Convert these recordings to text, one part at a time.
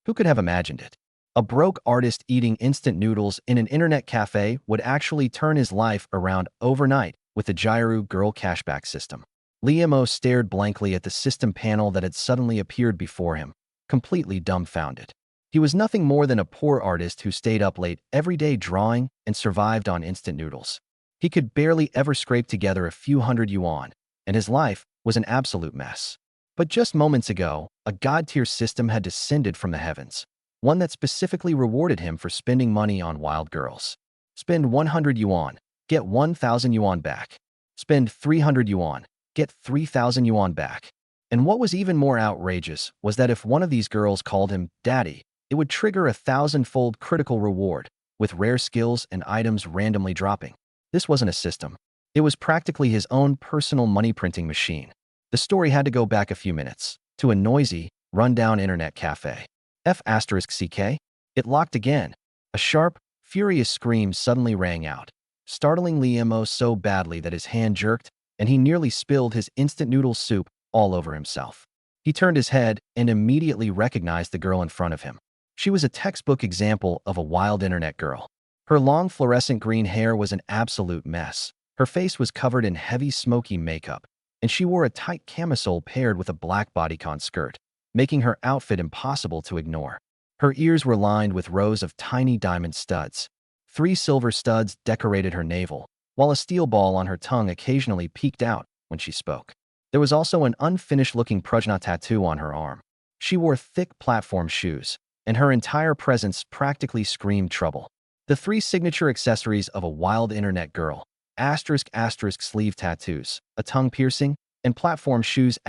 Who could have imagined it? A broke artist eating instant noodles in an internet cafe would actually turn his life around overnight with the Gyaru Girl Cashback System. Liam stared blankly at the system panel that had suddenly appeared before him, completely dumbfounded. He was nothing more than a poor artist who stayed up late every day drawing and survived on instant noodles. He could barely ever scrape together a few hundred yuan, and his life was an absolute mess. But just moments ago, a god-tier system had descended from the heavens, one that specifically rewarded him for spending money on wild girls. Spend 100 yuan, get 1,000 yuan back. Spend 300 yuan, get 3,000 yuan back. And what was even more outrageous was that if one of these girls called him daddy, it would trigger a thousandfold critical reward, with rare skills and items randomly dropping. This wasn't a system. It was practically his own personal money printing machine. The story had to go back a few minutes, to a noisy, run-down internet cafe. F***CK? It locked again. A sharp, furious scream suddenly rang out, startling Liam so badly that his hand jerked, and he nearly spilled his instant noodle soup all over himself. He turned his head and immediately recognized the girl in front of him. She was a textbook example of a wild internet girl. Her long fluorescent green hair was an absolute mess. Her face was covered in heavy smoky makeup, and she wore a tight camisole paired with a black bodycon skirt, making her outfit impossible to ignore. Her ears were lined with rows of tiny diamond studs. 3 silver studs decorated her navel, while a steel ball on her tongue occasionally peeked out when she spoke. There was also an unfinished-looking prajna tattoo on her arm. She wore thick platform shoes, and her entire presence practically screamed trouble. The 3 signature accessories of a wild internet girl, *** sleeve tattoos, a tongue piercing, and platform shoes ***.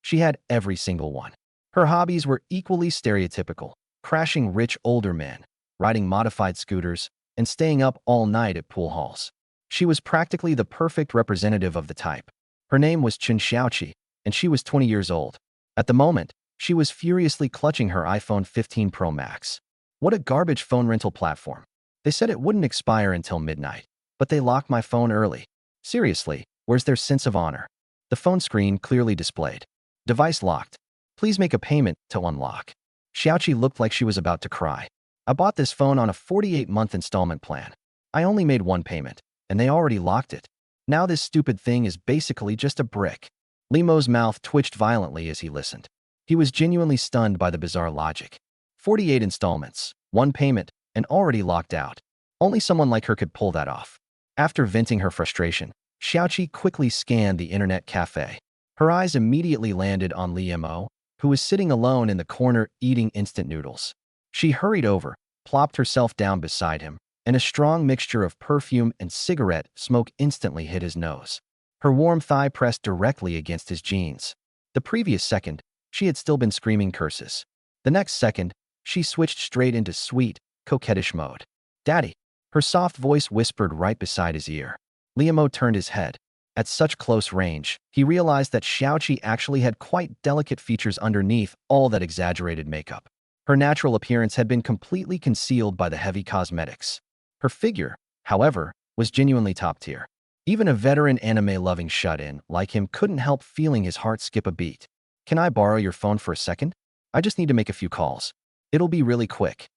She had every single one. Her hobbies were equally stereotypical, crashing rich older men, riding modified scooters, and staying up all night at pool halls. She was practically the perfect representative of the type. Her name was Chen Xiaoqi, and she was 20 years old. At the moment, she was furiously clutching her iPhone 15 Pro Max. What a garbage phone rental platform. They said it wouldn't expire until midnight, but they locked my phone early. Seriously, where's their sense of honor? The phone screen clearly displayed. Device locked. Please make a payment to unlock. Xiaoqi looked like she was about to cry. I bought this phone on a 48-month installment plan. I only made one payment, and they already locked it. Now this stupid thing is basically just a brick. Limo's mouth twitched violently as he listened. He was genuinely stunned by the bizarre logic. 48 installments, one payment, and already locked out. Only someone like her could pull that off. After venting her frustration, Xiaoqi quickly scanned the internet cafe. Her eyes immediately landed on Liam, who was sitting alone in the corner eating instant noodles. She hurried over, plopped herself down beside him, and a strong mixture of perfume and cigarette smoke instantly hit his nose. Her warm thigh pressed directly against his jeans. The previous second, she had still been screaming curses. The next second, she switched straight into sweet, coquettish mode. "Daddy," her soft voice whispered right beside his ear. Liam turned his head. At such close range, he realized that Xiaoqi actually had quite delicate features underneath all that exaggerated makeup. Her natural appearance had been completely concealed by the heavy cosmetics. Her figure, however, was genuinely top tier. Even a veteran anime-loving shut-in like him couldn't help feeling his heart skip a beat. "Can I borrow your phone for a second? I just need to make a few calls. It'll be really quick."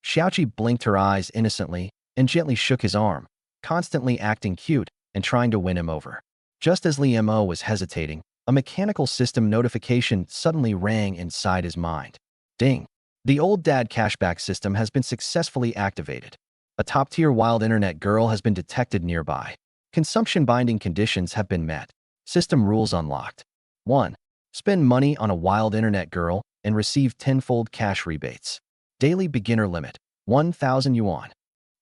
Xiaoqi blinked her eyes innocently and gently shook his arm, constantly acting cute and trying to win him over. Just as Liam was hesitating, a mechanical system notification suddenly rang inside his mind. Ding! The old dad cashback system has been successfully activated. A top-tier wild internet girl has been detected nearby. Consumption binding conditions have been met. System rules unlocked. 1. Spend money on a wild internet girl and receive tenfold cash rebates. Daily beginner limit, 1,000 yuan.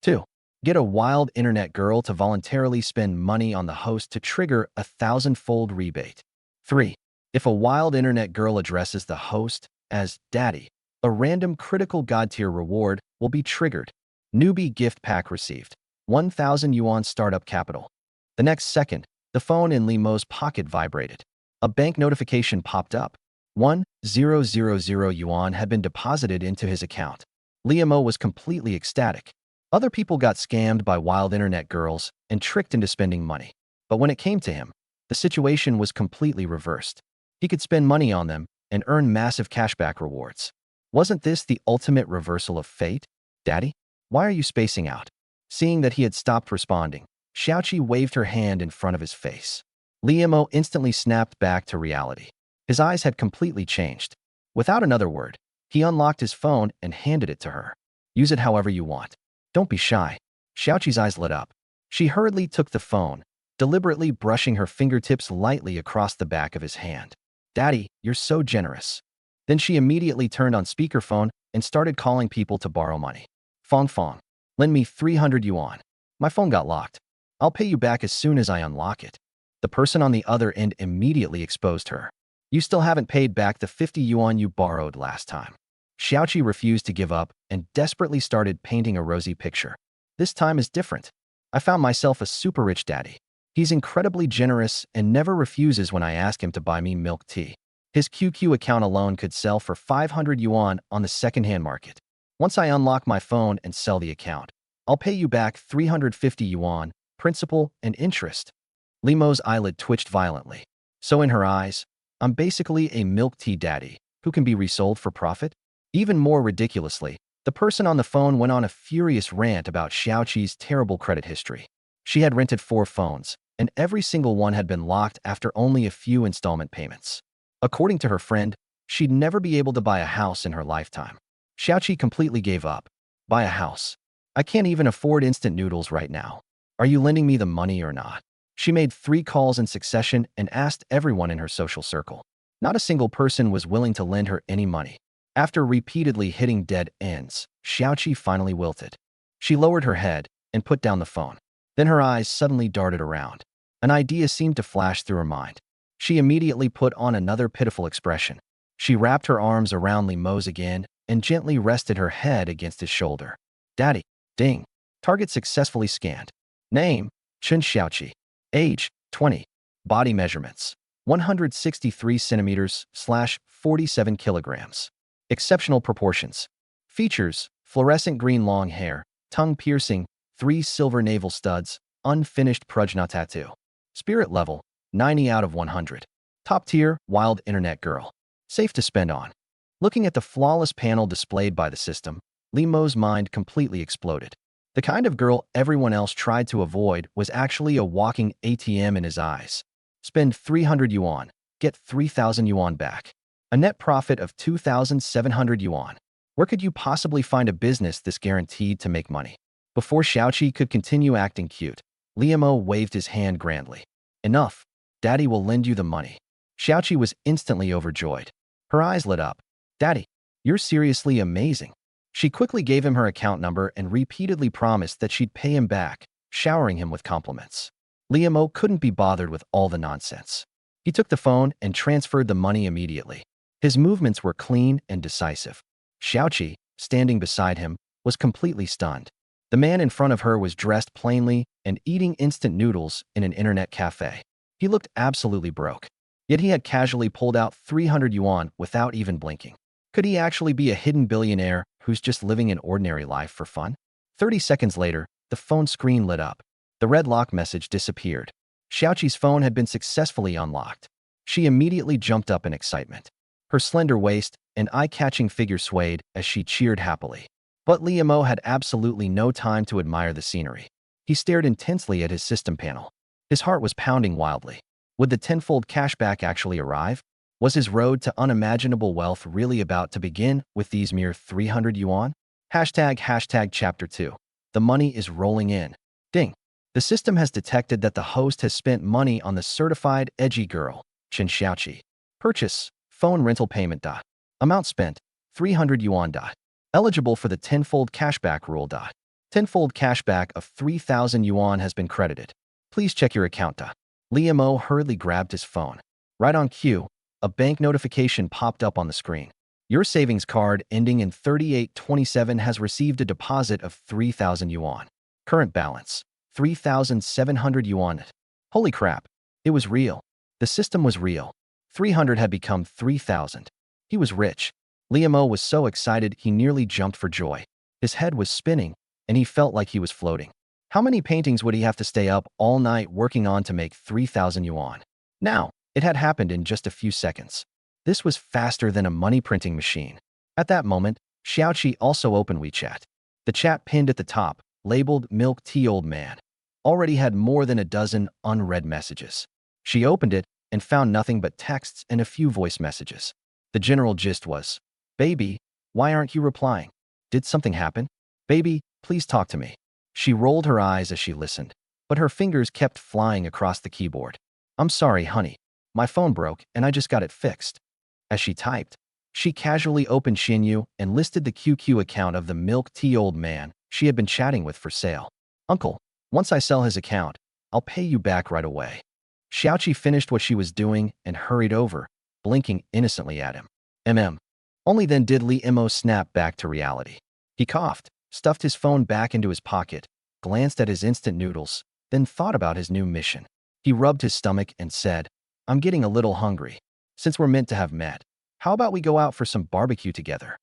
2. Get a wild internet girl to voluntarily spend money on the host to trigger a thousandfold rebate. 3. If a wild internet girl addresses the host as daddy, a random critical god-tier reward will be triggered. Newbie gift pack received. 1,000 yuan startup capital. The next second, the phone in Liam's pocket vibrated. A bank notification popped up. 1,000 yuan had been deposited into his account. Liam was completely ecstatic. Other people got scammed by wild internet girls and tricked into spending money. But when it came to him, the situation was completely reversed. He could spend money on them and earn massive cashback rewards. Wasn't this the ultimate reversal of fate? Daddy? Why are you spacing out? Seeing that he had stopped responding, Xiaoqi waved her hand in front of his face. Liemo instantly snapped back to reality. His eyes had completely changed. Without another word, he unlocked his phone and handed it to her. Use it however you want. Don't be shy. Xiaoqi's eyes lit up. She hurriedly took the phone, deliberately brushing her fingertips lightly across the back of his hand. Daddy, you're so generous. Then she immediately turned on speakerphone and started calling people to borrow money. Fong, lend me 300 yuan. My phone got locked. I'll pay you back as soon as I unlock it. The person on the other end immediately exposed her. You still haven't paid back the 50 yuan you borrowed last time. Xiaoqi refused to give up and desperately started painting a rosy picture. This time is different. I found myself a super rich daddy. He's incredibly generous and never refuses when I ask him to buy me milk tea. His QQ account alone could sell for 500 yuan on the secondhand market. Once I unlock my phone and sell the account, I'll pay you back 350 yuan, principal and interest. Limo's eyelid twitched violently. So in her eyes, I'm basically a milk tea daddy who can be resold for profit? Even more ridiculously, the person on the phone went on a furious rant about Xiaoqi's terrible credit history. She had rented 4 phones, and every single one had been locked after only a few installment payments. According to her friend, she'd never be able to buy a house in her lifetime. Xiaoqi completely gave up. Buy a house. I can't even afford instant noodles right now. Are you lending me the money or not? She made 3 calls in succession and asked everyone in her social circle. Not a single person was willing to lend her any money. After repeatedly hitting dead ends, Xiaoqi finally wilted. She lowered her head and put down the phone. Then her eyes suddenly darted around. An idea seemed to flash through her mind. She immediately put on another pitiful expression. She wrapped her arms around Limo's again and gently rested her head against his shoulder. Daddy, ding. Target successfully scanned. Name, Chen Xiaoqi. Age, 20. Body measurements, 163 centimeters / 47 kilograms. Exceptional proportions. Features, fluorescent green long hair, tongue piercing, 3 silver navel studs, unfinished prajna tattoo. Spirit level, 90 out of 100. Top tier, wild internet girl. Safe to spend on. Looking at the flawless panel displayed by the system, Limo's mind completely exploded. The kind of girl everyone else tried to avoid was actually a walking ATM in his eyes. Spend 300 yuan, get 3,000 yuan back. A net profit of 2,700 yuan. Where could you possibly find a business this guaranteed to make money? Before Xiaoqi could continue acting cute, Liemo waved his hand grandly. Enough. Daddy will lend you the money. Xiaoqi was instantly overjoyed. Her eyes lit up. Daddy, you're seriously amazing. She quickly gave him her account number and repeatedly promised that she'd pay him back, showering him with compliments. Liemo couldn't be bothered with all the nonsense. He took the phone and transferred the money immediately. His movements were clean and decisive. Xiaoqi, standing beside him, was completely stunned. The man in front of her was dressed plainly and eating instant noodles in an internet cafe. He looked absolutely broke. Yet he had casually pulled out 300 yuan without even blinking. Could he actually be a hidden billionaire who's just living an ordinary life for fun? 30 seconds later, the phone screen lit up. The red lock message disappeared. Xiaoqi's phone had been successfully unlocked. She immediately jumped up in excitement. Her slender waist and eye-catching figure swayed as she cheered happily. But Liemo had absolutely no time to admire the scenery. He stared intensely at his system panel. His heart was pounding wildly. Would the tenfold cashback actually arrive? Was his road to unimaginable wealth really about to begin with these mere 300 yuan? Hashtag chapter 2. The money is rolling in. Ding. The system has detected that the host has spent money on the certified edgy girl, Chen Xiaoqi. Purchase, phone rental payment. Amount spent, 300 yuan. Eligible for the tenfold cashback rule. Tenfold cashback of 3,000 yuan has been credited. Please check your account. Liemo hurriedly grabbed his phone. Right on cue, a bank notification popped up on the screen. Your savings card ending in 3827 has received a deposit of 3,000 yuan. Current balance, 3,700 yuan. Holy crap. It was real. The system was real. 300 had become 3,000. He was rich. Liemo was so excited he nearly jumped for joy. His head was spinning, and he felt like he was floating. How many paintings would he have to stay up all night working on to make 3,000 yuan? Now, it had happened in just a few seconds. This was faster than a money printing machine. At that moment, Xiaoqi also opened WeChat. The chat pinned at the top, labeled Milk Tea Old Man, already had more than a dozen unread messages. She opened it and found nothing but texts and a few voice messages. The general gist was, "Baby, why aren't you replying? Did something happen? Baby, please talk to me." She rolled her eyes as she listened, but her fingers kept flying across the keyboard. "I'm sorry, honey. My phone broke and I just got it fixed." As she typed, she casually opened Xinyu and listed the QQ account of the Milk Tea Old Man she had been chatting with for sale. "Uncle, once I sell his account, I'll pay you back right away." Xiaoqi finished what she was doing and hurried over, blinking innocently at him. Only then did Li Imo snap back to reality. He coughed, stuffed his phone back into his pocket, glanced at his instant noodles, then thought about his new mission. He rubbed his stomach and said, "I'm getting a little hungry. Since we're meant to have met, how about we go out for some barbecue together?"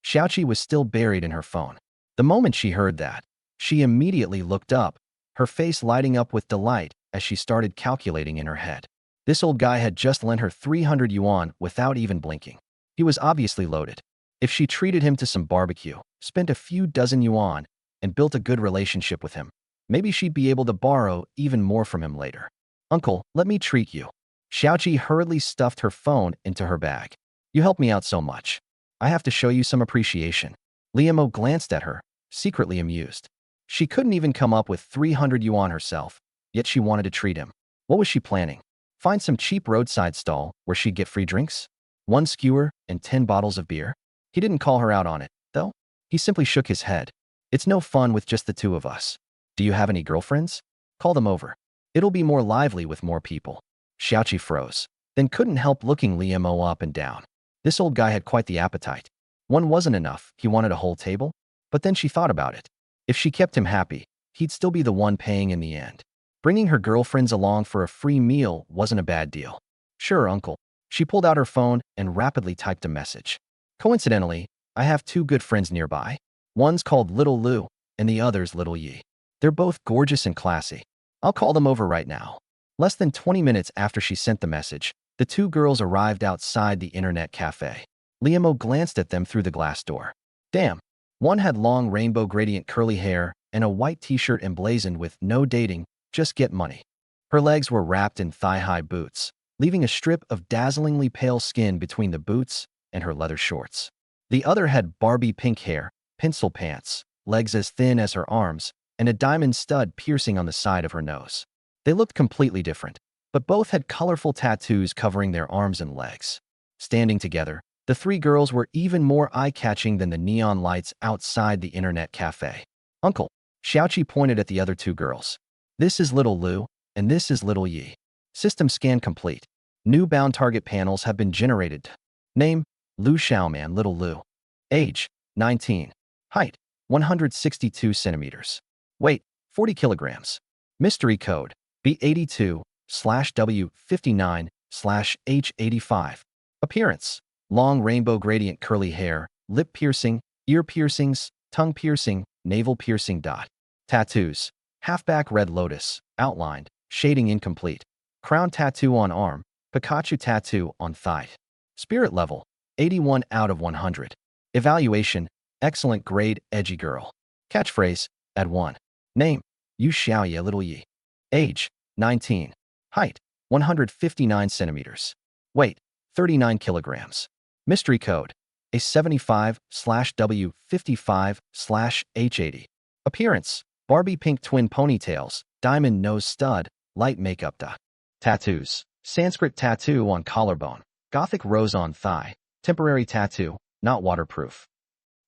Xiaoqi was still buried in her phone. The moment she heard that, she immediately looked up, her face lighting up with delight as she started calculating in her head. This old guy had just lent her 300 yuan without even blinking. He was obviously loaded. If she treated him to some barbecue, spent a few dozen yuan, and built a good relationship with him, maybe she'd be able to borrow even more from him later. "Uncle, let me treat you." Xiaoqi hurriedly stuffed her phone into her bag. "You helped me out so much. I have to show you some appreciation." Liamo glanced at her, secretly amused. She couldn't even come up with 300 yuan herself, yet she wanted to treat him. What was she planning? Find some cheap roadside stall where she'd get free drinks? 1 skewer and 10 bottles of beer? He didn't call her out on it, though. He simply shook his head. "It's no fun with just the two of us. Do you have any girlfriends? Call them over. It'll be more lively with more people." Xiaoqi froze, then couldn't help looking Liamo up and down. This old guy had quite the appetite. One wasn't enough, he wanted a whole table? But then she thought about it. If she kept him happy, he'd still be the one paying in the end. Bringing her girlfriends along for a free meal wasn't a bad deal. "Sure, uncle." She pulled out her phone and rapidly typed a message. "Coincidentally, I have 2 good friends nearby. One's called Little Lu, and the other's Little Yi. They're both gorgeous and classy. I'll call them over right now." Less than 20 minutes after she sent the message, the 2 girls arrived outside the internet cafe. Liamo glanced at them through the glass door. Damn. One had long rainbow gradient curly hair and a white t-shirt emblazoned with "No dating, just get money." Her legs were wrapped in thigh-high boots, leaving a strip of dazzlingly pale skin between the boots and her leather shorts. The other had Barbie pink hair, pencil pants, legs as thin as her arms, and a diamond stud piercing on the side of her nose. They looked completely different, but both had colorful tattoos covering their arms and legs. Standing together, the 3 girls were even more eye-catching than the neon lights outside the internet cafe. "Uncle," Xiaoqi pointed at the other 2 girls. "This is Little Lu, and this is Little Yi. System scan complete. New bound target panels have been generated. Name, Lu Xiaoman Little Lu. Age, 19. Height, 162 centimeters. Weight, 40 kilograms. Mystery code, B82/W59/H85. Appearance, long rainbow gradient curly hair, lip piercing, ear piercings, tongue piercing, navel piercing. Tattoos, halfback red lotus, outlined, shading incomplete. Crown tattoo on arm, Pikachu tattoo on thigh. Spirit level, 81 out of 100. Evaluation, excellent grade, edgy girl. Catchphrase, add 1. Name, Yu Xiaoye Little Yi. Age, 19. Height, 159 centimeters. Weight, 39 kilograms. Mystery code, A75/W55/H80. Appearance, Barbie pink twin ponytails, diamond nose stud, light makeup. Tattoos, Sanskrit tattoo on collarbone, Gothic rose on thigh, temporary tattoo, not waterproof.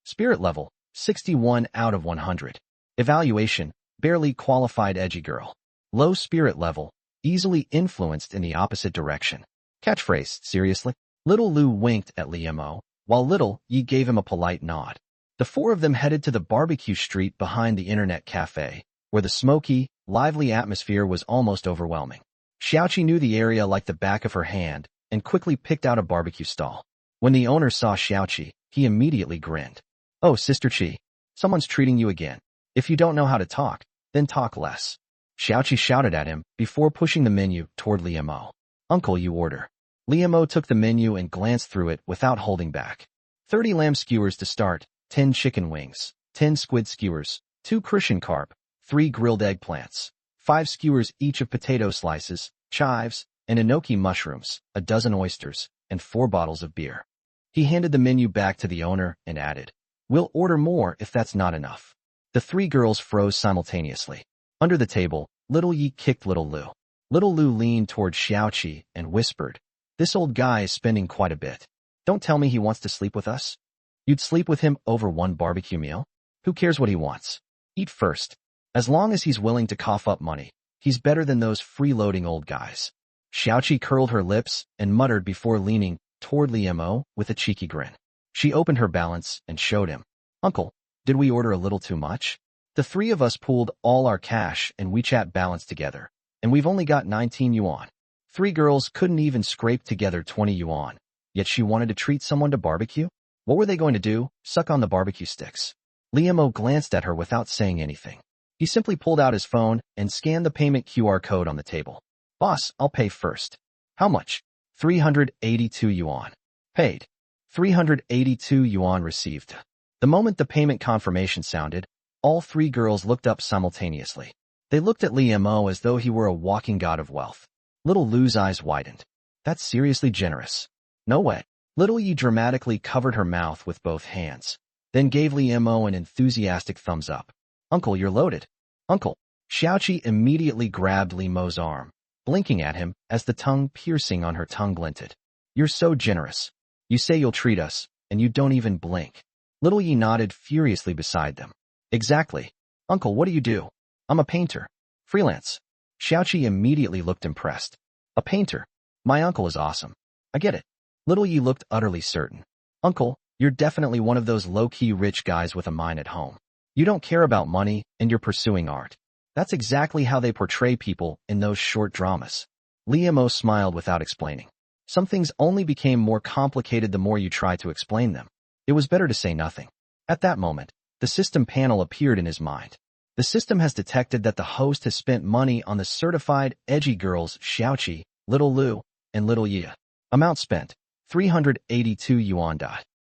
Spirit level, 61 out of 100. Evaluation, barely qualified edgy girl. Low spirit level, easily influenced in the opposite direction. Catchphrase, seriously? Little Lu winked at Liamo, while Little Yi gave him a polite nod. The 4 of them headed to the barbecue street behind the internet cafe, where the smoky, lively atmosphere was almost overwhelming. Xiaoqi knew the area like the back of her hand and quickly picked out a barbecue stall. When the owner saw Xiaoqi, he immediately grinned. "Oh, Sister Qi, someone's treating you again. If you don't know how to talk, then talk less." Xiaoqi shouted at him before pushing the menu toward Liamo. "Uncle, you order." Liamo took the menu and glanced through it without holding back. 30 lamb skewers to start, 10 chicken wings, 10 squid skewers, 2 Crucian carp, 3 grilled eggplants, 5 skewers each of potato slices, chives, and enoki mushrooms, a dozen oysters, and 4 bottles of beer. He handed the menu back to the owner and added, "We'll order more if that's not enough." The 3 girls froze simultaneously. Under the table, Little Yi kicked Little Lu. Little Lu leaned toward Xiaoqi and whispered, "This old guy is spending quite a bit. Don't tell me he wants to sleep with us? You'd sleep with him over one barbecue meal? Who cares what he wants? Eat first. As long as he's willing to cough up money, he's better than those freeloading old guys." Xiaoqi curled her lips and muttered before leaning toward Liemo with a cheeky grin. She opened her balance and showed him. "Uncle, did we order a little too much? The 3 of us pooled all our cash and WeChat balance together, and we've only got 19 yuan. 3 girls couldn't even scrape together 20 yuan, yet she wanted to treat someone to barbecue? What were they going to do, suck on the barbecue sticks?" Liemo glanced at her without saying anything. He simply pulled out his phone and scanned the payment QR code on the table. "Boss, I'll pay first." "How much?" 382 yuan. Paid. 382 yuan received. The moment the payment confirmation sounded, all 3 girls looked up simultaneously. They looked at Liemo as though he were a walking god of wealth. Little Lu's eyes widened. "That's seriously generous." "No way." Little Yi dramatically covered her mouth with both hands, then gave Liemo an enthusiastic thumbs up. "Uncle, you're loaded." "Uncle." Xiaoqi immediately grabbed Liemo's arm, blinking at him as the tongue piercing on her tongue glinted. "You're so generous. You say you'll treat us, and you don't even blink." Little Yi nodded furiously beside them. "Exactly. Uncle, what do you do?" "I'm a painter. Freelance." Xiaoqi immediately looked impressed. "A painter? My uncle is awesome. I get it." Little Yi looked utterly certain. "Uncle, you're definitely one of those low-key rich guys with a mind at home. You don't care about money, and you're pursuing art. That's exactly how they portray people in those short dramas." Liemo smiled without explaining. Some things only became more complicated the more you tried to explain them. It was better to say nothing. At that moment, the system panel appeared in his mind. The system has detected that the host has spent money on the certified edgy girls Xiaoqi, Little Lu, and Little Yi. Amount spent, 382 yuan.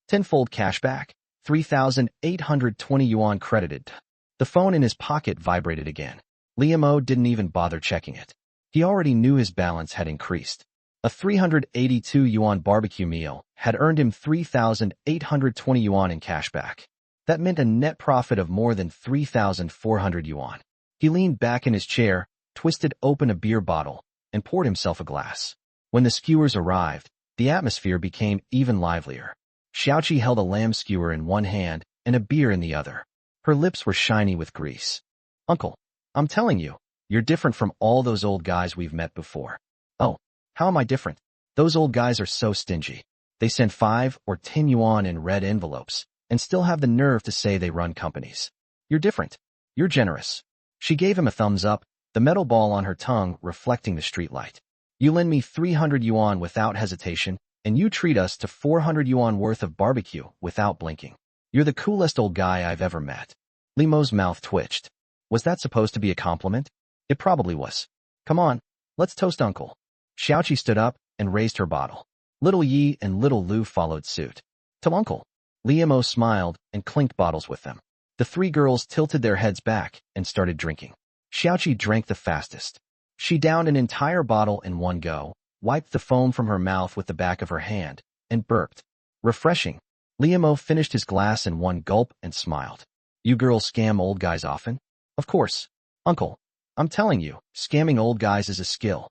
Tenfold cashback, 3,820 yuan credited. The phone in his pocket vibrated again. Liemo didn't even bother checking it. He already knew his balance had increased. A 382 yuan barbecue meal had earned him 3,820 yuan in cashback. That meant a net profit of more than 3,400 yuan. He leaned back in his chair, twisted open a beer bottle, and poured himself a glass. When the skewers arrived, the atmosphere became even livelier. Xiaoqi held a lamb skewer in one hand and a beer in the other. Her lips were shiny with grease. "Uncle, I'm telling you, you're different from all those old guys we've met before." "Oh, how am I different?" "Those old guys are so stingy. They send 5 or 10 yuan in red envelopes and still have the nerve to say they run companies. You're different. You're generous." She gave him a thumbs up, the metal ball on her tongue reflecting the streetlight. "You lend me 300 yuan without hesitation, and you treat us to 400 yuan worth of barbecue without blinking. You're the coolest old guy I've ever met." Liemo's mouth twitched. Was that supposed to be a compliment? It probably was. "Come on, let's toast Uncle." Xiaoqi stood up and raised her bottle. Little Yi and Little Lu followed suit. "To Uncle." Liemo smiled and clinked bottles with them. The 3 girls tilted their heads back and started drinking. Xiaoqi drank the fastest. She downed an entire bottle in one go, wiped the foam from her mouth with the back of her hand, and burped. "Refreshing." Liemo finished his glass in one gulp and smiled. "You girls scam old guys often?" "Of course. Uncle, I'm telling you, scamming old guys is a skill."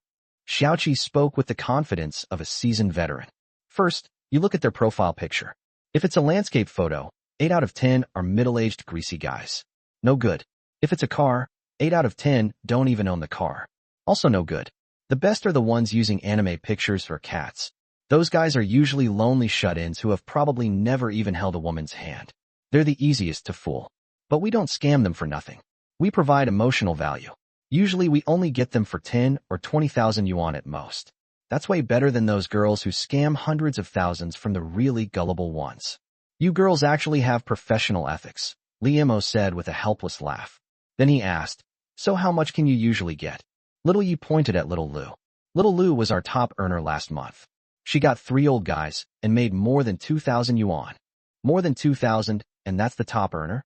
Xiaoqi spoke with the confidence of a seasoned veteran. "First, you look at their profile picture. If it's a landscape photo, 8 out of 10 are middle-aged greasy guys. No good. If it's a car, 8 out of 10 don't even own the car. Also no good. The best are the ones using anime pictures for cats. Those guys are usually lonely shut-ins who have probably never even held a woman's hand. They're the easiest to fool. But we don't scam them for nothing. We provide emotional value. Usually we only get them for 10 or 20,000 yuan at most. That's way better than those girls who scam hundreds of thousands from the really gullible ones." "You girls actually have professional ethics," Liemo said with a helpless laugh. Then he asked, "So how much can you usually get?" Little Yi pointed at Little Lu. "Little Lu was our top earner last month. She got 3 old guys and made more than 2,000 yuan. More than 2,000, and that's the top earner?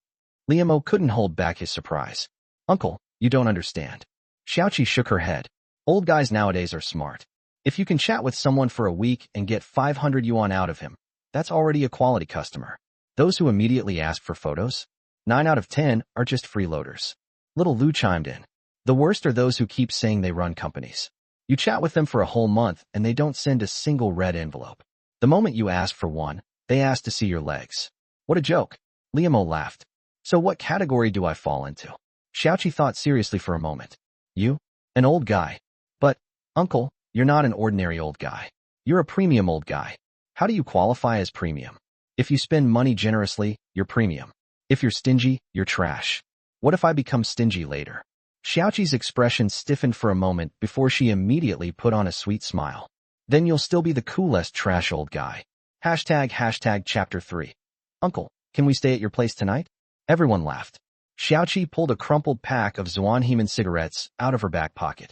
Liamo couldn't hold back his surprise. Uncle, you don't understand. Xiaoqi shook her head. Old guys nowadays are smart. If you can chat with someone for a week and get 500 yuan out of him, that's already a quality customer. Those who immediately ask for photos? 9 out of 10 are just freeloaders. Little Lu chimed in. The worst are those who keep saying they run companies. You chat with them for a whole month and they don't send a single red envelope. The moment you ask for one, they ask to see your legs. What a joke. Liamo laughed. So what category do I fall into? Xiaoqi thought seriously for a moment. You? An old guy. But, uncle, you're not an ordinary old guy. You're a premium old guy. How do you qualify as premium? If you spend money generously, you're premium. If you're stingy, you're trash. What if I become stingy later? Xiaoqi's expression stiffened for a moment before she immediately put on a sweet smile. Then you'll still be the coolest trash old guy. Hashtag chapter 3. Uncle, can we stay at your place tonight? Everyone laughed. Xiaoqi pulled a crumpled pack of Zuanheman cigarettes out of her back pocket.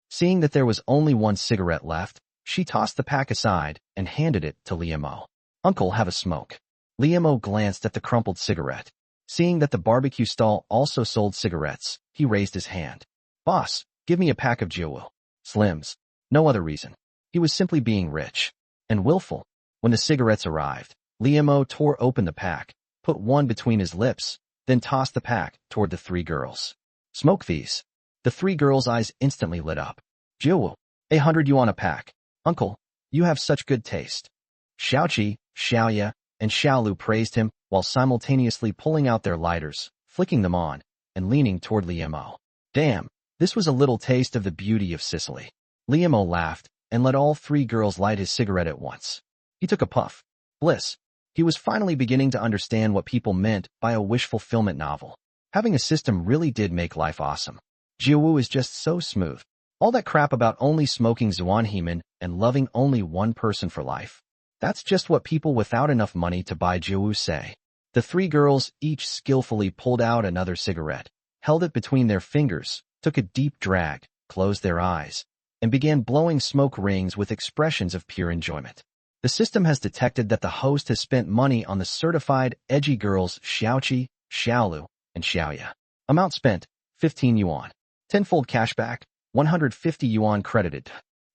Seeing that there was only one cigarette left, she tossed the pack aside and handed it to Liamo. Uncle, have a smoke. Liamo glanced at the crumpled cigarette. Seeing that the barbecue stall also sold cigarettes, he raised his hand. Boss, give me a pack of Gyaru. Slims. No other reason. He was simply being rich. And willful. When the cigarettes arrived, Liamo tore open the pack, put one between his lips, then tossed the pack toward the three girls. Smoke these. The three girls' eyes instantly lit up. Gyaru. 100 yuan a pack. Uncle, you have such good taste. Xiaoqi, Xiaoya, and Xiaolu praised him while simultaneously pulling out their lighters, flicking them on, and leaning toward Liamo. Damn, this was a little taste of the beauty of Sicily. Liamo laughed and let all three girls light his cigarette at once. He took a puff. Bliss. He was finally beginning to understand what people meant by a wish fulfillment novel. Having a system really did make life awesome. Gyaru is just so smooth. All that crap about only smoking Zuanheman and loving only one person for life. That's just what people without enough money to buy Gyaru say. The three girls each skillfully pulled out another cigarette, held it between their fingers, took a deep drag, closed their eyes, and began blowing smoke rings with expressions of pure enjoyment. The system has detected that the host has spent money on the certified edgy girls Xiaoqi, Xiaolu, and Xiaoya. Amount spent, 15 yuan. Tenfold cashback, 150 yuan credited.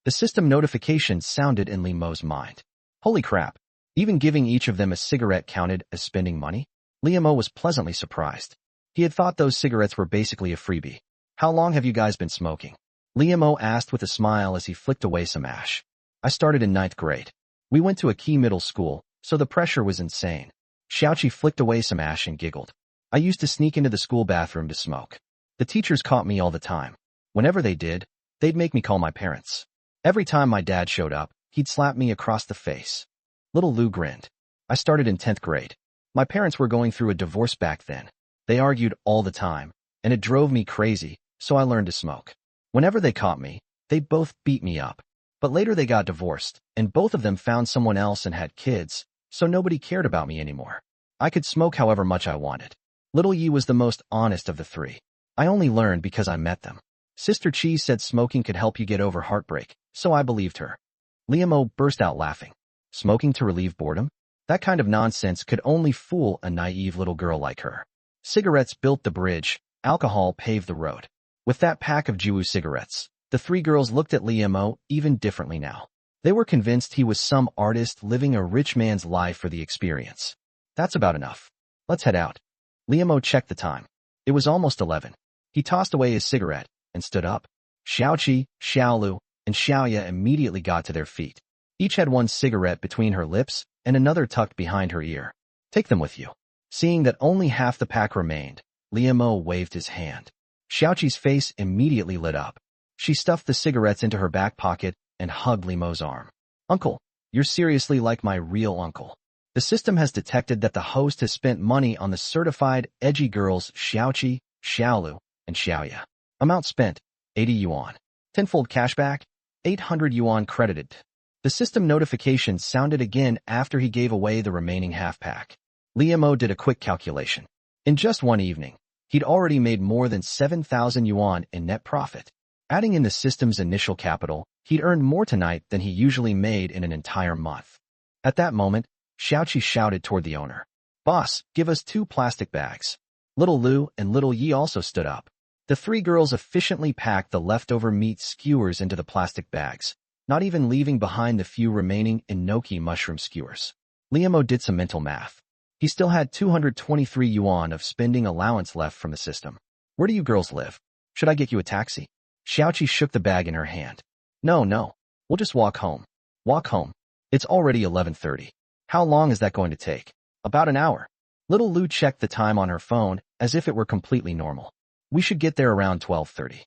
The system notification sounded in Liamo's mind. Holy crap, even giving each of them a cigarette counted as spending money? Liamo was pleasantly surprised. He had thought those cigarettes were basically a freebie. How long have you guys been smoking? Liamo asked with a smile as he flicked away some ash. I started in 9th grade. We went to a key middle school, so the pressure was insane. Xiaoqi flicked away some ash and giggled. I used to sneak into the school bathroom to smoke. The teachers caught me all the time. Whenever they did, they'd make me call my parents. Every time my dad showed up, he'd slap me across the face. Little Lu grinned. I started in 10th grade. My parents were going through a divorce back then. They argued all the time, and it drove me crazy, so I learned to smoke. Whenever they caught me, they both beat me up. But later they got divorced, and both of them found someone else and had kids, so nobody cared about me anymore. I could smoke however much I wanted. Little Yi was the most honest of the three. I only learned because I met them. Sister Chi said smoking could help you get over heartbreak, so I believed her. Liamo burst out laughing. Smoking to relieve boredom? That kind of nonsense could only fool a naive little girl like her. Cigarettes built the bridge, alcohol paved the road. With that pack of Gyaru cigarettes, the three girls looked at Liamo even differently now. They were convinced he was some artist living a rich man's life for the experience. That's about enough. Let's head out. Liamo checked the time. It was almost 11. He tossed away his cigarette and stood up. Xiaoqi, Xiaolu, and Xiaoya immediately got to their feet. Each had one cigarette between her lips and another tucked behind her ear. Take them with you. Seeing that only half the pack remained, Liamo waved his hand. Xiaoqi's face immediately lit up. She stuffed the cigarettes into her back pocket and hugged Liamo's arm. Uncle, you're seriously like my real uncle. The system has detected that the host has spent money on the certified edgy girls Xiaoqi, Xiaolu, and Xiaoya. Amount spent, 80 yuan. Tenfold cashback, 800 yuan credited. The system notification sounded again after he gave away the remaining half pack. Liamo did a quick calculation. In just one evening, he'd already made more than 7,000 yuan in net profit. Adding in the system's initial capital, he'd earned more tonight than he usually made in an entire month. At that moment, Xiaoqi shouted toward the owner. Boss, give us 2 plastic bags. Little Lu and Little Yi also stood up. The 3 girls efficiently packed the leftover meat skewers into the plastic bags, not even leaving behind the few remaining enoki mushroom skewers. Liamo did some mental math. He still had 223 yuan of spending allowance left from the system. Where do you girls live? Should I get you a taxi? Xiaoqi shook the bag in her hand. No, we'll just walk home. Walk home. It's already 11:30. How long is that going to take? About an hour. Little Lu checked the time on her phone as if it were completely normal. We should get there around 12:30.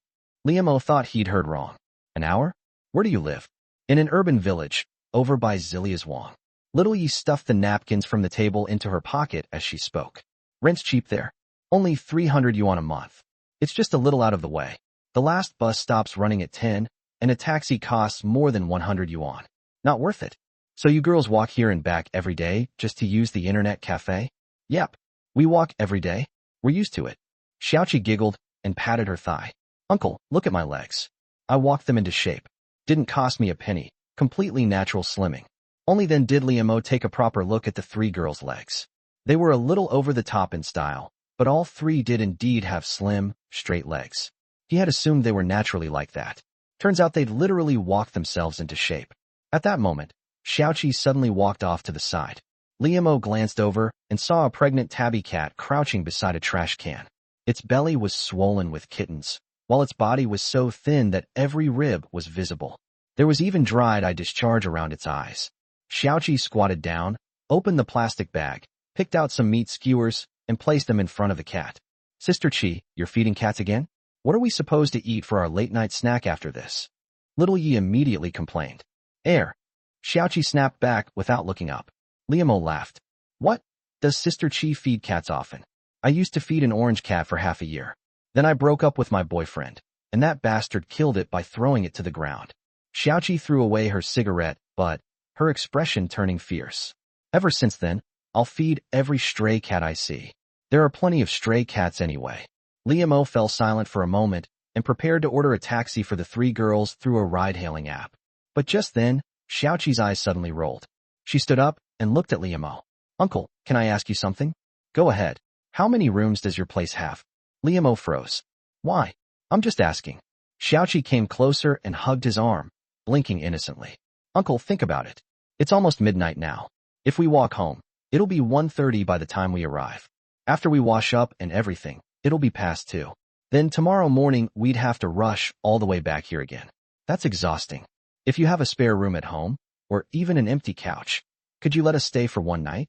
Liamo thought he'd heard wrong. An hour? Where do you live? In an urban village, over by Zilia's Wang. Little Yi stuffed the napkins from the table into her pocket as she spoke. Rent's cheap there. Only 300 yuan a month. It's just a little out of the way. The last bus stops running at 10, and a taxi costs more than 100 yuan. Not worth it. So you girls walk here and back every day just to use the internet cafe? Yep. We walk every day. We're used to it. Xiaoqi giggled and patted her thigh. Uncle, look at my legs. I walked them into shape. Didn't cost me a penny. Completely natural slimming. Only then did Liamo take a proper look at the 3 girls' legs. They were a little over the top in style, but all 3 did indeed have slim, straight legs. He had assumed they were naturally like that. Turns out they'd literally walked themselves into shape. At that moment, Xiaoqi suddenly walked off to the side. Liamo glanced over and saw a pregnant tabby cat crouching beside a trash can. Its belly was swollen with kittens, while its body was so thin that every rib was visible. There was even dried eye discharge around its eyes. Xiaoqi squatted down, opened the plastic bag, picked out some meat skewers, and placed them in front of the cat. Sister Qi, you're feeding cats again? What are we supposed to eat for our late-night snack after this? Little Yi immediately complained. Air. Xiaoqi snapped back without looking up. Liamo laughed. What? Does Sister Qi feed cats often? I used to feed an orange cat for half a year. Then I broke up with my boyfriend, and that bastard killed it by throwing it to the ground. Xiaoqi threw away her cigarette, but her expression turning fierce. Ever since then, I'll feed every stray cat I see. There are plenty of stray cats anyway. Liamo fell silent for a moment and prepared to order a taxi for the 3 girls through a ride-hailing app. But just then, Xiaoqi's eyes suddenly rolled. She stood up and looked at Liamo. Uncle, can I ask you something? Go ahead. How many rooms does your place have? Liamo froze. Why? I'm just asking. Xiaoqi came closer and hugged his arm, blinking innocently. Uncle, think about it. It's almost midnight now. If we walk home, it'll be 1:30 by the time we arrive. After we wash up and everything, it'll be past 2. Then tomorrow morning we'd have to rush all the way back here again. That's exhausting. If you have a spare room at home, or even an empty couch, could you let us stay for one night?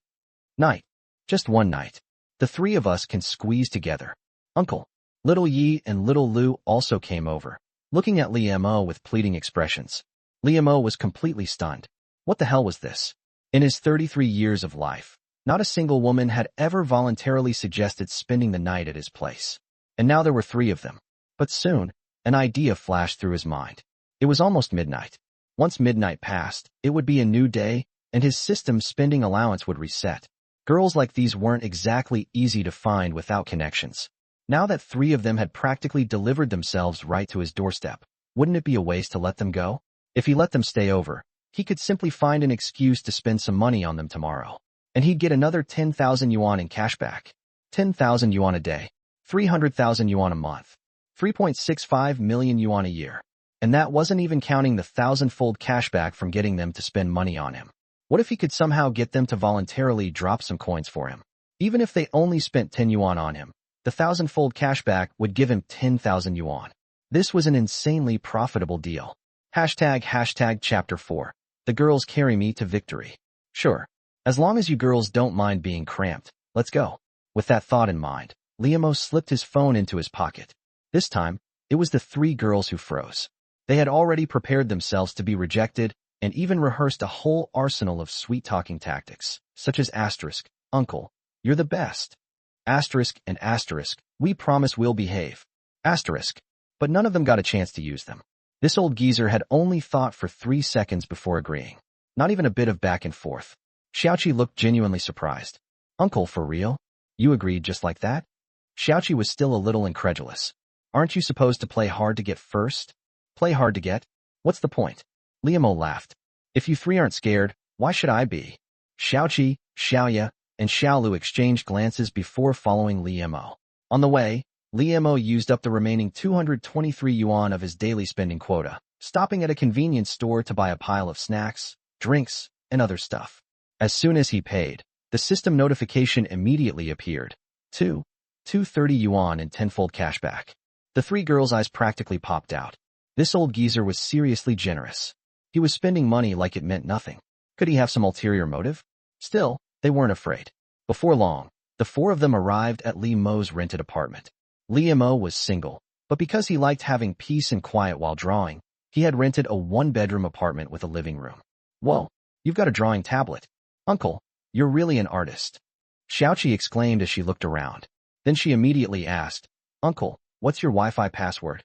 Just one night. The 3 of us can squeeze together. Uncle. Little Yi and Little Lu also came over, looking at Liamo with pleading expressions. Liamo was completely stunned. What the hell was this? In his 33 years of life, not a single woman had ever voluntarily suggested spending the night at his place. And now there were 3 of them. But soon, an idea flashed through his mind. It was almost midnight. Once midnight passed, it would be a new day, and his system's spending allowance would reset. Girls like these weren't exactly easy to find without connections. Now that 3 of them had practically delivered themselves right to his doorstep, wouldn't it be a waste to let them go? If he let them stay over, he could simply find an excuse to spend some money on them tomorrow. And he'd get another 10,000 yuan in cash back. 10,000 yuan a day. 300,000 yuan a month. 3.65 million yuan a year. And that wasn't even counting the thousandfold cashback from getting them to spend money on him. What if he could somehow get them to voluntarily drop some coins for him? Even if they only spent 10 yuan on him, the thousandfold cashback would give him 10,000 yuan. This was an insanely profitable deal. Hashtag chapter 4. The girls carry me to victory. Sure. As long as you girls don't mind being cramped, let's go. With that thought in mind, Liamo slipped his phone into his pocket. This time, it was the 3 girls who froze. They had already prepared themselves to be rejected and even rehearsed a whole arsenal of sweet-talking tactics, such as asterisk, uncle, you're the best. Asterisk and asterisk, we promise we'll behave. Asterisk. But none of them got a chance to use them. This old geezer had only thought for 3 seconds before agreeing. Not even a bit of back and forth. Xiaoqi looked genuinely surprised. Uncle, for real? You agreed just like that? Xiaoqi was still a little incredulous. Aren't you supposed to play hard to get first? Play hard to get? What's the point? Liamo laughed. If you 3 aren't scared, why should I be? Xiaoqi, Xiaoya, and Xiaolu exchanged glances before following Li Mo. On the way, Li Mo used up the remaining 223 yuan of his daily spending quota, stopping at a convenience store to buy a pile of snacks, drinks, and other stuff. As soon as he paid, the system notification immediately appeared. 230 yuan and tenfold cashback. The three girls' eyes practically popped out. This old geezer was seriously generous. He was spending money like it meant nothing. Could he have some ulterior motive? Still, they weren't afraid. Before long, the four of them arrived at Li Mo's rented apartment. Li Mo was single, but because he liked having peace and quiet while drawing, he had rented a one-bedroom apartment with a living room. Whoa, you've got a drawing tablet. Uncle, you're really an artist. Xiaoqi exclaimed as she looked around. Then she immediately asked, Uncle, what's your Wi-Fi password?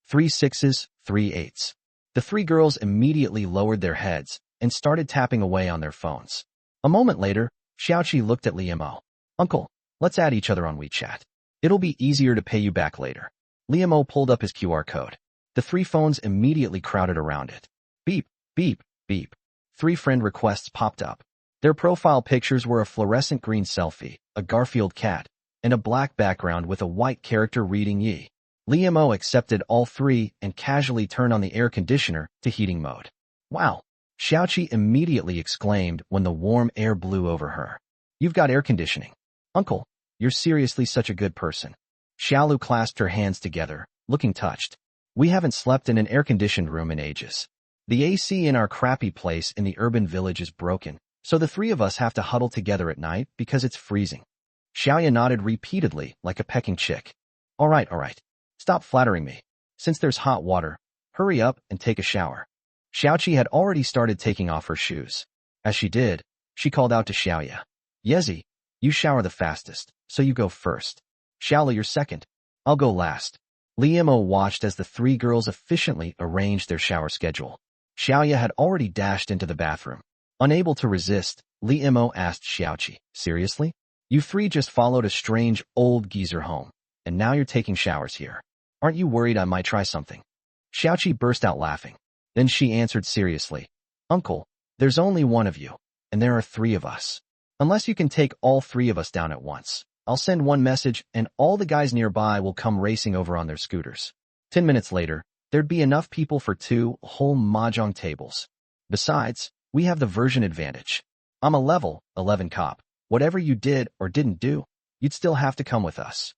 3 6s, 3 8s. The three girls immediately lowered their heads and started tapping away on their phones. A moment later, Xiaoqi looked at Li Mo. Uncle, let's add each other on WeChat. It'll be easier to pay you back later. Li Mo pulled up his QR code. The three phones immediately crowded around it. Beep, beep, beep. 3 friend requests popped up. Their profile pictures were a fluorescent green selfie, a Garfield cat, and a black background with a white character reading Yi. Li Mo accepted all 3 and casually turned on the air conditioner to heating mode. Wow! Xiaoqi immediately exclaimed when the warm air blew over her. You've got air conditioning. Uncle, you're seriously such a good person. Xiaolu clasped her hands together, looking touched. We haven't slept in an air-conditioned room in ages. The AC in our crappy place in the urban village is broken, so the 3 of us have to huddle together at night because it's freezing. Xiaoya nodded repeatedly like a pecking chick. All right. Stop flattering me. Since there's hot water, hurry up and take a shower. Xiaoqi had already started taking off her shoes. As she did, she called out to Xiaoya. Yezi, you shower the fastest, so you go first. Xiaolu, you're second. I'll go last. Li Mo watched as the 3 girls efficiently arranged their shower schedule. Xiaoya had already dashed into the bathroom. Unable to resist, Li Mo asked Xiaoqi, seriously? You 3 just followed a strange old geezer home, and now you're taking showers here. Aren't you worried I might try something? Xiaoqi burst out laughing. Then she answered seriously. Uncle, there's only one of you, and there are 3 of us. Unless you can take all 3 of us down at once, I'll send one message and all the guys nearby will come racing over on their scooters. 10 minutes later, there'd be enough people for 2 whole mahjong tables. Besides, we have the version advantage. I'm a level 11 cop. Whatever you did or didn't do, you'd still have to come with us.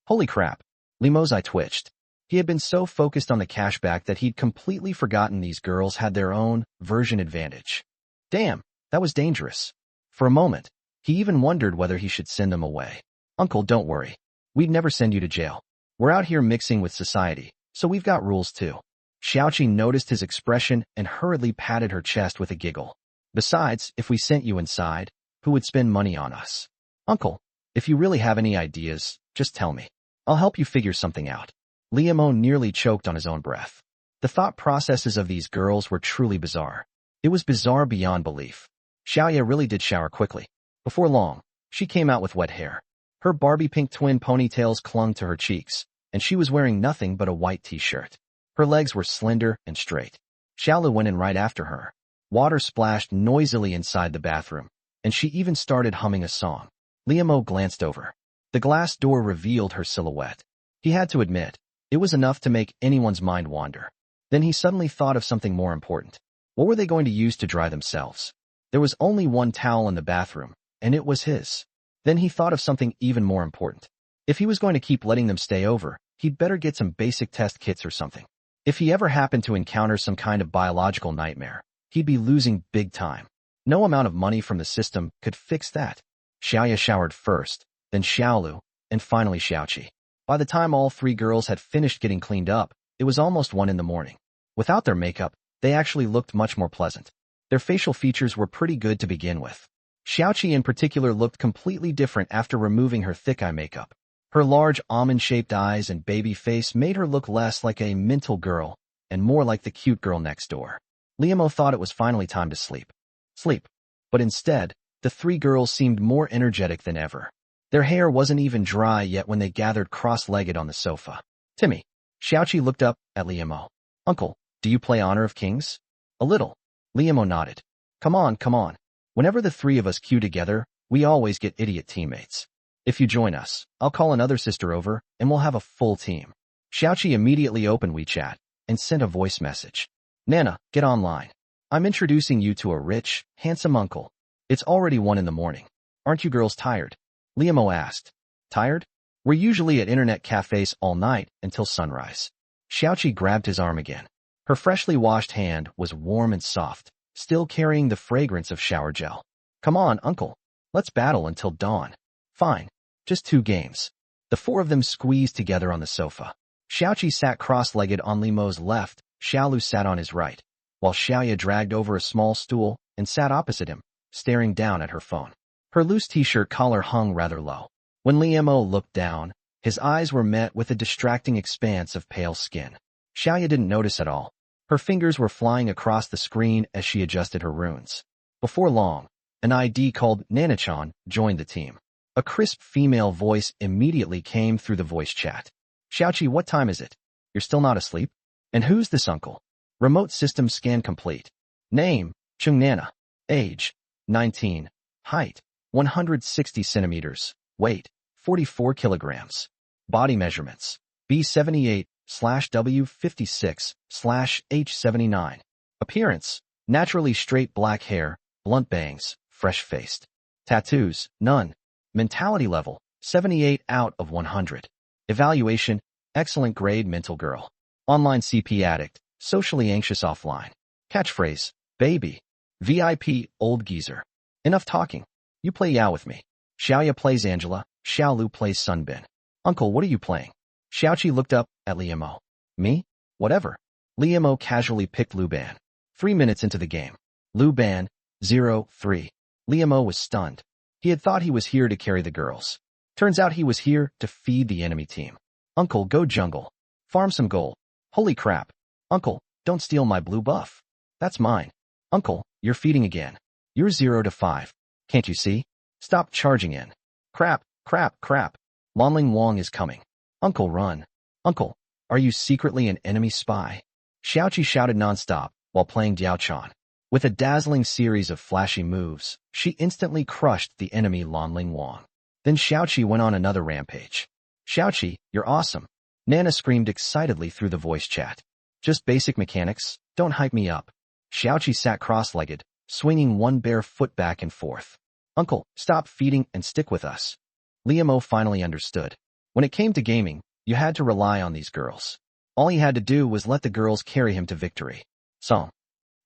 Holy crap. Li Mo's eye twitched. He had been so focused on the cashback that he'd completely forgotten these girls had their own version advantage. Damn, that was dangerous. For a moment, he even wondered whether he should send them away. Uncle, don't worry. We'd never send you to jail. We're out here mixing with society, so we've got rules too. Xiaoqi noticed his expression and hurriedly patted her chest with a giggle. Besides, if we sent you inside, who would spend money on us? Uncle, if you really have any ideas, just tell me. I'll help you figure something out. Li Mo nearly choked on his own breath. The thought processes of these girls were truly bizarre. It was bizarre beyond belief. Xiaoya really did shower quickly. Before long, she came out with wet hair. Her Barbie pink twin ponytails clung to her cheeks, and she was wearing nothing but a white t-shirt. Her legs were slender and straight. Xiaolu went in right after her. Water splashed noisily inside the bathroom, and she even started humming a song. Li Mo glanced over. The glass door revealed her silhouette. He had to admit, it was enough to make anyone's mind wander. Then he suddenly thought of something more important. What were they going to use to dry themselves? There was only one towel in the bathroom, and it was his. Then he thought of something even more important. If he was going to keep letting them stay over, he'd better get some basic test kits or something. If he ever happened to encounter some kind of biological nightmare, he'd be losing big time. No amount of money from the system could fix that. Xiaoya showered first, then Xiaolu, and finally Xiaoqi. By the time all 3 girls had finished getting cleaned up, it was almost 1 in the morning. Without their makeup, they actually looked much more pleasant. Their facial features were pretty good to begin with. Xiaoqi in particular looked completely different after removing her thick eye makeup. Her large almond-shaped eyes and baby face made her look less like a mental girl and more like the cute girl next door. Li Mo thought it was finally time to sleep. But instead, the 3 girls seemed more energetic than ever. Their hair wasn't even dry yet when they gathered cross-legged on the sofa. Timmy. Xiaoqi looked up at Li Mo. Uncle, do you play Honor of Kings? A little. Li Mo nodded. Come on. Whenever the three of us queue together, we always get idiot teammates. If you join us, I'll call another sister over, and we'll have a full team. Xiaoqi immediately opened WeChat and sent a voice message. Nana, get online. I'm introducing you to a rich, handsome uncle. It's already 1 in the morning. Aren't you girls tired? Liamo asked. Tired? We're usually at internet cafes all night until sunrise. Xiaoqi grabbed his arm again. Her freshly washed hand was warm and soft, still carrying the fragrance of shower gel. Come on, uncle. Let's battle until dawn. Fine. Just 2 games. The 4 of them squeezed together on the sofa. Xiaoqi sat cross-legged on Limo's left, Xiaolu sat on his right, while Xiaoya dragged over a small stool and sat opposite him, staring down at her phone. Her loose t-shirt collar hung rather low. When Liamo looked down, his eyes were met with a distracting expanse of pale skin. Xiaoya didn't notice at all. Her fingers were flying across the screen as she adjusted her runes. Before long, an ID called Nanachan joined the team. A crisp female voice immediately came through the voice chat. Xiaoqi, what time is it? You're still not asleep? And who's this uncle? Remote system scan complete. Name, Chung Nana. Age, 19. Height, 160 centimeters. Weight, 44 kilograms. Body measurements, B78/W56/H79. Appearance, naturally straight black hair, blunt bangs, fresh-faced. Tattoos, none. Mentality level, 78 out of 100. Evaluation, excellent grade mental girl. Online CP addict, socially anxious offline. Catchphrase, baby. VIP, old geezer. Enough talking. You play Yao with me. Xiaoya plays Angela, Xiaolu plays Sunbin. Uncle, what are you playing? Xiaoqi looked up at Liamo. Me? Whatever. Liamo casually picked Lu Ban. 3 minutes into the game. Lu Ban, 0-3. Liamo was stunned. He had thought he was here to carry the girls. Turns out he was here to feed the enemy team. Uncle, go jungle. Farm some gold. Holy crap. Uncle, don't steal my blue buff. That's mine. Uncle, you're feeding again. You're 0-5. Can't you see? Stop charging in. Crap, crap, crap. Lonling Wong is coming. Uncle, run. Uncle, are you secretly an enemy spy? Xiaoqi shouted nonstop while playing Diaochan. With a dazzling series of flashy moves, she instantly crushed the enemy Lonling Wong. Then Xiaoqi went on another rampage. Xiaoqi, you're awesome. Nana screamed excitedly through the voice chat. Just basic mechanics, don't hype me up. Xiaoqi sat cross-legged, swinging one bare foot back and forth. Uncle, stop feeding and stick with us. Liamo finally understood. When it came to gaming, you had to rely on these girls. All he had to do was let the girls carry him to victory. So,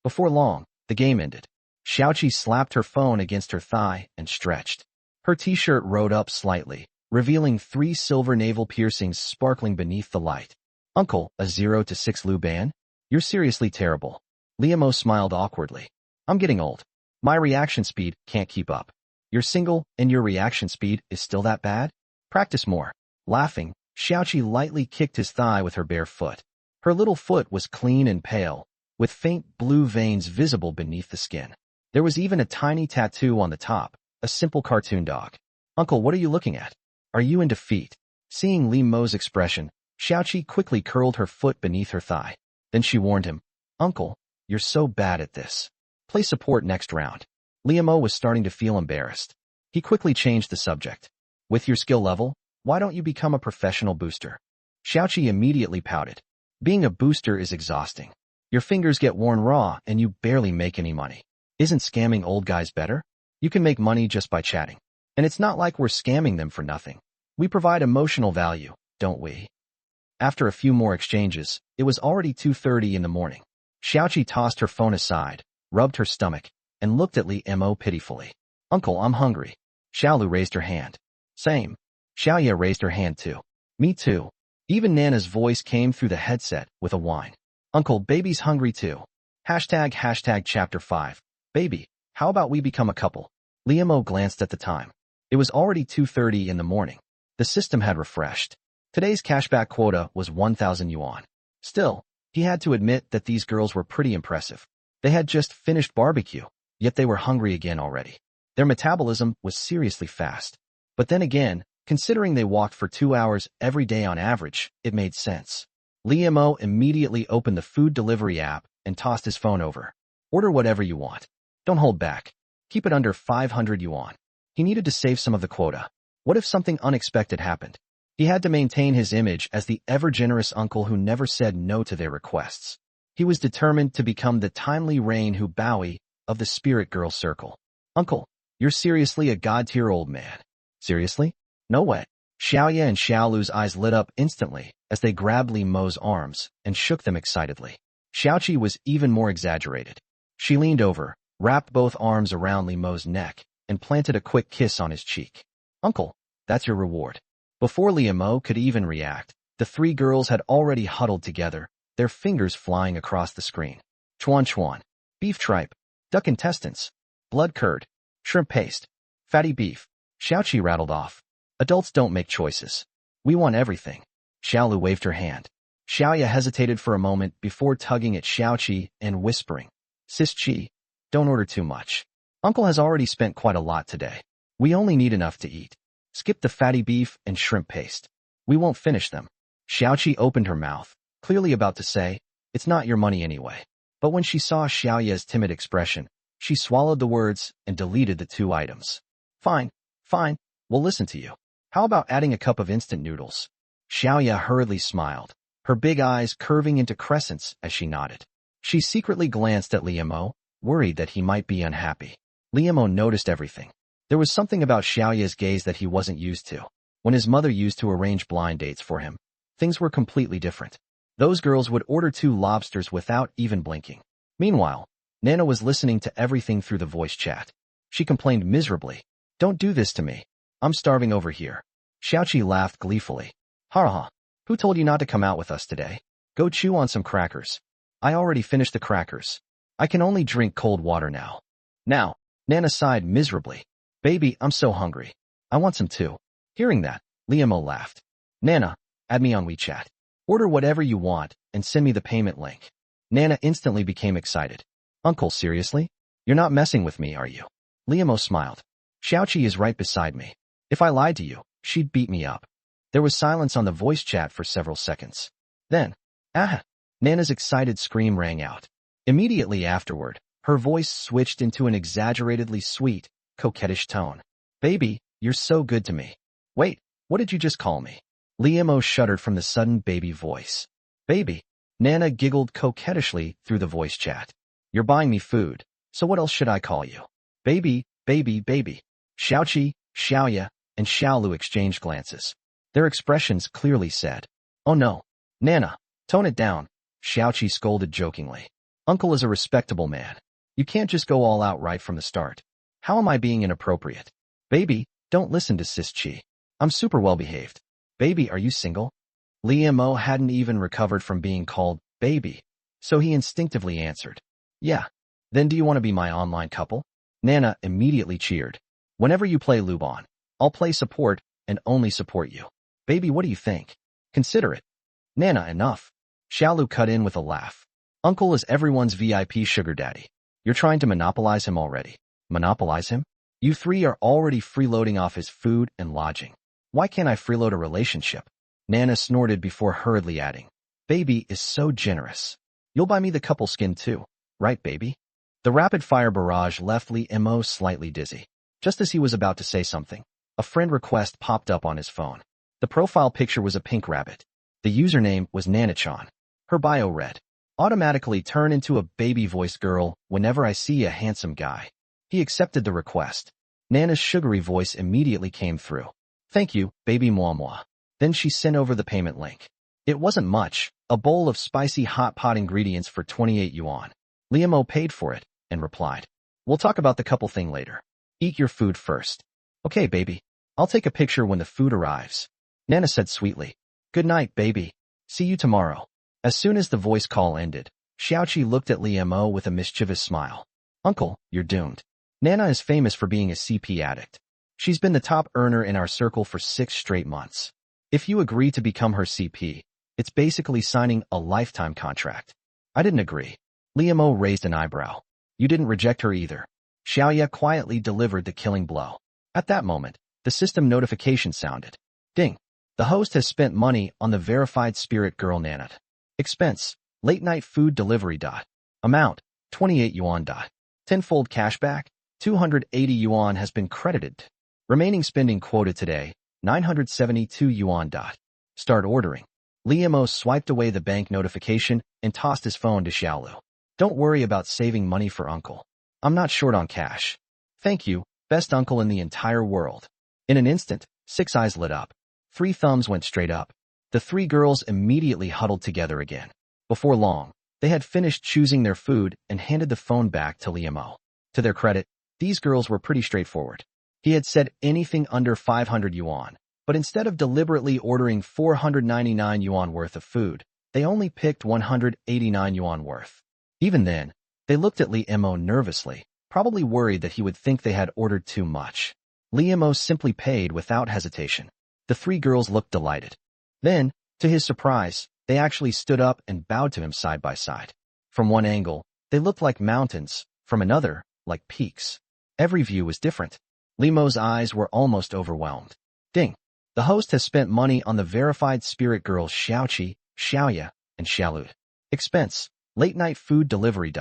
before long, the game ended. Xiaoqi slapped her phone against her thigh and stretched. Her t-shirt rode up slightly, revealing 3 silver navel piercings sparkling beneath the light. Uncle, a 0-6 Lu Ban? You're seriously terrible. Liamo smiled awkwardly. I'm getting old. My reaction speed can't keep up. You're single, and your reaction speed is still that bad? Practice more. Laughing, Xiaoqi lightly kicked his thigh with her bare foot. Her little foot was clean and pale, with faint blue veins visible beneath the skin. There was even a tiny tattoo on the top, a simple cartoon dog. Uncle, what are you looking at? Are you in defeat? Seeing Li Mo's expression, Xiaoqi quickly curled her foot beneath her thigh. Then she warned him, Uncle, you're so bad at this. Play support next round. Liamo was starting to feel embarrassed. He quickly changed the subject. With your skill level, why don't you become a professional booster? Xiaoqi immediately pouted. Being a booster is exhausting. Your fingers get worn raw and you barely make any money. Isn't scamming old guys better? You can make money just by chatting. And it's not like we're scamming them for nothing. We provide emotional value, don't we? After a few more exchanges, it was already 2:30 in the morning. Xiaoqi tossed her phone aside, rubbed her stomach, and looked at Li Mo pitifully. Uncle, I'm hungry. Xiaolu raised her hand. Same. Xiaoya raised her hand too. Me too. Even Nana's voice came through the headset with a whine. Uncle, baby's hungry too. ## chapter 5. Baby, how about we become a couple? Liamo glanced at the time. It was already 2:30 in the morning. The system had refreshed. Today's cashback quota was 1,000 yuan. Still, he had to admit that these girls were pretty impressive. They had just finished barbecue, yet they were hungry again already. Their metabolism was seriously fast. But then again, considering they walked for 2 hours every day on average, it made sense. Liamo immediately opened the food delivery app and tossed his phone over. Order whatever you want. Don't hold back. Keep it under 500 yuan. He needed to save some of the quota. What if something unexpected happened? He had to maintain his image as the ever-generous uncle who never said no to their requests. He was determined to become the timely Rain Hu Bowie of the Spirit Girl Circle. Uncle, you're seriously a god-tier old man. Seriously? No way. Xiaoya and Xiaolu's eyes lit up instantly as they grabbed Li Mo's arms and shook them excitedly. Xiaoqi was even more exaggerated. She leaned over, wrapped both arms around Li Mo's neck, and planted a quick kiss on his cheek. Uncle, that's your reward. Before Li Mo could even react, the three girls had already huddled together, their fingers flying across the screen. Chuan chuan, beef tripe, duck intestines, blood curd, shrimp paste, fatty beef. Xiaoqi rattled off. Adults don't make choices. We want everything. Xiaolu waved her hand. Xiaoya hesitated for a moment before tugging at Xiaoqi and whispering, Sis Qi, don't order too much. Uncle has already spent quite a lot today. We only need enough to eat. Skip the fatty beef and shrimp paste. We won't finish them. Xiaoqi opened her mouth, clearly about to say, it's not your money anyway. But when she saw Xiaoya's timid expression, she swallowed the words and deleted the two items. Fine, we'll listen to you. How about adding a cup of instant noodles? Xiaoya hurriedly smiled, her big eyes curving into crescents as she nodded. She secretly glanced at Li Mo, worried that he might be unhappy. Li Mo noticed everything. There was something about Xiaoya's gaze that he wasn't used to. When his mother used to arrange blind dates for him, things were completely different. Those girls would order 2 lobsters without even blinking. Meanwhile, Nana was listening to everything through the voice chat. She complained miserably. Don't do this to me. I'm starving over here. Xiaoqi laughed gleefully. Ha. Who told you not to come out with us today? Go chew on some crackers. I already finished the crackers. I can only drink cold water now. Now, Nana sighed miserably. Baby, I'm so hungry. I want some too. Hearing that, Li Mo laughed. Nana, add me on WeChat. Order whatever you want and send me the payment link. Nana instantly became excited. Uncle, seriously? You're not messing with me, are you? Li Mo smiled. Xiaoqi is right beside me. If I lied to you, she'd beat me up. There was silence on the voice chat for several seconds. Then, Nana's excited scream rang out. Immediately afterward, her voice switched into an exaggeratedly sweet, coquettish tone. Baby, you're so good to me. Wait, what did you just call me? Li Mo shuddered from the sudden baby voice. Baby, Nana giggled coquettishly through the voice chat. You're buying me food, so what else should I call you? Baby. Xiaoqi, Xiaoya, and Xiaolu exchanged glances. Their expressions clearly said, Oh no, Nana, tone it down, Xiaoqi scolded jokingly. Uncle is a respectable man. You can't just go all out right from the start. How am I being inappropriate? Baby, don't listen to Sis Qi. I'm super well behaved. Baby, are you single? Li Mo hadn't even recovered from being called baby, so he instinctively answered, Yeah. Then do you want to be my online couple? Nana immediately cheered. Whenever you play Lubon, I'll play support and only support you. Baby, what do you think? Consider it. Nana, enough. Xiaolu cut in with a laugh. Uncle is everyone's VIP sugar daddy. You're trying to monopolize him already. Monopolize him? You three are already freeloading off his food and lodging. Why can't I freeload a relationship? Nana snorted before hurriedly adding. Baby is so generous. You'll buy me the couple skin too, right, baby? The rapid-fire barrage left Li Mo slightly dizzy. Just as he was about to say something, a friend request popped up on his phone. The profile picture was a pink rabbit. The username was Nana-chan. Her bio read, Automatically turn into a baby-voiced girl whenever I see a handsome guy. He accepted the request. Nana's sugary voice immediately came through. Thank you, baby moi. Then she sent over the payment link. It wasn't much, a bowl of spicy hot pot ingredients for 28 yuan. Li Mo paid for it and replied, We'll talk about the couple thing later. Eat your food first. Okay, baby. I'll take a picture when the food arrives. Nana said sweetly. Good night, baby. See you tomorrow. As soon as the voice call ended, Xiaoqi looked at Li Mo with a mischievous smile. Uncle, you're doomed. Nana is famous for being a CP addict. She's been the top earner in our circle for 6 straight months. If you agree to become her CP, it's basically signing a lifetime contract. I didn't agree. Li Mo raised an eyebrow. You didn't reject her either. Xiaoya quietly delivered the killing blow. At that moment, the system notification sounded. Ding. The host has spent money on the verified Spirit Girl Nana. Expense, late night food delivery. Amount, 28 yuan. Tenfold cashback, 280 yuan has been credited. Remaining spending quota today, 972 yuan. Start ordering. Liamo swiped away the bank notification and tossed his phone to Xiaolu. Don't worry about saving money for uncle. I'm not short on cash. Thank you, best uncle in the entire world. In an instant, 6 eyes lit up. 3 thumbs went straight up. The 3 girls immediately huddled together again. Before long, they had finished choosing their food and handed the phone back to Liamo. To their credit, these girls were pretty straightforward. He had said anything under 500 yuan, but instead of deliberately ordering 499 yuan worth of food, they only picked 189 yuan worth. Even then, they looked at Liamo nervously, probably worried that he would think they had ordered too much. Liamo simply paid without hesitation. The 3 girls looked delighted. Then, to his surprise, they actually stood up and bowed to him side by side. From one angle, they looked like mountains, from another, like peaks. Every view was different. Liamo's eyes were almost overwhelmed. Ding! The host has spent money on the verified spirit girls Xiaoqi, Xiaoya, and Xiaolu. Expense: late-night food delivery.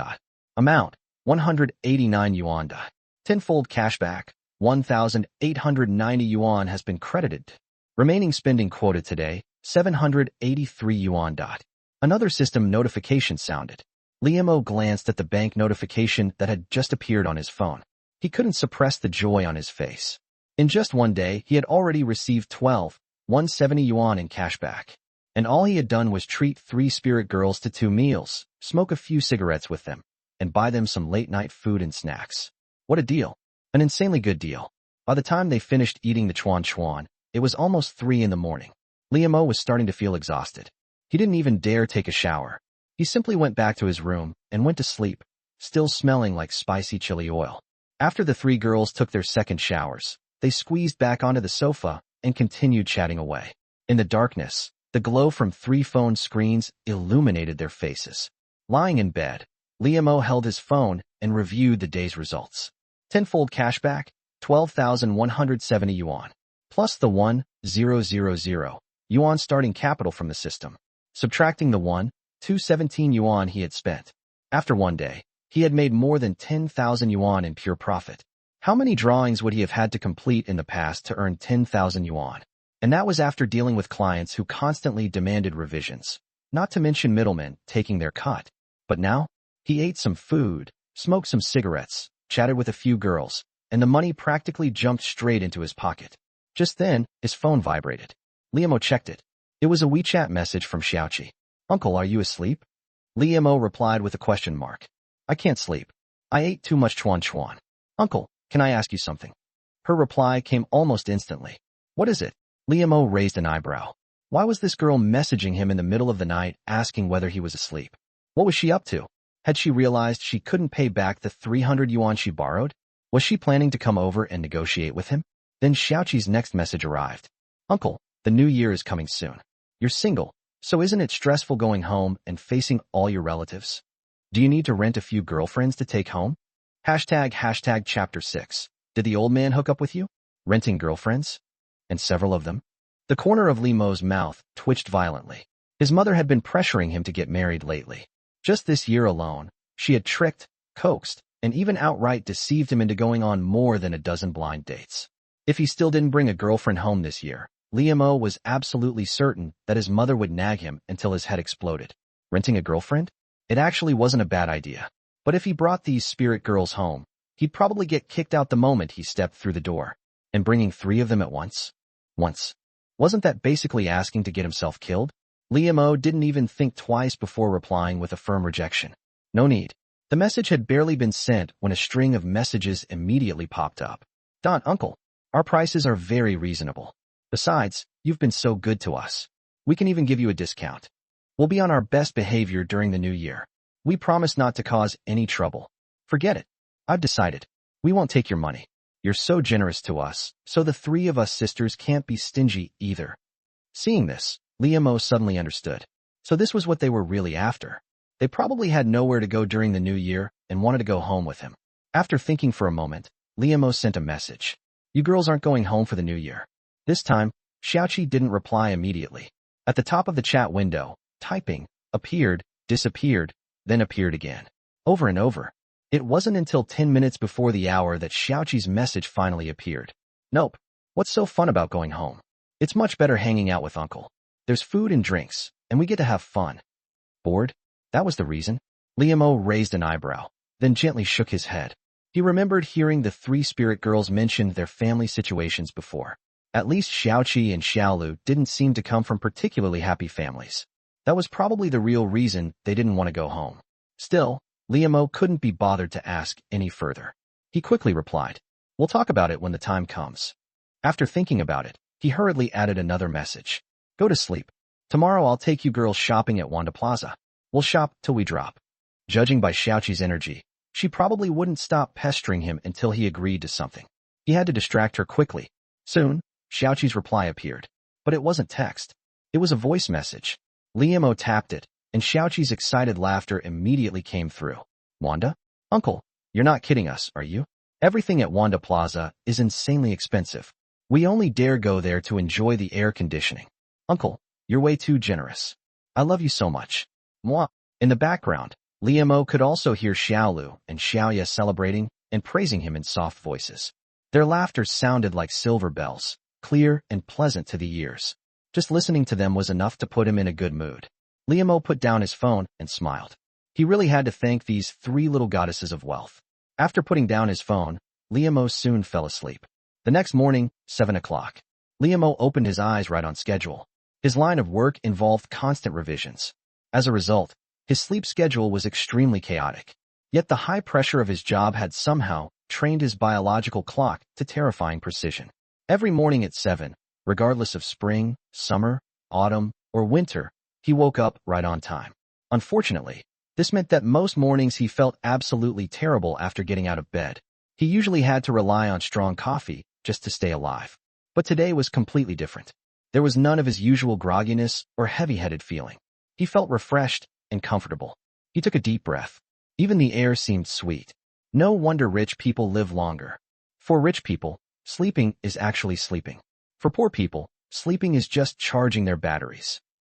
Amount: 189 yuan. Tenfold cashback: 1,890 yuan has been credited. Remaining spending quota today, 783 yuan. Another system notification sounded. Liamo glanced at the bank notification that had just appeared on his phone. He couldn't suppress the joy on his face. In just one day, he had already received 170 yuan in cashback. And all he had done was treat 3 spirit girls to 2 meals, smoke a few cigarettes with them, and buy them some late-night food and snacks. What a deal. An insanely good deal. By the time they finished eating the chuan, it was almost 3 in the morning. Liamo was starting to feel exhausted. He didn't even dare take a shower. He simply went back to his room and went to sleep, still smelling like spicy chili oil. After the 3 girls took their second showers, they squeezed back onto the sofa and continued chatting away. In the darkness, the glow from 3 phone screens illuminated their faces. Lying in bed, Liamo held his phone and reviewed the day's results. Tenfold cashback, 12,170 yuan, plus the 1,000 yuan starting capital from the system. Subtracting the 1,217 yuan he had spent. After one day, he had made more than 10,000 yuan in pure profit. How many drawings would he have had to complete in the past to earn 10,000 yuan? And that was after dealing with clients who constantly demanded revisions, not to mention middlemen taking their cut. But now, he ate some food, smoked some cigarettes, chatted with a few girls, and the money practically jumped straight into his pocket. Just then, his phone vibrated. Liamo checked it. It was a WeChat message from Xiaoqi. Uncle, are you asleep? Liamo replied with a question mark. I can't sleep. I ate too much chuan. Uncle, can I ask you something? Her reply came almost instantly. What is it? Liamo raised an eyebrow. Why was this girl messaging him in the middle of the night asking whether he was asleep? What was she up to? Had she realized she couldn't pay back the 300 yuan she borrowed? Was she planning to come over and negotiate with him? Then Xiaoqi's next message arrived. Uncle, the new year is coming soon. You're single, so isn't it stressful going home and facing all your relatives? Do you need to rent a few girlfriends to take home? Hashtag chapter 6. Did the old man hook up with you? Renting girlfriends? And several of them? The corner of Liamo's mouth twitched violently. His mother had been pressuring him to get married lately. Just this year alone, she had tricked, coaxed, and even outright deceived him into going on more than a dozen blind dates. If he still didn't bring a girlfriend home this year, Liamo was absolutely certain that his mother would nag him until his head exploded. Renting a girlfriend? It actually wasn't a bad idea. But if he brought these spirit girls home, he'd probably get kicked out the moment he stepped through the door. And bringing 3 of them at once? Wasn't that basically asking to get himself killed? Liamo didn't even think twice before replying with a firm rejection. No need. The message had barely been sent when a string of messages immediately popped up. Uncle, our prices are very reasonable. Besides, you've been so good to us. We can even give you a discount. We'll be on our best behavior during the new year. We promise not to cause any trouble. Forget it. I've decided. We won't take your money. You're so generous to us, so the 3 of us sisters can't be stingy either. Seeing this, Liamo suddenly understood. So this was what they were really after. They probably had nowhere to go during the new year and wanted to go home with him. After thinking for a moment, Liamo sent a message. You girls aren't going home for the new year. This time, Xiaoqi didn't reply immediately. At the top of the chat window, typing, appeared, disappeared, then appeared again. Over and over. It wasn't until 10 minutes before the hour that Xiaoqi's message finally appeared. Nope. What's so fun about going home? It's much better hanging out with Uncle. There's food and drinks, and we get to have fun. Bored? That was the reason? Liamo raised an eyebrow, then gently shook his head. He remembered hearing the three spirit girls mention their family situations before. At least Xiaoqi and Xiaolu didn't seem to come from particularly happy families. That was probably the real reason they didn't want to go home. Still, Liamo couldn't be bothered to ask any further. He quickly replied, "We'll talk about it when the time comes." After thinking about it, he hurriedly added another message. "Go to sleep. Tomorrow I'll take you girls shopping at Wanda Plaza. We'll shop till we drop." Judging by Xiaoqi's energy, she probably wouldn't stop pestering him until he agreed to something. He had to distract her quickly. Soon, Xiaoqi's reply appeared. But it wasn't text. It was a voice message. Liamo tapped it, and Xiaoqi's excited laughter immediately came through. "Wanda? Uncle, you're not kidding us, are you? Everything at Wanda Plaza is insanely expensive. We only dare go there to enjoy the air conditioning. Uncle, you're way too generous. I love you so much. Mwah." In the background, Liamo could also hear Xiaolu and Xiaoya celebrating and praising him in soft voices. Their laughter sounded like silver bells, clear and pleasant to the ears. Just listening to them was enough to put him in a good mood. Liamo put down his phone and smiled. He really had to thank these three little goddesses of wealth. After putting down his phone, Liamo soon fell asleep. The next morning, 7 o'clock. Liamo opened his eyes right on schedule. His line of work involved constant revisions. As a result, his sleep schedule was extremely chaotic. Yet the high pressure of his job had somehow trained his biological clock to terrifying precision. Every morning at 7, regardless of spring, summer, autumn, or winter, he woke up right on time. Unfortunately, this meant that most mornings he felt absolutely terrible after getting out of bed. He usually had to rely on strong coffee just to stay alive. But today was completely different. There was none of his usual grogginess or heavy-headed feeling. He felt refreshed and comfortable. He took a deep breath. Even the air seemed sweet. No wonder rich people live longer. For rich people, sleeping is actually sleeping. For poor people, sleeping is just charging their batteries.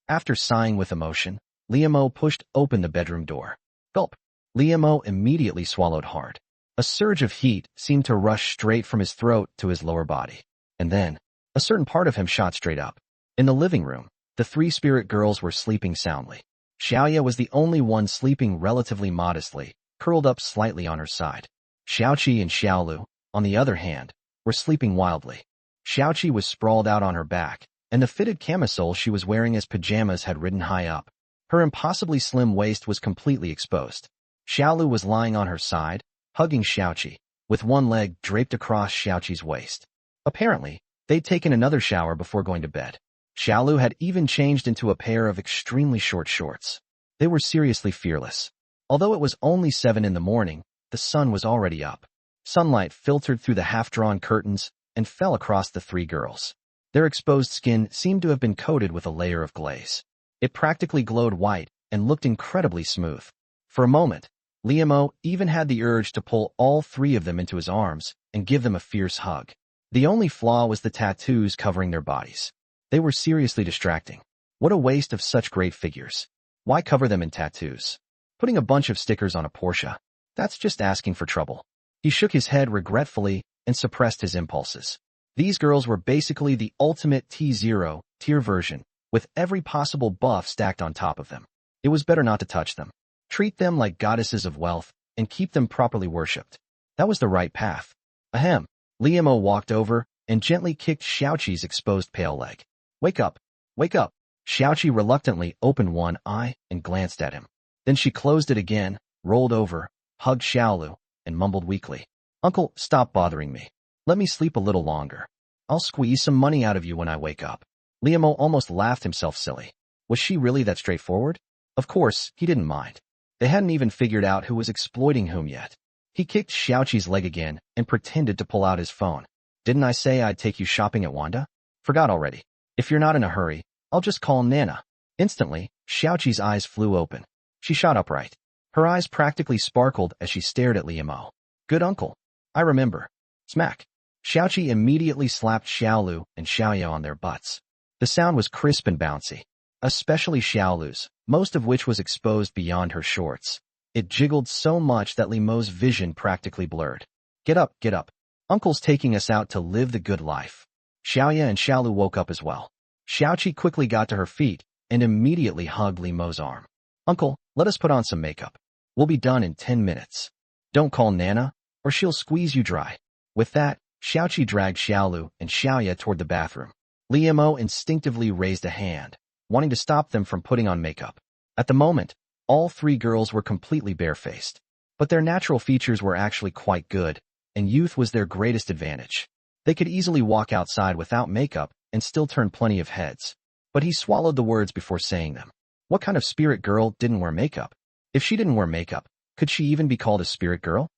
After sighing with emotion, Liamo pushed open the bedroom door. Gulp! Liamo immediately swallowed hard. A surge of heat seemed to rush straight from his throat to his lower body. And then, a certain part of him shot straight up. In the living room, the three spirit girls were sleeping soundly. Xiaoya was the only one sleeping relatively modestly, curled up slightly on her side. Xiaoqi and Xiaolu, on the other hand, were sleeping wildly. Xiaoqi was sprawled out on her back, and the fitted camisole she was wearing as pajamas had ridden high up. Her impossibly slim waist was completely exposed. Xiaolu was lying on her side, hugging Xiaoqi, with one leg draped across Xiaoqi's waist. Apparently, they'd taken another shower before going to bed. Xiaolu had even changed into a pair of extremely short shorts. They were seriously fearless. Although it was only 7 in the morning, the sun was already up. Sunlight filtered through the half-drawn curtains and fell across the three girls. Their exposed skin seemed to have been coated with a layer of glaze. It practically glowed white and looked incredibly smooth. For a moment, Liamo even had the urge to pull all three of them into his arms and give them a fierce hug. The only flaw was the tattoos covering their bodies. They were seriously distracting. What a waste of such great figures. Why cover them in tattoos? Putting a bunch of stickers on a Porsche, that's just asking for trouble. He shook his head regretfully and suppressed his impulses. These girls were basically the ultimate T0 tier version, with every possible buff stacked on top of them. It was better not to touch them. Treat them like goddesses of wealth and keep them properly worshipped. That was the right path. Ahem. Liamo walked over and gently kicked Xiaoqi's exposed pale leg. Wake up! Wake up! Xiaoqi reluctantly opened one eye and glanced at him. Then she closed it again, rolled over, hugged Xiaolu, and mumbled weakly. Uncle, stop bothering me. Let me sleep a little longer. I'll squeeze some money out of you when I wake up. Liamo almost laughed himself silly. Was she really that straightforward? Of course, he didn't mind. They hadn't even figured out who was exploiting whom yet. He kicked Xiaoqi's leg again and pretended to pull out his phone. Didn't I say I'd take you shopping at Wanda? Forgot already. If you're not in a hurry, I'll just call Nana. Instantly, Xiaoqi's eyes flew open. She shot upright. Her eyes practically sparkled as she stared at Liamo. Good uncle. I remember. Smack. Xiaoqi immediately slapped Xiaolu and Xiaoya on their butts. The sound was crisp and bouncy, especially Xiaolu's, most of which was exposed beyond her shorts. It jiggled so much that Li Mo's vision practically blurred. Get up, get up. Uncle's taking us out to live the good life. Xiaoya and Xiaolu woke up as well. Xiaoqi quickly got to her feet and immediately hugged Li Mo's arm. Uncle, let us put on some makeup. We'll be done in 10 minutes. Don't call Nana, or she'll squeeze you dry. With that, Xiaoqi dragged Xiaolu and Xiaoya toward the bathroom. Li Mo instinctively raised a hand, wanting to stop them from putting on makeup. At the moment, all three girls were completely barefaced. But their natural features were actually quite good, and youth was their greatest advantage. They could easily walk outside without makeup and still turn plenty of heads. But he swallowed the words before saying them. What kind of spirit girl didn't wear makeup? If she didn't wear makeup, could she even be called a spirit girl?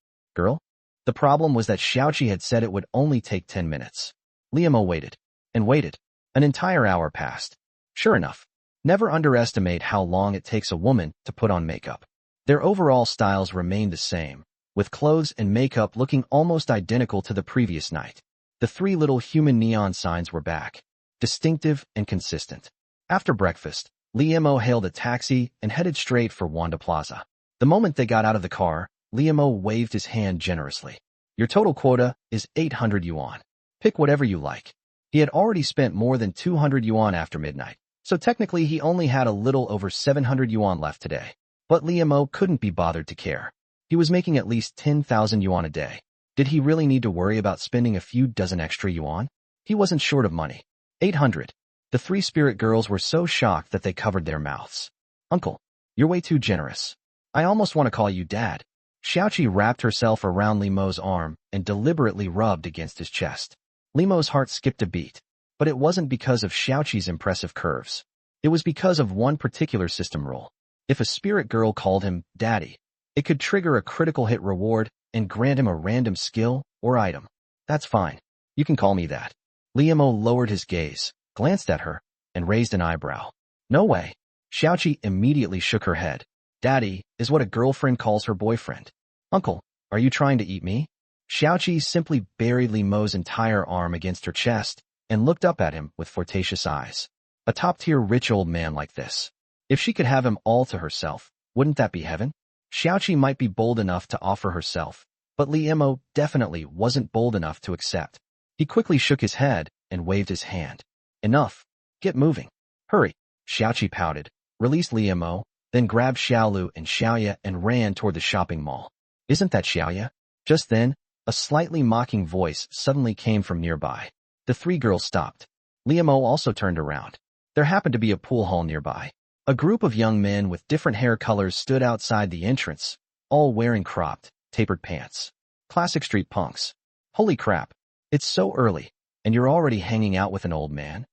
The problem was that Xiaoqi had said it would only take 10 minutes. Li Mo waited, and waited. An entire hour passed. Sure enough, never underestimate how long it takes a woman to put on makeup. Their overall styles remained the same, with clothes and makeup looking almost identical to the previous night. The three little human neon signs were back, distinctive and consistent. After breakfast, Li Mo hailed a taxi and headed straight for Wanda Plaza. The moment they got out of the car, Li Mo waved his hand generously. Your total quota is 800 yuan. Pick whatever you like. He had already spent more than 200 yuan after midnight, so technically he only had a little over 700 yuan left today. But Li Mo couldn't be bothered to care. He was making at least 10,000 yuan a day. Did he really need to worry about spending a few dozen extra yuan? He wasn't short of money. 800. The three spirit girls were so shocked that they covered their mouths. Uncle, you're way too generous. I almost want to call you Dad. Xiaoqi wrapped herself around Li Mo's arm and deliberately rubbed against his chest. Li Mo's heart skipped a beat, but it wasn't because of Xiaoqi's impressive curves. It was because of one particular system rule. If a spirit girl called him Daddy, it could trigger a critical hit reward and grant him a random skill or item. That's fine. You can call me that. Li Mo lowered his gaze, glanced at her, and raised an eyebrow. No way. Xiaoqi immediately shook her head. Daddy is what a girlfriend calls her boyfriend. Uncle, are you trying to eat me? Xiaoqi simply buried Li Mo's entire arm against her chest and looked up at him with flirtatious eyes. A top-tier rich old man like this. If she could have him all to herself, wouldn't that be heaven? Xiaoqi might be bold enough to offer herself, but Li Mo definitely wasn't bold enough to accept. He quickly shook his head and waved his hand. Enough. Get moving. Hurry. Xiaoqi pouted, released Li Mo, then grabbed Xiaolu and Xiaoya and ran toward the shopping mall. Isn't that Xiaoya? Just then, a slightly mocking voice suddenly came from nearby. The three girls stopped. Li Mo also turned around. There happened to be a pool hall nearby. A group of young men with different hair colors stood outside the entrance, all wearing cropped, tapered pants. Classic street punks. Holy crap. It's so early, and you're already hanging out with an old man?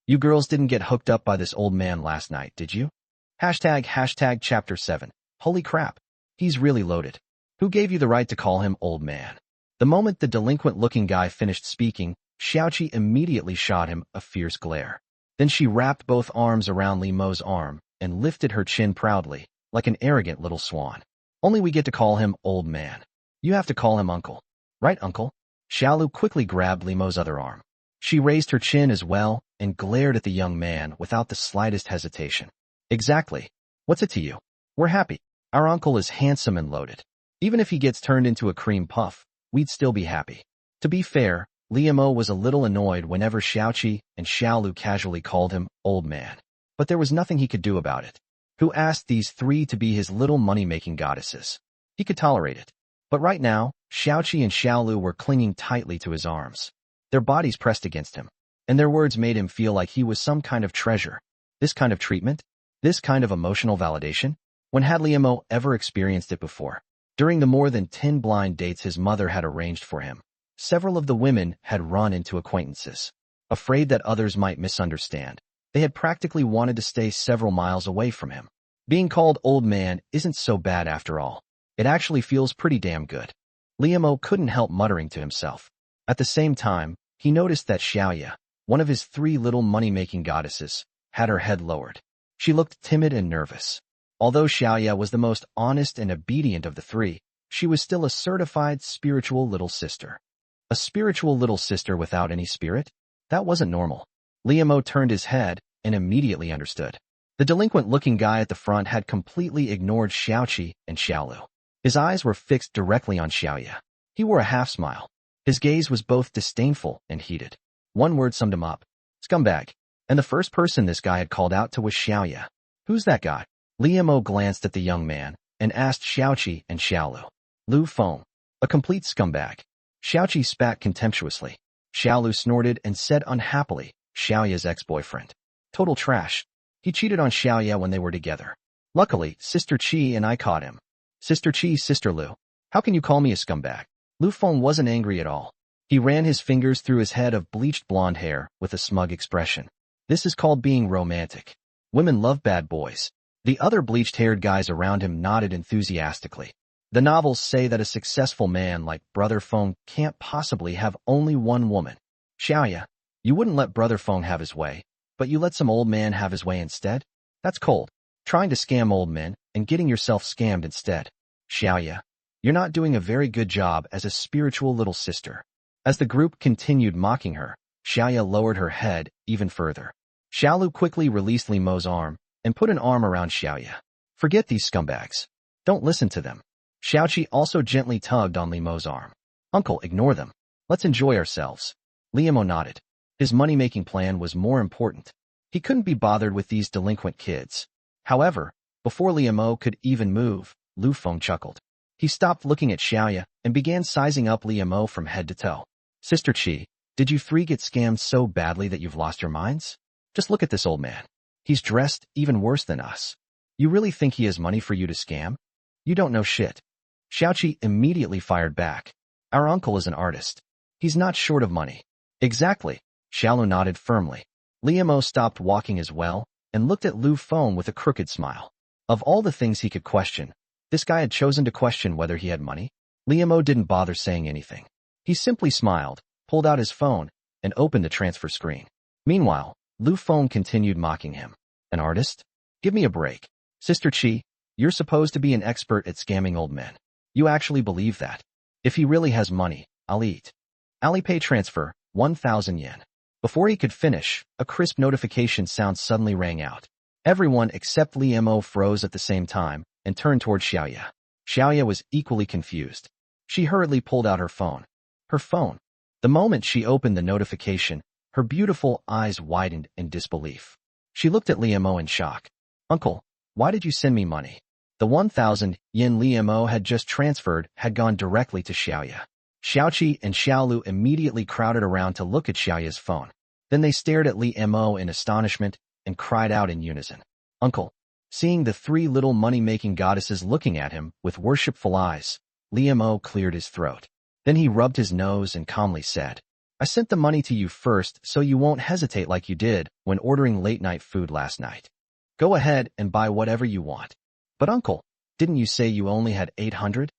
You girls didn't get hooked up by this old man last night, did you? Hashtag chapter 7. Holy crap. He's really loaded. Who gave you the right to call him old man? The moment the delinquent-looking guy finished speaking, Xiaoqi immediately shot him a fierce glare. Then she wrapped both arms around Li Mo's arm and lifted her chin proudly, like an arrogant little swan. Only we get to call him old man. You have to call him uncle. Right, uncle? Xiaolu quickly grabbed Li Mo's other arm. She raised her chin as well and glared at the young man without the slightest hesitation. Exactly. What's it to you? We're happy. Our uncle is handsome and loaded. Even if he gets turned into a cream puff, we'd still be happy. To be fair, Li Mo was a little annoyed whenever Xiaoqi and Xiaolu casually called him old man. But there was nothing he could do about it. Who asked these three to be his little money-making goddesses? He could tolerate it. But right now, Xiaoqi and Xiaolu were clinging tightly to his arms. Their bodies pressed against him, and their words made him feel like he was some kind of treasure. This kind of treatment? This kind of emotional validation? When had Li Mo ever experienced it before? During the more than 10 blind dates his mother had arranged for him, several of the women had run into acquaintances. Afraid that others might misunderstand, they had practically wanted to stay several miles away from him. Being called old man isn't so bad after all. It actually feels pretty damn good. Li Mo couldn't help muttering to himself. At the same time, he noticed that Xiaoya, one of his three little money-making goddesses, had her head lowered. She looked timid and nervous. Although Xiaoya was the most honest and obedient of the three, she was still a certified spiritual little sister. A spiritual little sister without any spirit? That wasn't normal. Li Mo turned his head and immediately understood. The delinquent-looking guy at the front had completely ignored Xiaoqi and Xiaolu. His eyes were fixed directly on Xiaoya. He wore a half-smile. His gaze was both disdainful and heated. One word summed him up. Scumbag. And the first person this guy had called out to was Xiaoya. Who's that guy? Li Mo glanced at the young man and asked Xiaoqi and Xiaolu. Lu Feng. A complete scumbag. Xiaoqi spat contemptuously. Xiaolu snorted and said unhappily, Xiaoya's ex-boyfriend. Total trash. He cheated on Xiaoya when they were together. Luckily, Sister Qi and I caught him. Sister Qi, Sister Lu. How can you call me a scumbag? Lu Feng wasn't angry at all. He ran his fingers through his head of bleached blonde hair with a smug expression. This is called being romantic. Women love bad boys. The other bleached-haired guys around him nodded enthusiastically. The novels say that a successful man like Brother Feng can't possibly have only one woman. Xiaoya, you wouldn't let Brother Feng have his way, but you let some old man have his way instead? That's cold. Trying to scam old men and getting yourself scammed instead. Xiaoya, you're not doing a very good job as a spiritual little sister. As the group continued mocking her, Xiaoya lowered her head even further. Xiaolu quickly released Li Mo's arm and put an arm around Xiaoya. Forget these scumbags. Don't listen to them. Xiaoqi also gently tugged on Li Mo's arm. Uncle, ignore them. Let's enjoy ourselves. Li Mo nodded. His money-making plan was more important. He couldn't be bothered with these delinquent kids. However, before Li Mo could even move, Lu Feng chuckled. He stopped looking at Xiaoya and began sizing up Li Mo from head to toe. Sister Qi, did you three get scammed so badly that you've lost your minds? Just look at this old man. He's dressed even worse than us. You really think he has money for you to scam? You don't know shit. Xiaoqi immediately fired back. Our uncle is an artist. He's not short of money. Exactly. Xiaolu nodded firmly. Li Mo stopped walking as well and looked at Lu Feng with a crooked smile. Of all the things he could question, this guy had chosen to question whether he had money. Li Mo didn't bother saying anything. He simply smiled, pulled out his phone, and opened the transfer screen. Meanwhile, Lu Feng continued mocking him. An artist? Give me a break. Sister Qi, you're supposed to be an expert at scamming old men. You actually believe that? If he really has money, I'll eat. Alipay transfer, 1,000 yen. Before he could finish, a crisp notification sound suddenly rang out. Everyone except Li Mo froze at the same time and turned toward Xiaoya. Xiaoya was equally confused. She hurriedly pulled out her phone. Her phone. The moment she opened the notification, her beautiful eyes widened in disbelief. She looked at Li Mo in shock. Uncle, why did you send me money? The 1,000 yen Li Mo had just transferred had gone directly to Xiaoya. Xiaoqi and Xiaolu immediately crowded around to look at Xiaoya's phone. Then they stared at Li Mo in astonishment and cried out in unison. Uncle. Seeing the three little money-making goddesses looking at him with worshipful eyes, Li Mo cleared his throat. Then he rubbed his nose and calmly said, I sent the money to you first so you won't hesitate like you did when ordering late-night food last night. Go ahead and buy whatever you want. But uncle, didn't you say you only had 800?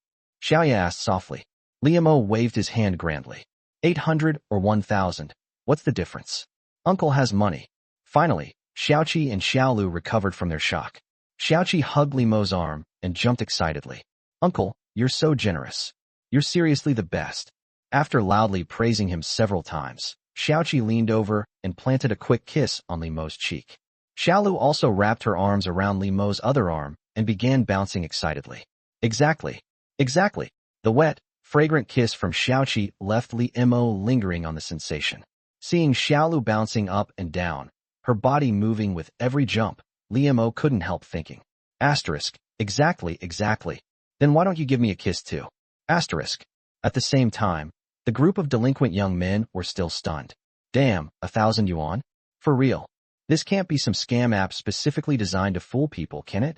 Xiaoya asked softly. Li Mo waved his hand grandly. 800 or 1,000, what's the difference? Uncle has money. Finally, Xiaoqi and Xiaolu recovered from their shock. Xiaoqi hugged Li Mo's arm and jumped excitedly. Uncle, you're so generous. You're seriously the best. After loudly praising him several times, Xiaoqi leaned over and planted a quick kiss on Li Mo's cheek. Xiaolu also wrapped her arms around Li Mo's other arm and began bouncing excitedly. Exactly. Exactly. The wet, fragrant kiss from Xiaoqi left Li Mo lingering on the sensation. Seeing Xiaolu bouncing up and down, her body moving with every jump, Li Mo couldn't help thinking. Asterisk. Exactly, exactly. Then why don't you give me a kiss too? Asterisk. At the same time, the group of delinquent young men were still stunned. Damn, 1,000 yuan? For real. This can't be some scam app specifically designed to fool people, can it?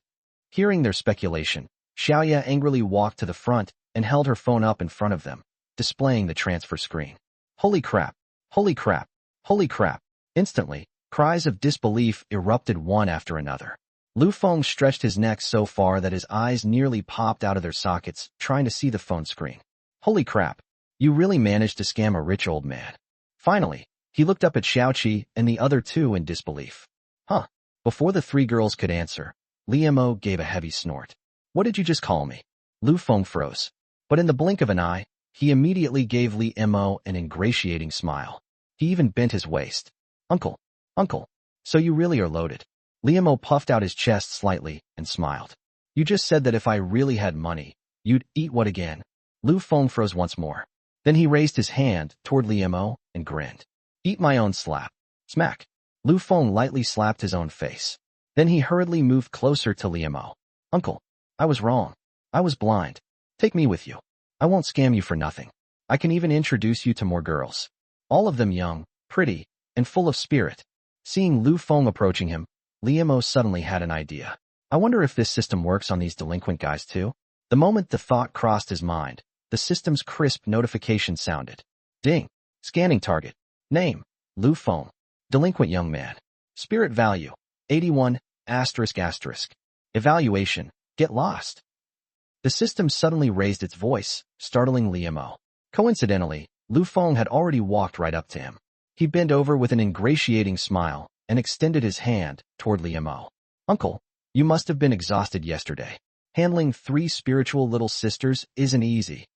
Hearing their speculation, Xiaoya angrily walked to the front and held her phone up in front of them, displaying the transfer screen. Holy crap! Holy crap! Holy crap! Instantly, cries of disbelief erupted one after another. Lu Feng stretched his neck so far that his eyes nearly popped out of their sockets, trying to see the phone screen. Holy crap! You really managed to scam a rich old man. Finally, he looked up at Xiaoqi and the other two in disbelief. Huh. Before the three girls could answer, Li Mo gave a heavy snort. What did you just call me? Lu Feng froze. But in the blink of an eye, he immediately gave Li Mo an ingratiating smile. He even bent his waist. Uncle. Uncle. So you really are loaded. Liamo puffed out his chest slightly and smiled. You just said that if I really had money, you'd eat what again? Lu Feng froze once more. Then he raised his hand toward Liamo and grinned. Eat my own slap. Smack. Lu Feng lightly slapped his own face. Then he hurriedly moved closer to Liamo. Uncle, I was wrong. I was blind. Take me with you. I won't scam you for nothing. I can even introduce you to more girls. All of them young, pretty, and full of spirit. Seeing Lu Feng approaching him, Liamo suddenly had an idea. I wonder if this system works on these delinquent guys too? The moment the thought crossed his mind, the system's crisp notification sounded. Ding. Scanning target. Name. Lu Feng. Delinquent young man. Spirit value. 81, ***. Evaluation. Get lost. The system suddenly raised its voice, startling Liamo. Coincidentally, Lu Feng had already walked right up to him. He bent over with an ingratiating smile and extended his hand toward Liamo. Uncle, you must have been exhausted yesterday. Handling 3 spiritual little sisters isn't easy.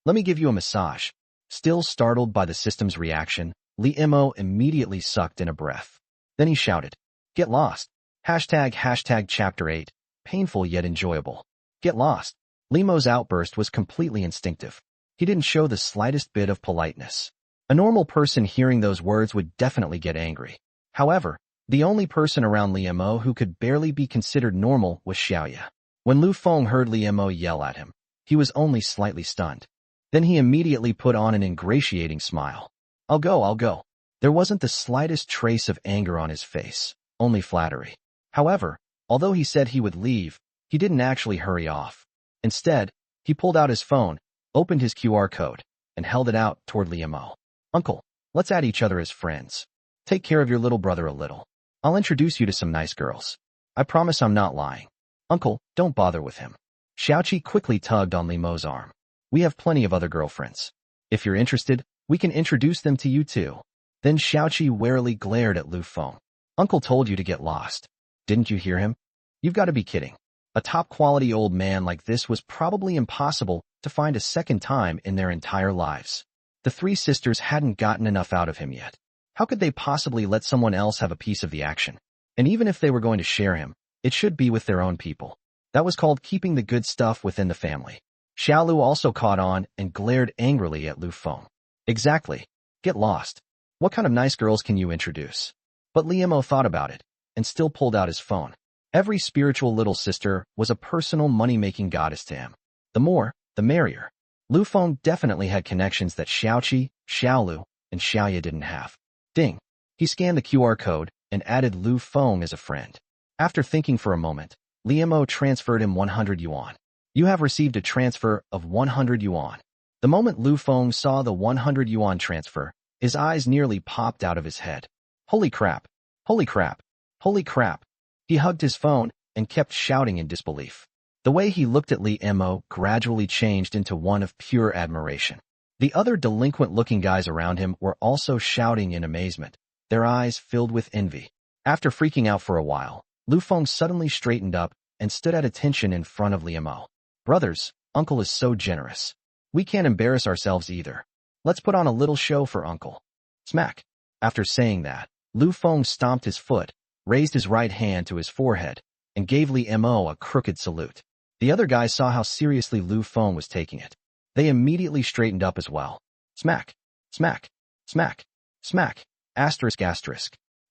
Let me give you a massage. Still startled by the system's reaction, Liamo immediately sucked in a breath. Then he shouted, Get lost. Chapter 8. Painful yet enjoyable. Get lost. Liamo's outburst was completely instinctive. He didn't show the slightest bit of politeness. A normal person hearing those words would definitely get angry. However, the only person around Liamo who could barely be considered normal was Xiaoya. When Lu Feng heard Liamo yell at him, he was only slightly stunned. Then he immediately put on an ingratiating smile. I'll go. There wasn't the slightest trace of anger on his face, only flattery. However, although he said he would leave, he didn't actually hurry off. Instead, he pulled out his phone, opened his QR code, and held it out toward Liamo. Uncle, let's add each other as friends. Take care of your little brother a little. I'll introduce you to some nice girls. I promise I'm not lying. Uncle, don't bother with him. Xiaoqi quickly tugged on Liamo's arm. We have plenty of other girlfriends. If you're interested, we can introduce them to you too. Then Xiaoqi warily glared at Lu Feng. Uncle told you to get lost. Didn't you hear him? You've got to be kidding. A top-quality old man like this was probably impossible to find a second time in their entire lives. The 3 sisters hadn't gotten enough out of him yet. How could they possibly let someone else have a piece of the action? And even if they were going to share him, it should be with their own people. That was called keeping the good stuff within the family. Xiaolu also caught on and glared angrily at Lu Feng. Exactly. Get lost. What kind of nice girls can you introduce? But Liamo thought about it, and still pulled out his phone. Every spiritual little sister was a personal money-making goddess to him. The more, the merrier. Lu Feng definitely had connections that Xiaoqi, Xiaolu, and Xiaoya didn't have. Ding. He scanned the QR code and added Lu Feng as a friend. After thinking for a moment, Liamo transferred him 100 yuan. You have received a transfer of 100 yuan. The moment Lu Feng saw the 100 yuan transfer, his eyes nearly popped out of his head. Holy crap! Holy crap! Holy crap! He hugged his phone and kept shouting in disbelief. The way he looked at Liamo gradually changed into one of pure admiration. The other delinquent-looking guys around him were also shouting in amazement, their eyes filled with envy. After freaking out for a while, Lu Feng suddenly straightened up and stood at attention in front of Liamo. Brothers, Uncle is so generous. We can't embarrass ourselves either. Let's put on a little show for Uncle. Smack. After saying that, Lu Feng stomped his foot, raised his right hand to his forehead, and gave Liamo a crooked salute. The other guys saw how seriously Lu Feng was taking it. They immediately straightened up as well. Smack, smack, smack, smack, ***.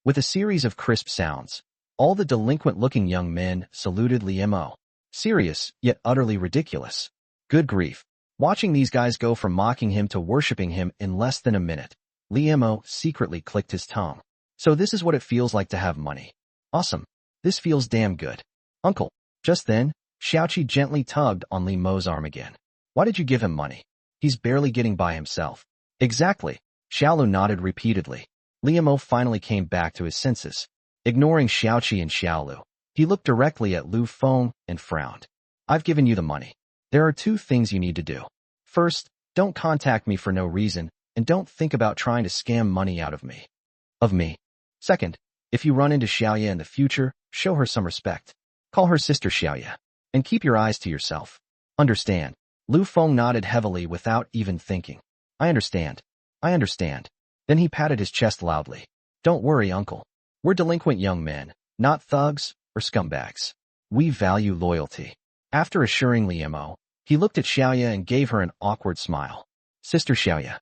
With a series of crisp sounds, all the delinquent-looking young men saluted Liamo. Serious, yet utterly ridiculous. Good grief. Watching these guys go from mocking him to worshipping him in less than a minute, Liamo secretly clicked his tongue. So this is what it feels like to have money. Awesome. This feels damn good. Uncle. Just then, Xiaoqi gently tugged on Liamo's arm again. Why did you give him money? He's barely getting by himself. Exactly. Xiaolu nodded repeatedly. Liamo finally came back to his senses. Ignoring Xiaoqi and Xiaolu, he looked directly at Lu Feng and frowned. I've given you the money. There are 2 things you need to do. First, don't contact me for no reason, and don't think about trying to scam money out of me. Second, if you run into Xiaoya in the future, show her some respect. Call her sister Xiaoya. And keep your eyes to yourself. Understand? Lu Feng nodded heavily without even thinking. I understand. Then he patted his chest loudly. Don't worry, Uncle. We're delinquent young men, not thugs or scumbags. We value loyalty. After assuring Liemo, he looked at Xiaoya and gave her an awkward smile. Sister Xiaoya.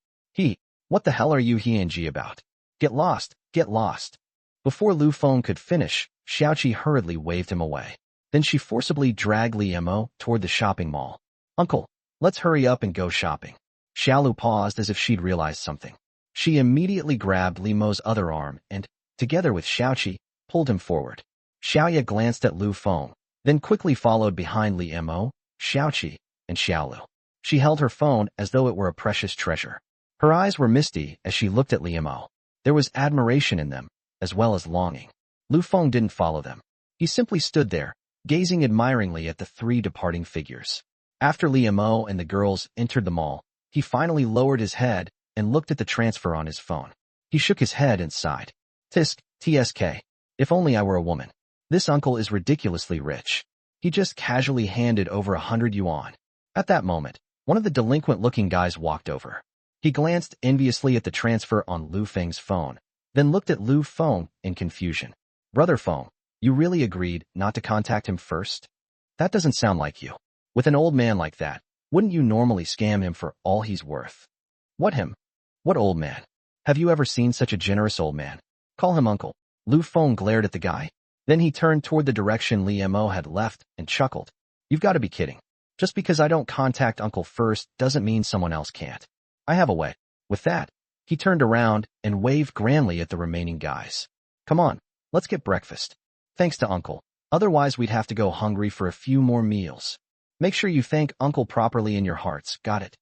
What the hell are you he about? Get lost, get lost. Before Lu Feng could finish, Xiaoqi hurriedly waved him away. Then she forcibly dragged Liemo toward the shopping mall. Uncle, let's hurry up and go shopping. Xiaolu paused as if she'd realized something. She immediately grabbed Liemo's other arm and, together with Xiaoqi, pulled him forward. Xiaoya glanced at Lu Feng, then quickly followed behind Liemo, Xiaoqi, and Xiaolu. She held her phone as though it were a precious treasure. Her eyes were misty as she looked at Liemo. There was admiration in them, as well as longing. Lu Feng didn't follow them. He simply stood there, gazing admiringly at the three departing figures. After Liemo and the girls entered the mall, he finally lowered his head and looked at the transfer on his phone. He shook his head and sighed. TSK. If only I were a woman. This uncle is ridiculously rich. He just casually handed over 100 yuan. At that moment, one of the delinquent-looking guys walked over. He glanced enviously at the transfer on Lu Feng's phone, then looked at Lu Feng in confusion. Brother Feng, you really agreed not to contact him first? That doesn't sound like you. With an old man like that, wouldn't you normally scam him for all he's worth? What him? What old man? Have you ever seen such a generous old man? Call him uncle. Lu Feng glared at the guy. Then he turned toward the direction Liemo had left and chuckled. You've got to be kidding. Just because I don't contact uncle first doesn't mean someone else can't. I have a way. With that, he turned around and waved grandly at the remaining guys. Come on, let's get breakfast. Thanks to uncle. Otherwise we'd have to go hungry for a few more meals. Make sure you thank uncle properly in your hearts. Got it?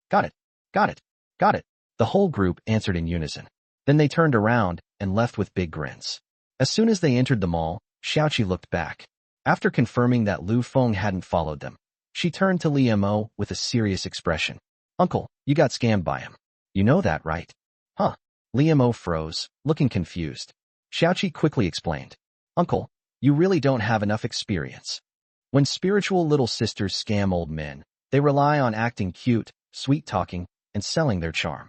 Got it. Got it. Got it. The whole group answered in unison. Then they turned around and left with big grins. As soon as they entered the mall, Xiaoqi looked back. After confirming that Lu Feng hadn't followed them, she turned to Liemo with a serious expression. Uncle, you got scammed by him. You know that, right? Huh? Liemo froze, looking confused. Xiaoqi quickly explained. Uncle, you really don't have enough experience. When spiritual little sisters scam old men, they rely on acting cute, sweet-talking, and selling their charm.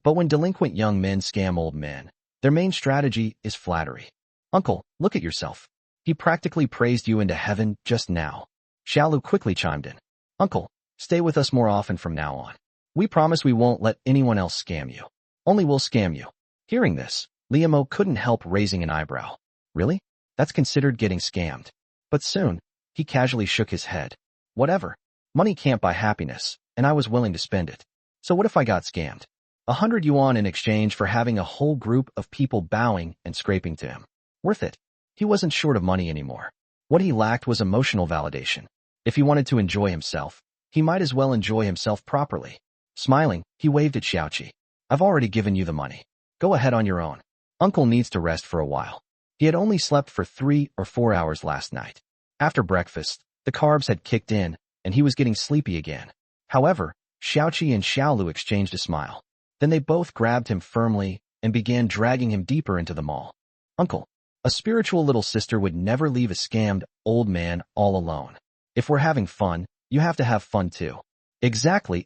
But when delinquent young men scam old men, their main strategy is flattery. Uncle, look at yourself. He practically praised you into heaven just now. Xiaolu quickly chimed in. Uncle, stay with us more often from now on. We promise we won't let anyone else scam you. Only we'll scam you. Hearing this, Liemo couldn't help raising an eyebrow. Really? That's considered getting scammed. But soon, he casually shook his head. Whatever. Money can't buy happiness, and I was willing to spend it. So what if I got scammed? 100 yuan in exchange for having a whole group of people bowing and scraping to him. Worth it. He wasn't short of money anymore. What he lacked was emotional validation. If he wanted to enjoy himself, he might as well enjoy himself properly. Smiling, he waved at Xiaoqi. I've already given you the money. Go ahead on your own. Uncle needs to rest for a while. He had only slept for 3 or 4 hours last night. After breakfast, the carbs had kicked in, and he was getting sleepy again. However, Xiaoqi and Xiaolu exchanged a smile. Then they both grabbed him firmly and began dragging him deeper into the mall. Uncle, a spiritual little sister would never leave a scammed old man all alone. If we're having fun, you have to have fun too. Exactly.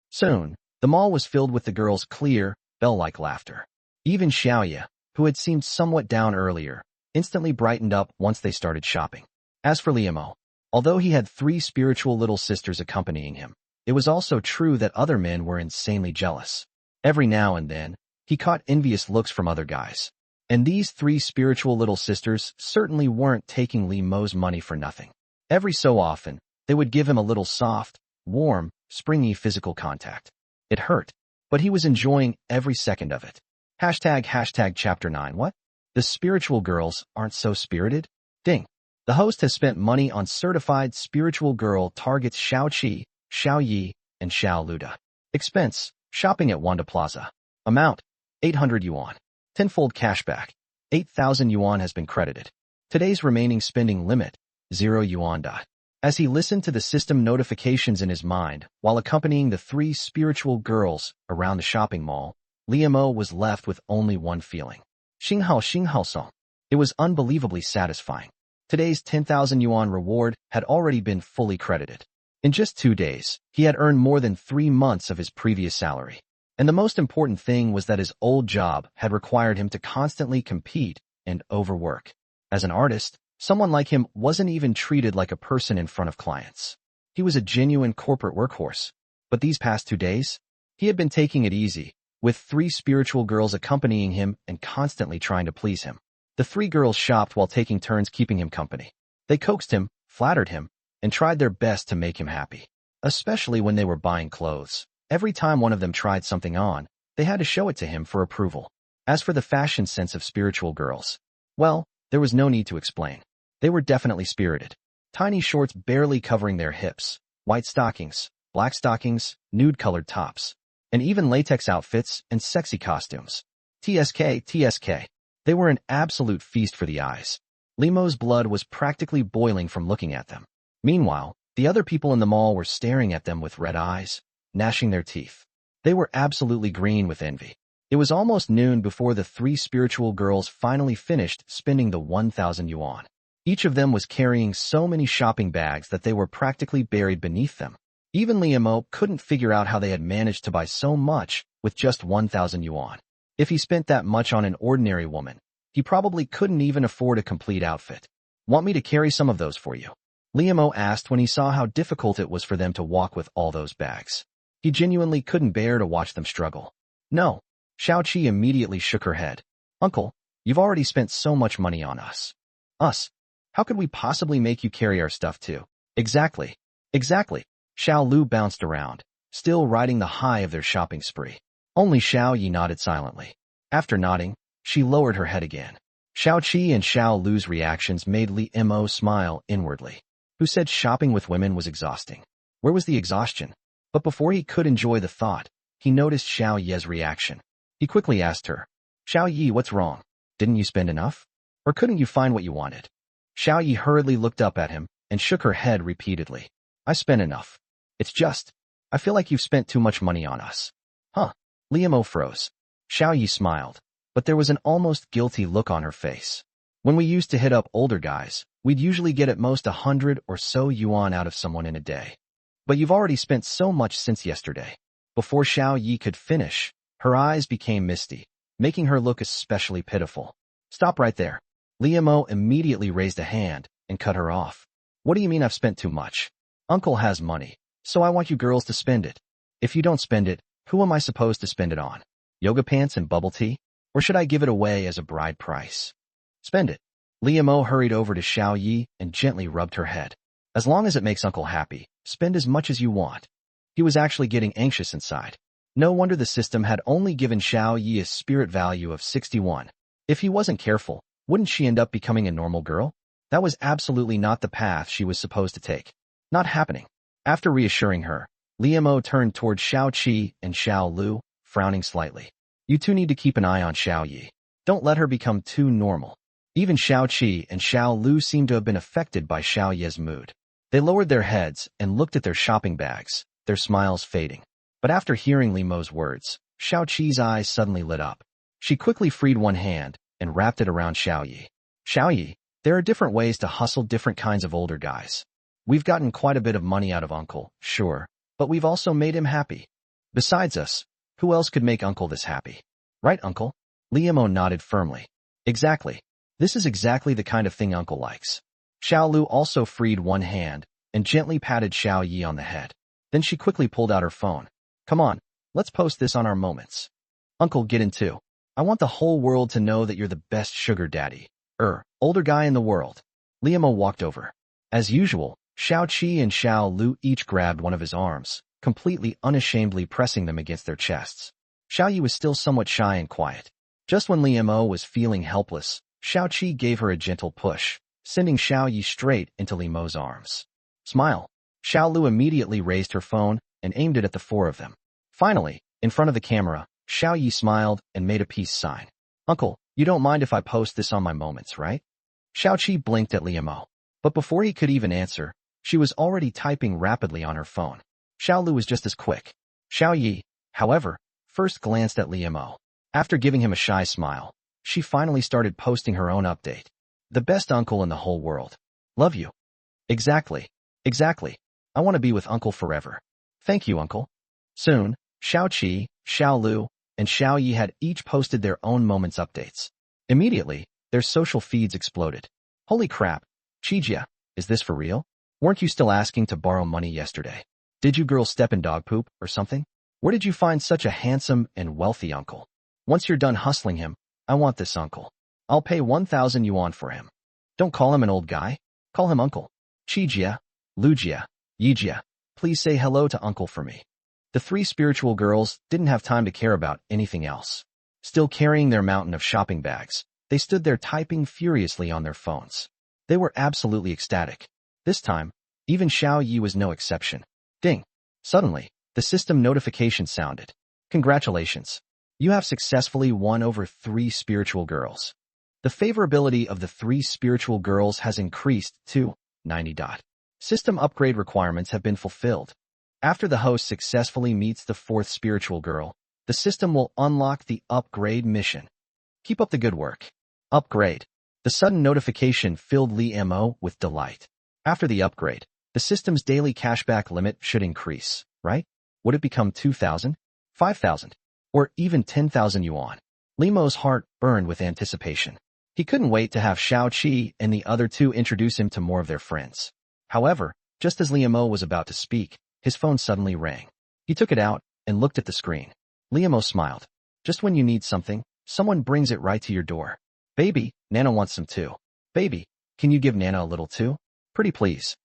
Soon, the mall was filled with the girls' clear, bell-like laughter. Even Xiaoya, who had seemed somewhat down earlier, instantly brightened up once they started shopping. As for Liemo, although he had 3 spiritual little sisters accompanying him, it was also true that other men were insanely jealous. Every now and then, he caught envious looks from other guys. And these 3 spiritual little sisters certainly weren't taking Liemo's money for nothing. Every so often, they would give him a little soft, warm, springy physical contact. It hurt, but he was enjoying every second of it. Hashtag chapter 9 What? The spiritual girls aren't so spirited? Ding. The host has spent money on certified spiritual girl targets Xiaoqi, Xiaoyi, and Xiaoluda. Expense, shopping at Wanda Plaza. Amount, 800 yuan. Tenfold cashback, 8,000 yuan has been credited. Today's remaining spending limit, 0 yuan. As he listened to the system notifications in his mind while accompanying the 3 spiritual girls around the shopping mall, Liemo was left with only one feeling. Xinghao song. It was unbelievably satisfying. Today's 10,000 yuan reward had already been fully credited. In just 2 days, he had earned more than 3 months of his previous salary. And the most important thing was that his old job had required him to constantly compete and overwork. As an artist, someone like him wasn't even treated like a person in front of clients. He was a genuine corporate workhorse. But these past 2 days, he had been taking it easy, with 3 spiritual girls accompanying him and constantly trying to please him. The 3 girls shopped while taking turns keeping him company. They coaxed him, flattered him, and tried their best to make him happy. Especially when they were buying clothes. Every time one of them tried something on, they had to show it to him for approval. As for the fashion sense of spiritual girls, well, there was no need to explain. They were definitely spirited. Tiny shorts barely covering their hips, white stockings, black stockings, nude-colored tops, and even latex outfits and sexy costumes. TSK. They were an absolute feast for the eyes. Limo's blood was practically boiling from looking at them. Meanwhile, the other people in the mall were staring at them with red eyes, gnashing their teeth. They were absolutely green with envy. It was almost noon before the 3 spiritual girls finally finished spending the 1,000 yuan. Each of them was carrying so many shopping bags that they were practically buried beneath them. Even Limo couldn't figure out how they had managed to buy so much with just 1,000 yuan. If he spent that much on an ordinary woman, he probably couldn't even afford a complete outfit. Want me to carry some of those for you? Limo asked when he saw how difficult it was for them to walk with all those bags. He genuinely couldn't bear to watch them struggle. No. Xiaoqi immediately shook her head. Uncle, you've already spent so much money on us. Us? How could we possibly make you carry our stuff too? Exactly. Xiao Lu bounced around, still riding the high of their shopping spree. Only Xiao Yi nodded silently. After nodding, she lowered her head again. Xiaoqi and Xiao Lu's reactions made Li Mo smile inwardly. Who said shopping with women was exhausting? Where was the exhaustion? But before he could enjoy the thought, he noticed Xiao Ye's reaction. He quickly asked her, Xiao Yi, what's wrong? Didn't you spend enough? Or couldn't you find what you wanted? Xiao Yi hurriedly looked up at him and shook her head repeatedly. I spent enough. It's just, I feel like you've spent too much money on us. Huh? Liamo froze. Xiao Yi smiled, but there was an almost guilty look on her face. When we used to hit up older guys, we'd usually get at most 100 or so yuan out of someone in a day. But you've already spent so much since yesterday. Before Xiao Yi could finish, her eyes became misty, making her look especially pitiful. Stop right there. Liamo immediately raised a hand and cut her off. What do you mean I've spent too much? Uncle has money, so I want you girls to spend it. If you don't spend it, who am I supposed to spend it on? Yoga pants and bubble tea? Or should I give it away as a bride price? Spend it. Liamo hurried over to Xiao Yi and gently rubbed her head. As long as it makes Uncle happy, spend as much as you want. He was actually getting anxious inside. No wonder the system had only given Xiao Yi a spirit value of 61. If he wasn't careful, wouldn't she end up becoming a normal girl? That was absolutely not the path she was supposed to take. Not happening. After reassuring her, Liamo turned toward Xiaoqi and Xiao Lu, frowning slightly. You two need to keep an eye on Xiao Yi. Don't let her become too normal. Even Xiaoqi and Xiao Lu seemed to have been affected by Xiao Ye's mood. They lowered their heads and looked at their shopping bags, their smiles fading. But after hearing Limo's words, Xiaoqi's eyes suddenly lit up. She quickly freed one hand and wrapped it around Xiao Yi. Xiao Yi, there are different ways to hustle different kinds of older guys. We've gotten quite a bit of money out of Uncle, sure, but we've also made him happy. Besides us, who else could make Uncle this happy? Right, Uncle? Liamo nodded firmly. Exactly. This is exactly the kind of thing Uncle likes. Xiao Lu also freed one hand and gently patted Xiao Yi on the head. Then she quickly pulled out her phone. Come on, let's post this on our moments. Uncle, get in too. I want the whole world to know that you're the best sugar daddy. Older guy in the world. Liamo walked over. As usual, Xiaoqi and Xiao Lu each grabbed one of his arms, completely unashamedly pressing them against their chests. Xiao Yi was still somewhat shy and quiet. Just when Liamo was feeling helpless, Xiaoqi gave her a gentle push, sending Xiao Yi straight into Limo's arms. Smile. Xiao Lu immediately raised her phone and aimed it at the 4 of them. Finally, in front of the camera, Xiao Yi smiled and made a peace sign. Uncle, you don't mind if I post this on my moments, right? Xiaoqi blinked at Liamo. But before he could even answer, she was already typing rapidly on her phone. Xiao Lu was just as quick. Xiao Yi, however, first glanced at Liamo. After giving him a shy smile, she finally started posting her own update. The best uncle in the whole world. Love you. Exactly. I want to be with Uncle forever. Thank you, Uncle. Soon, Xiaoqi, Xiao Lu, and Xiao Yi had each posted their own moments updates. Immediately, their social feeds exploded. Holy crap. Chijia, is this for real? Weren't you still asking to borrow money yesterday? Did you girls step in dog poop or something? Where did you find such a handsome and wealthy uncle? Once you're done hustling him, I want this uncle. I'll pay 1,000 yuan for him. Don't call him an old guy. Call him uncle. Chijia, Lujia, Yijia, please say hello to uncle for me. The three spiritual girls didn't have time to care about anything else. Still carrying their mountain of shopping bags, they stood there typing furiously on their phones. They were absolutely ecstatic. This time, even Xiao Yi was no exception. Ding! Suddenly, the system notification sounded. Congratulations! You have successfully won over 3 spiritual girls. The favorability of the 3 spiritual girls has increased to 90. System upgrade requirements have been fulfilled. After the host successfully meets the 4th spiritual girl, the system will unlock the upgrade mission. Keep up the good work. Upgrade. The sudden notification filled Li Mo with delight. After the upgrade, the system's daily cashback limit should increase, right? Would it become 2,000, 5,000, or even 10,000 yuan? Li Mo's heart burned with anticipation. He couldn't wait to have Xiao Qi and the other 2 introduce him to more of their friends. However, just as Li Mo was about to speak, his phone suddenly rang. He took it out and looked at the screen. Li Mo smiled. Just when you need something, someone brings it right to your door. Baby, Nana wants some too. Baby, can you give Nana a little too? Pretty please.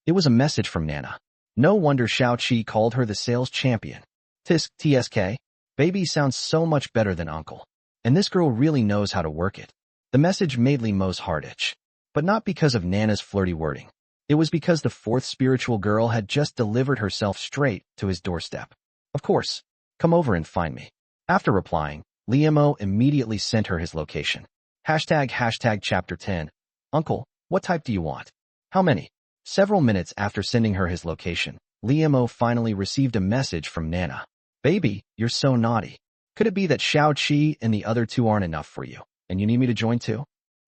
It was a message from Nana. No wonder Xiao Qi called her the sales champion. TSK, baby sounds so much better than uncle. And this girl really knows how to work it. The message made Li Mo's heart itch. But not because of Nana's flirty wording. It was because the 4th spiritual girl had just delivered herself straight to his doorstep. Of course. Come over and find me. After replying, Li Mo immediately sent her his location. ## Chapter 10. Uncle, what type do you want? How many? Several minutes after sending her his location, Li Mo finally received a message from Nana. Baby, you're so naughty. Could it be that Xiao Qi and the other 2 aren't enough for you, and you need me to join too?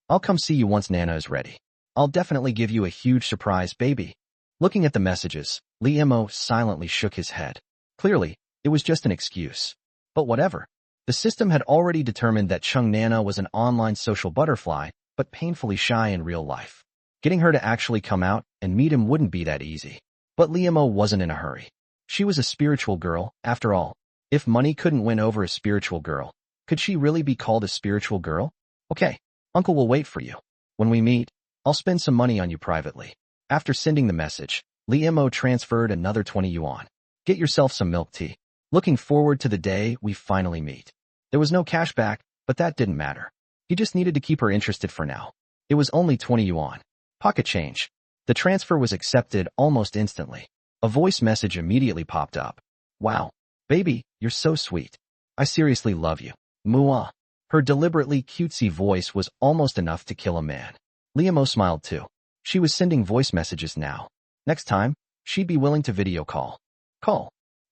I'll come see you once Nana is ready. I'll definitely give you a huge surprise, baby. Looking at the messages, Li Mo silently shook his head. Clearly, it was just an excuse. But whatever. The system had already determined that Chung Nana was an online social butterfly, but painfully shy in real life. Getting her to actually come out and meet him wouldn't be that easy. But Li Mo wasn't in a hurry. She was a spiritual girl, after all. If money couldn't win over a spiritual girl, could she really be called a spiritual girl? Okay, uncle will wait for you. When we meet, I'll spend some money on you privately. After sending the message, Li Mo transferred another 20 yuan. Get yourself some milk tea. Looking forward to the day we finally meet. There was no cash back, but that didn't matter. He just needed to keep her interested for now. It was only 20 yuan. Pocket change. The transfer was accepted almost instantly. A voice message immediately popped up. Wow. Baby, you're so sweet. I seriously love you. Mua. Her deliberately cutesy voice was almost enough to kill a man. Li Mo smiled too. She was sending voice messages now. Next time, she'd be willing to video call.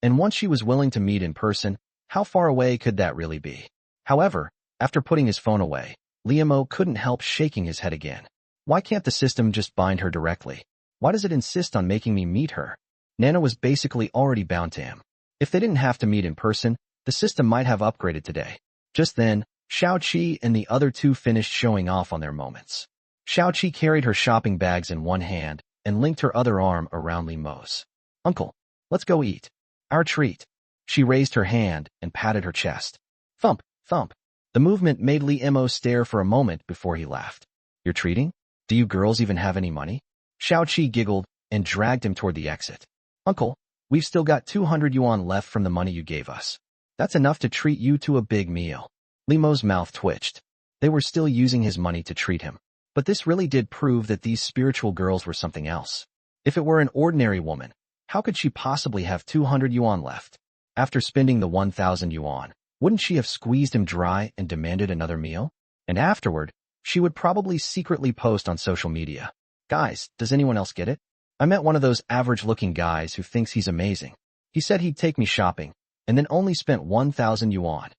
And once she was willing to meet in person, how far away could that really be? However, after putting his phone away, Li Mo couldn't help shaking his head again. Why can't the system just bind her directly? Why does it insist on making me meet her? Nana was basically already bound to him. If they didn't have to meet in person, the system might have upgraded today. Just then, Xiao Qi and the other 2 finished showing off on their moments. Xiao Qi carried her shopping bags in one hand and linked her other arm around Li Mo's. Uncle, let's go eat. Our treat. She raised her hand and patted her chest. Thump, thump. The movement made Li Mo stare for a moment before he laughed. You're treating? Do you girls even have any money? Xiao Qi giggled and dragged him toward the exit. Uncle, we've still got 200 yuan left from the money you gave us. That's enough to treat you to a big meal. Li Mo's mouth twitched. They were still using his money to treat him. But this really did prove that these spiritual girls were something else. If it were an ordinary woman, how could she possibly have 200 yuan left? After spending the 1,000 yuan, wouldn't she have squeezed him dry and demanded another meal? And afterward, she would probably secretly post on social media. Guys, does anyone else get it? I met one of those average-looking guys who thinks he's amazing. He said he'd take me shopping, and then only spent 1,000 yuan.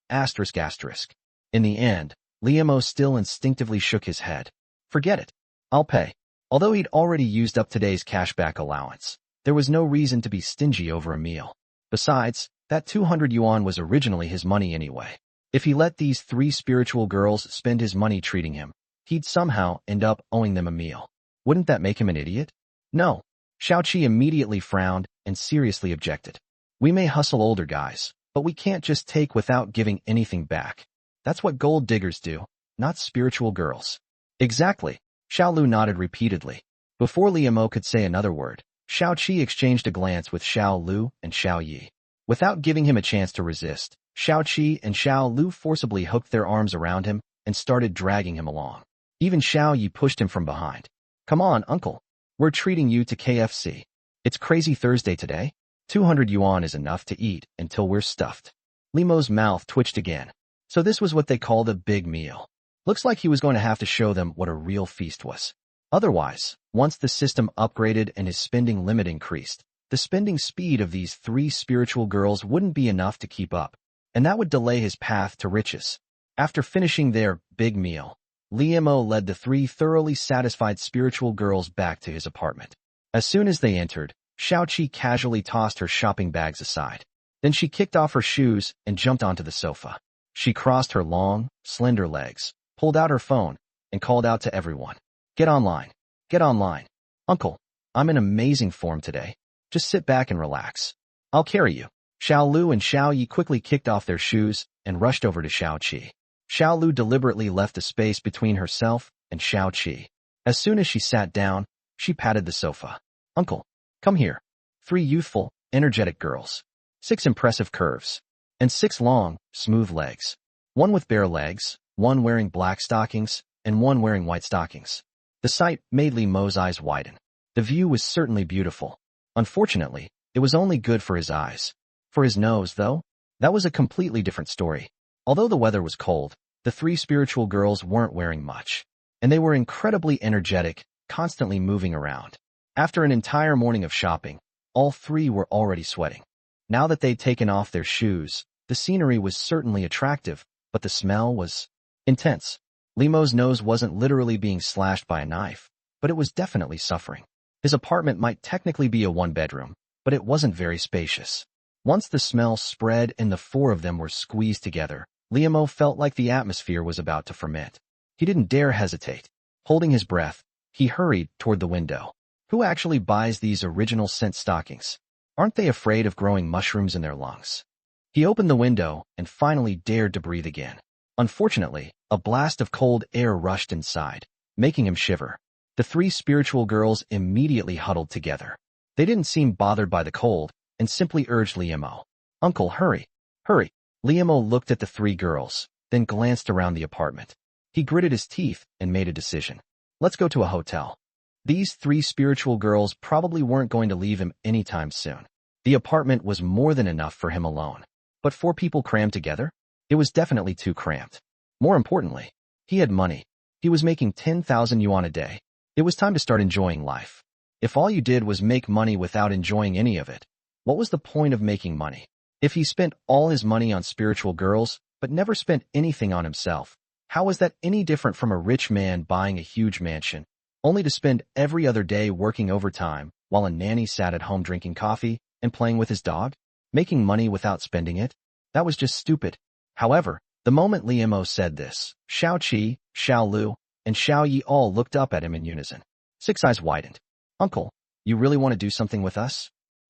Asterisk asterisk. In the end, Li Mo still instinctively shook his head. Forget it. I'll pay. Although he'd already used up today's cashback allowance, there was no reason to be stingy over a meal. Besides, that 200 yuan was originally his money anyway. If he let these 3 spiritual girls spend his money treating him, he'd somehow end up owing them a meal. Wouldn't that make him an idiot? No. Xiaoqi immediately frowned and seriously objected. We may hustle older guys, but we can't just take without giving anything back. That's what gold diggers do, not spiritual girls. Exactly. Xiao Lu nodded repeatedly. Before Liamo could say another word, Xiaoqi exchanged a glance with Xiao Lu and Xiao Yi. Without giving him a chance to resist, Xiaoqi and Xiao Lu forcibly hooked their arms around him and started dragging him along. Even Xiao Yi pushed him from behind. Come on, uncle. We're treating you to KFC. It's Crazy Thursday today. 200 yuan is enough to eat until we're stuffed. Limo's mouth twitched again. So this was what they called a big meal. Looks like he was going to have to show them what a real feast was. Otherwise, once the system upgraded and his spending limit increased, the spending speed of these three spiritual girls wouldn't be enough to keep up, and that would delay his path to riches. After finishing their big meal, Liamo led the three thoroughly satisfied spiritual girls back to his apartment. As soon as they entered, Xiaoqi casually tossed her shopping bags aside. Then she kicked off her shoes and jumped onto the sofa. She crossed her long, slender legs, pulled out her phone, and called out to everyone. Get online. Get online. Uncle, I'm in amazing form today. Just sit back and relax. I'll carry you. Xiao Lu and Xiao Yi quickly kicked off their shoes and rushed over to Xiao Qi. Xiao Lu deliberately left a space between herself and Xiao Qi. As soon as she sat down, she patted the sofa. Uncle, come here. 3 youthful, energetic girls. 6 impressive curves. And 6 long, smooth legs. 1 with bare legs, 1 wearing black stockings, and 1 wearing white stockings. The sight made Li Mo's eyes widen. The view was certainly beautiful. Unfortunately, it was only good for his eyes. For his nose, though, that was a completely different story. Although the weather was cold, the 3 spiritual girls weren't wearing much, and they were incredibly energetic, constantly moving around. After an entire morning of shopping, all 3 were already sweating. Now that they'd taken off their shoes, the scenery was certainly attractive, but the smell was intense. Limo's nose wasn't literally being slashed by a knife, but it was definitely suffering. His apartment might technically be a 1-bedroom, but it wasn't very spacious. Once the smell spread and the 4 of them were squeezed together, Liamo felt like the atmosphere was about to ferment. He didn't dare hesitate. Holding his breath, he hurried toward the window. Who actually buys these original scent stockings? Aren't they afraid of growing mushrooms in their lungs? He opened the window and finally dared to breathe again. Unfortunately, a blast of cold air rushed inside, making him shiver. The 3 spiritual girls immediately huddled together. They didn't seem bothered by the cold and simply urged Liamo. Uncle, hurry, hurry. Liamo looked at the 3 girls, then glanced around the apartment. He gritted his teeth and made a decision. Let's go to a hotel. These 3 spiritual girls probably weren't going to leave him anytime soon. The apartment was more than enough for him alone. But 4 people crammed together? It was definitely too cramped. More importantly, he had money. He was making 10,000 yuan a day. It was time to start enjoying life. If all you did was make money without enjoying any of it, what was the point of making money? If he spent all his money on spiritual girls, but never spent anything on himself, how was that any different from a rich man buying a huge mansion, only to spend every other day working overtime while a nanny sat at home drinking coffee and playing with his dog? Making money without spending it? That was just stupid. However, the moment Liamo said this, Xiao Qi, Xiao Lu, and Xiao Yi all looked up at him in unison. 6 eyes widened. Uncle, you really want to do something with us?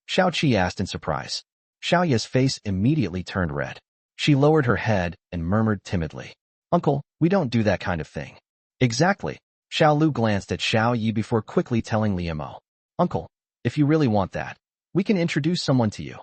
Xiao Qi asked in surprise. Xiao Yi's face immediately turned red. She lowered her head and murmured timidly. Uncle, we don't do that kind of thing. Exactly. Xiao Lu glanced at Xiao Yi before quickly telling Liamo. Uncle, if you really want that, we can introduce someone to you.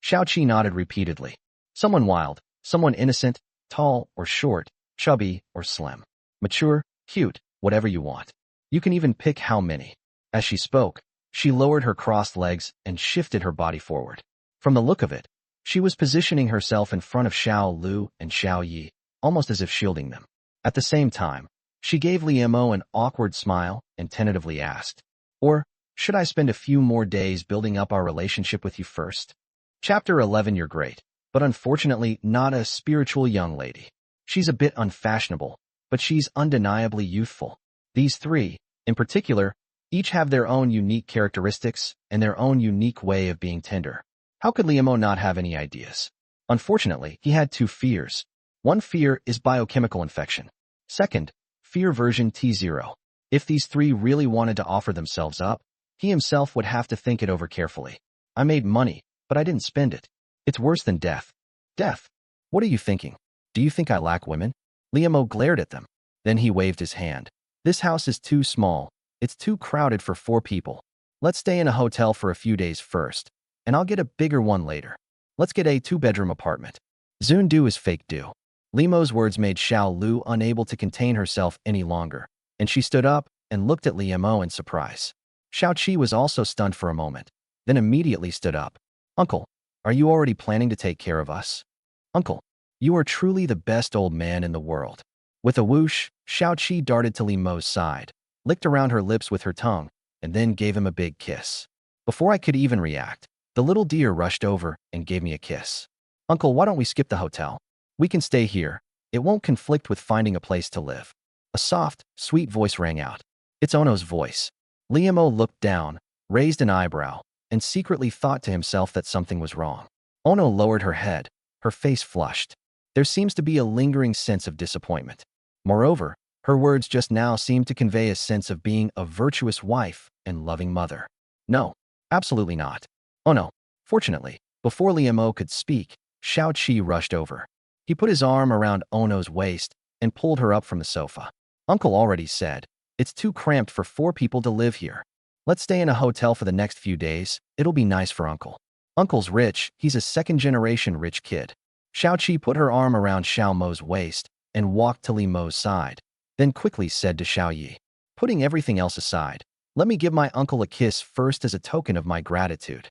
Xiao Qi nodded repeatedly. Someone wild, someone innocent, tall or short, chubby or slim, mature, cute, whatever you want. You can even pick how many. As she spoke, she lowered her crossed legs and shifted her body forward. From the look of it, she was positioning herself in front of Xiao Lu and Xiao Yi, almost as if shielding them. At the same time, she gave Liamo an awkward smile and tentatively asked, Or, should I spend a few more days building up our relationship with you first? Chapter 11. You're great, but unfortunately not a spiritual young lady. She's a bit unfashionable, but she's undeniably youthful. These 3, in particular, each have their own unique characteristics and their own unique way of being tender. How could Liamo not have any ideas? Unfortunately, he had 2 fears. One fear is biochemical infection. Second, Fear version T0. If these three really wanted to offer themselves up, he himself would have to think it over carefully. I made money, but I didn't spend it. It's worse than death. Death? What are you thinking? Do you think I lack women? Liamo glared at them. Then he waved his hand. This house is too small. It's too crowded for 4 people. Let's stay in a hotel for a few days first, and I'll get a bigger one later. Let's get a 2-bedroom apartment. Zundu is fake do. Liamo's words made Xiao Lu unable to contain herself any longer, and she stood up and looked at Liamo in surprise. Xiao Qi was also stunned for a moment, then immediately stood up. Uncle, are you already planning to take care of us? Uncle, you are truly the best old man in the world. With a whoosh, Xiao Qi darted to Liamo's side, licked around her lips with her tongue, and then gave him a big kiss. Before I could even react, the little deer rushed over and gave me a kiss. Uncle, why don't we skip the hotel? We can stay here. It won't conflict with finding a place to live. A soft, sweet voice rang out. It's Ono's voice. Liamo looked down, raised an eyebrow, and secretly thought to himself that something was wrong. Ono lowered her head, her face flushed. There seems to be a lingering sense of disappointment. Moreover, her words just now seemed to convey a sense of being a virtuous wife and loving mother. No, absolutely not. Oh no. Fortunately, before Liamo could speak, Xiao Qi rushed over. He put his arm around Ono's waist and pulled her up from the sofa. Uncle already said, it's too cramped for 4 people to live here. Let's stay in a hotel for the next few days. It'll be nice for Uncle. Uncle's rich, he's a second-generation rich kid. Xiao Qi put her arm around Xiao Mo's waist and walked to Li Mo's side, then quickly said to Xiao Yi, putting everything else aside, let me give my uncle a kiss first as a token of my gratitude.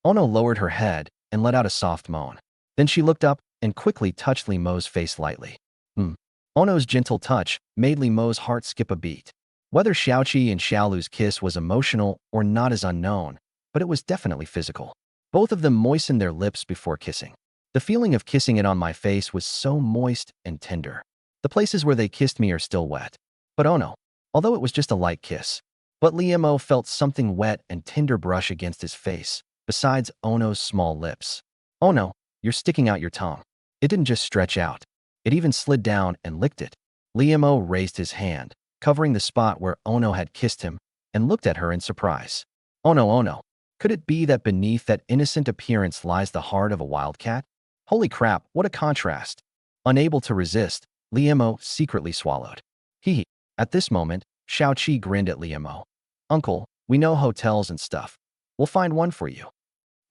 Ono lowered her head and let out a soft moan. Then she looked up and quickly touched Li Mo's face lightly. Ono's gentle touch made Li Mo's heart skip a beat. Whether Xiaoqi and Xiaolu's kiss was emotional or not is unknown, but it was definitely physical. Both of them moistened their lips before kissing. The feeling of kissing it on my face was so moist and tender. The places where they kissed me are still wet. But oh no, although it was just a light kiss. But Liamo felt something wet and tender brush against his face, besides Ono's small lips. Oh no, you're sticking out your tongue. It didn't just stretch out. It even slid down and licked it. Liamo raised his hand, covering the spot where Ono had kissed him, and looked at her in surprise. Oh no, could it be that beneath that innocent appearance lies the heart of a wildcat? Holy crap, what a contrast. Unable to resist, Liamo secretly swallowed. Hee. At this moment, Xiao Qi grinned at Liamo. Uncle, we know hotels and stuff. We'll find one for you.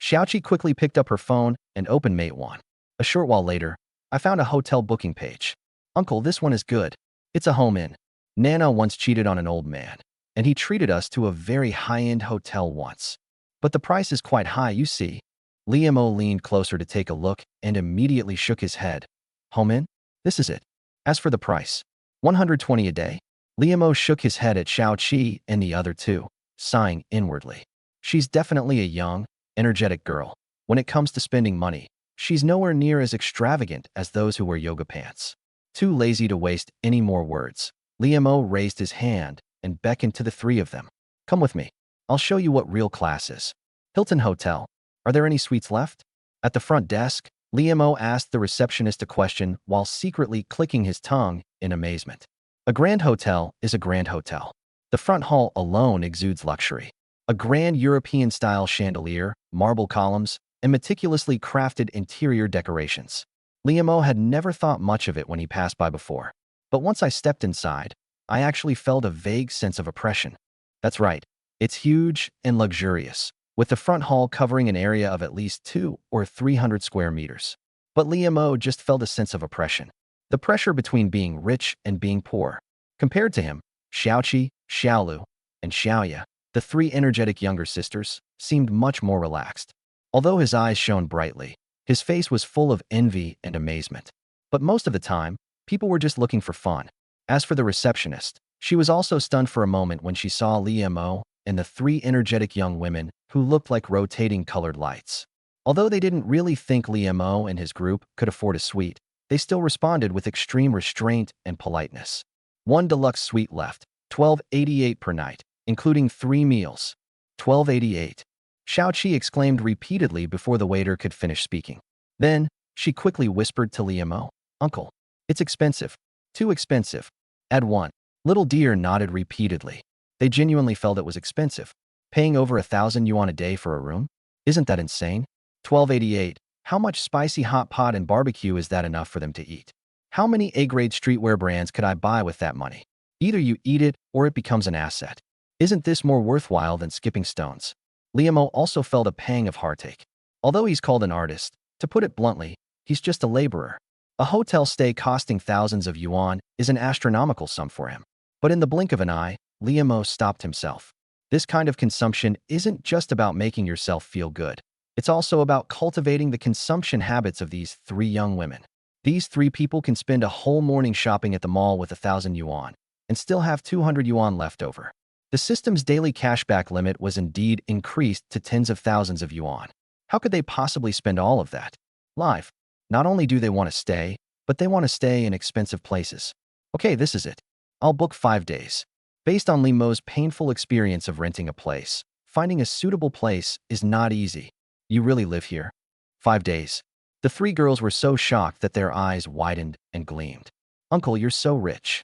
Xiao Qi quickly picked up her phone and opened Mate 1. A short while later, I found a hotel booking page. Uncle, this one is good. It's a home inn. Nana once cheated on an old man, and he treated us to a very high-end hotel once. But the price is quite high, you see. Liamo leaned closer to take a look and immediately shook his head. Home inn? This is it. As for the price, 120 a day? Liamo shook his head at Xiao Qi and the other two, sighing inwardly. She's definitely a young, energetic girl. When it comes to spending money, she's nowhere near as extravagant as those who wear yoga pants. Too lazy to waste any more words, Liamo raised his hand and beckoned to the 3 of them. Come with me. I'll show you what real class is. Hilton Hotel. Are there any suites left? At the front desk, Liamo asked the receptionist a question while secretly clicking his tongue in amazement. A grand hotel is a grand hotel. The front hall alone exudes luxury. A grand European-style chandelier, marble columns, and meticulously crafted interior decorations. Liamo had never thought much of it when he passed by before. But once I stepped inside, I actually felt a vague sense of oppression. That's right, it's huge and luxurious, with the front hall covering an area of at least 200 or 300 square meters. But Liamo just felt a sense of oppression. The pressure between being rich and being poor. Compared to him, Xiaoqi, Xiaolu, and Xiaoya, the 3 energetic younger sisters, seemed much more relaxed. Although his eyes shone brightly, his face was full of envy and amazement. But most of the time, people were just looking for fun. As for the receptionist, she was also stunned for a moment when she saw Liamo and the 3 energetic young women who looked like rotating colored lights. Although they didn't really think Liamo and his group could afford a suite, they still responded with extreme restraint and politeness. 1 deluxe suite left, $12.88 per night, including 3 meals. $12.88. Xiao Qi exclaimed repeatedly before the waiter could finish speaking. Then, she quickly whispered to Liamo, Uncle, it's expensive. Too expensive. Add 1. Little deer nodded repeatedly. They genuinely felt it was expensive. Paying over 1,000 yuan a day for a room? Isn't that insane? 1288. How much spicy hot pot and barbecue is that enough for them to eat? How many A-grade streetwear brands could I buy with that money? Either you eat it or it becomes an asset. Isn't this more worthwhile than skipping stones? Liamo also felt a pang of heartache. Although he's called an artist, to put it bluntly, he's just a laborer. A hotel stay costing thousands of yuan is an astronomical sum for him. But in the blink of an eye, Liamo stopped himself. This kind of consumption isn't just about making yourself feel good. It's also about cultivating the consumption habits of these three young women. These three people can spend a whole morning shopping at the mall with 1,000 yuan and still have 200 yuan left over. The system's daily cashback limit was indeed increased to tens of thousands of yuan. How could they possibly spend all of that? Live. Not only do they want to stay, but they want to stay in expensive places. Okay, this is it. I'll book 5 days. Based on Limo's painful experience of renting a place, finding a suitable place is not easy. You really live here? 5 days. The three girls were so shocked that their eyes widened and gleamed. Uncle, you're so rich.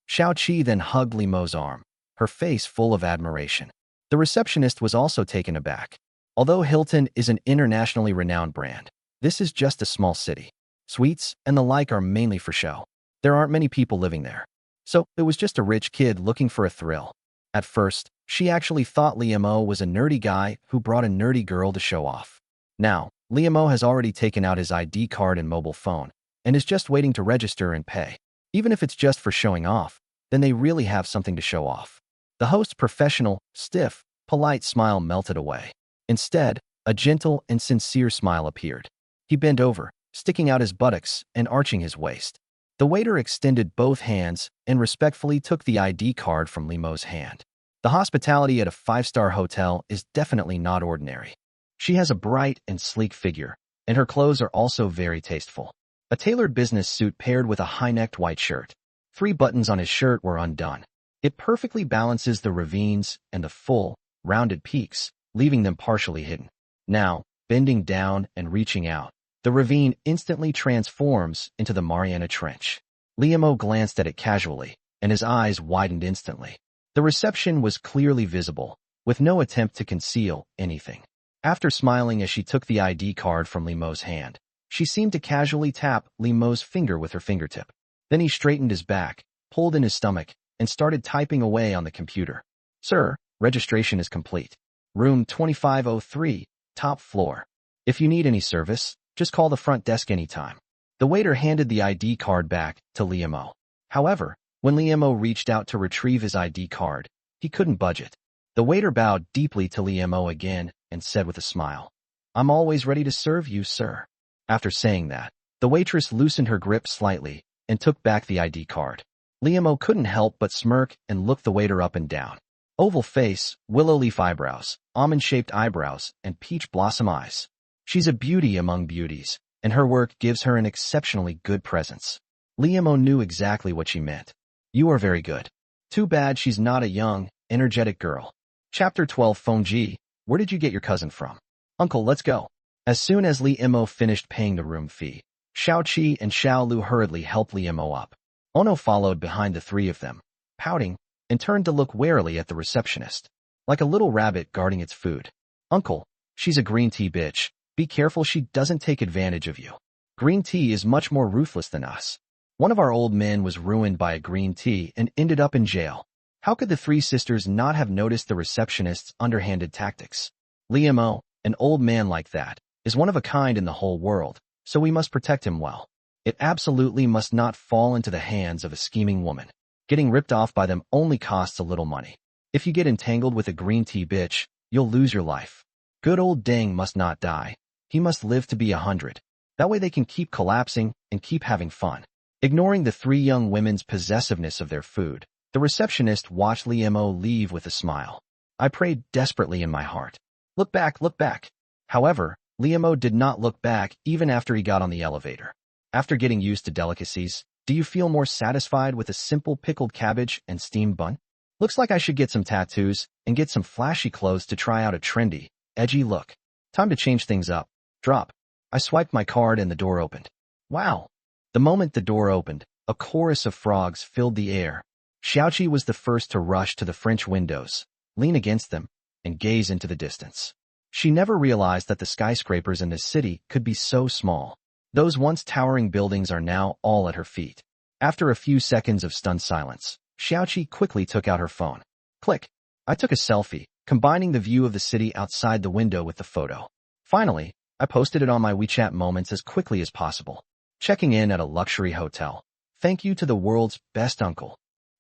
Xiaoqi then hugged Limo's arm, her face full of admiration. The receptionist was also taken aback. Although Hilton is an internationally renowned brand, this is just a small city. Suites and the like are mainly for show. There aren't many people living there. So it was just a rich kid looking for a thrill. At first, she actually thought Liamo was a nerdy guy who brought a nerdy girl to show off. Now, Liamo has already taken out his ID card and mobile phone and is just waiting to register and pay. Even if it's just for showing off, then they really have something to show off. The host's professional, stiff, polite smile melted away. Instead, a gentle and sincere smile appeared. He bent over, sticking out his buttocks and arching his waist. The waiter extended both hands and respectfully took the ID card from Limo's hand. The hospitality at a 5-star hotel is definitely not ordinary. She has a bright and sleek figure, and her clothes are also very tasteful. A tailored business suit paired with a high-necked white shirt. 3 buttons on his shirt were undone. It perfectly balances the ravines and the full, rounded peaks, leaving them partially hidden. Now, bending down and reaching out, the ravine instantly transforms into the Mariana Trench. Liamo glanced at it casually, and his eyes widened instantly. The reception was clearly visible, with no attempt to conceal anything. After smiling as she took the ID card from Limo's hand, she seemed to casually tap Limo's finger with her fingertip. Then he straightened his back, pulled in his stomach, and started typing away on the computer. Sir, registration is complete. Room 2503, top floor. If you need any service, just call the front desk anytime. The waiter handed the ID card back to Liamo. However, when Liamo reached out to retrieve his ID card, he couldn't budge it. The waiter bowed deeply to Liamo again and said with a smile, I'm always ready to serve you, sir. After saying that, the waitress loosened her grip slightly and took back the ID card. Liamo couldn't help but smirk and look the waiter up and down. Oval face, willow leaf eyebrows, almond-shaped eyebrows, and peach blossom eyes. She's a beauty among beauties, and her work gives her an exceptionally good presence. Liamo knew exactly what she meant. You are very good. Too bad she's not a young, energetic girl. Chapter 12 Fengji, where did you get your cousin from? Uncle, let's go. As soon as Liamo finished paying the room fee, Xiaoqi and Xiaolu hurriedly helped Liamo up. Ono followed behind the three of them, pouting, and turned to look warily at the receptionist, like a little rabbit guarding its food. Uncle, she's a green tea bitch. Be careful she doesn't take advantage of you. Green tea is much more ruthless than us. One of our old men was ruined by a green tea and ended up in jail. How could the three sisters not have noticed the receptionist's underhanded tactics? Liamo, an old man like that, is one of a kind in the whole world, so we must protect him well. It absolutely must not fall into the hands of a scheming woman. Getting ripped off by them only costs a little money. If you get entangled with a green tea bitch, you'll lose your life. Good old Deng must not die. He must live to be 100. That way they can keep collapsing and keep having fun. Ignoring the three young women's possessiveness of their food, the receptionist watched Liamo leave with a smile. I prayed desperately in my heart. Look back, look back. However, Liamo did not look back even after he got on the elevator. After getting used to delicacies, do you feel more satisfied with a simple pickled cabbage and steamed bun? Looks like I should get some tattoos and get some flashy clothes to try out a trendy, edgy look. Time to change things up. Drop. I swiped my card and the door opened. Wow. The moment the door opened, a chorus of frogs filled the air. Xiaoqi was the first to rush to the French windows, lean against them, and gaze into the distance. She never realized that the skyscrapers in this city could be so small. Those once towering buildings are now all at her feet. After a few seconds of stunned silence, Xiaoqi quickly took out her phone. Click. I took a selfie, combining the view of the city outside the window with the photo. Finally, I posted it on my WeChat Moments as quickly as possible. Checking in at a luxury hotel. Thank you to the world's best uncle.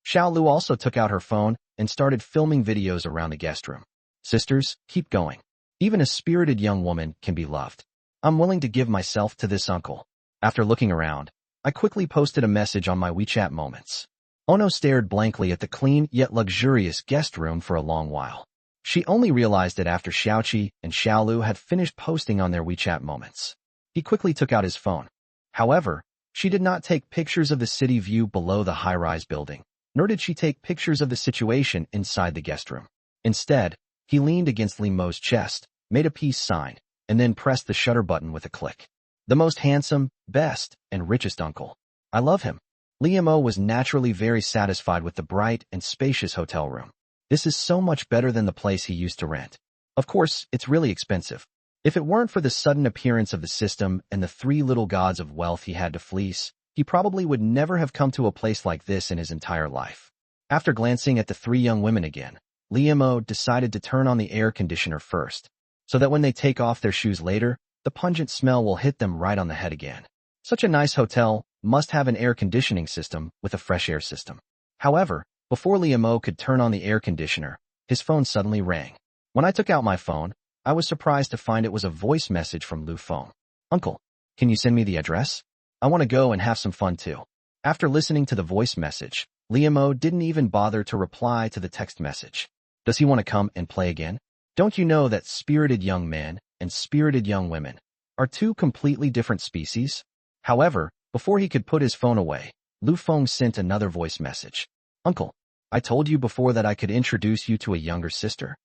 Xiaolu also took out her phone and started filming videos around the guest room. Sisters, keep going. Even a spirited young woman can be loved. I'm willing to give myself to this uncle. After looking around, I quickly posted a message on my WeChat Moments. Ono stared blankly at the clean yet luxurious guest room for a long while. She only realized it after Xiaoqi and Xiaolu had finished posting on their WeChat Moments. He quickly took out his phone. However, she did not take pictures of the city view below the high-rise building, nor did she take pictures of the situation inside the guest room. Instead, he leaned against Li Mo's chest, made a peace sign, and then pressed the shutter button with a click. The most handsome, best, and richest uncle. I love him. Li Mo was naturally very satisfied with the bright and spacious hotel room. This is so much better than the place he used to rent. Of course, it's really expensive. If it weren't for the sudden appearance of the system and the three little gods of wealth he had to fleece, he probably would never have come to a place like this in his entire life. After glancing at the three young women again, Li Mo decided to turn on the air conditioner first, so that when they take off their shoes later, the pungent smell will hit them right on the head again. Such a nice hotel must have an air conditioning system with a fresh air system. However, before Li Mo could turn on the air conditioner, his phone suddenly rang. When I took out my phone, I was surprised to find it was a voice message from Lu Feng. Uncle, can you send me the address? I want to go and have some fun too. After listening to the voice message, Li Mo didn't even bother to reply to the text message. Does he want to come and play again? Don't you know that spirited young men and spirited young women are two completely different species? However, before he could put his phone away, Lu Feng sent another voice message. Uncle, I told you before that I could introduce you to a younger sister.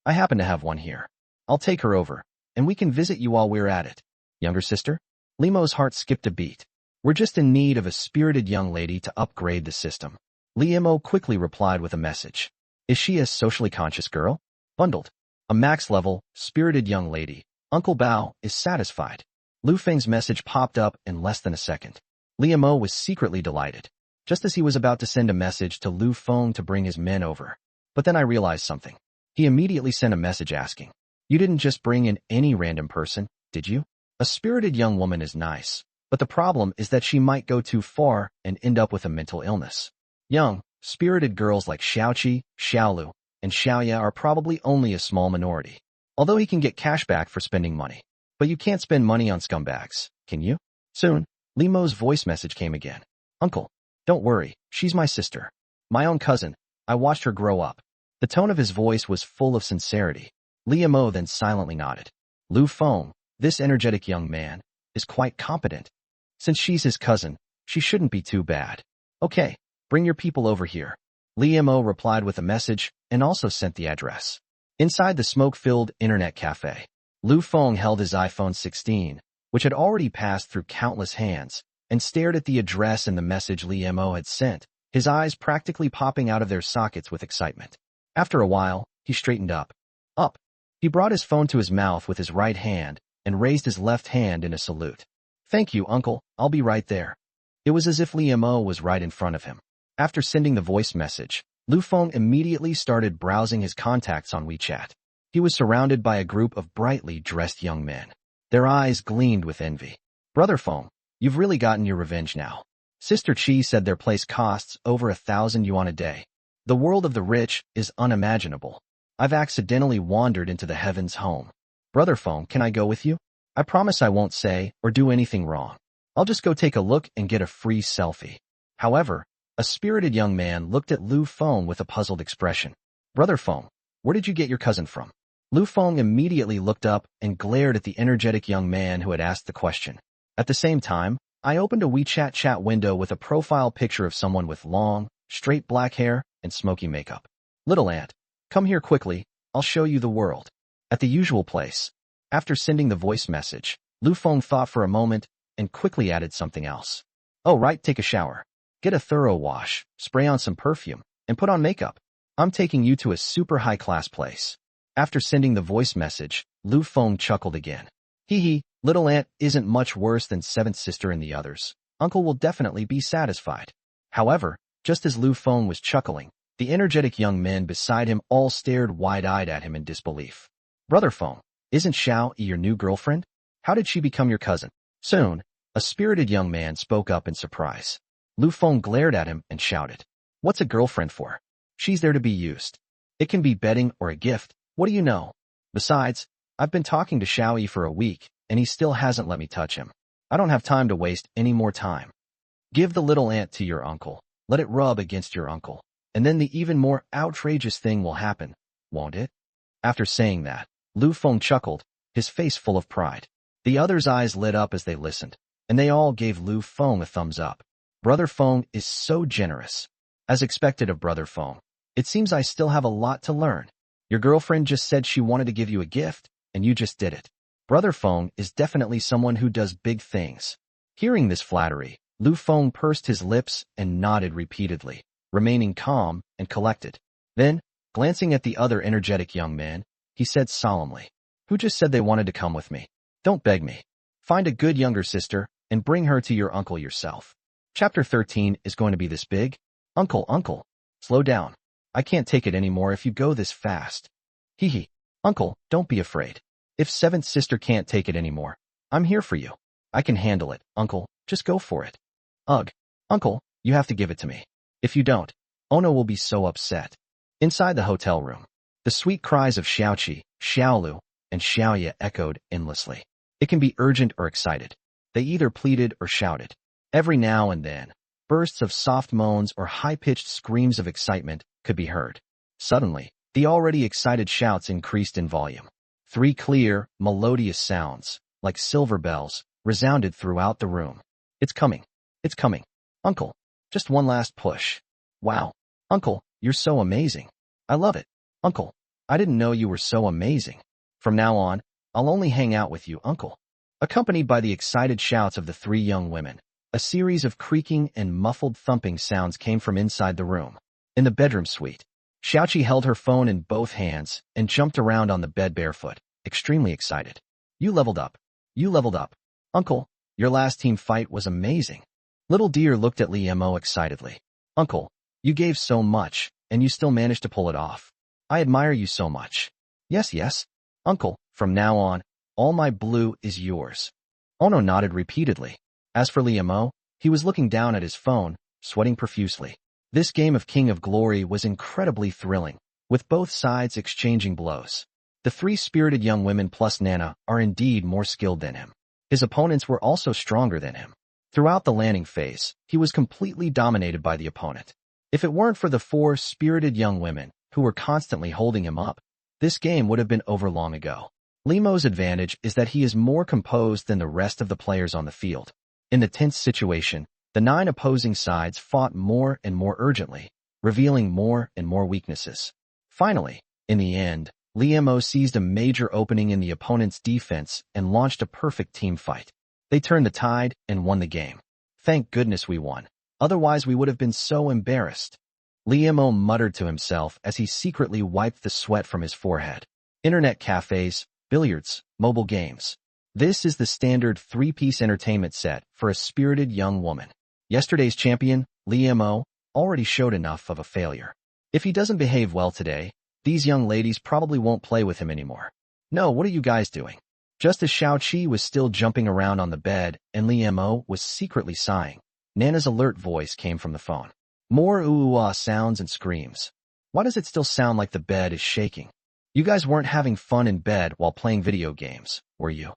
I happen to have one here. I'll take her over, and we can visit you while we're at it. Younger sister? Li Mo's heart skipped a beat. We're just in need of a spirited young lady to upgrade the system. Li Mo quickly replied with a message. Is she a socially conscious girl? Bundled. A max-level, spirited young lady. Uncle Bao is satisfied. Lu Feng's message popped up in less than a second. Li Mo was secretly delighted, just as he was about to send a message to Lu Feng to bring his men over. But then I realized something. He immediately sent a message asking, you didn't just bring in any random person, did you? A spirited young woman is nice, but the problem is that she might go too far and end up with a mental illness. Young, spirited girls like Xiaoqi, Xiaolu, and Xiaoya are probably only a small minority. Although he can get cash back for spending money. But you can't spend money on scumbags, can you? Soon, Li Mo's voice message came again. Uncle, don't worry, she's my sister. My own cousin, I watched her grow up. The tone of his voice was full of sincerity. Li Mo then silently nodded. Lu Feng, this energetic young man, is quite competent. Since she's his cousin, she shouldn't be too bad. Okay, bring your people over here. Li Mo replied with a message and also sent the address. Inside the smoke-filled internet cafe, Lu Feng held his iPhone 16, which had already passed through countless hands, and stared at the address and the message Li Mo had sent, his eyes practically popping out of their sockets with excitement. After a while, he straightened up. He brought his phone to his mouth with his right hand and raised his left hand in a salute. Thank you, uncle, I'll be right there. It was as if Li Mo was right in front of him. After sending the voice message, Lu Feng immediately started browsing his contacts on WeChat. He was surrounded by a group of brightly dressed young men. Their eyes gleamed with envy. Brother Feng, you've really gotten your revenge now. Sister Qi said their place costs over 1,000 yuan a day. The world of the rich is unimaginable. I've accidentally wandered into the heavens home. Brother Feng, can I go with you? I promise I won't say or do anything wrong. I'll just go take a look and get a free selfie. However, a spirited young man looked at Lu Feng with a puzzled expression. Brother Feng, where did you get your cousin from? Lu Feng immediately looked up and glared at the energetic young man who had asked the question. At the same time, I opened a WeChat chat window with a profile picture of someone with long, straight black hair and smoky makeup. Little ant, come here quickly, I'll show you the world. At the usual place. After sending the voice message, Lu Feng thought for a moment and quickly added something else. Oh right, take a shower. Get a thorough wash, spray on some perfume, and put on makeup. I'm taking you to a super high-class place. After sending the voice message, Lu Feng chuckled again. Hee hee, little aunt isn't much worse than seventh sister and the others. Uncle will definitely be satisfied. However, just as Lu Feng was chuckling, the energetic young men beside him all stared wide-eyed at him in disbelief. Brother Feng, isn't Xiao your new girlfriend? How did she become your cousin? Soon, a spirited young man spoke up in surprise. Lu Feng glared at him and shouted, "What's a girlfriend for? She's there to be used. It can be bedding or a gift, what do you know? Besides, I've been talking to Xiao for a week, and he still hasn't let me touch him. I don't have time to waste any more time. Give the little ant to your uncle, let it rub against your uncle, and then the even more outrageous thing will happen, won't it?" After saying that, Lu Feng chuckled, his face full of pride. The others' eyes lit up as they listened, and they all gave Lu Feng a thumbs up. Brother Feng is so generous. As expected of Brother Feng, it seems I still have a lot to learn. Your girlfriend just said she wanted to give you a gift, and you just did it. Brother Feng is definitely someone who does big things. Hearing this flattery, Lu Feng pursed his lips and nodded repeatedly, remaining calm and collected. Then, glancing at the other energetic young man, he said solemnly, "Who just said they wanted to come with me? Don't beg me. Find a good younger sister and bring her to your uncle yourself." Chapter 13 is going to be this big? Uncle, slow down. I can't take it anymore if you go this fast. Hee hee. Uncle, don't be afraid. If seventh sister can't take it anymore, I'm here for you. I can handle it, Uncle, just go for it. Ugh. Uncle, you have to give it to me. If you don't, Ono will be so upset. Inside the hotel room, the sweet cries of Xiaoqi, Xiaolu, and Xiaoya echoed endlessly. It can be urgent or excited. They either pleaded or shouted. Every now and then, bursts of soft moans or high-pitched screams of excitement could be heard. Suddenly, the already excited shouts increased in volume. 3 clear, melodious sounds, like silver bells, resounded throughout the room. It's coming. It's coming. Uncle, just one last push. Wow. Uncle, you're so amazing. I love it. Uncle, I didn't know you were so amazing. From now on, I'll only hang out with you, Uncle. Accompanied by the excited shouts of the 3 young women, a series of creaking and muffled thumping sounds came from inside the room. In the bedroom suite, Xiaoqi held her phone in both hands and jumped around on the bed barefoot, extremely excited. You leveled up. You leveled up. Uncle, your last team fight was amazing. Little deer looked at Li Mo excitedly. Uncle, you gave so much, and you still managed to pull it off. I admire you so much. Yes. Uncle, from now on, all my blue is yours. Ono nodded repeatedly. As for Li Mo, he was looking down at his phone, sweating profusely. This game of King of Glory was incredibly thrilling, with both sides exchanging blows. The 3 spirited young women plus Nana are indeed more skilled than him. His opponents were also stronger than him. Throughout the landing phase, he was completely dominated by the opponent. If it weren't for the 4 spirited young women, who were constantly holding him up, this game would have been over long ago. Limo's advantage is that he is more composed than the rest of the players on the field. In the tense situation, the 9 opposing sides fought more and more urgently, revealing more and more weaknesses. Finally, in the end, Li Mo seized a major opening in the opponent's defense and launched a perfect team fight. They turned the tide and won the game. Thank goodness we won. Otherwise we would have been so embarrassed. Li Mo muttered to himself as he secretly wiped the sweat from his forehead. Internet cafes, billiards, mobile games. This is the standard 3-piece entertainment set for a spirited young woman. Yesterday's champion, Li Mo, already showed enough of a failure. If he doesn't behave well today, these young ladies probably won't play with him anymore. No, what are you guys doing? Just as Xiaoqi was still jumping around on the bed and Li Mo was secretly sighing, Nana's alert voice came from the phone. More ooh-ah sounds and screams. Why does it still sound like the bed is shaking? You guys weren't having fun in bed while playing video games, were you?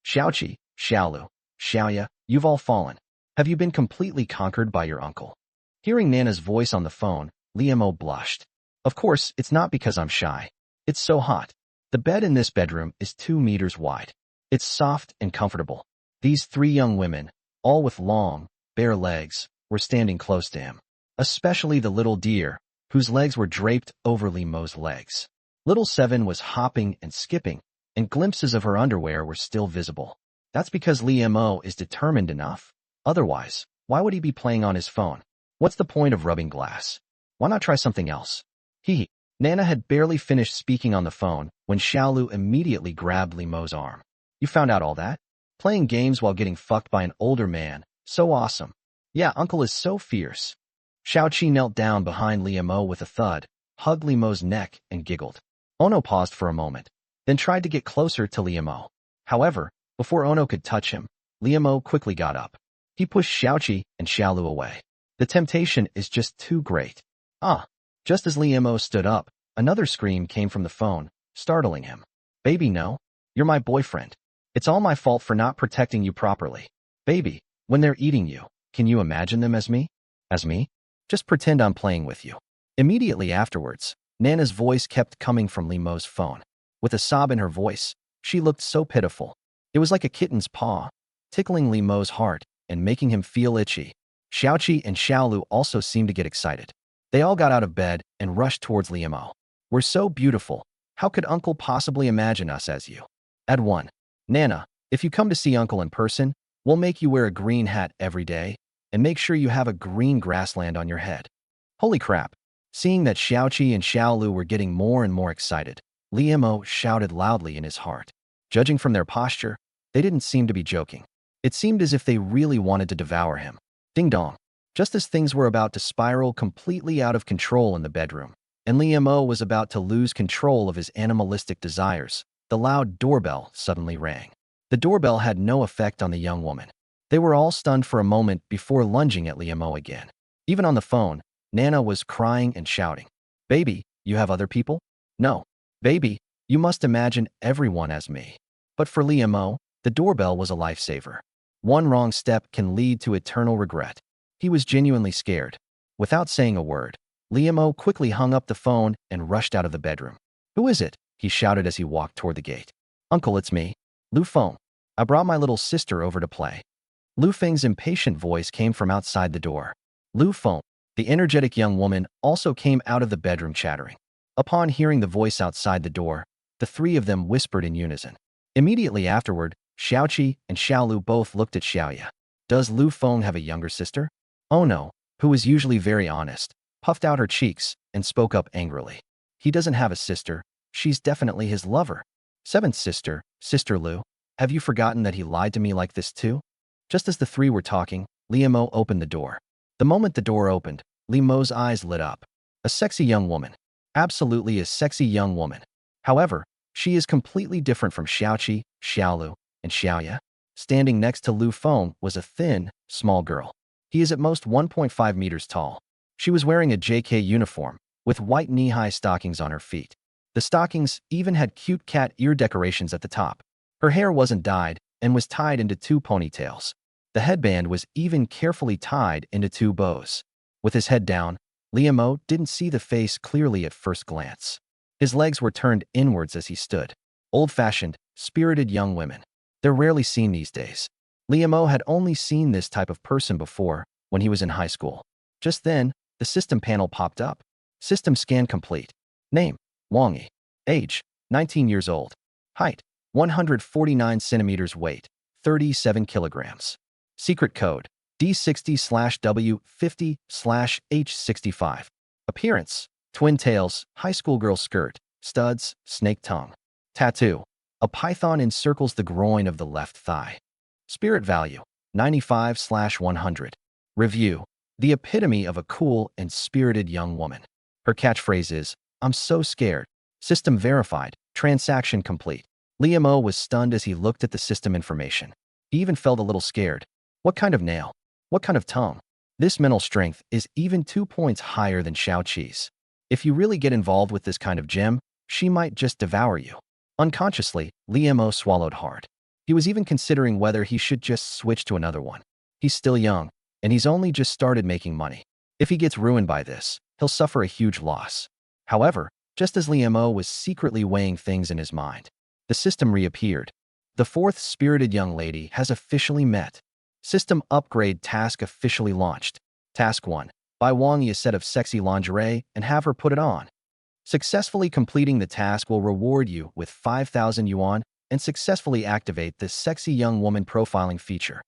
Xiaoqi, Xiaolu, Xiaoya, you've all fallen. Have you been completely conquered by your uncle? Hearing Nana's voice on the phone, Li Mo blushed. Of course, it's not because I'm shy. It's so hot. The bed in this bedroom is 2 meters wide. It's soft and comfortable. These 3 young women, all with long, bare legs, were standing close to him. Especially the little deer, whose legs were draped over Li Mo's legs. Little Seven was hopping and skipping, and glimpses of her underwear were still visible. That's because Li Mo is determined enough. Otherwise, why would he be playing on his phone? What's the point of rubbing glass? Why not try something else? Hee. Nana had barely finished speaking on the phone when Xiaolu immediately grabbed Li Mo's arm. You found out all that? Playing games while getting fucked by an older man. So awesome. Yeah, uncle is so fierce. Xiaoqi knelt down behind Li Mo with a thud, hugged Li Mo's neck, and giggled. Ono paused for a moment, then tried to get closer to Li Mo. However, before Ono could touch him, Li Mo quickly got up. He pushed Xiaoqi and Xiaolu away. The temptation is just too great. Ah! Just as Li Mo stood up, another scream came from the phone, startling him. Baby, no. You're my boyfriend. It's all my fault for not protecting you properly. Baby, when they're eating you, can you imagine them as me? As me? Just pretend I'm playing with you. Immediately afterwards, Nana's voice kept coming from Li Mo's phone. With a sob in her voice, she looked so pitiful. It was like a kitten's paw, tickling Li Mo's heart and making him feel itchy. Xiaoqi and Xiaolu also seemed to get excited. They all got out of bed and rushed towards Li Mo. We're so beautiful. How could Uncle possibly imagine us as you? Add 1. Nana, if you come to see Uncle in person, we'll make you wear a green hat every day and make sure you have a green grassland on your head. Holy crap. Seeing that Xiaoqi and Xiaolu were getting more and more excited, Li Mo shouted loudly in his heart. Judging from their posture, they didn't seem to be joking. It seemed as if they really wanted to devour him. Ding dong. Just as things were about to spiral completely out of control in the bedroom, and Li Mo was about to lose control of his animalistic desires, the loud doorbell suddenly rang. The doorbell had no effect on the young woman. They were all stunned for a moment before lunging at Li Mo again. Even on the phone, Nana was crying and shouting. Baby, you have other people? No. Baby, you must imagine everyone as me. But for Li Mo, the doorbell was a lifesaver. One wrong step can lead to eternal regret. He was genuinely scared. Without saying a word, Li Mo quickly hung up the phone and rushed out of the bedroom. Who is it? He shouted as he walked toward the gate. Uncle, it's me. Lu Feng. I brought my little sister over to play. Lu Feng's impatient voice came from outside the door. Lu Feng, the energetic young woman, also came out of the bedroom chattering. Upon hearing the voice outside the door, the three of them whispered in unison. Immediately afterward, Xiaoqi and Xiaolu both looked at Xiaoya. Does Lu Feng have a younger sister? Ono, who was usually very honest, puffed out her cheeks and spoke up angrily. He doesn't have a sister. She's definitely his lover. Seventh sister, Sister Lu. Have you forgotten that he lied to me like this too? Just as the three were talking, Li Mo opened the door. The moment the door opened, Li Mo's eyes lit up. A sexy young woman. Absolutely a sexy young woman. However, she is completely different from Xiaoqi, Xiaolu, and Xiaoya. Standing next to Lu Feng was a thin, small girl. He is at most 1.5 meters tall. She was wearing a JK uniform, with white knee-high stockings on her feet. The stockings even had cute cat ear decorations at the top. Her hair wasn't dyed and was tied into 2 ponytails. The headband was even carefully tied into 2 bows. With his head down, Li Mo didn't see the face clearly at first glance. His legs were turned inwards as he stood. Old-fashioned, spirited young women. They're rarely seen these days. Li Mo had only seen this type of person before, when he was in high school. Just then, the system panel popped up. System scan complete. Name, Wang Yi. Age, 19 years old. Height, 149 centimeters. Weight, 37 kilograms. Secret code, D60/W50/H65. Appearance, twin tails, high school girl skirt, studs, snake tongue. Tattoo, a python encircles the groin of the left thigh. Spirit value, 95/100. Review, the epitome of a cool and spirited young woman. Her catchphrase is, I'm so scared. System verified, transaction complete. Li Mo was stunned as he looked at the system information. He even felt a little scared. What kind of nail? What kind of tongue? This mental strength is even 2 points higher than Xiaoqi's. If you really get involved with this kind of gem, she might just devour you. Unconsciously, Li Mo swallowed hard. He was even considering whether he should just switch to another one. He's still young, and he's only just started making money. If he gets ruined by this, he'll suffer a huge loss. However, just as Li Mo was secretly weighing things in his mind, the system reappeared. The 4th spirited young lady has officially met. System upgrade task officially launched. Task 1. Buy Wang Yi a set of sexy lingerie and have her put it on. Successfully completing the task will reward you with 5,000 yuan and successfully activate this sexy young woman profiling feature.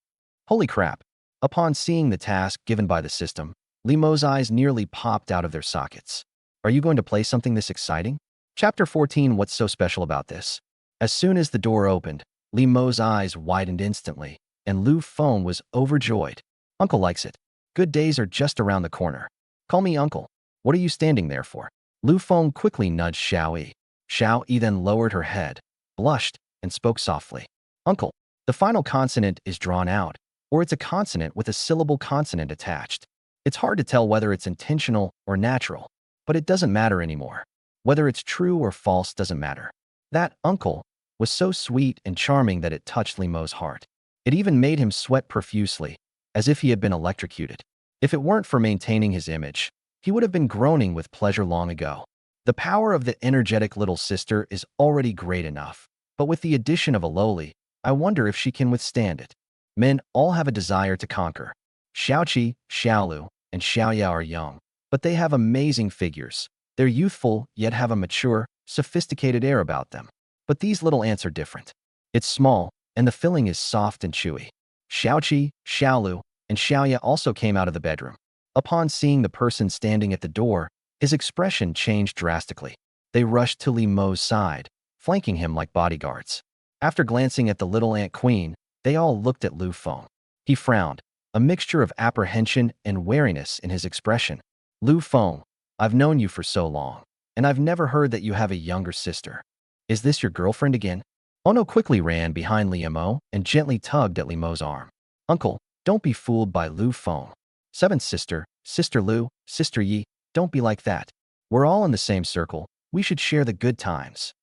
Holy crap! Upon seeing the task given by the system, Li Mo's eyes nearly popped out of their sockets. Are you going to play something this exciting? Chapter 14. What's so special about this? As soon as the door opened, Li Mo's eyes widened instantly, and Lu Feng was overjoyed. Uncle likes it. Good days are just around the corner. Call me uncle. What are you standing there for? Lu Feng quickly nudged Xiao Yi. Xiao Yi then lowered her head, blushed, and spoke softly. Uncle, the final consonant is drawn out, or it's a consonant with a syllable consonant attached. It's hard to tell whether it's intentional or natural, but it doesn't matter anymore. Whether it's true or false doesn't matter. That uncle was so sweet and charming that it touched Li Mo's heart. It even made him sweat profusely, as if he had been electrocuted. If it weren't for maintaining his image, he would have been groaning with pleasure long ago. The power of the energetic little sister is already great enough, but with the addition of a lowly, I wonder if she can withstand it. Men all have a desire to conquer. Xiaoqi, Xiaolu, and Xiaoya are young, but they have amazing figures. They're youthful, yet have a mature, sophisticated air about them. But these little ants are different. It's small, and the filling is soft and chewy. Xiaoqi, Xiaolu, and Xiaoya also came out of the bedroom. Upon seeing the person standing at the door, his expression changed drastically. They rushed to Li Mo's side, flanking him like bodyguards. After glancing at the little ant queen, they all looked at Lu Feng. He frowned, a mixture of apprehension and wariness in his expression. Lu Feng, I've known you for so long, and I've never heard that you have a younger sister. Is this your girlfriend again? Ono quickly ran behind Li Mo and gently tugged at Li Mo's arm. Uncle, don't be fooled by Lu Feng. Seventh sister, Sister Lu, Sister Yi, don't be like that. We're all in the same circle. We should share the good times.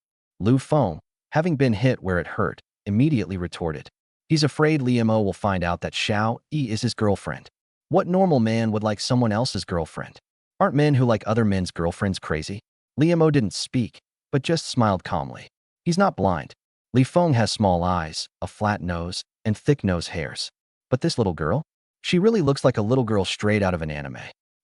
Lu Feng, having been hit where it hurt, immediately retorted. He's afraid Li Mo will find out that Xiao Yi is his girlfriend. What normal man would like someone else's girlfriend? Aren't men who like other men's girlfriends crazy? Li Mo didn't speak, but just smiled calmly. He's not blind. Li Feng has small eyes, a flat nose, and thick nose hairs. But this little girl? She really looks like a little girl straight out of an anime.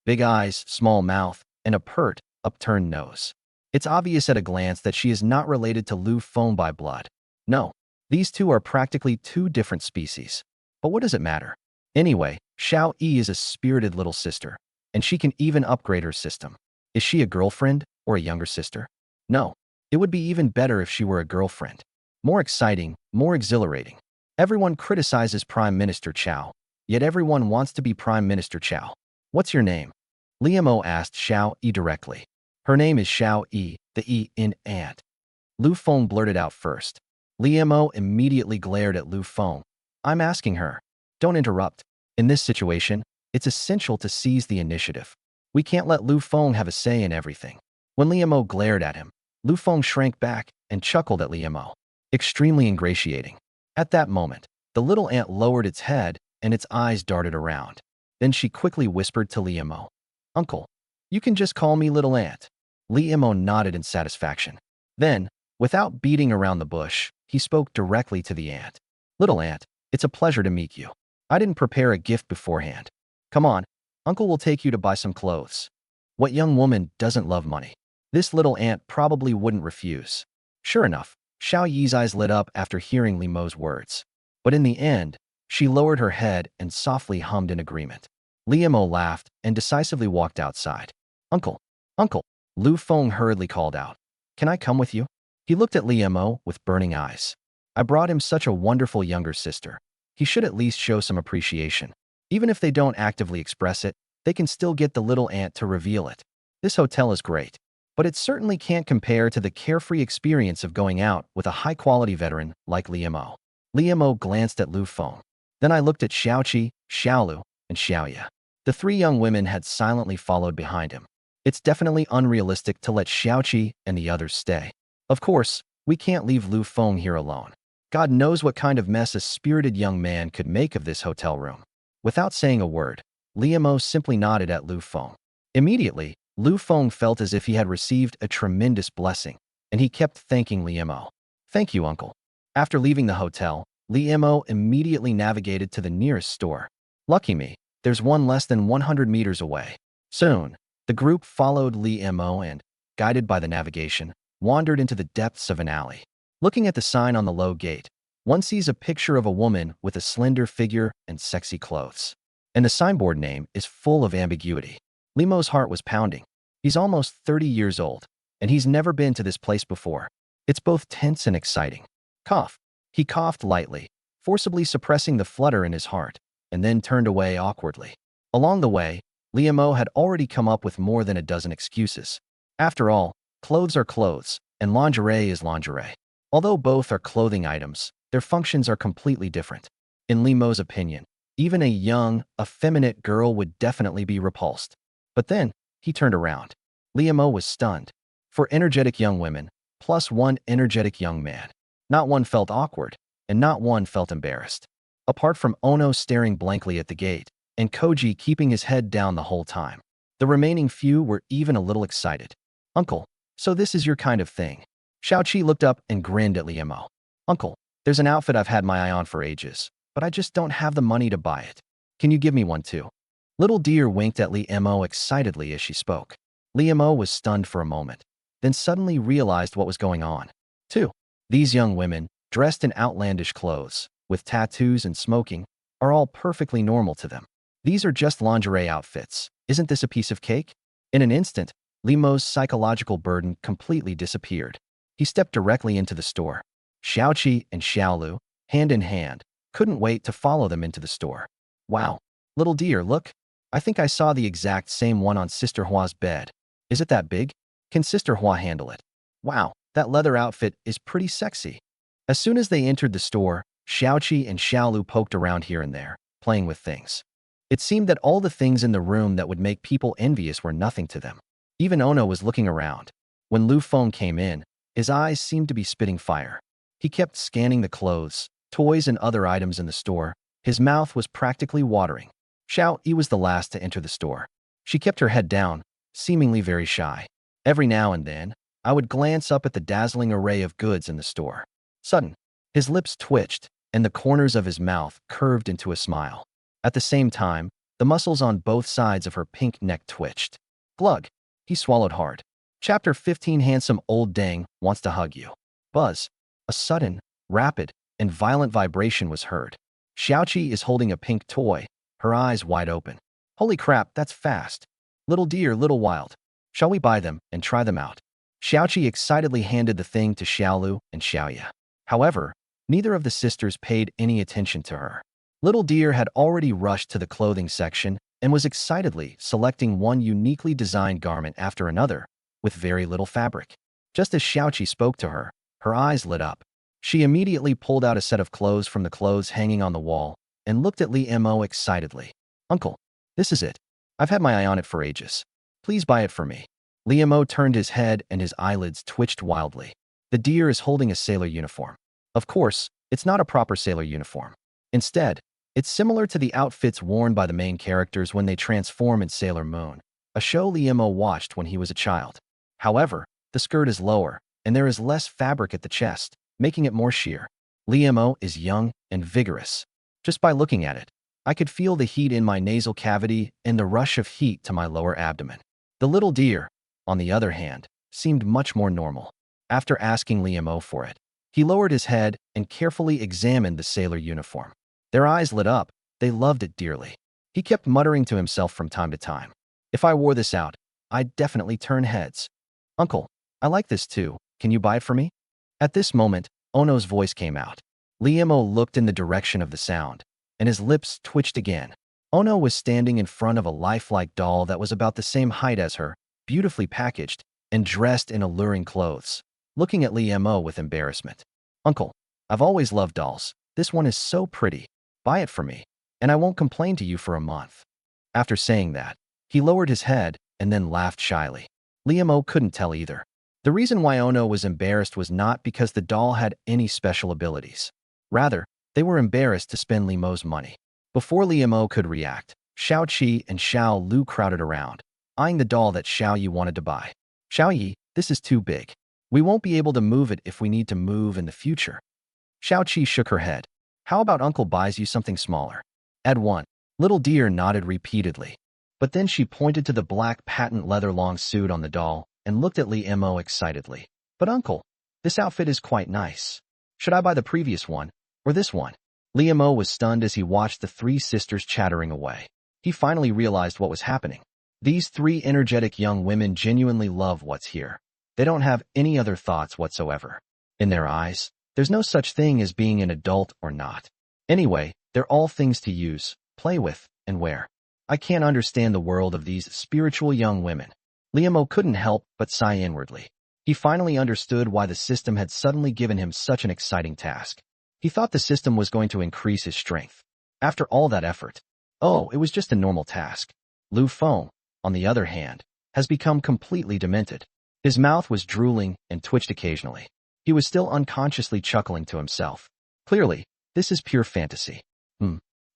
Big eyes, small mouth, and a pert, upturned nose. It's obvious at a glance that she is not related to Lu Feng by blood. No, these two are practically two different species. But what does it matter? Anyway, Xiao Yi is a spirited little sister, and she can even upgrade her system. Is she a girlfriend or a younger sister? No, it would be even better if she were a girlfriend. More exciting, more exhilarating. Everyone criticizes Prime Minister Chao, yet everyone wants to be Prime Minister Chao. What's your name? Li Mo asked Xiao Yi directly. Her name is Xiao Yi, the E in ant. Lu Feng blurted out first. Li Mo immediately glared at Lu Feng. I'm asking her. Don't interrupt. In this situation, it's essential to seize the initiative. We can't let Lu Feng have a say in everything. When Li Mo glared at him, Lu Feng shrank back and chuckled at Li Mo. Extremely ingratiating. At that moment, the little ant lowered its head and its eyes darted around. Then she quickly whispered to Li Mo. Uncle, you can just call me Little Ant. Li Mo nodded in satisfaction. Then, without beating around the bush, he spoke directly to the ant. Little Ant, it's a pleasure to meet you. I didn't prepare a gift beforehand. Come on, Uncle will take you to buy some clothes. What young woman doesn't love money? This little ant probably wouldn't refuse. Sure enough, Xiao Yi's eyes lit up after hearing Li Mo's words. But in the end, she lowered her head and softly hummed in agreement. Li Mo laughed and decisively walked outside. Uncle, Uncle, Lu Feng hurriedly called out. Can I come with you? He looked at Li Mo with burning eyes. I brought him such a wonderful younger sister. He should at least show some appreciation. Even if they don't actively express it, they can still get the little ant to reveal it. This hotel is great, but it certainly can't compare to the carefree experience of going out with a high-quality veteran like Li Mo. Li Mo glanced at Lu Feng. Then I looked at Xiaoqi, Xiaolu, and Xiaoya. The three young women had silently followed behind him. It's definitely unrealistic to let Xiaoqi and the others stay. Of course, we can't leave Lu Feng here alone. God knows what kind of mess a spirited young man could make of this hotel room. Without saying a word, Li Mo simply nodded at Lu Feng. Immediately, Lu Feng felt as if he had received a tremendous blessing, and he kept thanking Li Mo. Thank you, Uncle. After leaving the hotel, Li Mo immediately navigated to the nearest store. Lucky me, there's one less than 100 meters away. Soon, the group followed Li Mo and, guided by the navigation, wandered into the depths of an alley. Looking at the sign on the low gate, one sees a picture of a woman with a slender figure and sexy clothes. and the signboard name is full of ambiguity. Limo's heart was pounding. He's almost 30 years old, and he's never been to this place before. It's both tense and exciting. Cough. He coughed lightly, forcibly suppressing the flutter in his heart, and then turned away awkwardly. Along the way, Limo had already come up with more than a dozen excuses. After all, clothes are clothes, and lingerie is lingerie. Although both are clothing items, their functions are completely different. In Limo's opinion, even a young, effeminate girl would definitely be repulsed. But then, he turned around. Limo was stunned. For energetic young women, plus one energetic young man. Not one felt awkward, and not one felt embarrassed. Apart from Ono staring blankly at the gate, and Koji keeping his head down the whole time. The remaining few were even a little excited. Uncle, so this is your kind of thing. Xiaoqi looked up and grinned at Limo. Uncle, there's an outfit I've had my eye on for ages, but I just don't have the money to buy it. Can you give me one too? Little Deer winked at Limo excitedly as she spoke. Limo was stunned for a moment, then suddenly realized what was going on. These young women, dressed in outlandish clothes, with tattoos and smoking, are all perfectly normal to them. These are just lingerie outfits. Isn't this a piece of cake? In an instant, Limo's psychological burden completely disappeared. He stepped directly into the store. Xiaoqi and Xiaolu, hand in hand, couldn't wait to follow them into the store. Wow. Little Deer, look. I think I saw the exact same one on Sister Hua's bed. Is it that big? Can Sister Hua handle it? Wow, that leather outfit is pretty sexy. As soon as they entered the store, Xiaoqi and Xiaolu poked around here and there, playing with things. It seemed that all the things in the room that would make people envious were nothing to them. Even Ono was looking around. When Lu Feng came in, his eyes seemed to be spitting fire. He kept scanning the clothes, toys, and other items in the store. His mouth was practically watering. Xiao Yi was the last to enter the store. She kept her head down, seemingly very shy. Every now and then, I would glance up at the dazzling array of goods in the store. Sudden, his lips twitched, and the corners of his mouth curved into a smile. At the same time, the muscles on both sides of her pink neck twitched. Glug. He swallowed hard. Chapter 15. Handsome old dang wants to hug you. Buzz. A sudden, rapid, and violent vibration was heard. Xiaoqi is holding a pink toy, her eyes wide open. Holy crap, that's fast. Little Deer, little wild. Shall we buy them and try them out? Xiaoqi excitedly handed the thing to Xiaolu and Xiaoya. However, neither of the sisters paid any attention to her. Little Deer had already rushed to the clothing section and was excitedly selecting one uniquely designed garment after another, with very little fabric. Just as Xiaoqi spoke to her, her eyes lit up. She immediately pulled out a set of clothes from the clothes hanging on the wall and looked at Li Mo excitedly. Uncle, this is it. I've had my eye on it for ages. Please buy it for me. Li Mo turned his head and his eyelids twitched wildly. The deer is holding a sailor uniform. Of course, it's not a proper sailor uniform. Instead, it's similar to the outfits worn by the main characters when they transform in Sailor Moon, a show Liemo watched when he was a child. However, the skirt is lower, and there is less fabric at the chest, making it more sheer. Liemo is young and vigorous. Just by looking at it, I could feel the heat in my nasal cavity and the rush of heat to my lower abdomen. The little deer, on the other hand, seemed much more normal. After asking Liemo for it, he lowered his head and carefully examined the sailor uniform. Their eyes lit up. They loved it dearly. He kept muttering to himself from time to time. If I wore this out, I'd definitely turn heads. Uncle, I like this too. Can you buy it for me? At this moment, Ono's voice came out. Liemo looked in the direction of the sound, and his lips twitched again. Ono was standing in front of a lifelike doll that was about the same height as her, beautifully packaged, and dressed in alluring clothes, looking at Liemo with embarrassment. Uncle, I've always loved dolls. This one is so pretty. Buy it for me, and I won't complain to you for a month. After saying that, he lowered his head and then laughed shyly. Liemo couldn't tell either. The reason why Ono was embarrassed was not because the doll had any special abilities. Rather, they were embarrassed to spend Liemo's money. Before Liemo could react, Xiao Qi and Xiao Lu crowded around, eyeing the doll that Xiao Yi wanted to buy. Xiao Yi, this is too big. We won't be able to move it if we need to move in the future. Xiao Qi shook her head. How about Uncle buys you something smaller? Ed 1. Little deer nodded repeatedly. But then she pointed to the black patent leather long suit on the doll and looked at Liemo excitedly. But Uncle, this outfit is quite nice. Should I buy the previous one or this one? Liemo was stunned as he watched the three sisters chattering away. He finally realized what was happening. These three energetic young women genuinely love what's here. They don't have any other thoughts whatsoever. In their eyes, there's no such thing as being an adult or not. Anyway, they're all things to use, play with, and wear. I can't understand the world of these spiritual young women. Liam couldn't help but sigh inwardly. He finally understood why the system had suddenly given him such an exciting task. He thought the system was going to increase his strength. After all that effort, it was just a normal task. Lu Feng, on the other hand, has become completely demented. His mouth was drooling and twitched occasionally. He was still unconsciously chuckling to himself. Clearly, this is pure fantasy.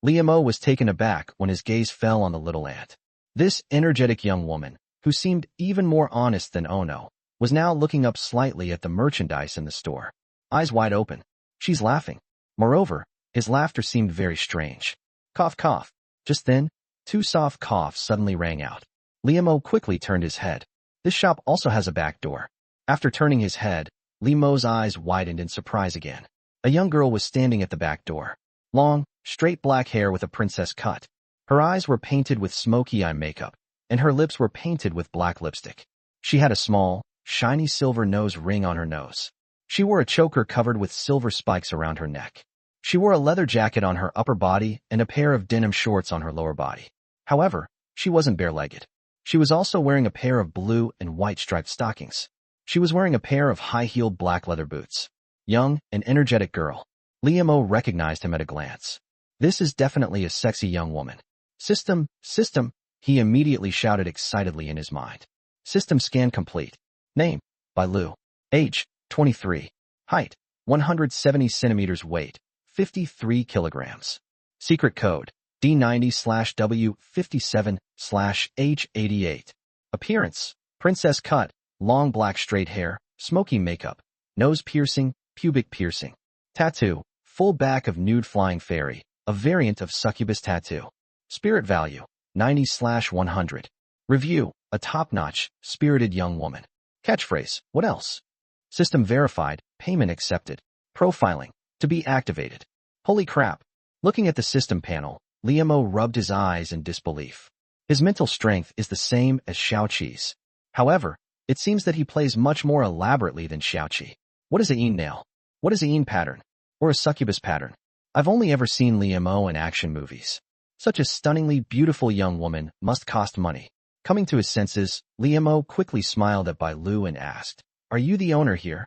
Liam was taken aback when his gaze fell on the little ant. This energetic young woman, who seemed even more honest than Ono, was now looking up slightly at the merchandise in the store. Eyes wide open. She's laughing. Moreover, his laughter seemed very strange. Cough, cough. Just then, two soft coughs suddenly rang out. Liam quickly turned his head. This shop also has a back door. After turning his head, Liam's eyes widened in surprise again. A young girl was standing at the back door. Long, straight black hair with a princess cut. Her eyes were painted with smoky eye makeup, and her lips were painted with black lipstick. She had a small, shiny silver nose ring on her nose. She wore a choker covered with silver spikes around her neck. She wore a leather jacket on her upper body and a pair of denim shorts on her lower body. However, she wasn't bare-legged. She was also wearing a pair of blue and white striped stockings. She was wearing a pair of high-heeled black leather boots. Young and energetic girl. Liam recognized him at a glance. This is definitely a sexy young woman. System, he immediately shouted excitedly in his mind. System scan complete. Name, by Lu. Age, 23. Height, 170 centimeters. Weight, 53 kilograms. Secret code, D90/W57/H88. Appearance, princess cut, long black straight hair, smoky makeup, nose piercing, pubic piercing. Tattoo, full back of nude flying fairy, a variant of succubus tattoo. Spirit value, 90/100. Review, a top-notch, spirited young woman. Catchphrase, what else? System verified, payment accepted. Profiling, to be activated. Holy crap. Looking at the system panel, Liam rubbed his eyes in disbelief. His mental strength is the same as Xiaoqi's. However, it seems that he plays much more elaborately than Xiaoqi. What is a yin nail? What is a yin pattern? Or a succubus pattern? I've only ever seen Liam in action movies. Such a stunningly beautiful young woman must cost money. Coming to his senses, Liam quickly smiled at Bai Lu and asked, "Are you the owner here?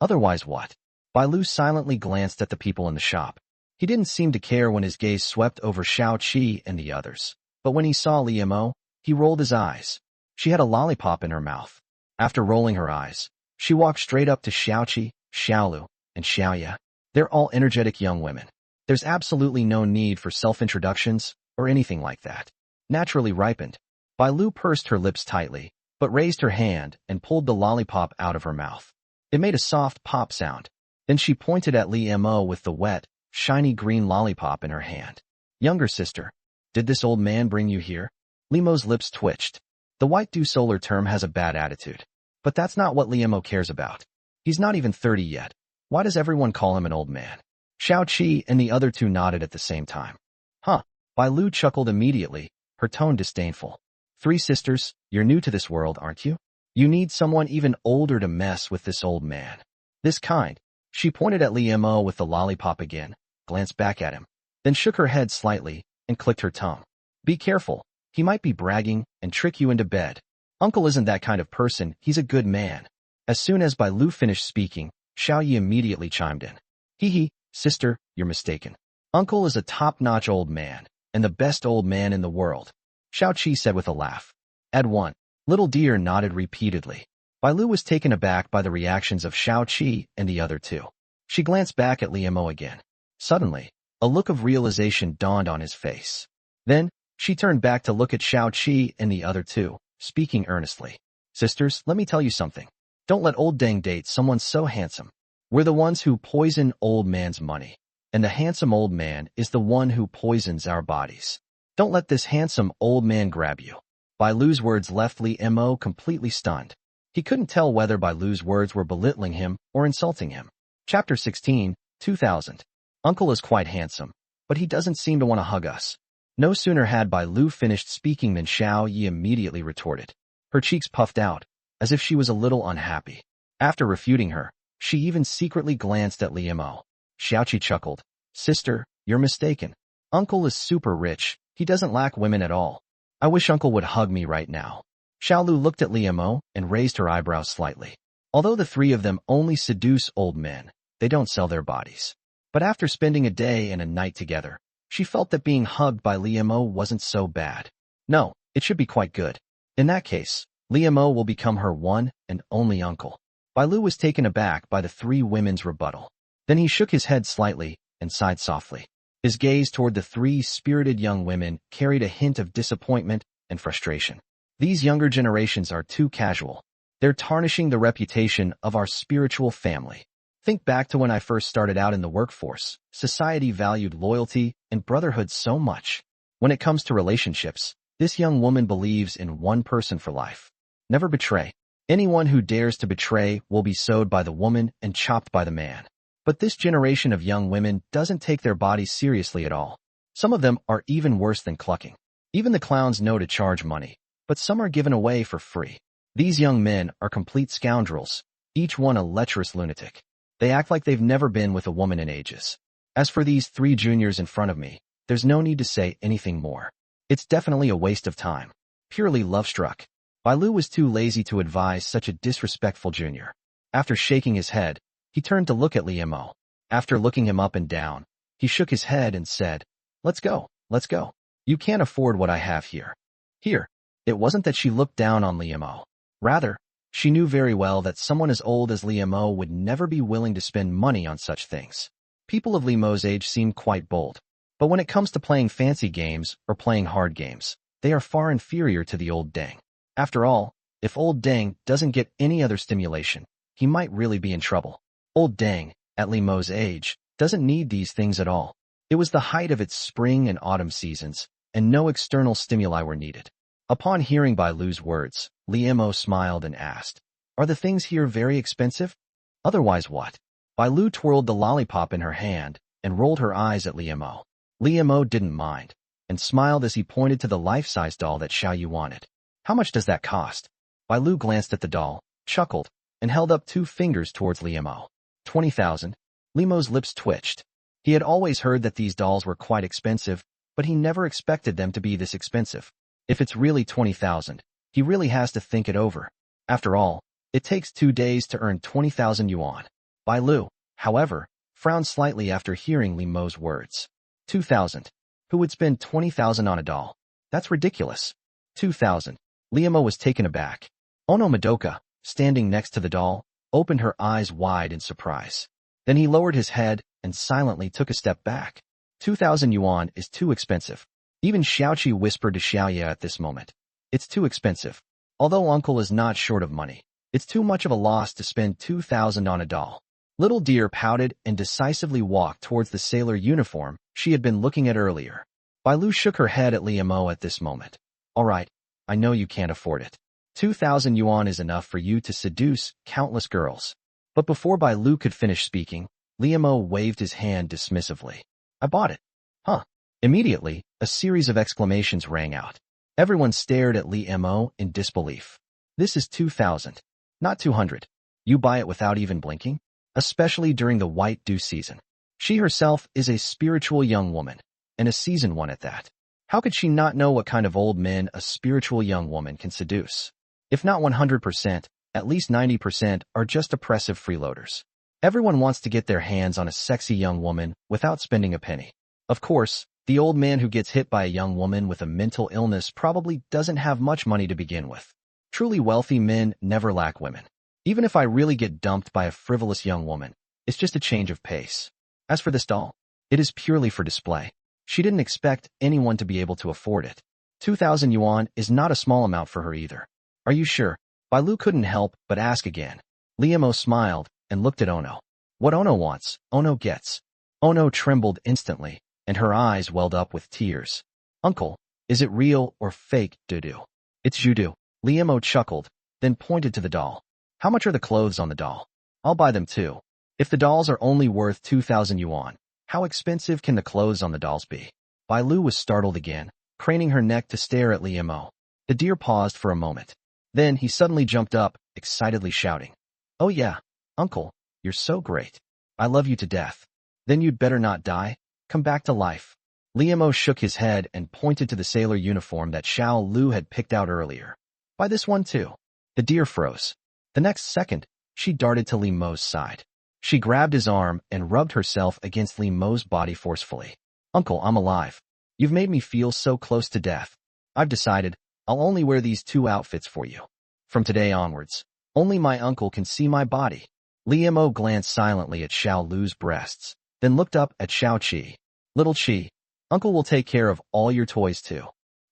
Otherwise what?" Bai Lu silently glanced at the people in the shop. He didn't seem to care when his gaze swept over Xiaoqi and the others. But when he saw Liam, he rolled his eyes. She had a lollipop in her mouth. After rolling her eyes, she walked straight up to Xiaoqi, Xiaolu, and Xiaoya. They're all energetic young women. There's absolutely no need for self-introductions or anything like that. Naturally ripened, Bai Lu pursed her lips tightly, but raised her hand and pulled the lollipop out of her mouth. It made a soft pop sound. Then she pointed at Liam with the wet, shiny green lollipop in her hand. "Younger sister, did this old man bring you here?" Liam's lips twitched. The white du solar term has a bad attitude. But that's not what Liam cares about. He's not even 30 yet. Why does everyone call him an old man? Xiaoqi and the other two nodded at the same time. Huh. Bai Lu chuckled immediately, her tone disdainful. "Three sisters, you're new to this world, aren't you? You need someone even older to mess with this old man. This kind." She pointed at Liam with the lollipop again, glanced back at him, then shook her head slightly and clicked her tongue. "Be careful. He might be bragging and trick you into bed. Uncle isn't that kind of person, he's a good man." As soon as Bai Lu finished speaking, Xiaoyi immediately chimed in. "Hee, sister, you're mistaken. Uncle is a top-notch old man, and the best old man in the world," Xiaoqi said with a laugh. Add one. Little deer nodded repeatedly. Bai Lu was taken aback by the reactions of Xiaoqi and the other two. She glanced back at Liam again. Suddenly, a look of realization dawned on his face. Then, she turned back to look at Xiaoqi and the other two, speaking earnestly. "Sisters, let me tell you something. Don't let old Deng date someone so handsome. We're the ones who poison old man's money, and the handsome old man is the one who poisons our bodies. Don't let this handsome old man grab you." Bai Lu's words left Liam completely stunned. He couldn't tell whether Bai Lu's words were belittling him or insulting him. Chapter 16, 2000. Uncle is quite handsome, but he doesn't seem to want to hug us. No sooner had Bai Lu finished speaking than Xiao Yi immediately retorted. Her cheeks puffed out, as if she was a little unhappy. After refuting her, she even secretly glanced at Li Mo. Xiaoqi chuckled. Sister, you're mistaken. Uncle is super rich. He doesn't lack women at all. I wish Uncle would hug me right now. Xiaolu looked at Li Mo and raised her eyebrows slightly. Although the three of them only seduce old men, they don't sell their bodies. But after spending a day and a night together, she felt that being hugged by Li Mo wasn't so bad. No, it should be quite good. In that case, Li Mo will become her one and only uncle. Bai Lu was taken aback by the three women's rebuttal. Then he shook his head slightly and sighed softly. His gaze toward the three spirited young women carried a hint of disappointment and frustration. These younger generations are too casual. They're tarnishing the reputation of our spiritual family. Think back to when I first started out in the workforce. Society valued loyalty and brotherhood so much. When it comes to relationships, this young woman believes in one person for life. Never betray. Anyone who dares to betray will be sewed by the woman and chopped by the man. But this generation of young women doesn't take their bodies seriously at all. Some of them are even worse than clucking. Even the clowns know to charge money, but some are given away for free. These young men are complete scoundrels, each one a lecherous lunatic. They act like they've never been with a woman in ages. As for these three juniors in front of me, there's no need to say anything more. It's definitely a waste of time. Purely love-struck. Bai Lu was too lazy to advise such a disrespectful junior. After shaking his head, he turned to look at Li Mo. After looking him up and down, he shook his head and said, Let's go, let's go. You can't afford what I have here. Here. It wasn't that she looked down on Li Mo. Rather, she knew very well that someone as old as Li Mo would never be willing to spend money on such things. People of Li Mo's age seem quite bold. But when it comes to playing fancy games or playing hard games, they are far inferior to the old Deng. After all, if old Deng doesn't get any other stimulation, he might really be in trouble. Old Deng, at Li Mo's age, doesn't need these things at all. It was the height of its spring and autumn seasons, and no external stimuli were needed. Upon hearing Bai Lu's words, Li Mo smiled and asked, Are the things here very expensive? Otherwise what? Bai Lu twirled the lollipop in her hand and rolled her eyes at Li Mo. Li Mo didn't mind, and smiled as he pointed to the life-size doll that Xiao Yu wanted. How much does that cost? Bai Lu glanced at the doll, chuckled, and held up 2 fingers towards Li Mo. 20,000. Li Mo's lips twitched. He had always heard that these dolls were quite expensive, but he never expected them to be this expensive. If it's really 20,000, he really has to think it over. After all, it takes 2 days to earn 20,000 yuan. Bai Lu, however, frowned slightly after hearing Li Mo's words. 2,000. Who would spend 20,000 on a doll? That's ridiculous. 2,000. Li Mo was taken aback. Ono Madoka, standing next to the doll, opened her eyes wide in surprise. Then he lowered his head and silently took a step back. 2,000 yuan is too expensive. Even Xiaoqi whispered to Xiaoye at this moment. It's too expensive. Although uncle is not short of money, it's too much of a loss to spend 2,000 on a doll. Little Deer pouted and decisively walked towards the sailor uniform she had been looking at earlier. Bai Lu shook her head at Li Mo at this moment. All right, I know you can't afford it. 2,000 yuan is enough for you to seduce countless girls. But before Bai Lu could finish speaking, Li Mo waved his hand dismissively. I bought it. Huh. Immediately, a series of exclamations rang out. Everyone stared at Li Mo in disbelief. This is 2,000. Not 200. You buy it without even blinking? Especially during the white dew season. She herself is a spiritual young woman, and a seasoned one at that. How could she not know what kind of old men a spiritual young woman can seduce? If not 100%, at least 90% are just oppressive freeloaders. Everyone wants to get their hands on a sexy young woman without spending a penny. Of course, the old man who gets hit by a young woman with a mental illness probably doesn't have much money to begin with. Truly wealthy men never lack women. Even if I really get dumped by a frivolous young woman, it's just a change of pace. As for this doll, it is purely for display. She didn't expect anyone to be able to afford it. 2,000 yuan is not a small amount for her either. Are you sure? Bai Lu couldn't help but ask again. Li Mo smiled and looked at Ono. What Ono wants, Ono gets. Ono trembled instantly, and her eyes welled up with tears. Uncle, is it real or fake, Dudu? It's Judu. Li Mo chuckled, then pointed to the doll. How much are the clothes on the doll? I'll buy them too. If the dolls are only worth 2,000 yuan, how expensive can the clothes on the dolls be? Bai Lu was startled again, craning her neck to stare at Li Mo. The deer paused for a moment. Then he suddenly jumped up, excitedly shouting, "Oh yeah, uncle, you're so great. I love you to death. Then you'd better not die. Come back to life." Li Mo shook his head and pointed to the sailor uniform that Xiao Lu had picked out earlier. "Buy this one too." The deer froze. The next second, she darted to Li Mo's side. She grabbed his arm and rubbed herself against Li Mo's body forcefully. "Uncle, I'm alive. You've made me feel so close to death. I've decided I'll only wear these two outfits for you. From today onwards, only my uncle can see my body." Li Mo glanced silently at Xiao Lu's breasts, then looked up at Xiao Qi. "Little Qi, uncle will take care of all your toys too."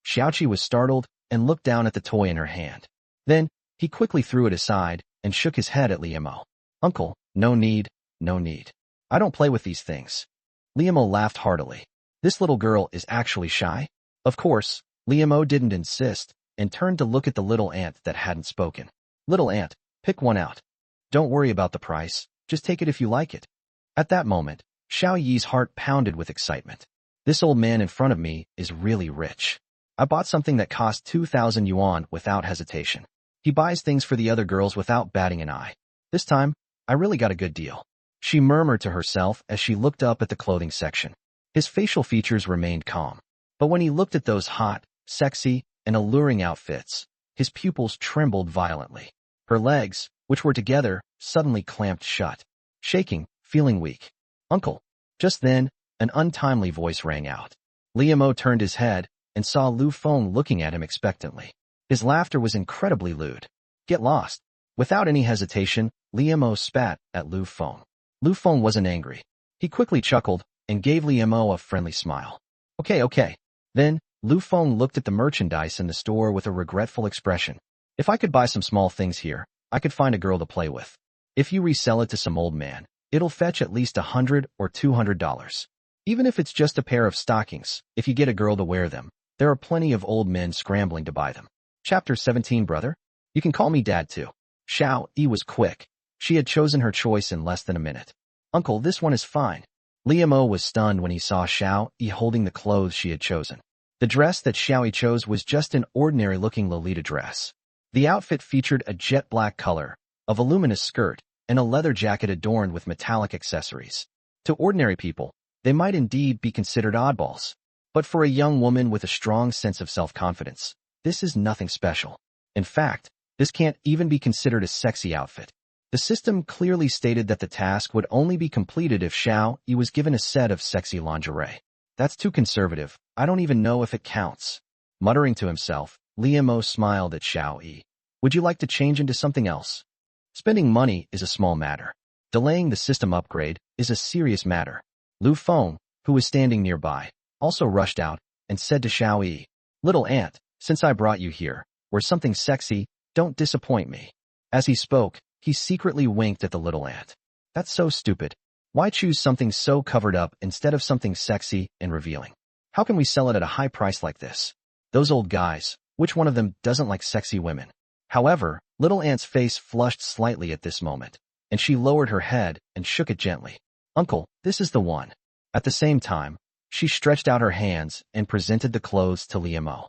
Xiao Qi was startled and looked down at the toy in her hand. Then, he quickly threw it aside and shook his head at Li Mo. "Uncle, no need, no need. I don't play with these things." Li Mo laughed heartily. This little girl is actually shy? Of course, Li Mo didn't insist and turned to look at the little ant that hadn't spoken. "Little ant, pick one out. Don't worry about the price, just take it if you like it." At that moment, Xiao Yi's heart pounded with excitement. This old man in front of me is really rich. I bought something that cost 2,000 yuan without hesitation. He buys things for the other girls without batting an eye. This time, I really got a good deal. She murmured to herself as she looked up at the clothing section. His facial features remained calm. But when he looked at those hot, sexy, and alluring outfits, his pupils trembled violently. Her legs, which were together, suddenly clamped shut. Shaking, feeling weak. "Uncle." Just then, an untimely voice rang out. Li Mo turned his head and saw Lu Feng looking at him expectantly. His laughter was incredibly lewd. "Get lost." Without any hesitation, Li Mo spat at Lu Feng. Lu Feng wasn't angry. He quickly chuckled and gave Li Mo a friendly smile. Okay. Then, Lu Feng looked at the merchandise in the store with a regretful expression. "If I could buy some small things here, I could find a girl to play with. If you resell it to some old man, it'll fetch at least $100 or $200. Even if it's just a pair of stockings, if you get a girl to wear them, there are plenty of old men scrambling to buy them." Chapter 17, brother. You can call me Dad too. Xiao Yi was quick. She had chosen her choice in less than a minute. "Uncle, this one is fine." Li Mo was stunned when he saw Xiao Yi holding the clothes she had chosen. The dress that Xiao Yi chose was just an ordinary-looking Lolita dress. The outfit featured a jet black color, a voluminous skirt, and a leather jacket adorned with metallic accessories. To ordinary people, they might indeed be considered oddballs. But for a young woman with a strong sense of self-confidence, this is nothing special. In fact, this can't even be considered a sexy outfit. The system clearly stated that the task would only be completed if Xiao Yi was given a set of sexy lingerie. That's too conservative. I don't even know if it counts. Muttering to himself, Li Mo smiled at Xiao Yi. "Would you like to change into something else?" Spending money is a small matter. Delaying the system upgrade is a serious matter. Lu Feng, who was standing nearby, also rushed out and said to Xiao Yi, "Little ant, since I brought you here, wear something sexy, don't disappoint me." As he spoke, he secretly winked at the little ant. "That's so stupid. Why choose something so covered up instead of something sexy and revealing? How can we sell it at a high price like this? Those old guys, which one of them doesn't like sexy women?" However, little ant's face flushed slightly at this moment, and she lowered her head and shook it gently. "Uncle, this is the one." At the same time, she stretched out her hands and presented the clothes to Li Mo.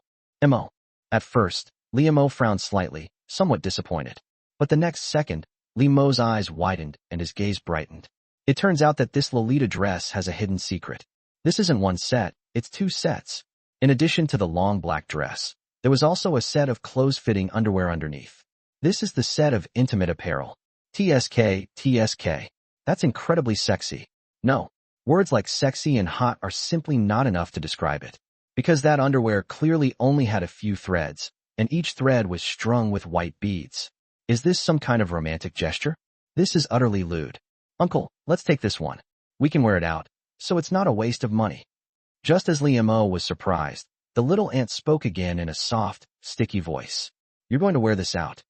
At first, Li Mo frowned slightly, somewhat disappointed. But the next second, Li Mo's eyes widened and his gaze brightened. It turns out that this Lolita dress has a hidden secret. This isn't one set, it's two sets. In addition to the long black dress, there was also a set of close-fitting underwear underneath. This is the set of intimate apparel. TSK. That's incredibly sexy. No, words like sexy and hot are simply not enough to describe it. Because that underwear clearly only had a few threads, and each thread was strung with white beads. Is this some kind of romantic gesture? This is utterly lewd. "Uncle, let's take this one. We can wear it out, so it's not a waste of money." Just as Li Mo was surprised, the little ant spoke again in a soft, sticky voice. "You're going to wear this out."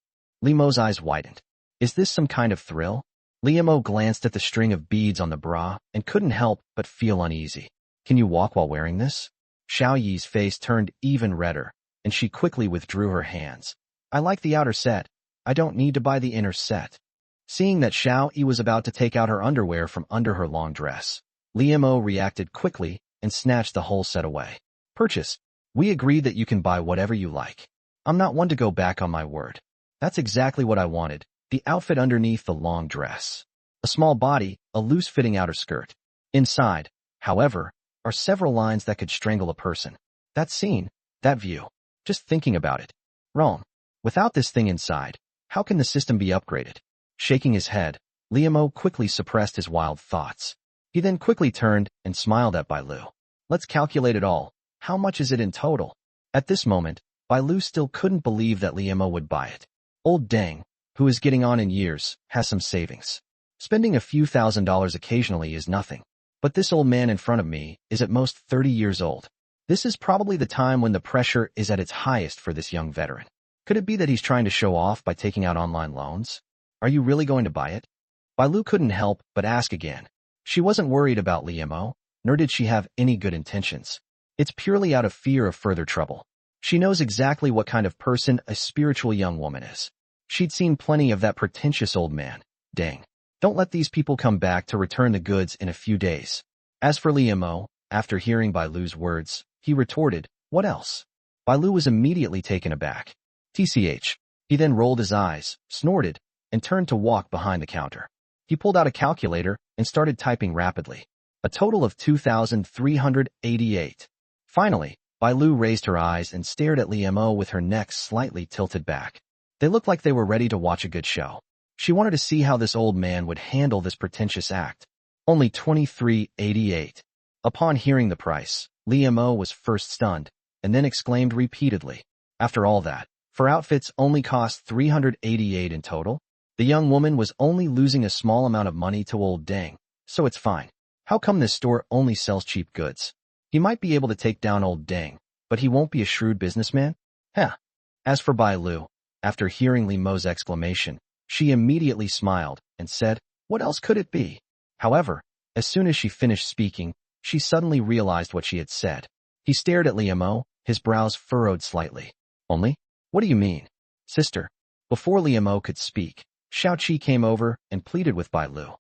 Li Mo's eyes widened. Is this some kind of thrill? Li Mo glanced at the string of beads on the bra and couldn't help but feel uneasy. "Can you walk while wearing this?" Xiao Yi's face turned even redder, and she quickly withdrew her hands. "I like the outer set. I don't need to buy the inner set." Seeing that Xiao Yi was about to take out her underwear from under her long dress, Li Mo reacted quickly and snatched the whole set away. Purchase. We agreed that you can buy whatever you like. I'm not one to go back on my word. That's exactly what I wanted. The outfit underneath the long dress. A small body, a loose-fitting outer skirt. Inside, however, are several lines that could strangle a person. That scene, that view. Just thinking about it. Wrong. Without this thing inside, how can the system be upgraded? Shaking his head, Liamo quickly suppressed his wild thoughts. He then quickly turned and smiled at Bailu. Let's calculate it all. How much is it in total? At this moment, Bailu still couldn't believe that Liamo would buy it. Old Deng, who is getting on in years, has some savings. Spending a few $1,000s occasionally is nothing. But this old man in front of me is at most 30 years old. This is probably the time when the pressure is at its highest for this young veteran. Could it be that he's trying to show off by taking out online loans? Are you really going to buy it? Bailu couldn't help but ask again. She wasn't worried about Liamo, nor did she have any good intentions. It's purely out of fear of further trouble. She knows exactly what kind of person a spiritual young woman is. She'd seen plenty of that pretentious old man. Dang. Don't let these people come back to return the goods in a few days. As for Liamo, after hearing Bailu's words, he retorted, what else? Bailu was immediately taken aback. TCH. He then rolled his eyes, snorted, and turned to walk behind the counter. He pulled out a calculator and started typing rapidly. A total of 2,388. Finally, Bailu raised her eyes and stared at Liamo with her neck slightly tilted back. They looked like they were ready to watch a good show. She wanted to see how this old man would handle this pretentious act. Only 23.88. Upon hearing the price, Liamo was first stunned, and then exclaimed repeatedly. After all that, for outfits only cost 388 in total? The young woman was only losing a small amount of money to old Deng, so it's fine. How come this store only sells cheap goods? He might be able to take down old Deng, but he won't be a shrewd businessman? Heh. As for Bailu, after hearing Liamo's exclamation, she immediately smiled and said, what else could it be? However, as soon as she finished speaking, she suddenly realized what she had said. He stared at Liamo, his brows furrowed slightly. Only? What do you mean? Sister. Before Liamo could speak, Xiaoqi came over and pleaded with Bailu.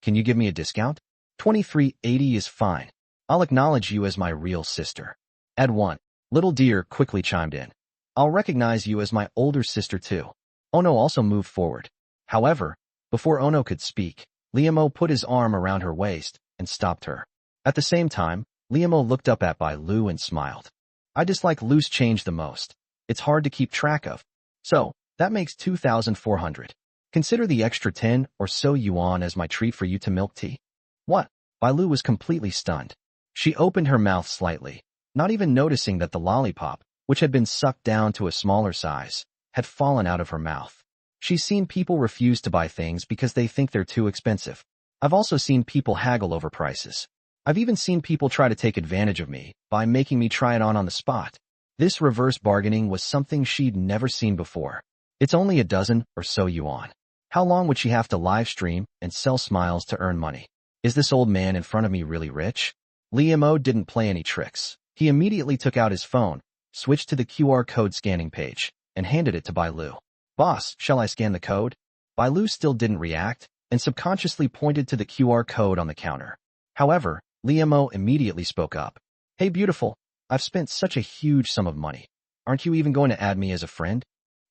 Can you give me a discount? 23.80 is fine. I'll acknowledge you as my real sister. Add 1. Little Deer quickly chimed in. I'll recognize you as my older sister too. Ono also moved forward. However, before Ono could speak, Liamo put his arm around her waist and stopped her. At the same time, Liamo looked up at Bailu and smiled. I dislike loose change the most. It's hard to keep track of. So, that makes 2,400. Consider the extra 10 or so yuan as my treat for you to milk tea. What? Bailu was completely stunned. She opened her mouth slightly, not even noticing that the lollipop, which had been sucked down to a smaller size, had fallen out of her mouth. She's seen people refuse to buy things because they think they're too expensive. I've also seen people haggle over prices. I've even seen people try to take advantage of me by making me try it on the spot. This reverse bargaining was something she'd never seen before. It's only a dozen or so yuan. How long would she have to live stream and sell smiles to earn money? Is this old man in front of me really rich? Liamo didn't play any tricks. He immediately took out his phone, switched to the QR code scanning page, and handed it to Bailu. Boss, shall I scan the code? Bailu still didn't react, and subconsciously pointed to the QR code on the counter. However, Liamo immediately spoke up. Hey beautiful, I've spent such a huge sum of money. Aren't you even going to add me as a friend?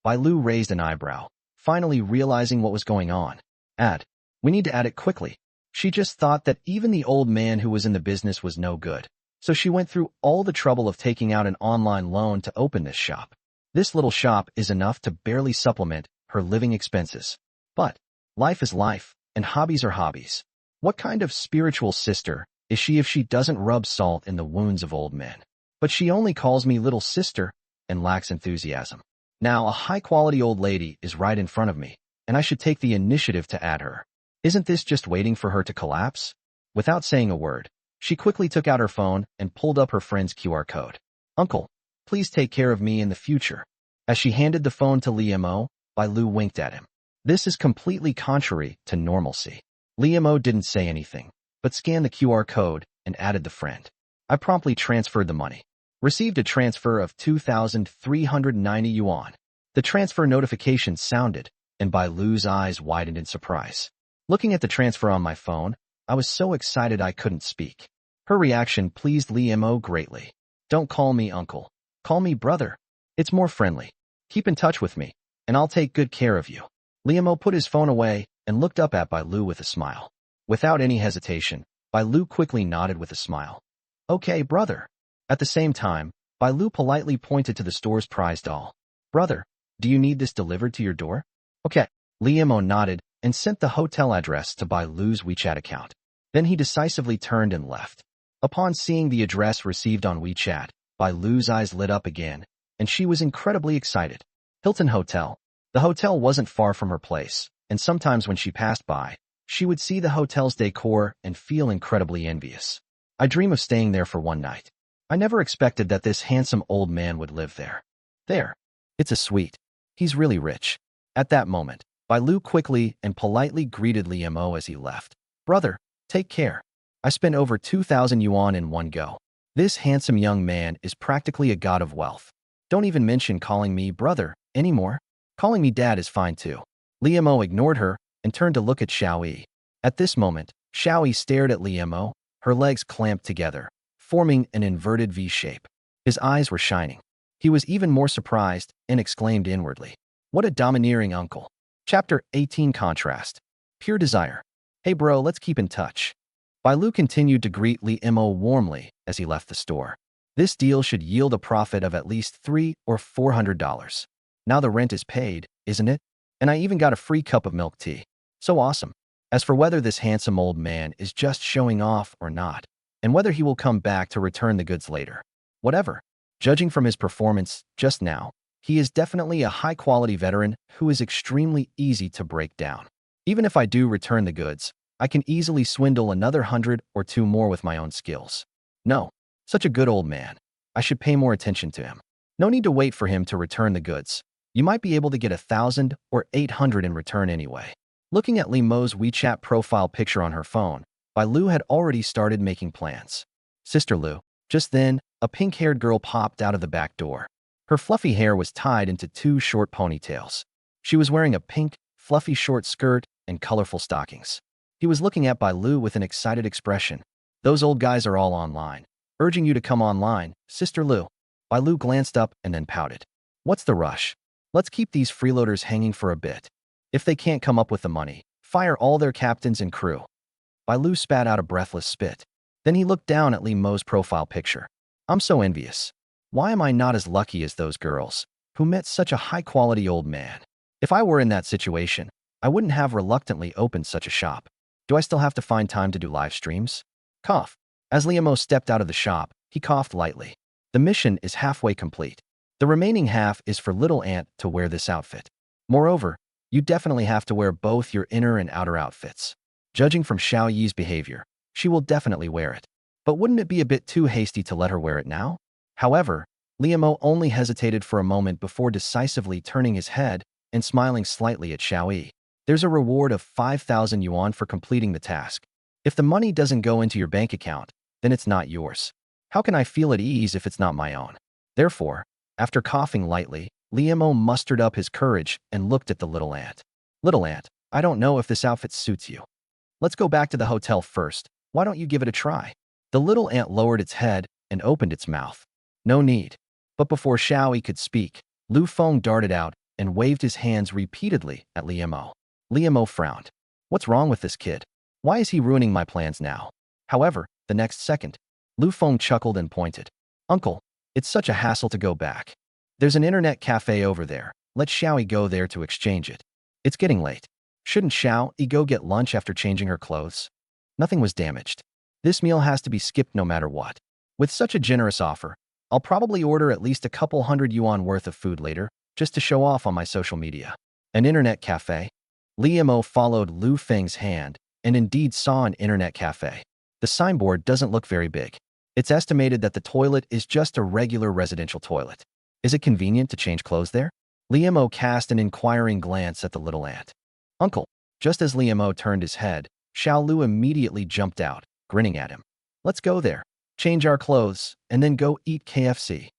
Bailu raised an eyebrow, finally realizing what was going on. Add. We need to add it quickly. She just thought that even the old man who was in the business was no good. So she went through all the trouble of taking out an online loan to open this shop. This little shop is enough to barely supplement her living expenses. But life is life, and hobbies are hobbies. What kind of spiritual sister is she if she doesn't rub salt in the wounds of old men? But she only calls me little sister and lacks enthusiasm. Now a high-quality old lady is right in front of me, and I should take the initiative to add her. Isn't this just waiting for her to collapse? Without saying a word, she quickly took out her phone and pulled up her friend's QR code. Uncle, please take care of me in the future. As she handed the phone to Liamo, Bailu winked at him. This is completely contrary to normalcy. Liamo didn't say anything, but scanned the QR code and added the friend. I promptly transferred the money. Received a transfer of 2,390 yuan. The transfer notification sounded, and Bailu's eyes widened in surprise. Looking at the transfer on my phone, I was so excited I couldn't speak. Her reaction pleased Li Mo greatly. Don't call me uncle. Call me brother. It's more friendly. Keep in touch with me, and I'll take good care of you. Li Mo put his phone away and looked up at Bai Lu with a smile. Without any hesitation, Bai Lu quickly nodded with a smile. Okay, brother. At the same time, Bai Lu politely pointed to the store's prize doll. Brother, do you need this delivered to your door? Okay. Li Mo nodded and sent the hotel address to Bai Lu's WeChat account. Then he decisively turned and left. Upon seeing the address received on WeChat, Bai Lu's eyes lit up again, and she was incredibly excited. Hilton Hotel. The hotel wasn't far from her place, and sometimes when she passed by, she would see the hotel's decor and feel incredibly envious. I dream of staying there for one night. I never expected that this handsome old man would live there. There. It's a suite. He's really rich. At that moment, Bai Lu quickly and politely greeted Li Mo as he left. Brother, take care. I spent over 2,000 yuan in one go. This handsome young man is practically a god of wealth. Don't even mention calling me brother anymore. Calling me dad is fine too. Li Mo ignored her and turned to look at Xiao Yi. At this moment, Xiao Yi stared at Li Mo, her legs clamped together, forming an inverted V shape. His eyes were shining. He was even more surprised and exclaimed inwardly, "What a domineering uncle." Chapter 18 Contrast. Pure desire. Hey bro, let's keep in touch. Bai Lu continued to greet Li Mo warmly as he left the store. This deal should yield a profit of at least $300 or $400. Now the rent is paid, isn't it? And I even got a free cup of milk tea. So awesome. As for whether this handsome old man is just showing off or not, and whether he will come back to return the goods later, whatever. Judging from his performance just now, he is definitely a high-quality veteran who is extremely easy to break down. Even if I do return the goods, I can easily swindle another 100 or 2 more with my own skills. No, such a good old man. I should pay more attention to him. No need to wait for him to return the goods. You might be able to get 1,000 or 800 in return anyway. Looking at Li Mo's WeChat profile picture on her phone, Bai Lu had already started making plans. Sister Lu. Just then, a pink-haired girl popped out of the back door. Her fluffy hair was tied into 2 short ponytails. She was wearing a pink, fluffy short skirt and colorful stockings. He was looking at Bai Lu with an excited expression. Those old guys are all online. Urging you to come online, Sister Lu. Bai Lu glanced up and then pouted. What's the rush? Let's keep these freeloaders hanging for a bit. If they can't come up with the money, fire all their captains and crew. Bai Lu spat out a breathless spit. Then he looked down at Li Mo's profile picture. I'm so envious. Why am I not as lucky as those girls, who met such a high-quality old man? If I were in that situation, I wouldn't have reluctantly opened such a shop. Do I still have to find time to do live streams? Cough. As Li Mo stepped out of the shop, he coughed lightly. The mission is halfway complete. The remaining half is for little Ant to wear this outfit. Moreover, you definitely have to wear both your inner and outer outfits. Judging from Xiao Yi's behavior, she will definitely wear it. But wouldn't it be a bit too hasty to let her wear it now? However, Li Mo only hesitated for a moment before decisively turning his head and smiling slightly at Xiao Yi. There's a reward of 5,000 yuan for completing the task. If the money doesn't go into your bank account, then it's not yours. How can I feel at ease if it's not my own? Therefore, after coughing lightly, Li Mo mustered up his courage and looked at the little ant. Little ant, I don't know if this outfit suits you. Let's go back to the hotel first. Why don't you give it a try? The little ant lowered its head and opened its mouth. No need. But before Xiao Yi could speak, Lu Feng darted out and waved his hands repeatedly at Li Mo. Li Mo frowned. What's wrong with this kid? Why is he ruining my plans now? However, the next second, Lu Feng chuckled and pointed. Uncle, it's such a hassle to go back. There's an internet cafe over there. Let Xiao Yi go there to exchange it. It's getting late. Shouldn't Xiao Yi go get lunch after changing her clothes? Nothing was damaged. This meal has to be skipped no matter what. With such a generous offer, I'll probably order at least a couple 100 yuan worth of food later, just to show off on my social media. An internet cafe? Li Mo followed Lu Feng's hand and indeed saw an internet cafe. The signboard doesn't look very big. It's estimated that the toilet is just a regular residential toilet. Is it convenient to change clothes there? Li Mo cast an inquiring glance at the little ant. Uncle. Just as Li Mo turned his head, Xiao Lu immediately jumped out, grinning at him. Let's go there, change our clothes, and then go eat KFC.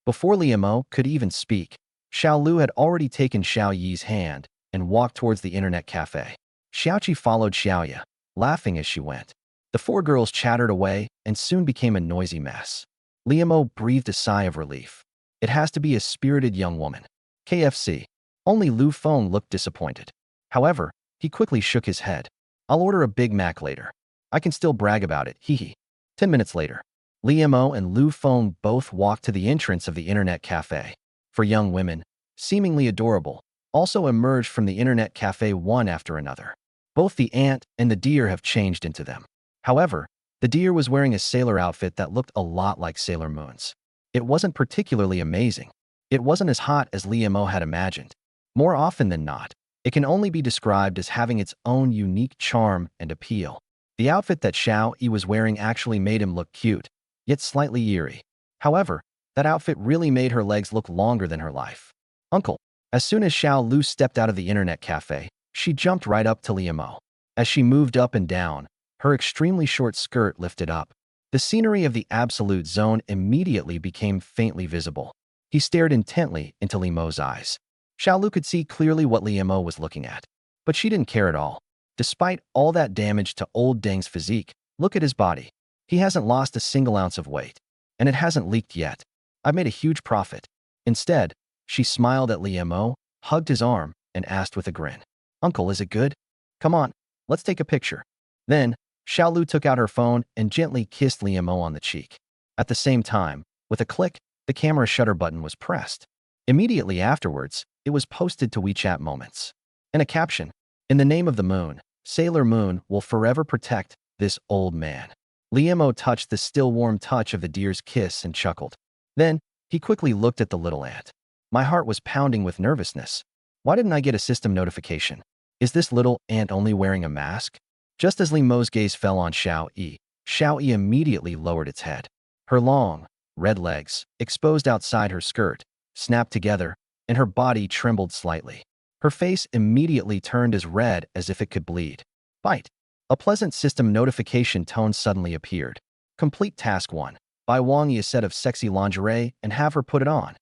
Before Li Mo could even speak, Xiao Lu had already taken Xiao Yi's hand and walked towards the internet cafe. Xiao Qi followed Xiao Yi, laughing as she went. The The four girls chattered away and soon became a noisy mess. Liamo breathed a sigh of relief. It has to be a spirited young woman. KFC. Only Lu Feng looked disappointed. However, he quickly shook his head. I'll order a Big Mac later. I can still brag about it, hee. 10 minutes later, Liamo and Lu Feng both walked to the entrance of the internet cafe. For young women, seemingly adorable, also emerged from the internet cafe one after another. Both the ant and the deer have changed into them. However, the deer was wearing a sailor outfit that looked a lot like Sailor Moon's. It wasn't particularly amazing. It wasn't as hot as Liamo had imagined. More often than not, it can only be described as having its own unique charm and appeal. The outfit that Xiao Yi was wearing actually made him look cute, yet slightly eerie. However, that outfit really made her legs look longer than her life. Uncle. As soon as Xiao Lu stepped out of the internet cafe, she jumped right up to Liamo. As she moved up and down, her extremely short skirt lifted up. The scenery of the absolute zone immediately became faintly visible. He stared intently into Liamo's eyes. Xiao Lu could see clearly what Liamo was looking at, but she didn't care at all. Despite all that damage to old Deng's physique, look at his body. He hasn't lost a single ounce of weight, and it hasn't leaked yet. I've made a huge profit. Instead, she smiled at Liamo, hugged his arm, and asked with a grin, Uncle, is it good? Come on, let's take a picture. Then, Xiao Lu took out her phone and gently kissed Liamo on the cheek. At the same time, with a click, the camera shutter button was pressed. Immediately afterwards, it was posted to WeChat Moments. And a caption, in the name of the moon, Sailor Moon will forever protect this old man. Liamo touched the still warm touch of the deer's kiss and chuckled. Then, he quickly looked at the little ant. My heart was pounding with nervousness. Why didn't I get a system notification? Is this little ant only wearing a mask? Just as Liamo's gaze fell on Xiao Yi immediately lowered its head. Her long, red legs, exposed outside her skirt, snapped together, and her body trembled slightly. Her face immediately turned as red as if it could bleed. Bite. A pleasant system notification tone suddenly appeared. Complete Task 1. Buy Wang Yi a set of sexy lingerie and have her put it on.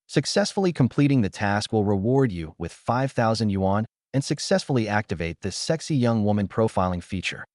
Successfully completing the task will reward you with 5,000 yuan and successfully activate the sexy young woman profiling feature.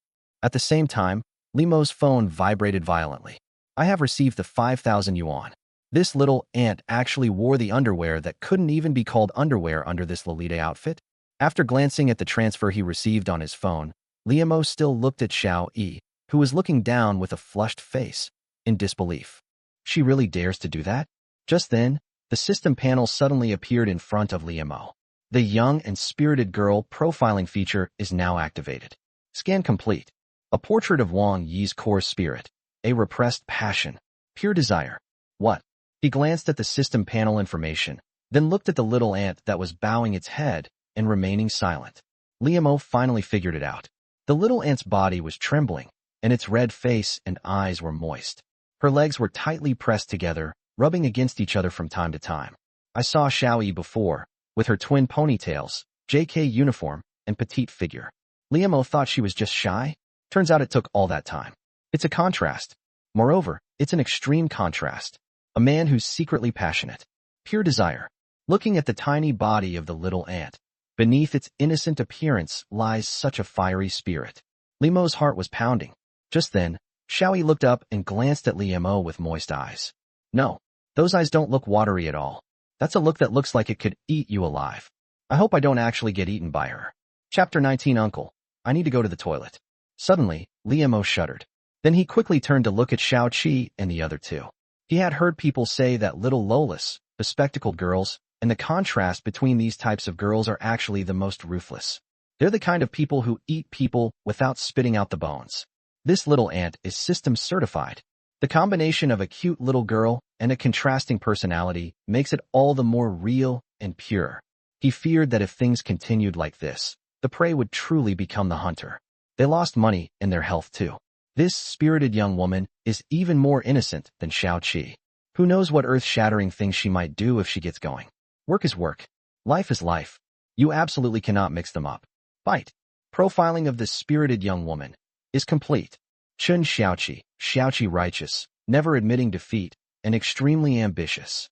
At the same time, Liamo's phone vibrated violently. I have received the 5,000 yuan. This little ant actually wore the underwear that couldn't even be called underwear under this Lolita outfit. After glancing at the transfer he received on his phone, Liamo still looked at Xiao Yi, who was looking down with a flushed face, in disbelief. She really dares to do that? Just then, the system panel suddenly appeared in front of Liamo. The young and spirited girl profiling feature is now activated. Scan complete. A portrait of Wang Yi's core spirit. A repressed passion. Pure desire. What? He glanced at the system panel information, then looked at the little ant that was bowing its head and remaining silent. Liamo finally figured it out. The little ant's body was trembling, and its red face and eyes were moist. Her legs were tightly pressed together, rubbing against each other from time to time. I saw Xiao Yi before, with her twin ponytails, JK uniform, and petite figure. Liamo thought she was just shy. Turns out it took all that time. It's a contrast. Moreover, it's an extreme contrast. A man who's secretly passionate. Pure desire. Looking at the tiny body of the little ant, beneath its innocent appearance lies such a fiery spirit. Liamo's heart was pounding. Just then, Xiao Yi looked up and glanced at Liamo with moist eyes. No, those eyes don't look watery at all. That's a look that looks like it could eat you alive. I hope I don't actually get eaten by her. Chapter 19 Uncle, I need to go to the toilet. Suddenly, Liamo shuddered. Then he quickly turned to look at Xiao Qi and the other two. He had heard people say that little Lolas, bespectacled girls, and the contrast between these types of girls are actually the most ruthless. They're the kind of people who eat people without spitting out the bones. This little ant is system certified. The combination of a cute little girl and a contrasting personality makes it all the more real and pure. He feared that if things continued like this, the prey would truly become the hunter. They lost money and their health too. This spirited young woman is even more innocent than Xiao Qi. Who knows what earth-shattering things she might do if she gets going. Work is work. Life is life. You absolutely cannot mix them up. Bite. Profiling of this spirited young woman is complete. Chun Xiaoqi righteous, never admitting defeat, and extremely ambitious.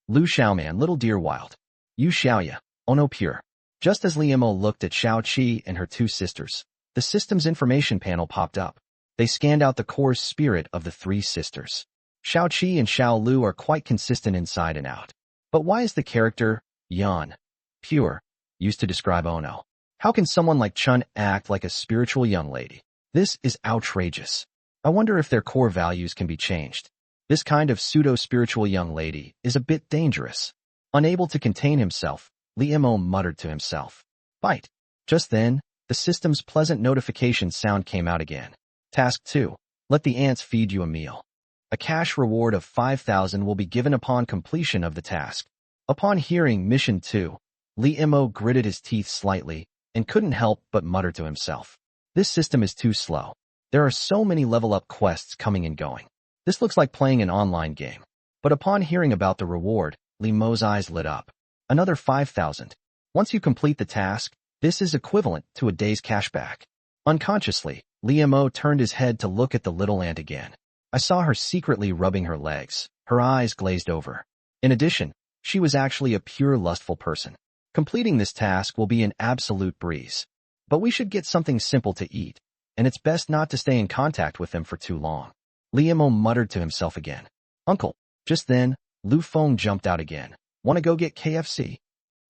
Lu Xiaoman little deer wild. Yu Xiaoya, ono pure. Just as Liamo looked at Xiao Qi and her two sisters, the system's information panel popped up. They scanned out the core spirit of the three sisters. Xiao Qi and Xiao Lu are quite consistent inside and out. But why is the character, yuan, pure, used to describe Ono? How can someone like Chun act like a spiritual young lady? This is outrageous. I wonder if their core values can be changed. This kind of pseudo-spiritual young lady is a bit dangerous. Unable to contain himself, Li Mo muttered to himself. Bite. Just then, the system's pleasant notification sound came out again. Task 2. Let the ants feed you a meal. A cash reward of 5,000 will be given upon completion of the task. Upon hearing Mission 2, Li Mo gritted his teeth slightly and couldn't help but mutter to himself. This system is too slow. There are so many level-up quests coming and going. This looks like playing an online game. But upon hearing about the reward, Li Mo's eyes lit up. Another 5,000. Once you complete the task, this is equivalent to a day's cashback. Unconsciously, Li Mo turned his head to look at the little ant again. I saw her secretly rubbing her legs. Her eyes glazed over. In addition, she was actually a pure lustful person. Completing this task will be an absolute breeze. But we should get something simple to eat, and it's best not to stay in contact with them for too long. Li Mo muttered to himself again. Uncle. Just then, Lu Feng jumped out again. Want to go get KFC?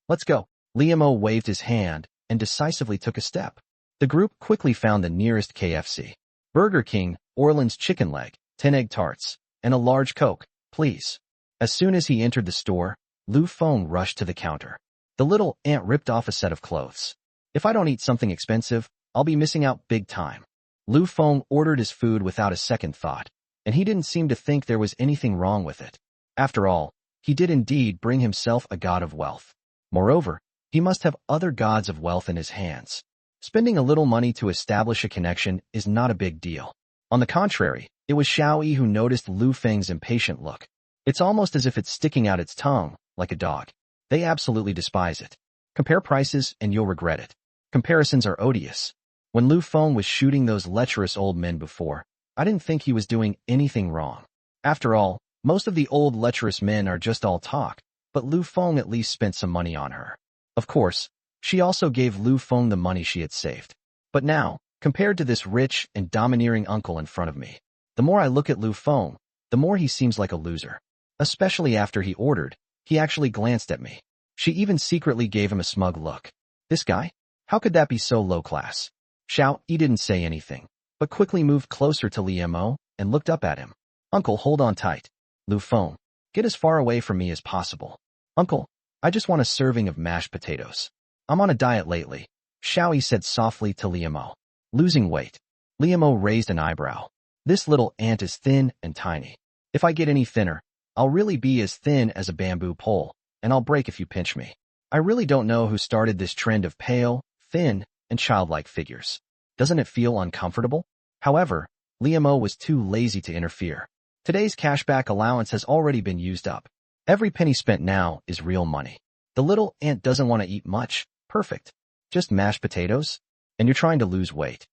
Let's go. Li Mo waved his hand and decisively took a step. The group quickly found the nearest KFC. Burger King, Orland's chicken leg, 10 egg tarts, and a large Coke, please. As soon as he entered the store, Lu Feng rushed to the counter. The little ant ripped off a set of clothes. If I don't eat something expensive, I'll be missing out big time. Lu Feng ordered his food without a second thought, and he didn't seem to think there was anything wrong with it. After all, he did indeed bring himself a god of wealth. Moreover, he must have other gods of wealth in his hands. Spending a little money to establish a connection is not a big deal. On the contrary, it was Xiao Yi who noticed Lu Feng's impatient look. It's almost as if it's sticking out its tongue, like a dog. They absolutely despise it. Compare prices and you'll regret it. Comparisons are odious. When Lu Feng was shooting those lecherous old men before, I didn't think he was doing anything wrong. After all, most of the old lecherous men are just all talk, but Lu Feng at least spent some money on her. Of course, she also gave Lu Feng the money she had saved. But now, compared to this rich and domineering uncle in front of me, the more I look at Lu Feng, the more he seems like a loser. Especially after he ordered, he actually glanced at me. She even secretly gave him a smug look. This guy? How could that be so low class? Xiao Yi didn't say anything, but quickly moved closer to Li Mo and looked up at him. Uncle, hold on tight. Lu Feng, get as far away from me as possible. Uncle, I just want a serving of mashed potatoes. I'm on a diet lately, Xiao Yi said softly to Li Mo. Losing weight. Li Mo raised an eyebrow. This little ant is thin and tiny. If I get any thinner, I'll really be as thin as a bamboo pole, and I'll break if you pinch me. I really don't know who started this trend of pale, thin, and childlike figures. Doesn't it feel uncomfortable? However, Li Mo was too lazy to interfere. Today's cashback allowance has already been used up. Every penny spent now is real money. The little ant doesn't want to eat much. Perfect. Just mashed potatoes? And you're trying to lose weight.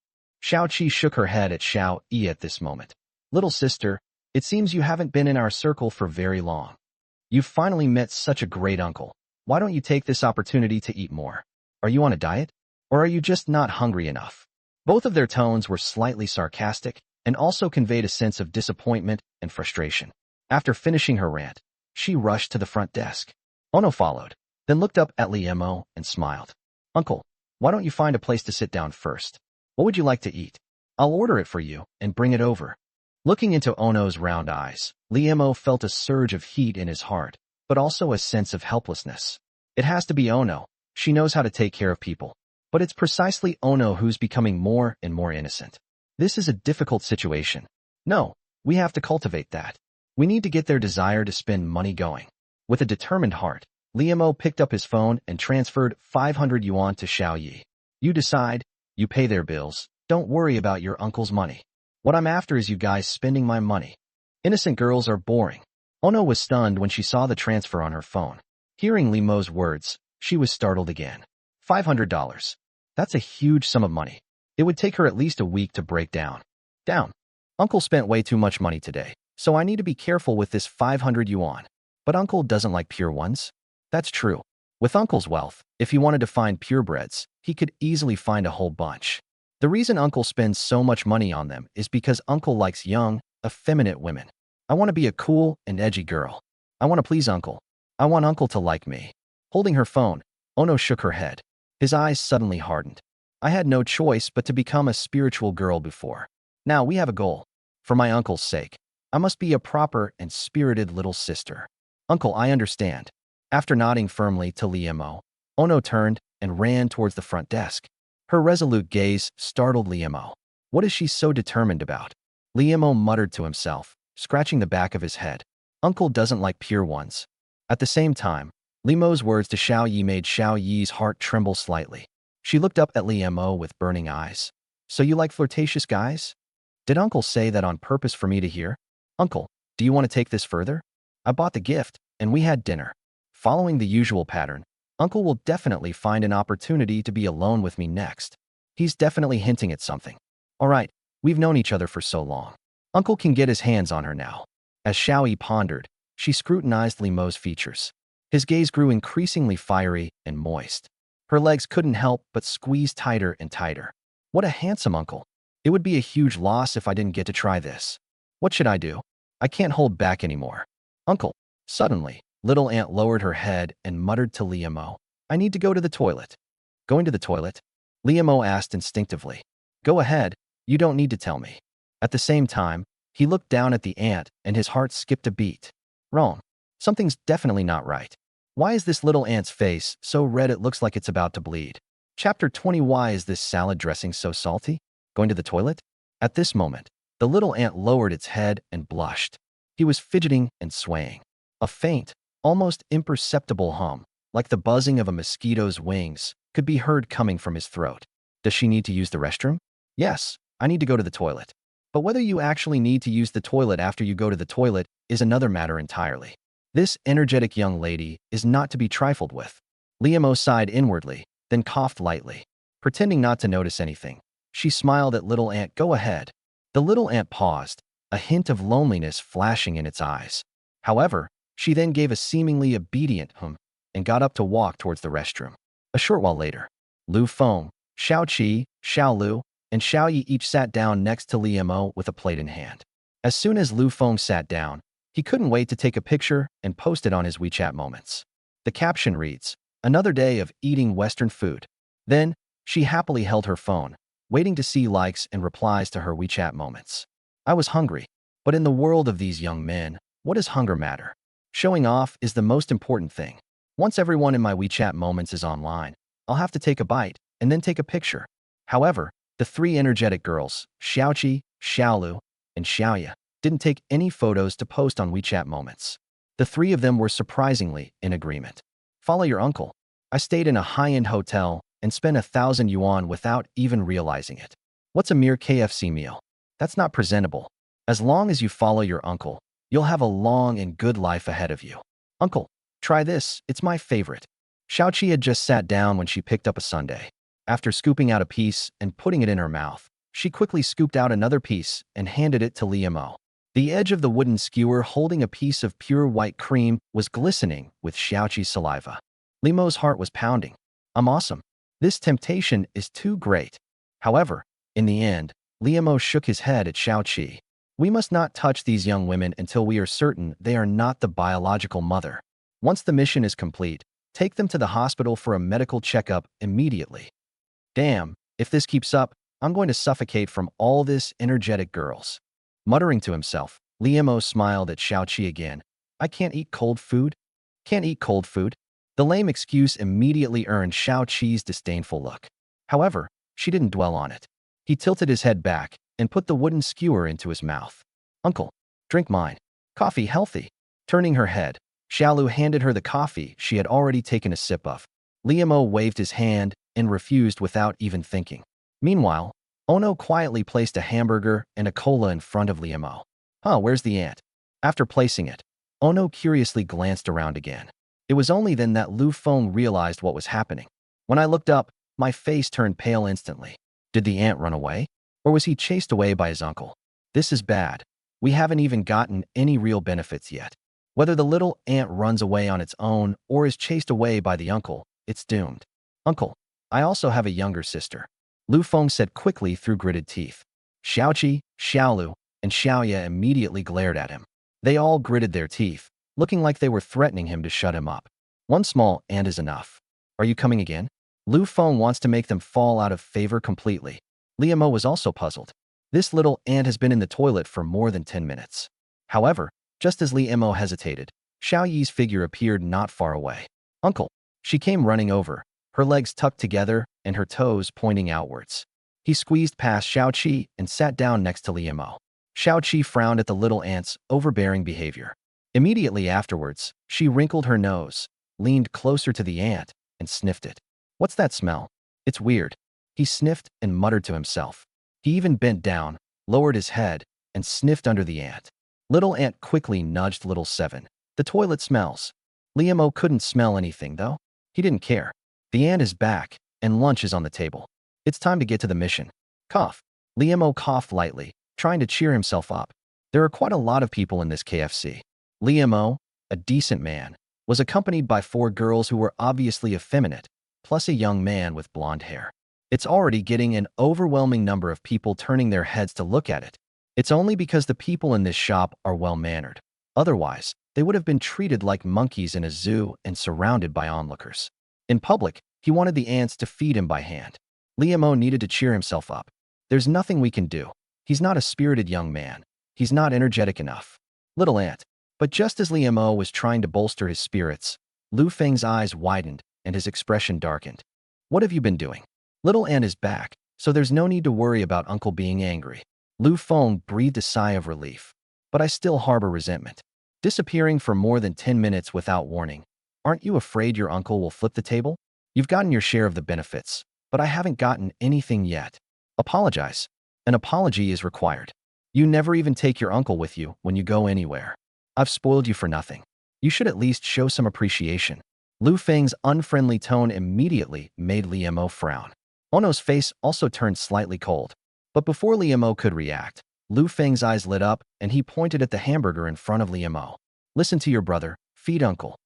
Xiao Qi shook her head at Xiao Yi at this moment. Little sister, it seems you haven't been in our circle for very long. You've finally met such a great uncle. Why don't you take this opportunity to eat more? Are you on a diet? Or are you just not hungry enough? Both of their tones were slightly sarcastic and also conveyed a sense of disappointment and frustration. After finishing her rant, she rushed to the front desk. Ono followed, then looked up at Li Mo and smiled. Uncle, why don't you find a place to sit down first? What would you like to eat? I'll order it for you and bring it over. Looking into Ono's round eyes, Li Mo felt a surge of heat in his heart, but also a sense of helplessness. It has to be Ono. She knows how to take care of people. But it's precisely Ono who's becoming more and more innocent. This is a difficult situation. No, we have to cultivate that. We need to get their desire to spend money going. With a determined heart, Li Mo picked up his phone and transferred 500 yuan to Xiao Yi. You decide, you pay their bills, don't worry about your uncle's money. What I'm after is you guys spending my money. Innocent girls are boring. Ono was stunned when she saw the transfer on her phone. Hearing Li Mo's words, she was startled again. $500. That's a huge sum of money. It would take her at least a week to break down. Uncle spent way too much money today, so I need to be careful with this 500 yuan. But Uncle doesn't like pure ones. That's true. With Uncle's wealth, if he wanted to find purebreds, he could easily find a whole bunch. The reason Uncle spends so much money on them is because Uncle likes young, effeminate women. I want to be a cool and edgy girl. I want to please Uncle. I want Uncle to like me. Holding her phone, Ono shook her head. His eyes suddenly hardened. I had no choice but to become a spiritual girl before. Now we have a goal. For my uncle's sake, I must be a proper and spirited little sister. Uncle, I understand. After nodding firmly to Liemo, Ono turned and ran towards the front desk. Her resolute gaze startled Liemo. What is she so determined about? Liemo muttered to himself, scratching the back of his head. Uncle doesn't like pure ones. At the same time, Liemo's words to Xiao Yi made Xiao Yi's heart tremble slightly. She looked up at Liemo with burning eyes. So you like flirtatious guys? Did Uncle say that on purpose for me to hear? Uncle, do you want to take this further? I bought the gift, and we had dinner. Following the usual pattern, Uncle will definitely find an opportunity to be alone with me next. He's definitely hinting at something. All right, we've known each other for so long. Uncle can get his hands on her now. As Xiao Yi pondered, she scrutinized Liemo's features. His gaze grew increasingly fiery and moist. Her legs couldn't help but squeeze tighter and tighter. What a handsome uncle. It would be a huge loss if I didn't get to try this. What should I do? I can't hold back anymore. Uncle. Suddenly, Little Aunt lowered her head and muttered to Liemo, I need to go to the toilet. Going to the toilet? Liemo asked instinctively. Go ahead, you don't need to tell me. At the same time, he looked down at the ant and his heart skipped a beat. Wrong. Something's definitely not right. Why is this little ant's face so red it looks like it's about to bleed? Chapter 20. Why is this salad dressing so salty? Going to the toilet? At this moment, the little ant lowered its head and blushed. He was fidgeting and swaying. A faint, almost imperceptible hum, like the buzzing of a mosquito's wings, could be heard coming from his throat. Does she need to use the restroom? Yes, I need to go to the toilet. But whether you actually need to use the toilet after you go to the toilet is another matter entirely. This energetic young lady is not to be trifled with. Liemo sighed inwardly, then coughed lightly. Pretending not to notice anything, she smiled at Little Ant. Go ahead. The little ant paused, a hint of loneliness flashing in its eyes. However, she then gave a seemingly obedient hum and got up to walk towards the restroom. A short while later, Lu Feng, Xiao Qi, Xiao Lu, and Xiao Yi each sat down next to Liemo with a plate in hand. As soon as Lu Feng sat down, he couldn't wait to take a picture and post it on his WeChat moments. The caption reads, Another day of eating Western food. Then, she happily held her phone, waiting to see likes and replies to her WeChat moments. I was hungry, but in the world of these young men, what does hunger matter? Showing off is the most important thing. Once everyone in my WeChat moments is online, I'll have to take a bite and then take a picture. However, the three energetic girls, Xiaoqi, Xiaolu, and Xiaoya, didn't take any photos to post on WeChat moments. The three of them were surprisingly in agreement. Follow your uncle. I stayed in a high-end hotel and spent 1,000 yuan without even realizing it. What's a mere KFC meal? That's not presentable. As long as you follow your uncle, you'll have a long and good life ahead of you. Uncle, try this, it's my favorite. Xiaoqi had just sat down when she picked up a sundae. After scooping out a piece and putting it in her mouth, she quickly scooped out another piece and handed it to Liemo. The edge of the wooden skewer holding a piece of pure white cream was glistening with Xiaoqi's saliva. Liemo's heart was pounding. I'm awesome. This temptation is too great. However, in the end, Liemo shook his head at Xiaoqi. We must not touch these young women until we are certain they are not the biological mother. Once the mission is complete, take them to the hospital for a medical checkup immediately. Damn, if this keeps up, I'm going to suffocate from all this energetic girls. Muttering to himself, Liemo smiled at Xiaoqi again. I can't eat cold food? Can't eat cold food? The lame excuse immediately earned Xiaoqi's disdainful look. However, she didn't dwell on it. He tilted his head back and put the wooden skewer into his mouth. Uncle, drink mine. Coffee healthy. Turning her head, Xiaolu handed her the coffee she had already taken a sip of. Liemo waved his hand and refused without even thinking. Meanwhile, Ono quietly placed a hamburger and a cola in front of Liemo. Where's the ant? After placing it, Ono curiously glanced around again. It was only then that Lu Feng realized what was happening. When I looked up, my face turned pale instantly. Did the ant run away? Or was he chased away by his uncle? This is bad. We haven't even gotten any real benefits yet. Whether the little ant runs away on its own or is chased away by the uncle, it's doomed. Uncle, I also have a younger sister. Lu Feng said quickly through gritted teeth. Xiaoqi, Xiaolu, and Xiaoya immediately glared at him. They all gritted their teeth, looking like they were threatening him to shut him up. One small ant is enough. Are you coming again? Lu Feng wants to make them fall out of favor completely. Liamo was also puzzled. This little ant has been in the toilet for more than 10 minutes. However, just as Liamo hesitated, Xiao Yi's figure appeared not far away. Uncle. She came running over, her legs tucked together and her toes pointing outwards. He squeezed past Xiaoqi and sat down next to Liamo. Xiaoqi frowned at the little ant's overbearing behavior. Immediately afterwards, she wrinkled her nose, leaned closer to the ant, and sniffed it. What's that smell? It's weird. He sniffed and muttered to himself. He even bent down, lowered his head, and sniffed under the ant. Little ant quickly nudged Little Seven. The toilet smells. Liamo couldn't smell anything, though. He didn't care. The ant is back, and lunch is on the table. It's time to get to the mission. Cough. Liamo coughed lightly, trying to cheer himself up. There are quite a lot of people in this KFC. Liamo, a decent man, was accompanied by 4 girls who were obviously effeminate, plus a young man with blonde hair. It's already getting an overwhelming number of people turning their heads to look at it. It's only because the people in this shop are well-mannered. Otherwise, they would have been treated like monkeys in a zoo and surrounded by onlookers. In public, he wanted the ants to feed him by hand. Liamo needed to cheer himself up. There's nothing we can do. He's not a spirited young man. He's not energetic enough. Little ant. But just as Liamo was trying to bolster his spirits, Lu Feng's eyes widened and his expression darkened. What have you been doing? Little ant is back, so there's no need to worry about Uncle being angry. Lu Feng breathed a sigh of relief. But I still harbor resentment. Disappearing for more than 10 minutes without warning. Aren't you afraid your uncle will flip the table? You've gotten your share of the benefits, but I haven't gotten anything yet. Apologize. An apology is required. You never even take your uncle with you when you go anywhere. I've spoiled you for nothing. You should at least show some appreciation. Lu Feng's unfriendly tone immediately made Liamo frown. Ono's face also turned slightly cold. But before Liamo could react, Lu Feng's eyes lit up and he pointed at the hamburger in front of Liamo. Listen to your brother, feed uncle.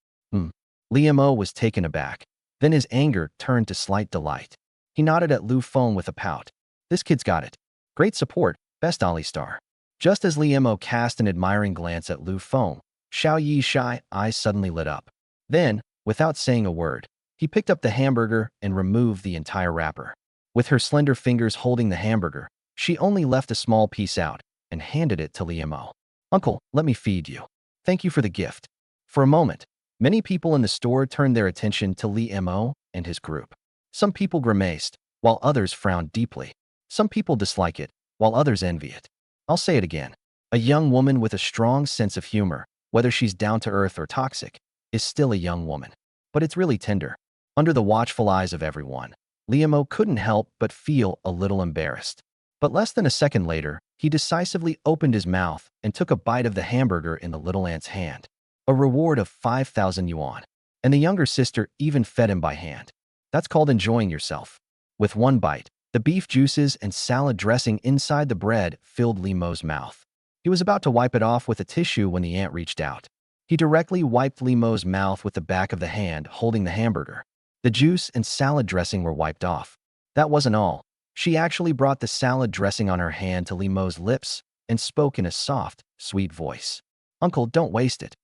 Liamo was taken aback. Then his anger turned to slight delight. He nodded at Lu Feng with a pout. This kid's got it. Great support, best Ollie star. Just as Liamo cast an admiring glance at Lu Feng, Xiao Yi's shy eyes suddenly lit up. Then, without saying a word, he picked up the hamburger and removed the entire wrapper. With her slender fingers holding the hamburger, she only left a small piece out and handed it to Liamo. Uncle, let me feed you. Thank you for the gift. For a moment, many people in the store turned their attention to Liamo and his group. Some people grimaced, while others frowned deeply. Some people dislike it, while others envy it. I'll say it again. A young woman with a strong sense of humor, whether she's down-to-earth or toxic, is still a young woman. But it's really tender. Under the watchful eyes of everyone, Liamo couldn't help but feel a little embarrassed. But less than a second later, he decisively opened his mouth and took a bite of the hamburger in the little ant's hand. A reward of 5,000 yuan. And the younger sister even fed him by hand. That's called enjoying yourself. With one bite, the beef juices and salad dressing inside the bread filled Liamo's mouth. He was about to wipe it off with a tissue when the ant reached out. He directly wiped Liamo's mouth with the back of the hand holding the hamburger. The juice and salad dressing were wiped off. That wasn't all. She actually brought the salad dressing on her hand to Liamo's lips and spoke in a soft, sweet voice. Uncle, don't waste it.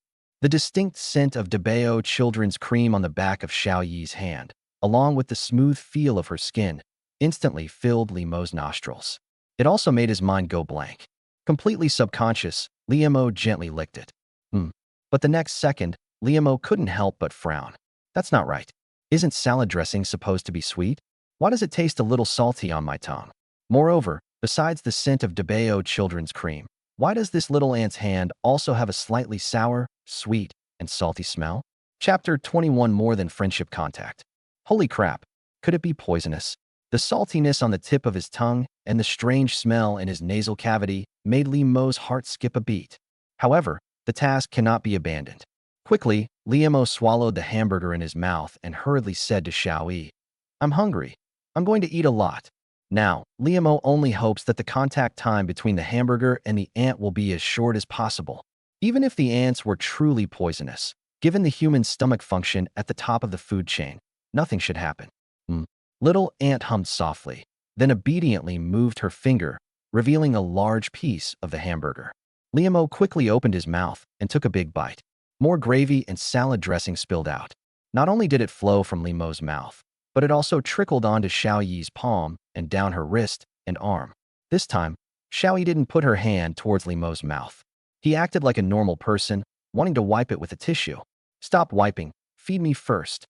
The distinct scent of Dabao children's cream on the back of Xiao Yi's hand, along with the smooth feel of her skin, instantly filled Liamo's nostrils. It also made his mind go blank. Completely subconscious, Liamo gently licked it. But the next second, Liamo couldn't help but frown. That's not right. Isn't salad dressing supposed to be sweet? Why does it taste a little salty on my tongue? Moreover, besides the scent of Dabao children's cream, why does this little ant's hand also have a slightly sour, sweet, and salty smell? Chapter 21. More than friendship contact. Holy crap! Could it be poisonous? The saltiness on the tip of his tongue and the strange smell in his nasal cavity made Liamo's heart skip a beat. However, the task cannot be abandoned. Quickly, Liamo swallowed the hamburger in his mouth and hurriedly said to Xiao Yi, I'm hungry. I'm going to eat a lot. Now, Liamo only hopes that the contact time between the hamburger and the ant will be as short as possible. Even if the ants were truly poisonous, given the human stomach function at the top of the food chain, nothing should happen. Little ant hummed softly. then obediently moved her finger, revealing a large piece of the hamburger. Liam quickly opened his mouth and took a big bite. More gravy and salad dressing spilled out. Not only did it flow from Liam's mouth, but it also trickled onto Xiao Yi's palm and down her wrist and arm. This time, Xiao Yi didn't put her hand towards Liam's mouth. He acted like a normal person, wanting to wipe it with a tissue. "Stop wiping. Feed me first."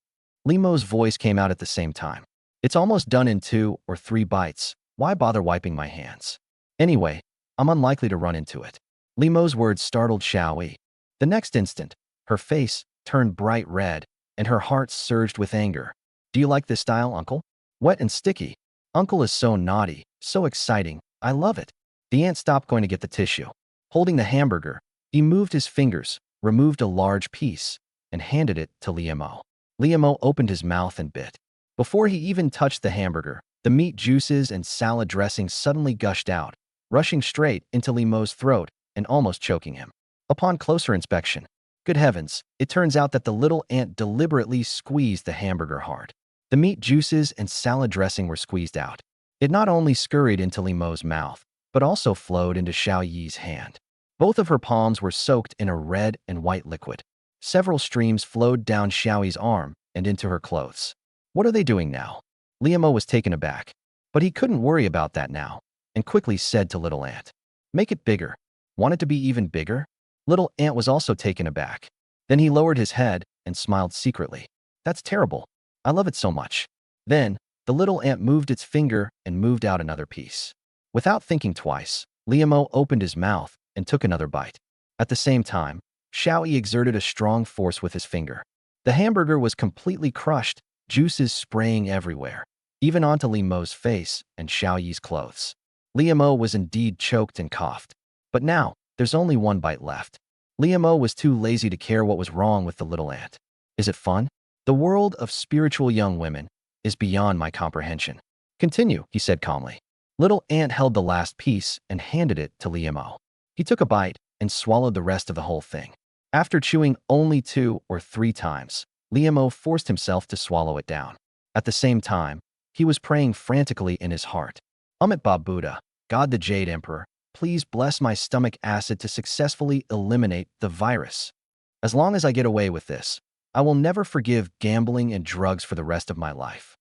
Liam's voice came out at the same time. "It's almost done in 2 or 3 bites. Why bother wiping my hands? Anyway, I'm unlikely to run into it." Liam's words startled Xiao Yi. The next instant, her face turned bright red, and her heart surged with anger. "Do you like this style, Uncle? Wet and sticky. Uncle is so naughty, so exciting. I love it." The ant stopped going to get the tissue. Holding the hamburger, he moved his fingers, removed a large piece, and handed it to Liam. Liam opened his mouth and bit. Before he even touched the hamburger, the meat juices and salad dressing suddenly gushed out, rushing straight into Liam's throat and almost choking him. Upon closer inspection, good heavens, it turns out that the little ant deliberately squeezed the hamburger hard. The meat juices and salad dressing were squeezed out. It not only scurried into Liam's mouth, but also flowed into Xiao Yi's hand. Both of her palms were soaked in a red and white liquid. Several streams flowed down Xiao Yi's arm and into her clothes. What are they doing now? Liam was taken aback, but he couldn't worry about that now, and quickly said to Little Ant, "Make it bigger. Want it to be even bigger?" Little Ant was also taken aback. Then he lowered his head and smiled secretly. "That's terrible. I love it so much." Then, the little ant moved its finger and moved out another piece. Without thinking twice, Liam opened his mouth and took another bite. At the same time, Xiao Yi exerted a strong force with his finger. The hamburger was completely crushed, juices spraying everywhere, even onto Liam's face and Xiao Yi's clothes. Liam was indeed choked and coughed. But now, there's only one bite left. Liam was too lazy to care what was wrong with the little ant. Is it fun? The world of spiritual young women is beyond my comprehension. "Continue," he said calmly. Little Ant held the last piece and handed it to Liam. He took a bite and swallowed the rest of the whole thing. After chewing only 2 or 3 times, Liam forced himself to swallow it down. At the same time, he was praying frantically in his heart. "Amit Ba Buddha, God the Jade Emperor, please bless my stomach acid to successfully eliminate the virus. As long as I get away with this, I will never forgive gambling and drugs for the rest of my life."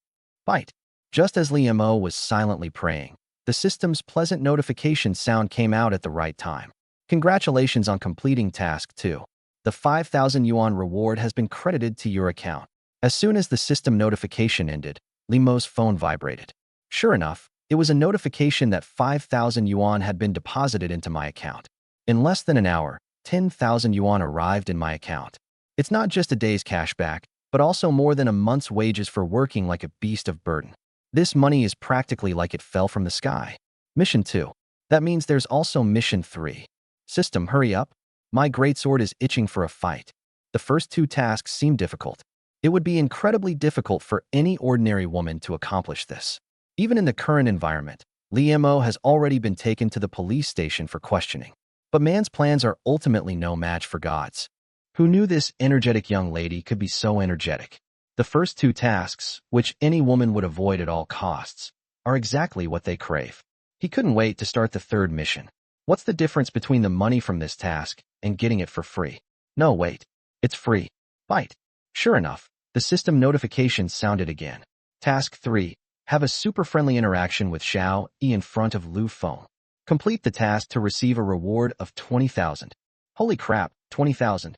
Bite. Just as Liam was silently praying, the system's pleasant notification sound came out at the right time. "Congratulations on completing task 2. The 5,000 yuan reward has been credited to your account." As soon as the system notification ended, Liam's phone vibrated. Sure enough, it was a notification that 5,000 yuan had been deposited into my account. In less than an hour, 10,000 yuan arrived in my account. It's not just a day's cash back, but also more than a month's wages for working like a beast of burden. This money is practically like it fell from the sky. Mission 2. That means there's also Mission 3. System, hurry up. My greatsword is itching for a fight. The first 2 tasks seem difficult. It would be incredibly difficult for any ordinary woman to accomplish this. Even in the current environment, Liam has already been taken to the police station for questioning. But man's plans are ultimately no match for God's. Who knew this energetic young lady could be so energetic? The first 2 tasks, which any woman would avoid at all costs, are exactly what they crave. He couldn't wait to start the 3rd mission. What's the difference between the money from this task and getting it for free? No, wait. It's free. Bite. Sure enough, the system notification sounded again. Task 3. Have a super-friendly interaction with Xiao Yi in front of Lu Feng. Complete the task to receive a reward of 20,000. Holy crap, 20,000.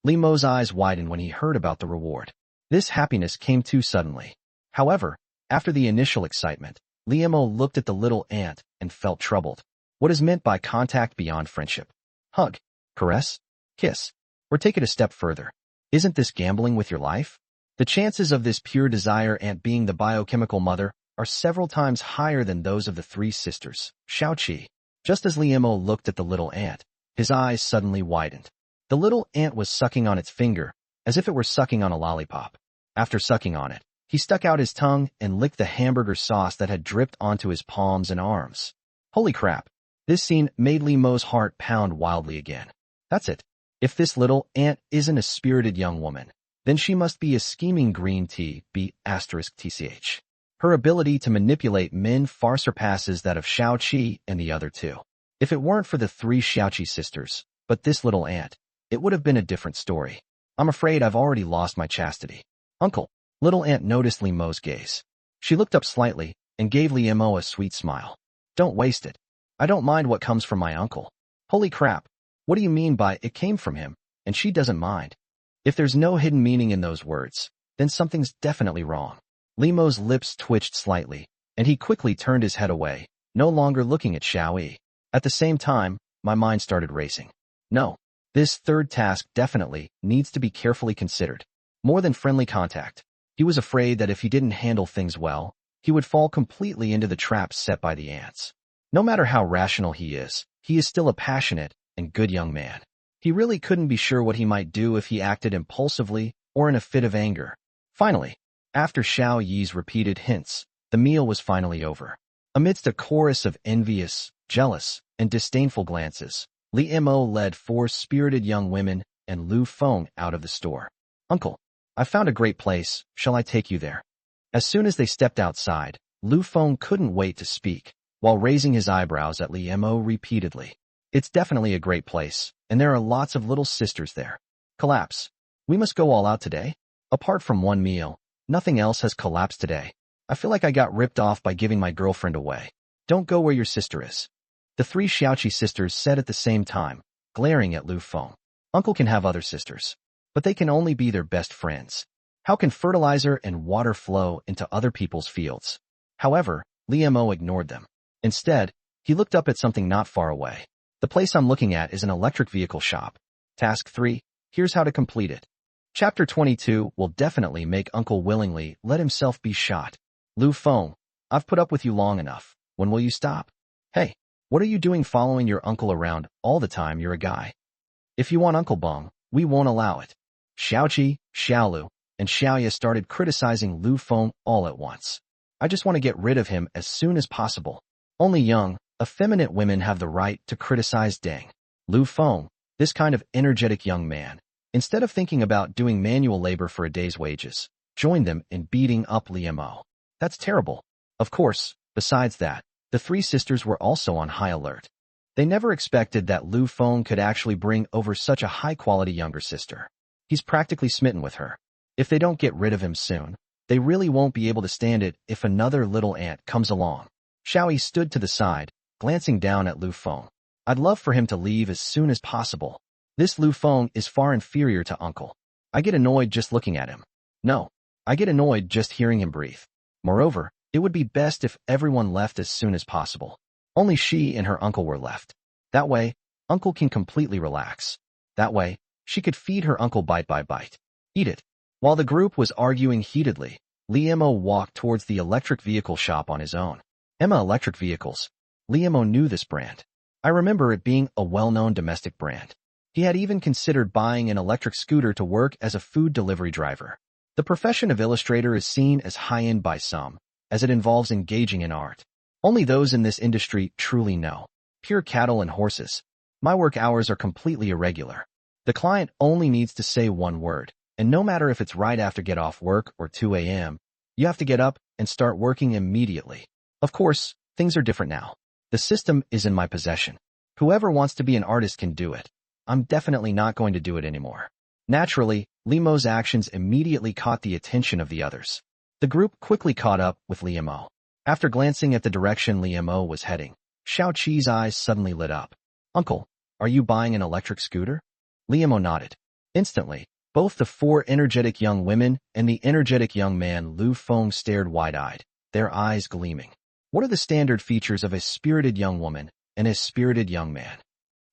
Liam's eyes widened when he heard about the reward. This happiness came too suddenly. However, after the initial excitement, Liam looked at the little ant and felt troubled. What is meant by contact beyond friendship? Hug, caress, kiss, or take it a step further. Isn't this gambling with your life? The chances of this pure desire ant being the biochemical mother are several times higher than those of the 3 sisters, Xiaoqi. Just as Liam looked at the little ant, his eyes suddenly widened. The little ant was sucking on its finger, as if it were sucking on a lollipop. After sucking on it, he stuck out his tongue and licked the hamburger sauce that had dripped onto his palms and arms. Holy crap! This scene made Liam's heart pound wildly again. That's it. If this little ant isn't a spirited young woman, then she must be a scheming green tea, B*TCH. Her ability to manipulate men far surpasses that of Xiaoqi and the other two. If it weren't for the three Xiaoqi sisters, but this little ant, it would have been a different story. I'm afraid I've already lost my chastity. Uncle. Little ant noticed Li Mo's gaze. She looked up slightly and gave Li Mo a sweet smile. Don't waste it. I don't mind what comes from my uncle. Holy crap. What do you mean by it came from him, and she doesn't mind? If there's no hidden meaning in those words, then something's definitely wrong. Li Mo's lips twitched slightly, and he quickly turned his head away, no longer looking at Xiaoyi. At the same time, my mind started racing. No. This third task definitely needs to be carefully considered. More than friendly contact. He was afraid that if he didn't handle things well, he would fall completely into the traps set by the ants. No matter how rational he is still a passionate and good young man. He really couldn't be sure what he might do if he acted impulsively or in a fit of anger. Finally, after Xiao Yi's repeated hints, the meal was finally over. Amidst a chorus of envious, jealous, and disdainful glances, Li Mo led four spirited young women and Lu Feng out of the store. Uncle, I found a great place, shall I take you there? As soon as they stepped outside, Lu Feng couldn't wait to speak, while raising his eyebrows at Li Mo repeatedly. It's definitely a great place, and there are lots of little sisters there. Collapse. We must go all out today? Apart from one meal, nothing else has collapsed today. I feel like I got ripped off by giving my girlfriend away. Don't go where your sister is. The three Xiaoqi sisters said at the same time, glaring at Lu Feng. Uncle can have other sisters, but they can only be their best friends. How can fertilizer and water flow into other people's fields? However, Li Mo ignored them. Instead, he looked up at something not far away. The place I'm looking at is an electric vehicle shop. Task 3, here's how to complete it. Chapter 22 will definitely make Uncle willingly let himself be shot. Lu Feng, I've put up with you long enough. When will you stop? Hey, what are you doing following your uncle around all the time? You're a guy. If you want Uncle Bong, we won't allow it. Xiaoqi, Xiaolu, and Xiaoya started criticizing Lu Feng all at once. I just want to get rid of him as soon as possible. Only young, effeminate women have the right to criticize Deng. Lu Feng, this kind of energetic young man, instead of thinking about doing manual labor for a day's wages, joined them in beating up Li Mo. That's terrible. Of course, besides that, the three sisters were also on high alert. They never expected that Lu Feng could actually bring over such a high-quality younger sister. He's practically smitten with her. If they don't get rid of him soon, they really won't be able to stand it if another little ant comes along. Xiaoyi stood to the side, glancing down at Lu Feng. I'd love for him to leave as soon as possible. This Lu Feng is far inferior to Uncle. I get annoyed just looking at him. No, I get annoyed just hearing him breathe. Moreover, it would be best if everyone left as soon as possible. Only she and her uncle were left. That way, Uncle can completely relax. That way, she could feed her uncle bite by bite. Eat it. While the group was arguing heatedly, Li Mo walked towards the electric vehicle shop on his own. Emma Electric Vehicles. Li Mo knew this brand. I remember it being a well-known domestic brand. He had even considered buying an electric scooter to work as a food delivery driver. The profession of illustrator is seen as high-end by some, as it involves engaging in art. Only those in this industry truly know. Pure cattle and horses. My work hours are completely irregular. The client only needs to say one word, and no matter if it's right after get off work or 2 a.m., you have to get up and start working immediately. Of course, things are different now. The system is in my possession. Whoever wants to be an artist can do it. I'm definitely not going to do it anymore. Naturally, Li Mo's actions immediately caught the attention of the others. The group quickly caught up with Li Mo. After glancing at the direction Li Mo was heading, Xiaoqi's eyes suddenly lit up. Uncle, are you buying an electric scooter? Li Mo nodded. Instantly, both the four energetic young women and the energetic young man Lu Feng stared wide-eyed, their eyes gleaming. What are the standard features of a spirited young woman and a spirited young man?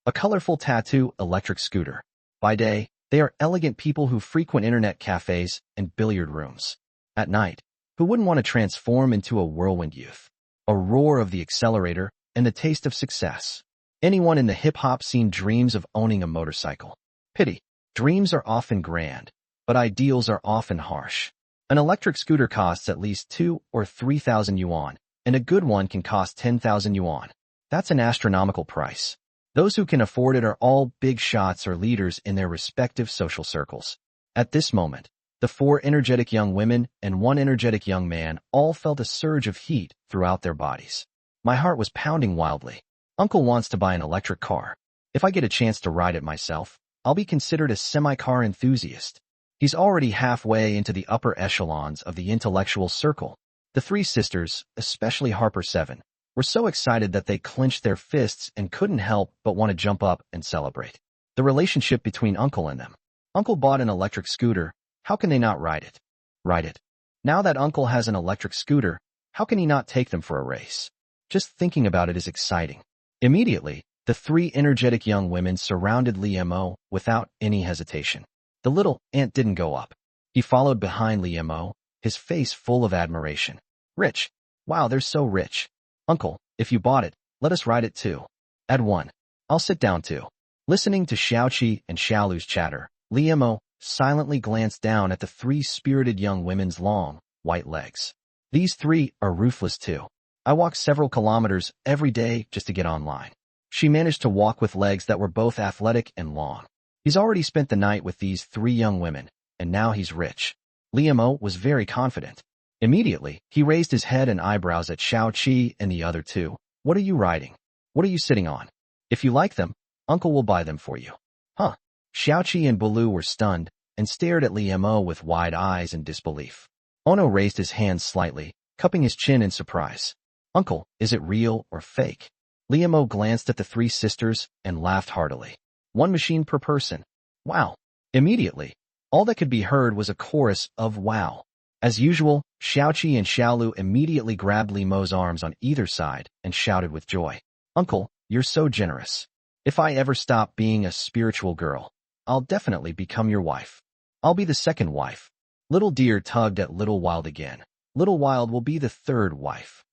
A colorful tattoo electric scooter. By day, they are elegant people who frequent internet cafes and billiard rooms. At night, who wouldn't want to transform into a whirlwind youth? A roar of the accelerator and the taste of success. Anyone in the hip-hop scene dreams of owning a motorcycle. Pity. Dreams are often grand, but ideals are often harsh. An electric scooter costs at least 2,000 or 3,000 yuan, and a good one can cost 10,000 yuan. That's an astronomical price. Those who can afford it are all big shots or leaders in their respective social circles. At this moment, The four energetic young women and one energetic young man all felt a surge of heat throughout their bodies. My heart was pounding wildly. Uncle wants to buy an electric car. If I get a chance to ride it myself, I'll be considered a semi-car enthusiast. He's already halfway into the upper echelons of the intellectual circle. The three sisters, especially Harper 7, were so excited that they clenched their fists and couldn't help but want to jump up and celebrate. The relationship between Uncle and them. Uncle bought an electric scooter. How can they not ride it? Ride it. Now that Uncle has an electric scooter, how can he not take them for a race? Just thinking about it is exciting. Immediately, the three energetic young women surrounded Liemo without any hesitation. The little ant didn't go up. He followed behind Liemo, his face full of admiration. Rich. Wow, they're so rich. Uncle, if you bought it, let us ride it too. Add 1. I'll sit down too. Listening to Xiaoqi and Xiaolu's chatter, Liemo silently glanced down at the three spirited young women's long, white legs. These three are ruthless too. I walk several kilometers every day just to get online. She managed to walk with legs that were both athletic and long. He's already spent the night with these three young women, and now he's rich. Liemo was very confident. Immediately, he raised his head and eyebrows at Xiaoqi and the other two. What are you riding? What are you sitting on? If you like them, Uncle will buy them for you. Huh? Xiaoqi and Bulu were stunned and stared at Liemo with wide eyes in disbelief. Ono raised his hands slightly, cupping his chin in surprise. Uncle, is it real or fake? Liemo glanced at the three sisters and laughed heartily. 1 machine per person. Wow. Immediately, all that could be heard was a chorus of wow. As usual, Xiaoqi and Xiaolu immediately grabbed Liemo's arms on either side and shouted with joy. Uncle, you're so generous. If I ever stop being a spiritual girl, I'll definitely become your wife. I'll be the second wife. Little Deer tugged at Little Wild again. Little Wild will be the third wife.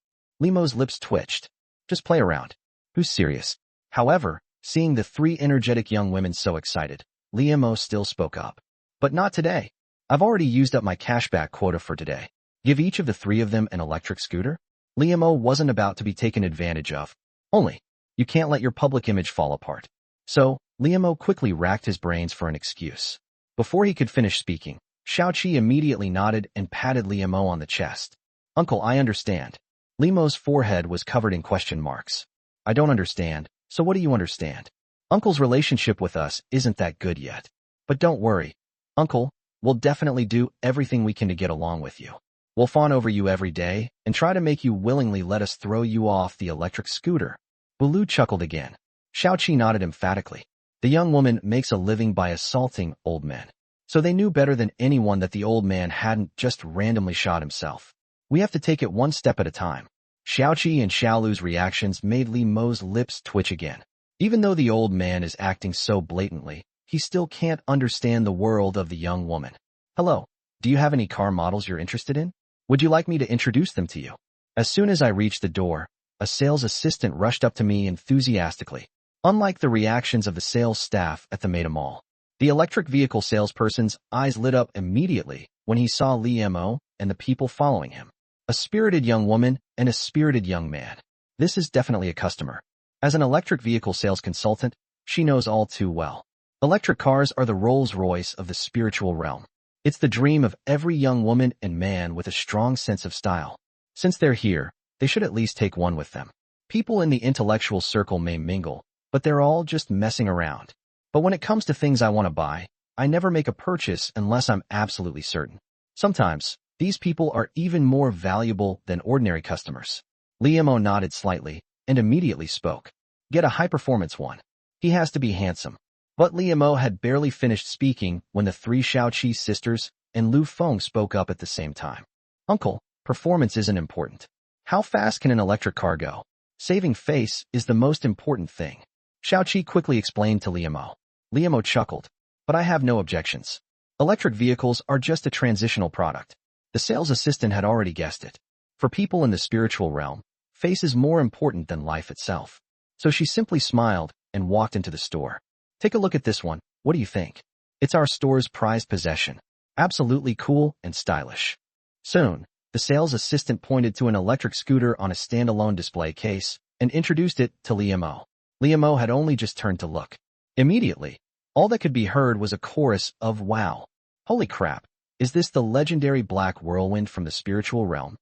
Liemo's lips twitched. Just play around. Who's serious? However, seeing the three energetic young women so excited, Liemo still spoke up. But not today. I've already used up my cashback quota for today. Give each of the three of them an electric scooter? Liemo wasn't about to be taken advantage of. Only, you can't let your public image fall apart. So, Liemo quickly racked his brains for an excuse. Before he could finish speaking, Xiaoqi immediately nodded and patted Liemo on the chest. Uncle, I understand. Liemo's forehead was covered in question marks. I don't understand, so what do you understand? Uncle's relationship with us isn't that good yet. But don't worry. Uncle, we'll definitely do everything we can to get along with you. We'll fawn over you every day and try to make you willingly let us throw you off the electric scooter. Bulu chuckled again. Xiaoqi nodded emphatically. The young woman makes a living by assaulting old men. So they knew better than anyone that the old man hadn't just randomly shot himself. We have to take it one step at a time. Xiaoqi and Xiaolu's reactions made Liemo's lips twitch again. Even though the old man is acting so blatantly, he still can't understand the world of the young woman. Hello, do you have any car models you're interested in? Would you like me to introduce them to you? As soon as I reached the door, a sales assistant rushed up to me enthusiastically. Unlike the reactions of the sales staff at the Maida Mall, the electric vehicle salesperson's eyes lit up immediately when he saw Liemo and the people following him. A spirited young woman and a spirited young man. This is definitely a customer. As an electric vehicle sales consultant, she knows all too well. Electric cars are the Rolls-Royce of the spiritual realm. It's the dream of every young woman and man with a strong sense of style. Since they're here, they should at least take one with them. People in the intellectual circle may mingle, but they're all just messing around. But when it comes to things I want to buy, I never make a purchase unless I'm absolutely certain. Sometimes, these people are even more valuable than ordinary customers. Liemo nodded slightly and immediately spoke. Get a high-performance one. He has to be handsome. But Liemo had barely finished speaking when the three Xiaoqi sisters and Lu Feng spoke up at the same time. Uncle, performance isn't important. How fast can an electric car go? Saving face is the most important thing. Xiaoqi quickly explained to Liemo. Liemo chuckled. But I have no objections. Electric vehicles are just a transitional product. The sales assistant had already guessed it. For people in the spiritual realm, face is more important than life itself. So she simply smiled and walked into the store. Take a look at this one. What do you think? It's our store's prized possession. Absolutely cool and stylish. Soon, the sales assistant pointed to an electric scooter on a standalone display case and introduced it to Liemo. Liemo had only just turned to look. Immediately, all that could be heard was a chorus of wow. Holy crap. Is this the legendary black whirlwind from the spiritual realm?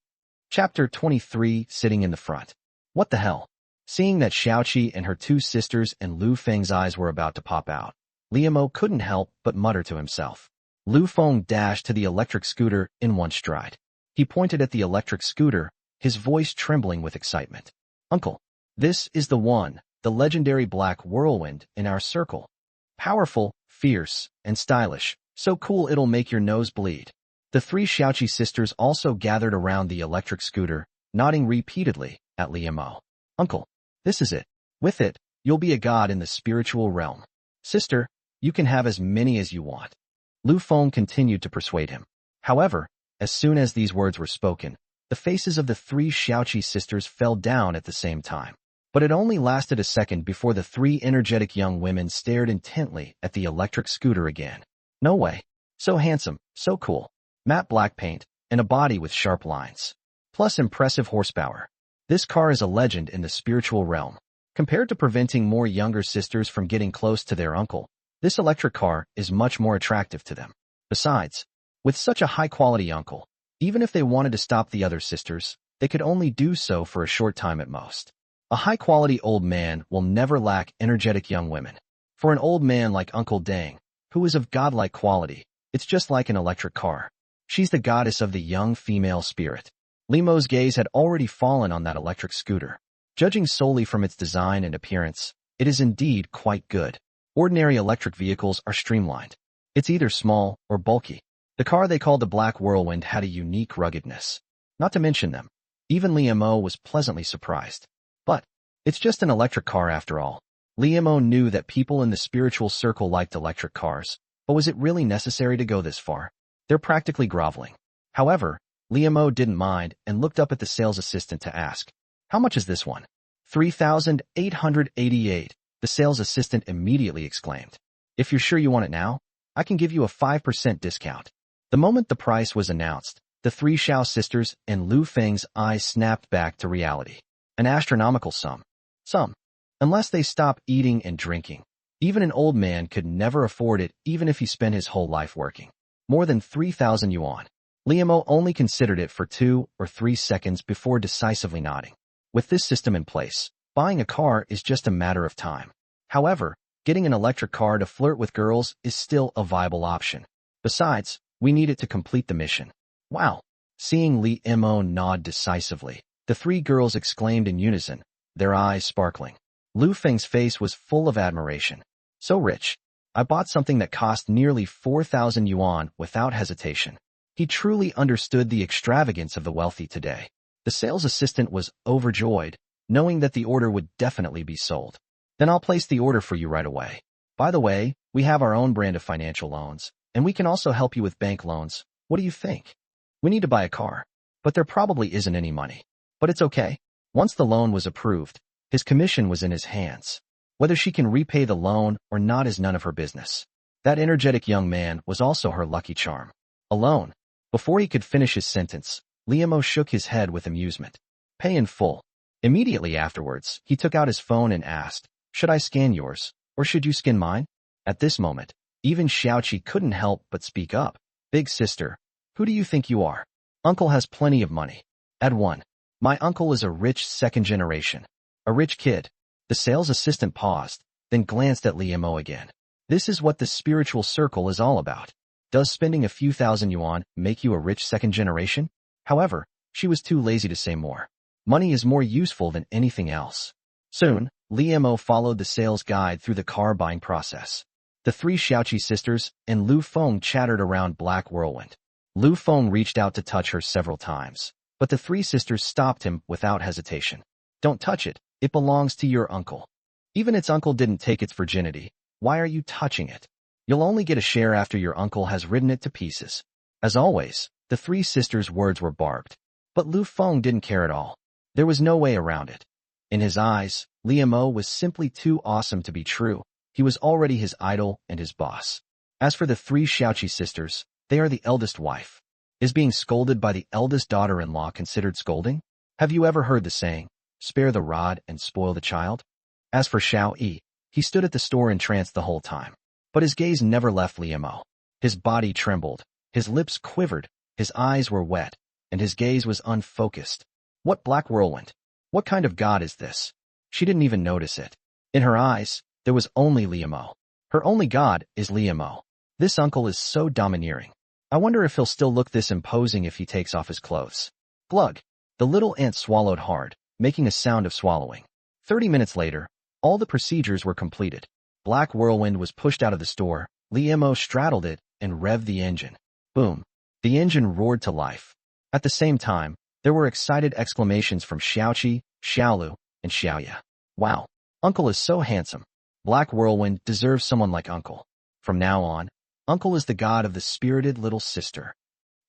Chapter 23, Sitting in the Front. What the hell? Seeing that Xiaoqi and her two sisters and Lu Feng's eyes were about to pop out, Liamo couldn't help but mutter to himself. Lu Feng dashed to the electric scooter in one stride. He pointed at the electric scooter, his voice trembling with excitement. Uncle, this is the one, the legendary black whirlwind in our circle. Powerful, fierce, and stylish, so cool it'll make your nose bleed. The three Xiaoqi sisters also gathered around the electric scooter, nodding repeatedly at Liamo. Uncle, this is it. With it, you'll be a god in the spiritual realm. Sister, you can have as many as you want. Lu Feng continued to persuade him. However, as soon as these words were spoken, the faces of the three Xiaoqi sisters fell down at the same time. But it only lasted a second before the three energetic young women stared intently at the electric scooter again. No way. So handsome, so cool. Matte black paint, and a body with sharp lines. Plus impressive horsepower. This car is a legend in the spiritual realm. Compared to preventing more younger sisters from getting close to their uncle, this electric car is much more attractive to them. Besides, with such a high-quality uncle, even if they wanted to stop the other sisters, they could only do so for a short time at most. A high-quality old man will never lack energetic young women. For an old man like Uncle Deng, who is of godlike quality, it's just like an electric car. She's the goddess of the young female spirit. Liamo's gaze had already fallen on that electric scooter. Judging solely from its design and appearance, it is indeed quite good. Ordinary electric vehicles are streamlined. It's either small or bulky. The car they called the Black Whirlwind had a unique ruggedness. Not to mention them. Even Liamo was pleasantly surprised. But it's just an electric car after all. Liamo knew that people in the spiritual circle liked electric cars, but was it really necessary to go this far? They're practically groveling. However, Liamo didn't mind and looked up at the sales assistant to ask, "How much is this one?" 3,888, the sales assistant immediately exclaimed. "If you're sure you want it now, I can give you a 5% discount." The moment the price was announced, the three Xiao sisters and Lu Feng's eyes snapped back to reality. An astronomical sum. Unless they stop eating and drinking. Even an old man could never afford it even if he spent his whole life working. More than 3,000 yuan. Liamo only considered it for 2 or 3 seconds before decisively nodding. With this system in place, buying a car is just a matter of time. However, getting an electric car to flirt with girls is still a viable option. Besides, we need it to complete the mission. Wow! Seeing Liamo nod decisively, the three girls exclaimed in unison, their eyes sparkling. Lu Feng's face was full of admiration. So rich. I bought something that cost nearly 4,000 yuan without hesitation. He truly understood the extravagance of the wealthy today. The sales assistant was overjoyed, knowing that the order would definitely be sold. Then I'll place the order for you right away. By the way, we have our own brand of financial loans, and we can also help you with bank loans. What do you think? We need to buy a car, but there probably isn't any money. But it's okay. Once the loan was approved, his commission was in his hands. Whether she can repay the loan or not is none of her business. That energetic young man was also her lucky charm. A loan. Before he could finish his sentence, Liamo shook his head with amusement. Pay in full. Immediately afterwards, he took out his phone and asked, "Should I scan yours, or should you scan mine?" At this moment, even Xiaoqi couldn't help but speak up. "Big sister, who do you think you are? Uncle has plenty of money." Add 1. My uncle is a rich second generation. A rich kid. The sales assistant paused, then glanced at Liamo again. This is what the spiritual circle is all about. Does spending a few thousand yuan make you a rich second generation? However, she was too lazy to say more. Money is more useful than anything else. Soon, Liamo followed the sales guide through the car buying process. The three Xiaoqi sisters and Lu Feng chattered around Black Whirlwind. Lu Feng reached out to touch her several times, but the three sisters stopped him without hesitation. "Don't touch it. It belongs to your uncle. Even its uncle didn't take its virginity. Why are you touching it? You'll only get a share after your uncle has ridden it to pieces." As always, the three sisters' words were barbed. But Lu Feng didn't care at all. There was no way around it. In his eyes, Liamo was simply too awesome to be true. He was already his idol and his boss. As for the three Xiaoqi sisters, they are the eldest wife. Is being scolded by the eldest daughter-in-law considered scolding? Have you ever heard the saying, "Spare the rod and spoil the child"? As for Xiao Yi, he stood at the store entranced the whole time. But his gaze never left Liamo. His body trembled. His lips quivered, his eyes were wet, and his gaze was unfocused. What black whirlwind? What kind of god is this? She didn't even notice it. In her eyes, there was only Liamo. Her only god is Liamo. This uncle is so domineering. I wonder if he'll still look this imposing if he takes off his clothes. Glug. The little ant swallowed hard, making a sound of swallowing. 30 minutes later, all the procedures were completed. Black Whirlwind was pushed out of the store, Liamo straddled it, and revved the engine. Boom. The engine roared to life. At the same time, there were excited exclamations from Xiaoqi, Xiaolu, and Xiaoya. Wow. Uncle is so handsome. Black Whirlwind deserves someone like Uncle. From now on, Uncle is the god of the spirited little sister.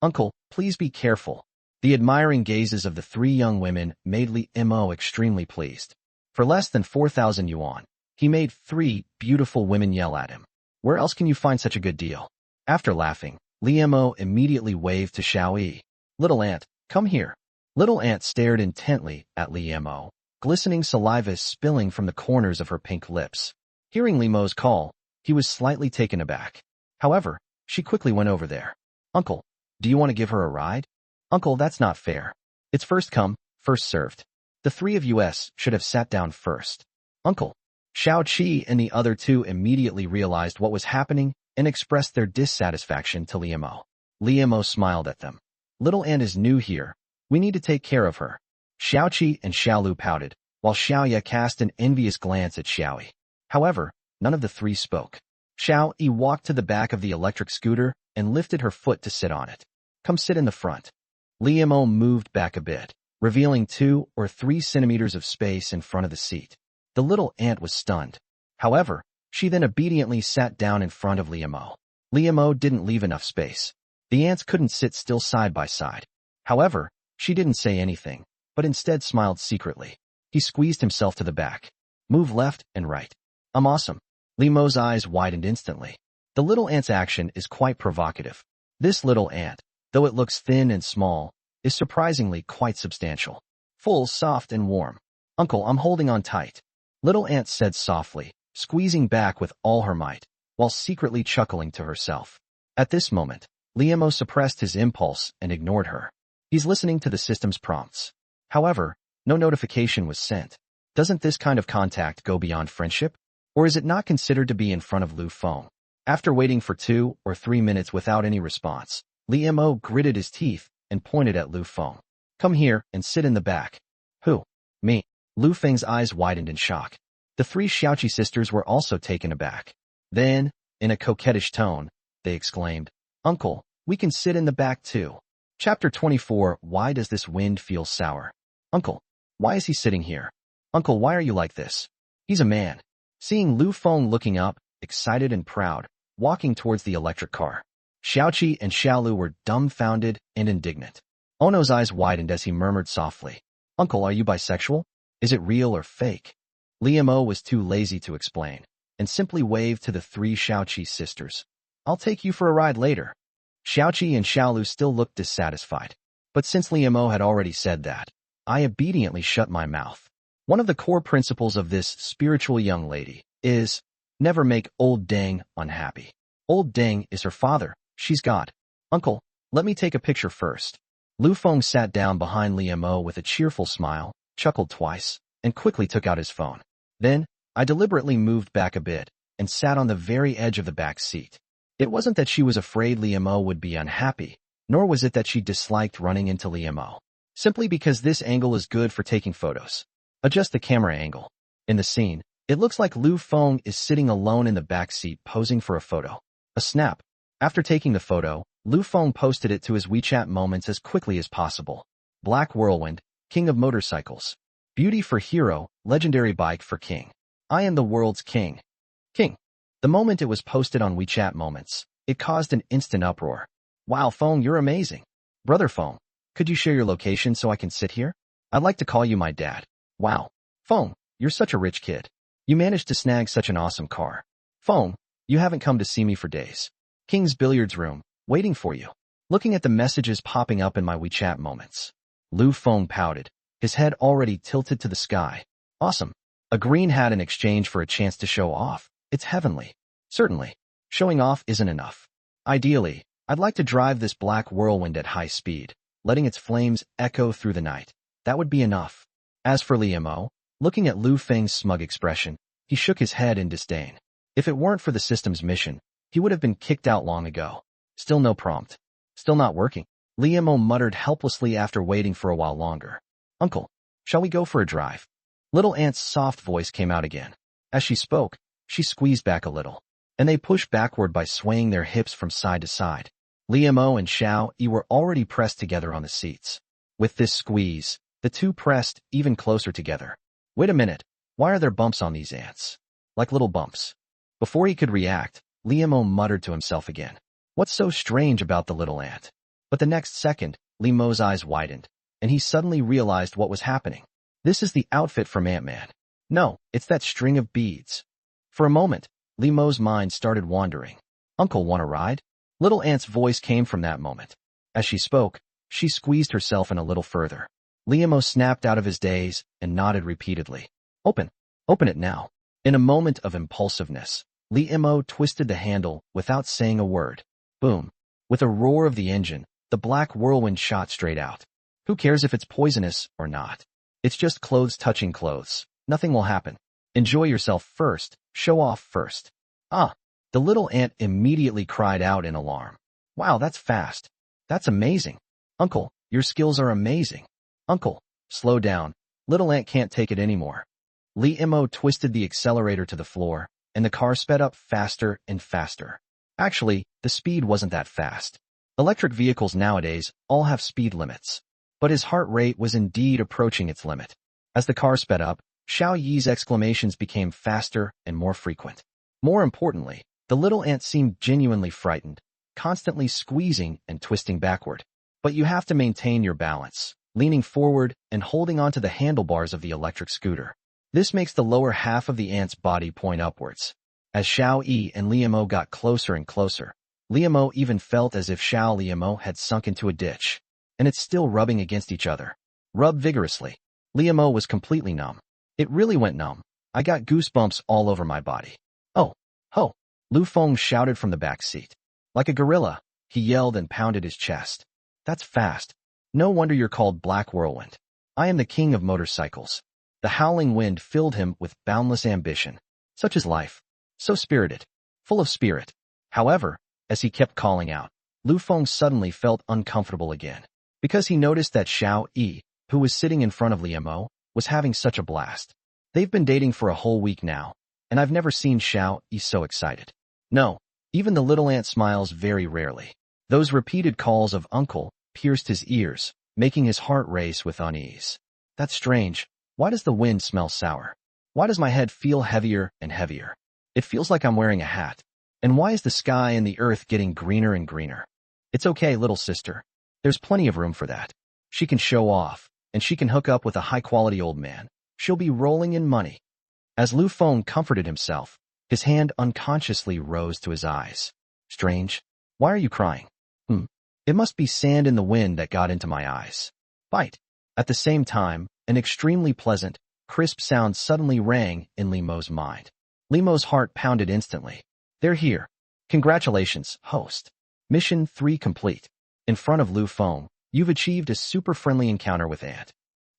Uncle, please be careful. The admiring gazes of the three young women made Liamo extremely pleased. For less than 4,000 yuan, he made 3 beautiful women yell at him. Where else can you find such a good deal? After laughing, Liamo immediately waved to Xiaoyi. Little ant, come here. Little ant stared intently at Liamo, glistening saliva spilling from the corners of her pink lips. Hearing Liamo's call, he was slightly taken aback. However, she quickly went over there. Uncle, do you want to give her a ride? Uncle, that's not fair. It's first come, first served. The 3 of us should have sat down first. Uncle. Xiaoqi and the other 2 immediately realized what was happening and expressed their dissatisfaction to Liamo. Liamo smiled at them. Little Ant is new here. We need to take care of her. Xiaoqi and Xiaolu pouted, while Xiaoya cast an envious glance at Xiaoyi. However, none of the 3 spoke. Xiaoyi walked to the back of the electric scooter and lifted her foot to sit on it. Come sit in the front. Liamo moved back a bit, revealing 2 or 3 centimeters of space in front of the seat. The little ant was stunned. However, she then obediently sat down in front of Liamo. Liamo didn't leave enough space. The ants couldn't sit still side by side. However, she didn't say anything, but instead smiled secretly. He squeezed himself to the back. Move left and right. I'm awesome. Liamo's eyes widened instantly. The little ant's action is quite provocative. This little ant, though it looks thin and small, is surprisingly quite substantial. Full, soft, and warm. Uncle, I'm holding on tight. Little ant said softly, squeezing back with all her might, while secretly chuckling to herself. At this moment, Liamo suppressed his impulse and ignored her. He's listening to the system's prompts. However, no notification was sent. Doesn't this kind of contact go beyond friendship? Or is it not considered to be in front of Lu Feng? After waiting for 2 or 3 minutes without any response, Liamo gritted his teeth and pointed at Lu Feng. Come here and sit in the back. Who? Me. Lu Feng's eyes widened in shock. The 3 Xiaoqi sisters were also taken aback. Then, in a coquettish tone, they exclaimed, Uncle, we can sit in the back too. Chapter 24. Why does this wind feel sour? Uncle, why is he sitting here? Uncle, why are you like this? He's a man. Seeing Lu Feng looking up, excited and proud, walking towards the electric car. Xiaoqi and Xiaolu were dumbfounded and indignant. Ono's eyes widened as he murmured softly, Uncle, are you bisexual? Is it real or fake? Liamo was too lazy to explain, and simply waved to the 3 Xiaoqi sisters. I'll take you for a ride later. Xiaoqi and Xiaolu still looked dissatisfied. But since Liamo had already said that, I obediently shut my mouth. One of the core principles of this spiritual young lady is, never make old Deng unhappy. Old Deng is her father, she's God. Uncle, let me take a picture first. Lu Feng sat down behind Liamo with a cheerful smile, chuckled twice, and quickly took out his phone. Then, I deliberately moved back a bit, and sat on the very edge of the back seat. It wasn't that she was afraid Liamo would be unhappy, nor was it that she disliked running into Liamo. Simply because this angle is good for taking photos. Adjust the camera angle. In the scene, it looks like Lu Feng is sitting alone in the back seat posing for a photo. A snap. After taking the photo, Lu Feng posted it to his WeChat moments as quickly as possible. Black Whirlwind, King of Motorcycles. Beauty for hero, legendary bike for king. I am the world's king. King. The moment it was posted on WeChat moments, it caused an instant uproar. Wow, Feng, you're amazing. Brother Feng, could you share your location so I can sit here? I'd like to call you my dad. Wow. Feng, you're such a rich kid. You managed to snag such an awesome car. Feng, you haven't come to see me for days. King's billiards room, waiting for you. Looking at the messages popping up in my WeChat moments. Lu Feng pouted, his head already tilted to the sky. Awesome. A green hat in exchange for a chance to show off. It's heavenly. Certainly. Showing off isn't enough. Ideally, I'd like to drive this black whirlwind at high speed, letting its flames echo through the night. That would be enough. As for Liemo, looking at Lu Feng's smug expression, he shook his head in disdain. If it weren't for the system's mission, he would have been kicked out long ago. Still no prompt. Still not working. Liemo muttered helplessly after waiting for a while longer. Uncle, shall we go for a drive? Little Aunt's soft voice came out again. As she spoke, she squeezed back a little, and they pushed backward by swaying their hips from side to side. Liemo and Xiao Yi were already pressed together on the seats. With this squeeze, the two pressed even closer together. Wait a minute, why are there bumps on these ants? Like little bumps. Before he could react, Liemo muttered to himself again. What's so strange about the little ant? But the next second, Liemo's eyes widened, and he suddenly realized what was happening. This is the outfit from Ant-Man. No, it's that string of beads. For a moment, Liemo's mind started wandering. Uncle, want a ride? Little Ant's voice came from that moment. As she spoke, she squeezed herself in a little further. Liemo snapped out of his daze and nodded repeatedly. Open it now. In a moment of impulsiveness, Liemo twisted the handle without saying a word. Boom. With a roar of the engine, the black whirlwind shot straight out. Who cares if it's poisonous or not? It's just clothes touching clothes. Nothing will happen. Enjoy yourself first. Show off first. Ah! The little ant immediately cried out in alarm. Wow, that's fast. That's amazing. Uncle, your skills are amazing. Uncle, slow down. Little ant can't take it anymore. Liemo twisted the accelerator to the floor, and the car sped up faster and faster. Actually, the speed wasn't that fast. Electric vehicles nowadays all have speed limits. But his heart rate was indeed approaching its limit. As the car sped up, Xiao Yi's exclamations became faster and more frequent. More importantly, the little ant seemed genuinely frightened, constantly squeezing and twisting backward. But you have to maintain your balance, leaning forward and holding onto the handlebars of the electric scooter. This makes the lower half of the ant's body point upwards. As Xiao Yi and Liemo got closer and closer, Liemo even felt as if Xiao Liemo had sunk into a ditch, and it's still rubbing against each other. Rub vigorously. Liemo was completely numb. It really went numb. I got goosebumps all over my body. Oh, ho! Lu Feng shouted from the back seat. Like a gorilla, he yelled and pounded his chest. That's fast. No wonder you're called Black Whirlwind. I am the king of motorcycles. The howling wind filled him with boundless ambition. Such is life. So spirited. Full of spirit. However, as he kept calling out, Lu Feng suddenly felt uncomfortable again. Because he noticed that Xiao Yi, who was sitting in front of Liemo, was having such a blast. They've been dating for a whole week now, and I've never seen Xiao Yi so excited. No, even the little ant smiles very rarely. Those repeated calls of uncle pierced his ears, making his heart race with unease. That's strange. Why does the wind smell sour? Why does my head feel heavier and heavier? It feels like I'm wearing a hat. And why is the sky and the earth getting greener and greener? It's okay, little sister. There's plenty of room for that. She can show off, and she can hook up with a high-quality old man. She'll be rolling in money. As Lu Feng comforted himself, his hand unconsciously rose to his eyes. Strange. Why are you crying? It must be sand in the wind that got into my eyes. Bite. At the same time, an extremely pleasant, crisp sound suddenly rang in Liemo's mind. Liemo's heart pounded instantly. They're here. Congratulations, host. Mission 3 complete. In front of Lu Feng, you've achieved a super friendly encounter with Ant.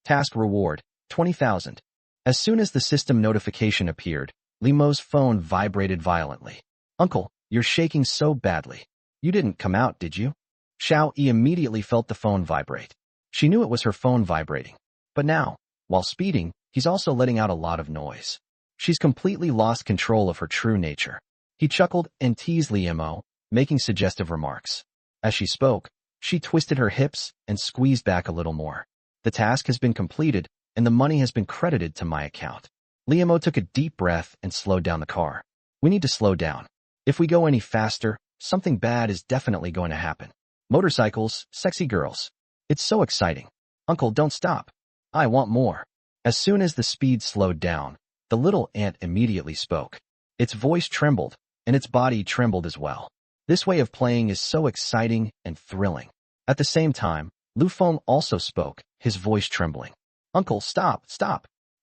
Task reward, 20,000. As soon as the system notification appeared, Liemo's phone vibrated violently. Uncle, you're shaking so badly. You didn't come out, did you? Xiao Yi immediately felt the phone vibrate. She knew it was her phone vibrating. But now, while speeding, he's also letting out a lot of noise. She's completely lost control of her true nature. He chuckled and teased Liemo, making suggestive remarks. As she spoke, she twisted her hips and squeezed back a little more. The task has been completed, and the money has been credited to my account. Liemo took a deep breath and slowed down the car. We need to slow down. If we go any faster, something bad is definitely going to happen. Motorcycles, sexy girls. It's so exciting. Uncle, don't stop. I want more. As soon as the speed slowed down, the little ant immediately spoke. Its voice trembled, and its body trembled as well. This way of playing is so exciting and thrilling. At the same time, Lu Feng also spoke, his voice trembling. Uncle, stop.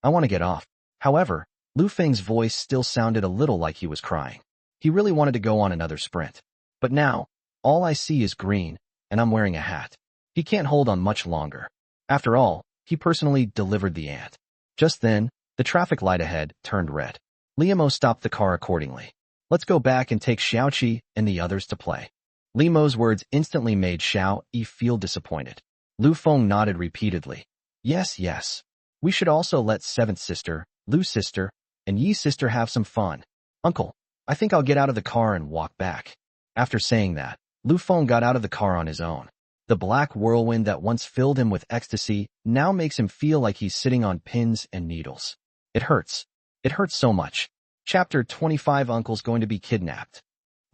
I want to get off. However, Lu Feng's voice still sounded a little like he was crying. He really wanted to go on another sprint. But now, All I see is green, and I'm wearing a hat. He can't hold on much longer. After all, he personally delivered the ant. Just then, the traffic light ahead turned red. Liamo stopped the car accordingly. Let's go back and take Xiaoqi and the others to play. Liamo's words instantly made Xiao Yi feel disappointed. Lu Feng nodded repeatedly. Yes, yes. We should also let seventh sister, Lu's sister, and Yi's sister have some fun. Uncle, I think I'll get out of the car and walk back. After saying that, Lu Feng got out of the car on his own. The black whirlwind that once filled him with ecstasy now makes him feel like he's sitting on pins and needles. It hurts. It hurts so much. Chapter 25 Uncle's going to be kidnapped.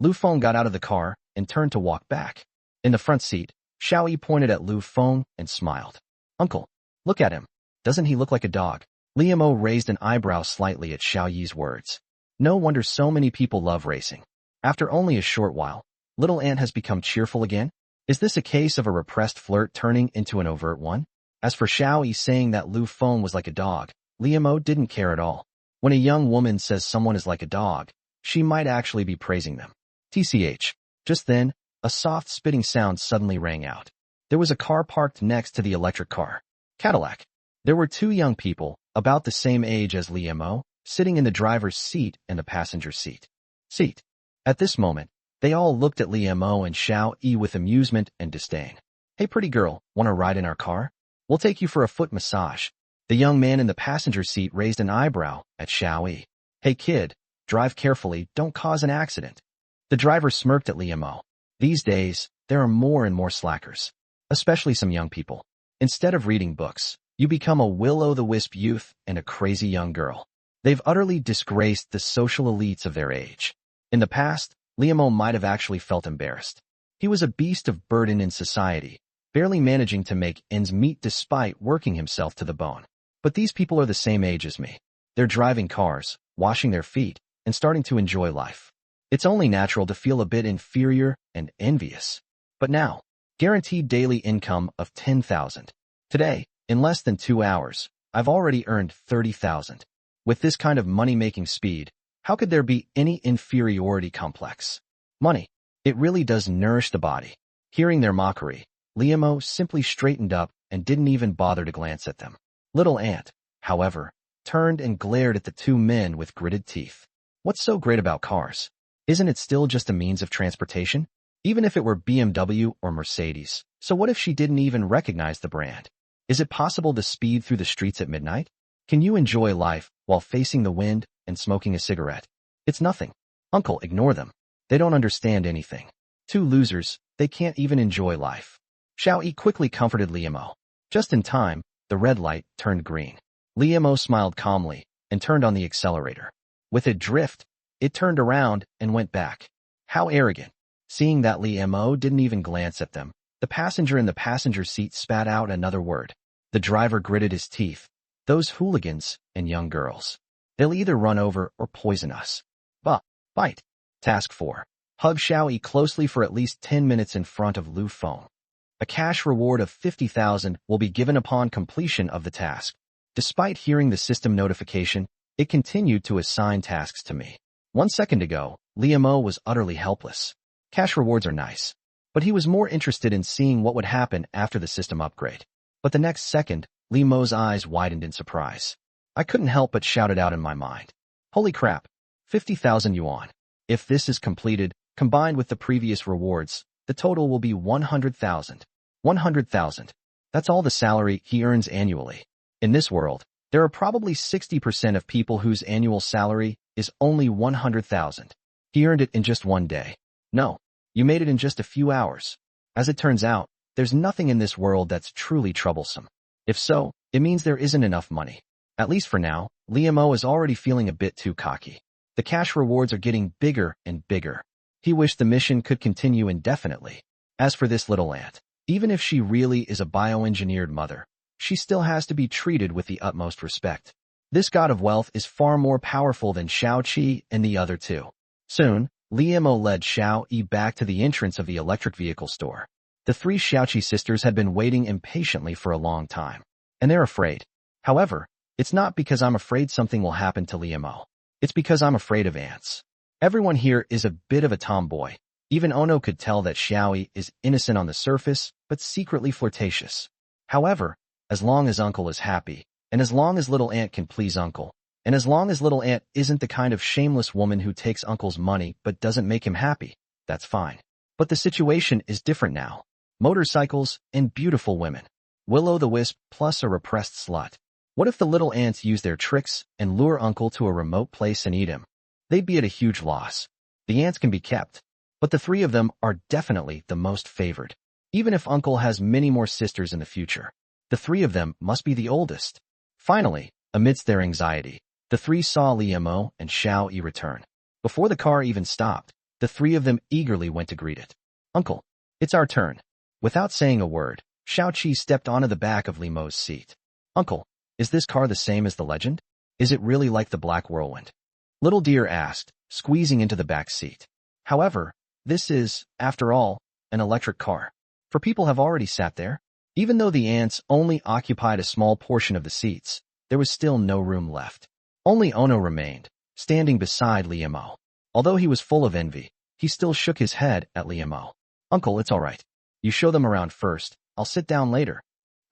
Lu Feng got out of the car and turned to walk back. In the front seat, Xiao Yi pointed at Lu Feng and smiled. Uncle, look at him. Doesn't he look like a dog? Liamo raised an eyebrow slightly at Xiao Yi's words. No wonder so many people love racing. After only a short while, Little Ant has become cheerful again? Is this a case of a repressed flirt turning into an overt one? As for Xiao Yi saying that Lu Feng was like a dog, Liamo didn't care at all. When a young woman says someone is like a dog, she might actually be praising them. TCH. Just then, a soft spitting sound suddenly rang out. There was a car parked next to the electric car. Cadillac. There were two young people, about the same age as Liamo, sitting in the driver's seat and the passenger seat. At this moment, they all looked at Liamo and Xiao Yi with amusement and disdain. Hey pretty girl, want to ride in our car? We'll take you for a foot massage. The young man in the passenger seat raised an eyebrow at Xiao Yi. Hey kid, drive carefully, don't cause an accident. The driver smirked at Liamo. These days, there are more and more slackers. Especially some young people. Instead of reading books, you become a will-o'-the-wisp youth and a crazy young girl. They've utterly disgraced the social elites of their age. In the past, Liamo might have actually felt embarrassed. He was a beast of burden in society, barely managing to make ends meet despite working himself to the bone. But these people are the same age as me. They're driving cars, washing their feet, and starting to enjoy life. It's only natural to feel a bit inferior and envious. But now, guaranteed daily income of 10,000. Today, in less than 2 hours, I've already earned 30,000. With this kind of money-making speed, how could there be any inferiority complex? Money. It really does nourish the body. Hearing their mockery, Liamo simply straightened up and didn't even bother to glance at them. Little Ant, however, turned and glared at the two men with gritted teeth. What's so great about cars? Isn't it still just a means of transportation? Even if it were BMW or Mercedes, so what if she didn't even recognize the brand? Is it possible to speed through the streets at midnight? Can you enjoy life while facing the wind and smoking a cigarette? It's nothing. Uncle, ignore them. They don't understand anything. Two losers, they can't even enjoy life. Xiao Yi quickly comforted Liamo. Just in time, the red light turned green. Liamo smiled calmly and turned on the accelerator. With a drift, it turned around and went back. How arrogant. Seeing that Liamo didn't even glance at them, the passenger in the passenger seat spat out another word. The driver gritted his teeth. Those hooligans and young girls. They'll either run over or poison us. Bite. Task 4. Hug Xiao Yi closely for at least 10 minutes in front of Lu Feng. A cash reward of 50,000 will be given upon completion of the task. Despite hearing the system notification, it continued to assign tasks to me. 1 second ago, Liamo was utterly helpless. Cash rewards are nice, but he was more interested in seeing what would happen after the system upgrade. But the next second, Liamo's eyes widened in surprise. I couldn't help but shout it out in my mind. Holy crap, 50,000 yuan. If this is completed, combined with the previous rewards, the total will be 100,000. 100,000. That's all the salary he earns annually. In this world, there are probably 60% of people whose annual salary is only 100,000. He earned it in just 1 day. No, you made it in just a few hours. As it turns out, there's nothing in this world that's truly troublesome. If so, it means there isn't enough money. At least for now, Liamo is already feeling a bit too cocky. The cash rewards are getting bigger and bigger. He wished the mission could continue indefinitely. As for this little ant, even if she really is a bioengineered mother, she still has to be treated with the utmost respect. This god of wealth is far more powerful than Xiaoqi and the other two. Soon, Liamo led Xiao Yi back to the entrance of the electric vehicle store. The three Xiaoqi sisters had been waiting impatiently for a long time, and they're afraid. However, it's not because I'm afraid something will happen to Liamo. It's because I'm afraid of ants. Everyone here is a bit of a tomboy, Even Ono could tell that Xiaoyi is innocent on the surface, but secretly flirtatious. However, as long as Uncle is happy, and as long as little aunt can please Uncle, and as long as little aunt isn't the kind of shameless woman who takes Uncle's money but doesn't make him happy, that's fine. But the situation is different now. Motorcycles and beautiful women. Will-o'-the-wisp plus a repressed slut. What if the little ants use their tricks and lure Uncle to a remote place and eat him? They'd be at a huge loss. The ants can be kept, but the three of them are definitely the most favored. Even if Uncle has many more sisters in the future, the three of them must be the oldest. Finally, amidst their anxiety, the three saw Liemo and Xiaoyi return. Before the car even stopped, the three of them eagerly went to greet it. Uncle, it's our turn. Without saying a word, Xiaoqi stepped onto the back of Liemo's seat. Uncle, is this car the same as the legend? Is it really like the Black Whirlwind? Little Deer asked, squeezing into the back seat. However, this is, after all, an electric car. For people have already sat there. Even though the ants only occupied a small portion of the seats, there was still no room left. Only Ono remained, standing beside Liemo. Although he was full of envy, he still shook his head at Liemo. Uncle, it's all right. You show them around first. I'll sit down later.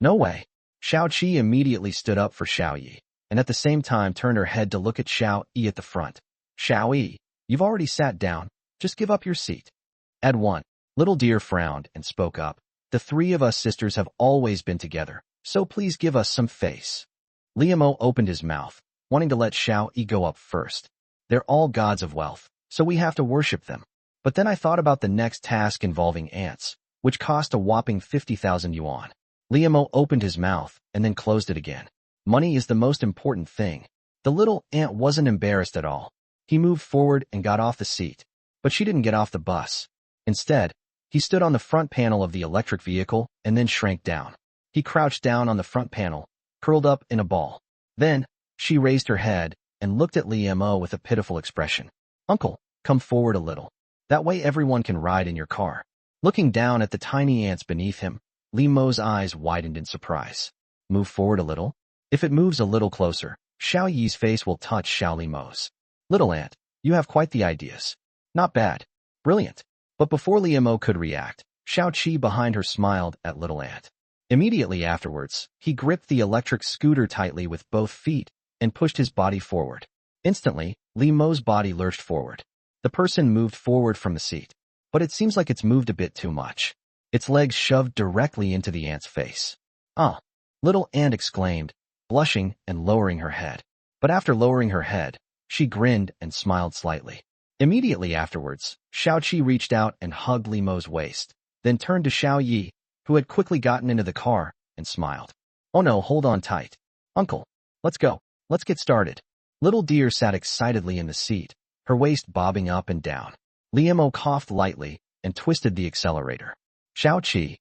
No way. Xiaoqi immediately stood up for Xiaoyi, and at the same time turned her head to look at Xiaoyi at the front. Xiaoyi, you've already sat down. Just give up your seat. At one, Little Deer frowned and spoke up. The three of us sisters have always been together, so please give us some face. Liemo opened his mouth, wanting to let Xiaoyi go up first. They're all gods of wealth, so we have to worship them. But then I thought about the next task involving ants, which cost a whopping 50,000 yuan. Liemo opened his mouth and then closed it again. Money is the most important thing. The little ant wasn't embarrassed at all. He moved forward and got off the seat, but she didn't get off the bus. Instead, he stood on the front panel of the electric vehicle and then shrank down. He crouched down on the front panel, curled up in a ball. Then, she raised her head and looked at Liemo with a pitiful expression. Uncle, come forward a little. That way everyone can ride in your car. Looking down at the tiny ants beneath him, Liemo's eyes widened in surprise. Move forward a little? If it moves a little closer, Xiaoyi's face will touch Xiao Liemo's. Little ant, you have quite the ideas. Not bad. Brilliant. But before Liemo could react, Xiaoqi behind her smiled at Little Ant. Immediately afterwards, he gripped the electric scooter tightly with both feet and pushed his body forward. Instantly, Liemo's body lurched forward. The person moved forward from the seat, but it seems like it's moved a bit too much. Its legs shoved directly into the ant's face. Ah! Little Ant exclaimed, blushing and lowering her head. But after lowering her head, she grinned and smiled slightly. Immediately afterwards, Xiaoqi reached out and hugged Liemo's waist, then turned to Xiaoyi, who had quickly gotten into the car, and smiled. Oh no, hold on tight. Uncle, let's go. Let's get started. Little Deer sat excitedly in the seat, her waist bobbing up and down. Liemo coughed lightly and twisted the accelerator. Xiaoqi.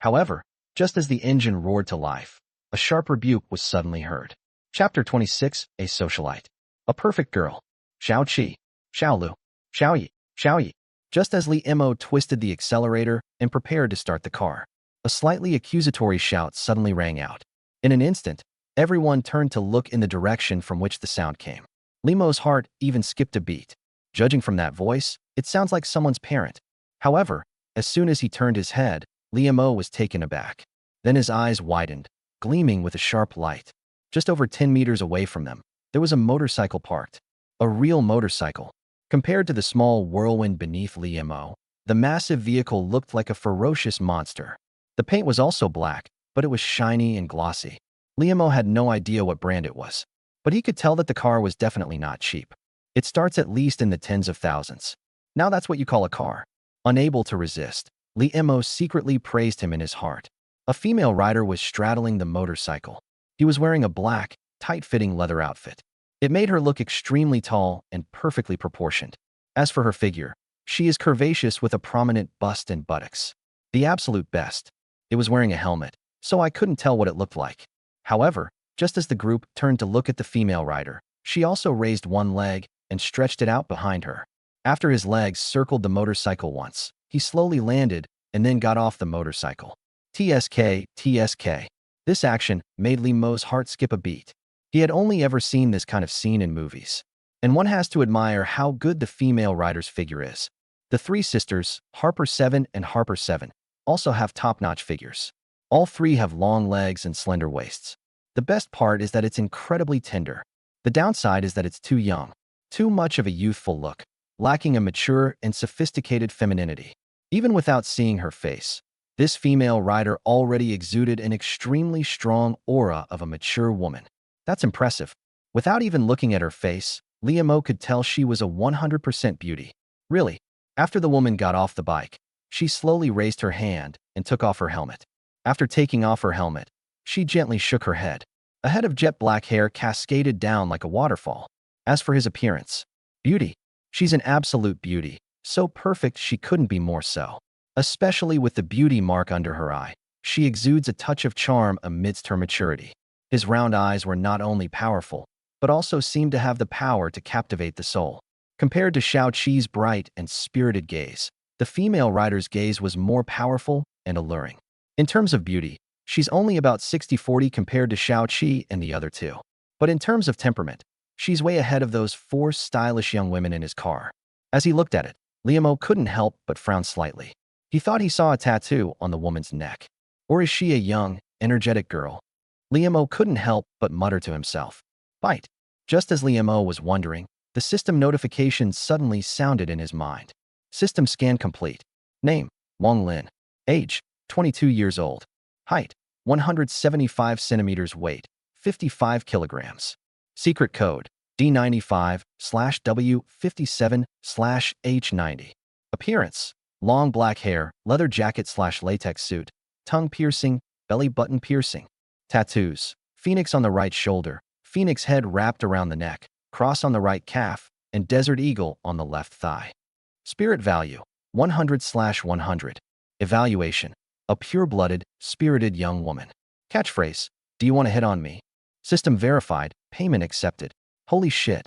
However, just as the engine roared to life, a sharp rebuke was suddenly heard. Chapter 26, A Socialite. A Perfect Girl. Xiaoqi. Xiaolu. Xiaoyi. Xiaoyi. Just as Liemo twisted the accelerator and prepared to start the car, a slightly accusatory shout suddenly rang out. In an instant, everyone turned to look in the direction from which the sound came. Liemo's heart even skipped a beat. Judging from that voice, it sounds like someone's parent. However, as soon as he turned his head, Liemo was taken aback. Then his eyes widened, gleaming with a sharp light. Just over 10 meters away from them, there was a motorcycle parked. A real motorcycle. Compared to the small whirlwind beneath Liemo, the massive vehicle looked like a ferocious monster. The paint was also black, but it was shiny and glossy. Liemo had no idea what brand it was, but he could tell that the car was definitely not cheap. It starts at least in the tens of thousands. Now that's what you call a car. Unable to resist, Liemo secretly praised him in his heart. A female rider was straddling the motorcycle. He was wearing a black, tight-fitting leather outfit. It made her look extremely tall and perfectly proportioned. As for her figure, she is curvaceous with a prominent bust and buttocks. The absolute best. It was wearing a helmet, so I couldn't tell what it looked like. However, just as the group turned to look at the female rider, she also raised one leg and stretched it out behind her. After his legs circled the motorcycle once, he slowly landed and then got off the motorcycle. TSK, TSK. This action made Liemo's heart skip a beat. He had only ever seen this kind of scene in movies. And one has to admire how good the female rider's figure is. The three sisters, Harper 7 and Harper 7, also have top-notch figures. All three have long legs and slender waists. The best part is that it's incredibly tender. The downside is that it's too young, too much of a youthful look, lacking a mature and sophisticated femininity. Even without seeing her face, this female rider already exuded an extremely strong aura of a mature woman. That's impressive. Without even looking at her face, Liamo could tell she was a 100% beauty. Really, after the woman got off the bike, she slowly raised her hand and took off her helmet. After taking off her helmet, she gently shook her head. A head of jet black hair cascaded down like a waterfall. As for his appearance, beauty. She's an absolute beauty, so perfect she couldn't be more so. Especially with the beauty mark under her eye, she exudes a touch of charm amidst her maturity. His round eyes were not only powerful, but also seemed to have the power to captivate the soul. Compared to Xiao Qi's bright and spirited gaze, the female rider's gaze was more powerful and alluring. In terms of beauty, she's only about 60-40 compared to Xiao Qi and the other two. But in terms of temperament, she's way ahead of those four stylish young women in his car. As he looked at it, Liamo couldn't help but frown slightly. He thought he saw a tattoo on the woman's neck. Or is she a young, energetic girl? Liamo couldn't help but mutter to himself. Bite. Just as Liamo was wondering, the system notification suddenly sounded in his mind. System scan complete. Name, Wang Lin. Age, 22 years old. Height, 175 centimeters. Weight, 55 kilograms. Secret code, D95/W57/H90. Appearance, long black hair, leather jacket/latex suit, tongue piercing, belly button piercing. Tattoos, phoenix on the right shoulder, phoenix head wrapped around the neck, cross on the right calf, and desert eagle on the left thigh. Spirit value, 100/100. Evaluation, a pure-blooded, spirited young woman. Catchphrase, do you want to hit on me? System verified, payment accepted. Holy shit.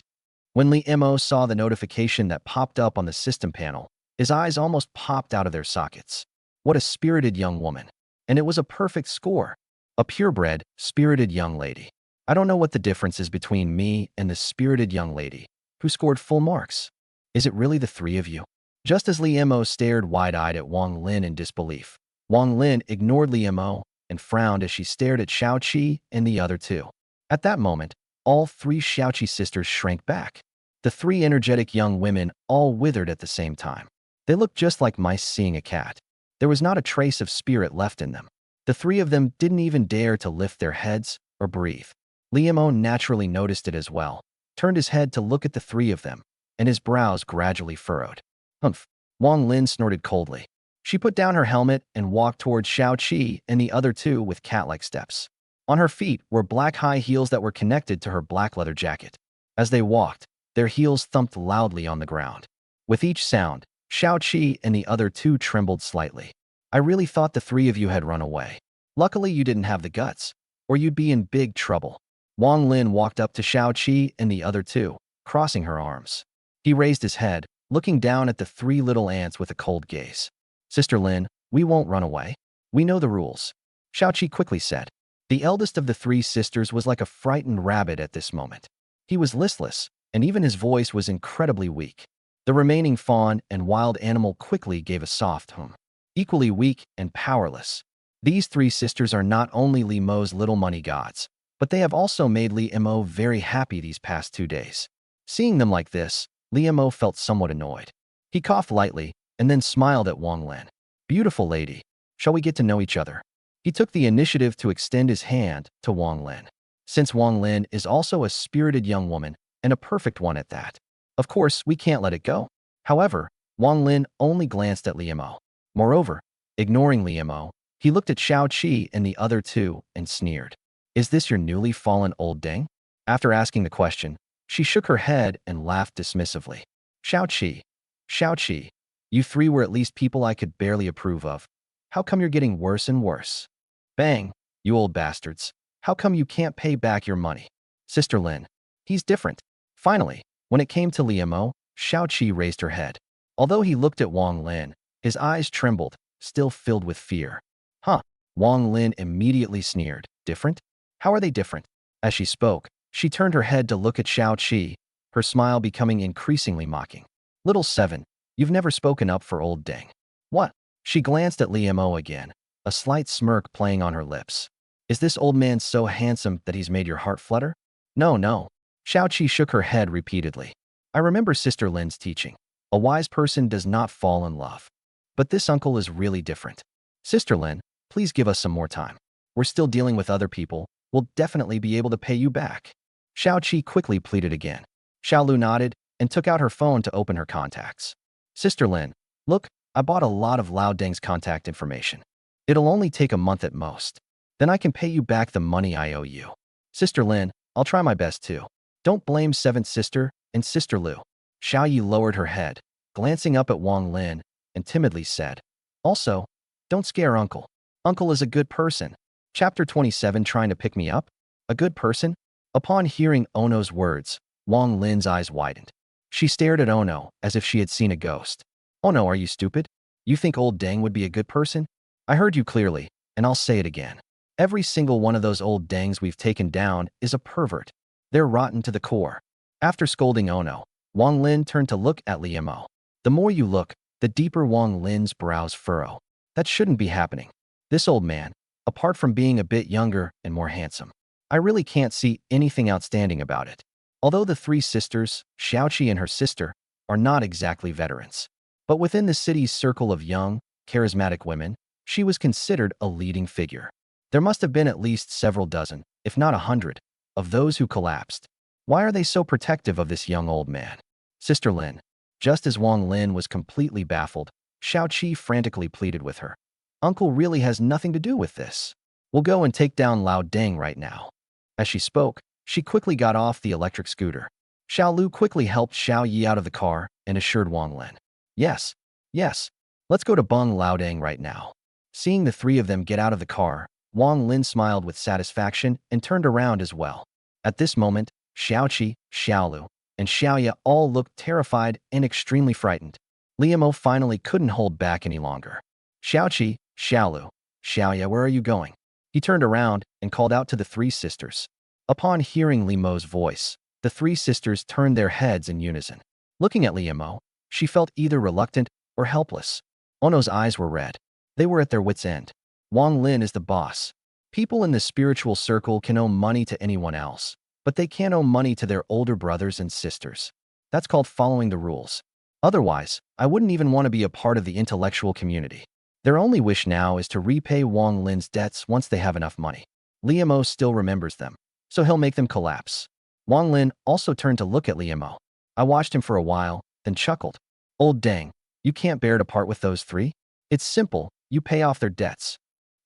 When Liamo saw the notification that popped up on the system panel, his eyes almost popped out of their sockets. What a spirited young woman. And it was a perfect score. A purebred, spirited young lady. I don't know what the difference is between me and the spirited young lady who scored full marks. Is it really the three of you? Just as Liamo stared wide-eyed at Wang Lin in disbelief, Wang Lin ignored Liamo and frowned as she stared at Xiao Qi and the other two. At that moment, all three Xiaoqi sisters shrank back. The three energetic young women all withered at the same time. They looked just like mice seeing a cat. There was not a trace of spirit left in them. The three of them didn't even dare to lift their heads or breathe. Liamo naturally noticed it as well, turned his head to look at the three of them, and his brows gradually furrowed. Humph. Wang Lin snorted coldly. She put down her helmet and walked towards Xiao Qi and the other two with cat-like steps. On her feet were black high heels that were connected to her black leather jacket. As they walked, their heels thumped loudly on the ground. With each sound, Xiao Qi and the other two trembled slightly. I really thought the three of you had run away. Luckily you didn't have the guts, or you'd be in big trouble. Wang Lin walked up to Xiao Qi and the other two, crossing her arms. He raised his head, looking down at the three little ants with a cold gaze. Sister Lin, we won't run away. We know the rules. Xiao Qi quickly said. The eldest of the three sisters was like a frightened rabbit at this moment. He was listless, and even his voice was incredibly weak. The remaining fawn and wild animal quickly gave a soft hum. Equally weak and powerless. These three sisters are not only Liamo's little money gods, but they have also made Liamo very happy these past 2 days. Seeing them like this, Liamo felt somewhat annoyed. He coughed lightly and then smiled at Wang Lin. Beautiful lady, shall we get to know each other? He took the initiative to extend his hand to Wang Lin. Since Wang Lin is also a spirited young woman, and a perfect one at that, of course, we can't let it go. However, Wang Lin only glanced at Liamo. Moreover, ignoring Liamo, he looked at Xiao Qi and the other two and sneered. Is this your newly fallen old dame? After asking the question, she shook her head and laughed dismissively. Xiao Qi, you three were at least people I could barely approve of. How come you're getting worse and worse? Bang, you old bastards. How come you can't pay back your money? Sister Lin, he's different. Finally, when it came to Liamo, Xiao Qi raised her head. Although he looked at Wang Lin, his eyes trembled, still filled with fear. Huh, Wang Lin immediately sneered. Different? How are they different? As she spoke, she turned her head to look at Xiao Qi, her smile becoming increasingly mocking. Little 7, You've never spoken up for old Deng. What? She glanced at Liamo again, a slight smirk playing on her lips. Is this old man so handsome that he's made your heart flutter? No, no. Xiaoqi shook her head repeatedly. I remember Sister Lin's teaching. A wise person does not fall in love. But this uncle is really different. Sister Lin, please give us some more time. We're still dealing with other people. We'll definitely be able to pay you back. Xiaoqi quickly pleaded again. Xiaolu nodded and took out her phone to open her contacts. Sister Lin, look, I bought a lot of Lao Deng's contact information. It'll only take a month at most. Then I can pay you back the money I owe you. Sister Lin, I'll try my best too. Don't blame Seventh Sister and Sister Lu. Xiaoyi lowered her head, glancing up at Wang Lin, and timidly said, also, don't scare Uncle. Uncle is a good person. Chapter 27 Trying to pick me up? A good person? Upon hearing Ono's words, Wang Lin's eyes widened. She stared at Ono as if she had seen a ghost. Ono, are you stupid? You think old Deng would be a good person? I heard you clearly, and I'll say it again. Every single one of those old Dengs we've taken down is a pervert. They're rotten to the core. After scolding Ono, Wang Lin turned to look at Liamo. The more you look, the deeper Wang Lin's brows furrow. That shouldn't be happening. This old man, apart from being a bit younger and more handsome, I really can't see anything outstanding about it. Although the three sisters, Xiaoqi and her sister, are not exactly veterans. But within the city's circle of young, charismatic women, she was considered a leading figure. There must have been at least several dozen, if not 100, of those who collapsed. Why are they so protective of this young old man? Sister Lin. Just as Wang Lin was completely baffled, Xiaoqi frantically pleaded with her. Uncle really has nothing to do with this. We'll go and take down Lao Deng right now. As she spoke, she quickly got off the electric scooter. Xiao Lu quickly helped Xiao Yi out of the car and assured Wang Lin. Yes, yes, let's go to Bung Lao Deng right now. Seeing the three of them get out of the car, Wang Lin smiled with satisfaction and turned around as well. At this moment, Xiaoqi, Xiaolu, and Xiaoya all looked terrified and extremely frightened. Liamo finally couldn't hold back any longer. Xiaoqi, Xiaolu, Xiaoya, where are you going? He turned around and called out to the three sisters. Upon hearing Liamo's voice, the three sisters turned their heads in unison. Looking at Liamo, she felt either reluctant or helpless. Ono's eyes were red. They were at their wits' end. Wang Lin is the boss. People in the spiritual circle can owe money to anyone else, but they can't owe money to their older brothers and sisters. That's called following the rules. Otherwise, I wouldn't even want to be a part of the intellectual community. Their only wish now is to repay Wang Lin's debts once they have enough money. Liamo still remembers them, so he'll make them collapse. Wang Lin also turned to look at Liamo. I watched him for a while, then chuckled. Old Deng, you can't bear to part with those three? It's simple, you pay off their debts.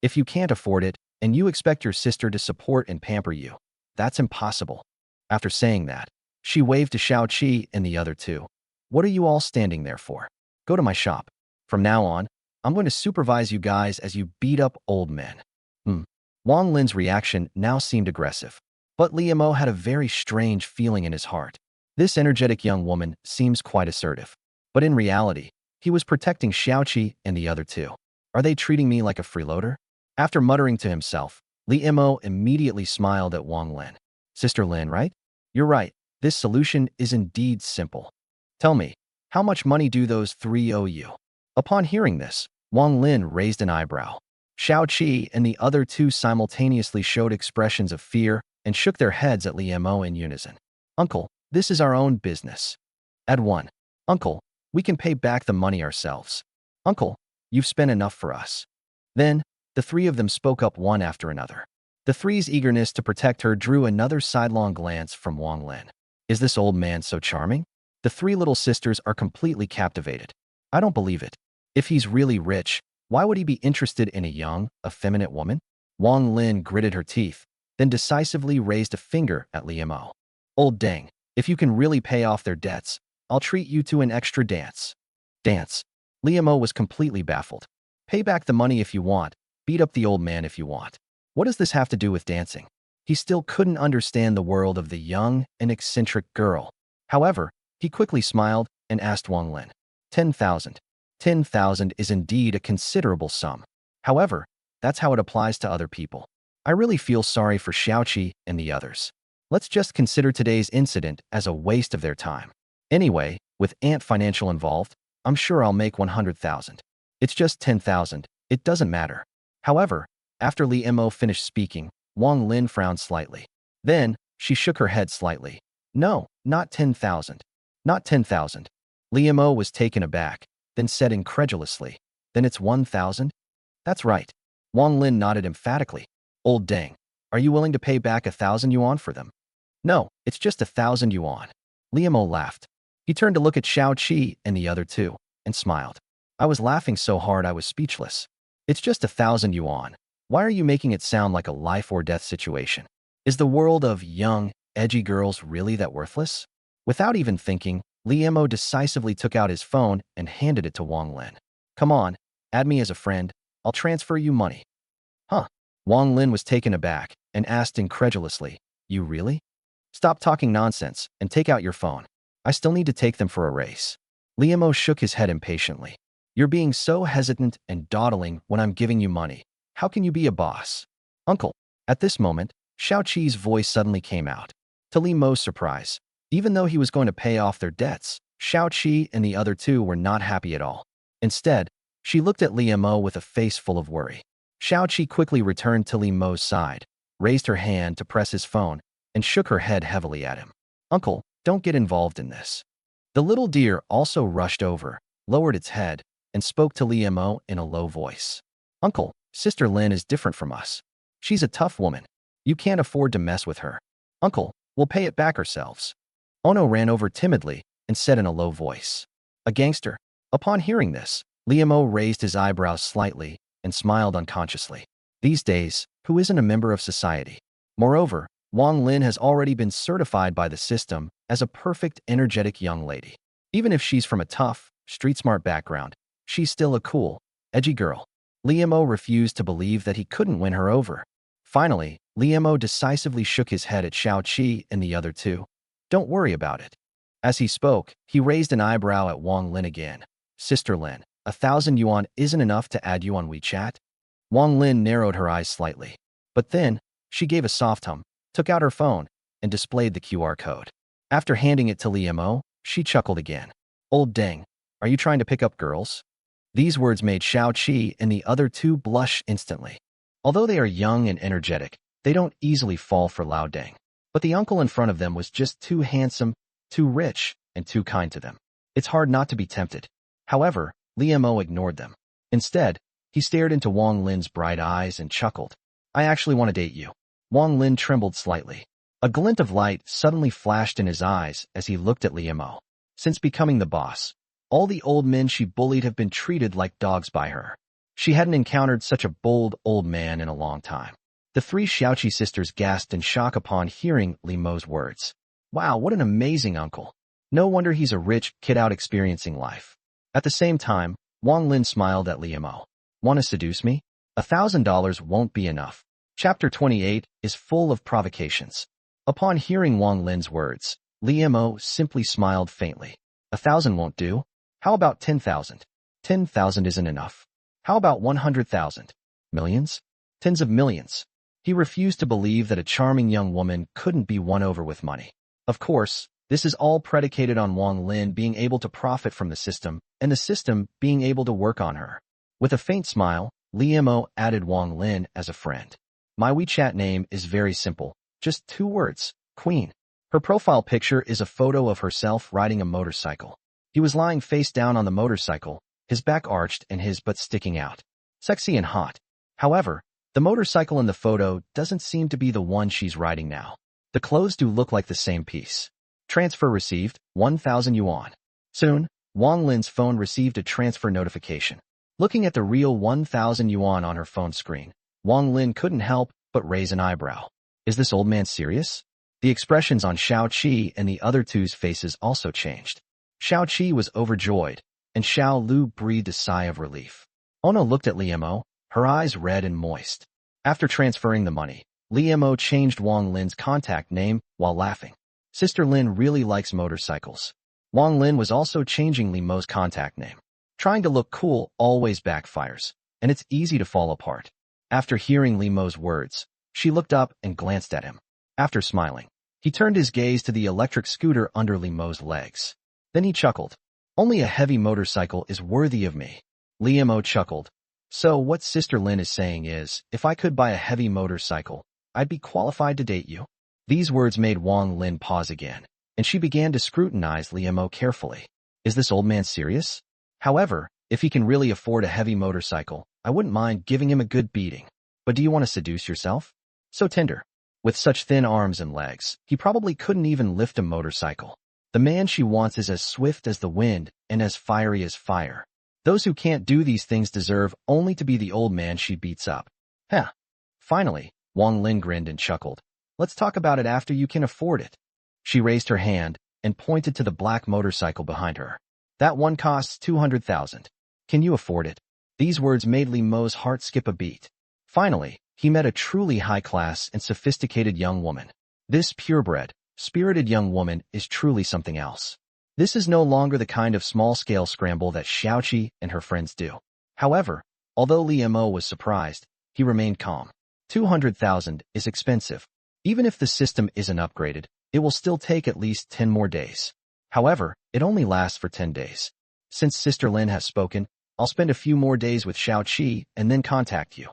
If you can't afford it, and you expect your sister to support and pamper you, that's impossible. After saying that, she waved to Xiaoqi and the other two. What are you all standing there for? Go to my shop. From now on, I'm going to supervise you guys as you beat up old men. Wang Lin's reaction now seemed aggressive, but Liamo had a very strange feeling in his heart. This energetic young woman seems quite assertive, but in reality, he was protecting Xiaoqi and the other two. Are they treating me like a freeloader? After muttering to himself, Liamo immediately smiled at Wang Lin. Sister Lin, right? You're right. This solution is indeed simple. Tell me, how much money do those three owe you? Upon hearing this, Wang Lin raised an eyebrow. Xiaoqi and the other two simultaneously showed expressions of fear and shook their heads at Liamo in unison. Uncle, this is our own business. Add 1. Uncle, we can pay back the money ourselves. Uncle, you've spent enough for us. Then, the three of them spoke up one after another. The three's eagerness to protect her drew another sidelong glance from Wang Lin. Is this old man so charming? The three little sisters are completely captivated. I don't believe it. If he's really rich, why would he be interested in a young, effeminate woman? Wang Lin gritted her teeth, then decisively raised a finger at Liamo. Old Deng, if you can really pay off their debts, I'll treat you to an extra dance. Dance. Liamo was completely baffled. Pay back the money if you want, beat up the old man if you want. What does this have to do with dancing? He still couldn't understand the world of the young and eccentric girl. However, he quickly smiled and asked Wang Lin. 10,000. 10,000 is indeed a considerable sum. However, that's how it applies to other people. I really feel sorry for Xiaoqi and the others. Let's just consider today's incident as a waste of their time. Anyway, with Ant Financial involved, I'm sure I'll make 100,000. It's just 10,000. It doesn't matter. However, after Li Mo finished speaking, Wang Lin frowned slightly. Then, she shook her head slightly. No, not 10,000. Not 10,000. Li Mo was taken aback, then said incredulously, then it's 1,000? That's right. Wang Lin nodded emphatically. Old dang. Are you willing to pay back 1,000 yuan for them? No, it's just 1,000 yuan. Li Mo laughed. He turned to look at Xiao Qi and the other two, and smiled. I was laughing so hard I was speechless. It's just 1,000 yuan. Why are you making it sound like a life or death situation? Is the world of young, edgy girls really that worthless? Without even thinking, Li Mo decisively took out his phone and handed it to Wang Lin. Come on, add me as a friend. I'll transfer you money. Huh? Wang Lin was taken aback and asked incredulously, You really? Stop talking nonsense and take out your phone. I still need to take them for a race. Li Mo shook his head impatiently. You're being so hesitant and dawdling when I'm giving you money. How can you be a boss? Uncle. At this moment, Xiao Qi's voice suddenly came out. To Li Mo's surprise, even though he was going to pay off their debts, Xiao Qi and the other two were not happy at all. Instead, she looked at Li Mo with a face full of worry. Xiao Qi quickly returned to Li Mo's side, raised her hand to press his phone, and shook her head heavily at him. Uncle, don't get involved in this. The little deer also rushed over, lowered its head, and spoke to Li Mo in a low voice. Uncle, Sister Lin is different from us. She's a tough woman. You can't afford to mess with her. Uncle, we'll pay it back ourselves. Ono ran over timidly and said in a low voice. A gangster. Upon hearing this, Li Mo raised his eyebrows slightly and smiled unconsciously. These days, who isn't a member of society? Moreover, Wang Lin has already been certified by the system as a perfect, energetic young lady. Even if she's from a tough, street-smart background, she's still a cool, edgy girl. Li Mo refused to believe that he couldn't win her over. Finally, Li Mo decisively shook his head at Xiao Qi and the other two. Don't worry about it. As he spoke, he raised an eyebrow at Wang Lin again. Sister Lin, 1,000 yuan isn't enough to add you on WeChat? Wang Lin narrowed her eyes slightly. But then, she gave a soft hum, took out her phone, and displayed the QR code. After handing it to Li Mo, she chuckled again. Old dang, are you trying to pick up girls? These words made Xiao Qi and the other two blush instantly. Although they are young and energetic, they don't easily fall for Lao Deng. But the uncle in front of them was just too handsome, too rich, and too kind to them. It's hard not to be tempted. However, Li Mo ignored them. Instead, he stared into Wang Lin's bright eyes and chuckled. I actually want to date you. Wang Lin trembled slightly. A glint of light suddenly flashed in his eyes as he looked at Li Mo. Since becoming the boss, all the old men she bullied have been treated like dogs by her. She hadn't encountered such a bold old man in a long time. The three Xiaoqi sisters gasped in shock upon hearing Li Mo's words. Wow, what an amazing uncle. No wonder he's a rich kid out experiencing life. At the same time, Wang Lin smiled at Li Mo. Want to seduce me? $1,000 won't be enough. Chapter 28 is full of provocations. Upon hearing Wang Lin's words, Li Mo simply smiled faintly. 1,000 won't do. How about 10,000? 10,000 isn't enough. How about 100,000? Millions? Tens of millions. He refused to believe that a charming young woman couldn't be won over with money. Of course, this is all predicated on Wang Lin being able to profit from the system and the system being able to work on her. With a faint smile, Li Mo added Wang Lin as a friend. My WeChat name is very simple, just 2 words, Queen. Her profile picture is a photo of herself riding a motorcycle. He was lying face down on the motorcycle, his back arched and his butt sticking out. Sexy and hot. However, the motorcycle in the photo doesn't seem to be the one she's riding now. The clothes do look like the same piece. Transfer received, 1,000 yuan. Soon, Wang Lin's phone received a transfer notification. Looking at the real 1,000 yuan on her phone screen, Wang Lin couldn't help but raise an eyebrow. Is this old man serious? The expressions on Xiao Qi and the other two's faces also changed. Xiao Qi was overjoyed, and Xiao Lu breathed a sigh of relief. Ono looked at Li Mo, her eyes red and moist. After transferring the money, Li Mo changed Wang Lin's contact name while laughing. Sister Lin really likes motorcycles. Wang Lin was also changing Li Mo's contact name. Trying to look cool always backfires, and it's easy to fall apart. After hearing Li Mo's words, she looked up and glanced at him. After smiling, he turned his gaze to the electric scooter under Li Mo's legs. Then he chuckled. Only a heavy motorcycle is worthy of me. Liamo chuckled. So what Sister Lin is saying is, if I could buy a heavy motorcycle, I'd be qualified to date you. These words made Wang Lin pause again, and she began to scrutinize Liamo carefully. Is this old man serious? However, if he can really afford a heavy motorcycle, I wouldn't mind giving him a good beating. But do you want to seduce yourself? So tender. With such thin arms and legs, he probably couldn't even lift a motorcycle. The man she wants is as swift as the wind and as fiery as fire. Those who can't do these things deserve only to be the old man she beats up. Huh. Finally, Wang Lin grinned and chuckled. Let's talk about it after you can afford it. She raised her hand and pointed to the black motorcycle behind her. That one costs 200,000. Can you afford it? These words made Li Mo's heart skip a beat. Finally, he met a truly high-class and sophisticated young woman. This purebred, spirited young woman is truly something else. This is no longer the kind of small-scale scramble that Xiaoqi and her friends do. However, although Li Mo was surprised, he remained calm. 200,000 is expensive. Even if the system isn't upgraded, it will still take at least 10 more days. However, it only lasts for 10 days. Since Sister Lin has spoken, I'll spend a few more days with Xiaoqi and then contact you.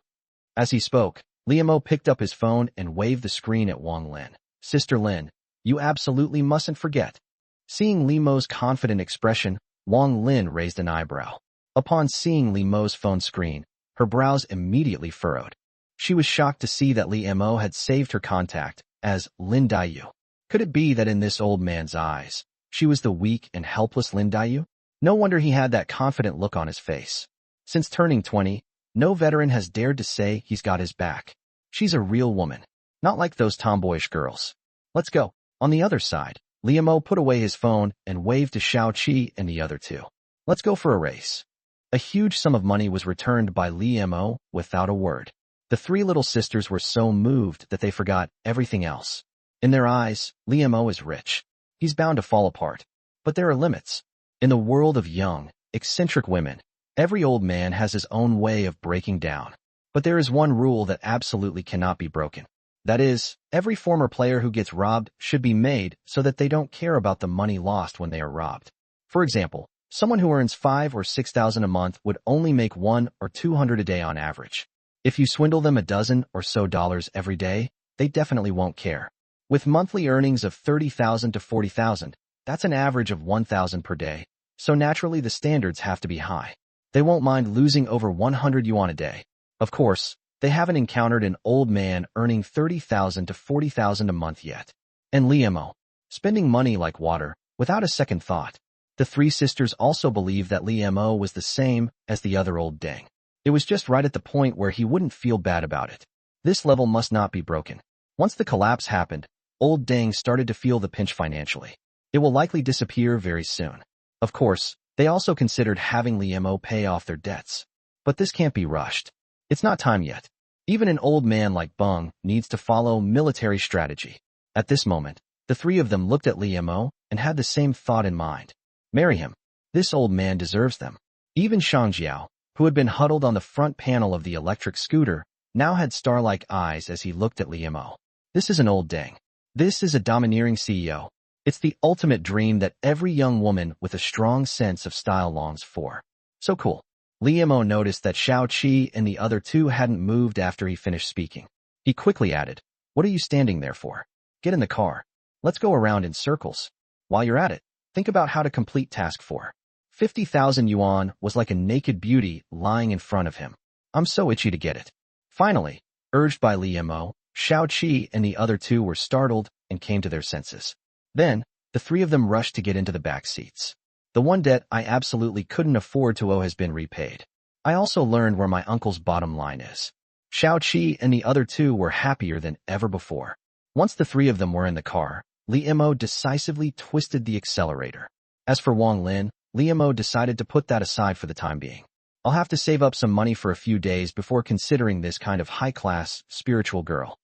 As he spoke, Li Mo picked up his phone and waved the screen at Wang Lin. Sister Lin, you absolutely mustn't forget. Seeing Li Mo's confident expression, Wang Lin raised an eyebrow. Upon seeing Li Mo's phone screen, her brows immediately furrowed. She was shocked to see that Li Mo had saved her contact as Lin Daiyu. Could it be that in this old man's eyes, she was the weak and helpless Lin Daiyu? No wonder he had that confident look on his face. Since turning 20, no veteran has dared to say he's got his back. She's a real woman, not like those tomboyish girls. Let's go. On the other side, Li Mo put away his phone and waved to Xiaoqi and the other two. Let's go for a race. A huge sum of money was returned by Li Mo without a word. The three little sisters were so moved that they forgot everything else. In their eyes, Li Mo is rich. He's bound to fall apart. But there are limits. In the world of young, eccentric women, every old man has his own way of breaking down. But there is one rule that absolutely cannot be broken. That is, every former player who gets robbed should be made so that they don't care about the money lost when they are robbed. For example, someone who earns 5,000 or 6,000 a month would only make 100 or 200 a day on average. If you swindle them a dozen or so dollars every day, they definitely won't care. With monthly earnings of 30,000 to 40,000, that's an average of 1,000 per day, so naturally the standards have to be high. They won't mind losing over 100 yuan a day. Of course, they haven't encountered an old man earning 30,000 to 40,000 a month yet. And Li Mo, spending money like water, without a second thought. The three sisters also believed that Li Mo was the same as the other old dang. It was just right at the point where he wouldn't feel bad about it. This level must not be broken. Once the collapse happened, old dang started to feel the pinch financially. It will likely disappear very soon. Of course, they also considered having Li Mo pay off their debts. But this can't be rushed. It's not time yet. Even an old man like Beng needs to follow military strategy. At this moment, the three of them looked at Li Mo and had the same thought in mind. Marry him. This old man deserves them. Even Shangjiao, who had been huddled on the front panel of the electric scooter, now had star-like eyes as he looked at Li Mo. This is an old dang. This is a domineering CEO. It's the ultimate dream that every young woman with a strong sense of style longs for. So cool. Li Mo noticed that Xiaoqi and the other two hadn't moved after he finished speaking. He quickly added, "What are you standing there for? Get in the car. Let's go around in circles. While you're at it, think about how to complete task 4. 50,000 yuan was like a naked beauty lying in front of him. I'm so itchy to get it." Finally, urged by Li Mo, Xiaoqi and the other two were startled and came to their senses. Then, the three of them rushed to get into the back seats. The one debt I absolutely couldn't afford to owe has been repaid. I also learned where my uncle's bottom line is. Xiaoqi and the other two were happier than ever before. Once the three of them were in the car, Li Mo decisively twisted the accelerator. As for Wang Lin, Li Mo decided to put that aside for the time being. I'll have to save up some money for a few days before considering this kind of high-class, spiritual girl.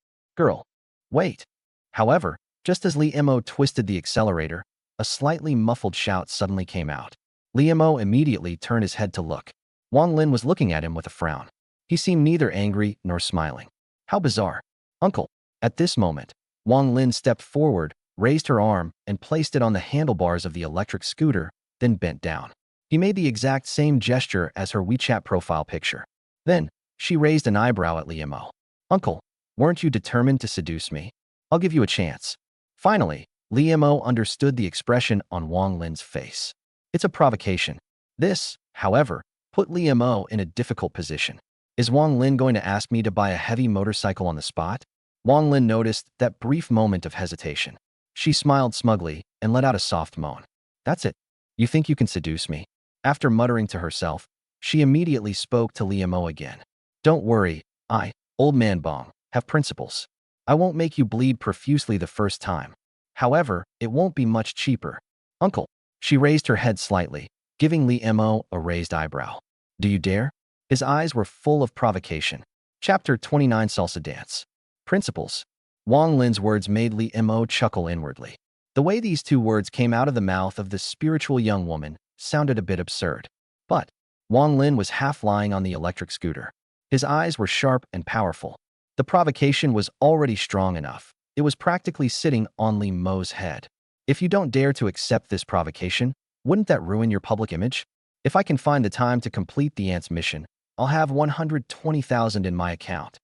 Wait. However, just as Li Mo twisted the accelerator, a slightly muffled shout suddenly came out. Li Mo immediately turned his head to look. Wang Lin was looking at him with a frown. He seemed neither angry nor smiling. How bizarre. Uncle. At this moment, Wang Lin stepped forward, raised her arm, and placed it on the handlebars of the electric scooter, then bent down. He made the exact same gesture as her WeChat profile picture. Then, she raised an eyebrow at Liemo. "Uncle, weren't you determined to seduce me? I'll give you a chance." Finally, Liemo understood the expression on Wang Lin's face. It's a provocation. This, however, put Liemo in a difficult position. Is Wang Lin going to ask me to buy a heavy motorcycle on the spot? Wang Lin noticed that brief moment of hesitation. She smiled smugly and let out a soft moan. "That's it. You think you can seduce me?" After muttering to herself, she immediately spoke to Liemo again. "Don't worry, I, old man Bong, have principles. I won't make you bleed profusely the first time. However, it won't be much cheaper." "Uncle." She raised her head slightly, giving Liemo a raised eyebrow. "Do you dare?" His eyes were full of provocation. Chapter 29 Salsa Dance. Principles. Wang Lin's words made Liemo chuckle inwardly. The way these two words came out of the mouth of the spiritual young woman sounded a bit absurd. But Wang Lin was half lying on the electric scooter. His eyes were sharp and powerful. The provocation was already strong enough. It was practically sitting on Liemo's head. "If you don't dare to accept this provocation, wouldn't that ruin your public image? If I can find the time to complete the aunt's mission, I'll have 120,000 in my account."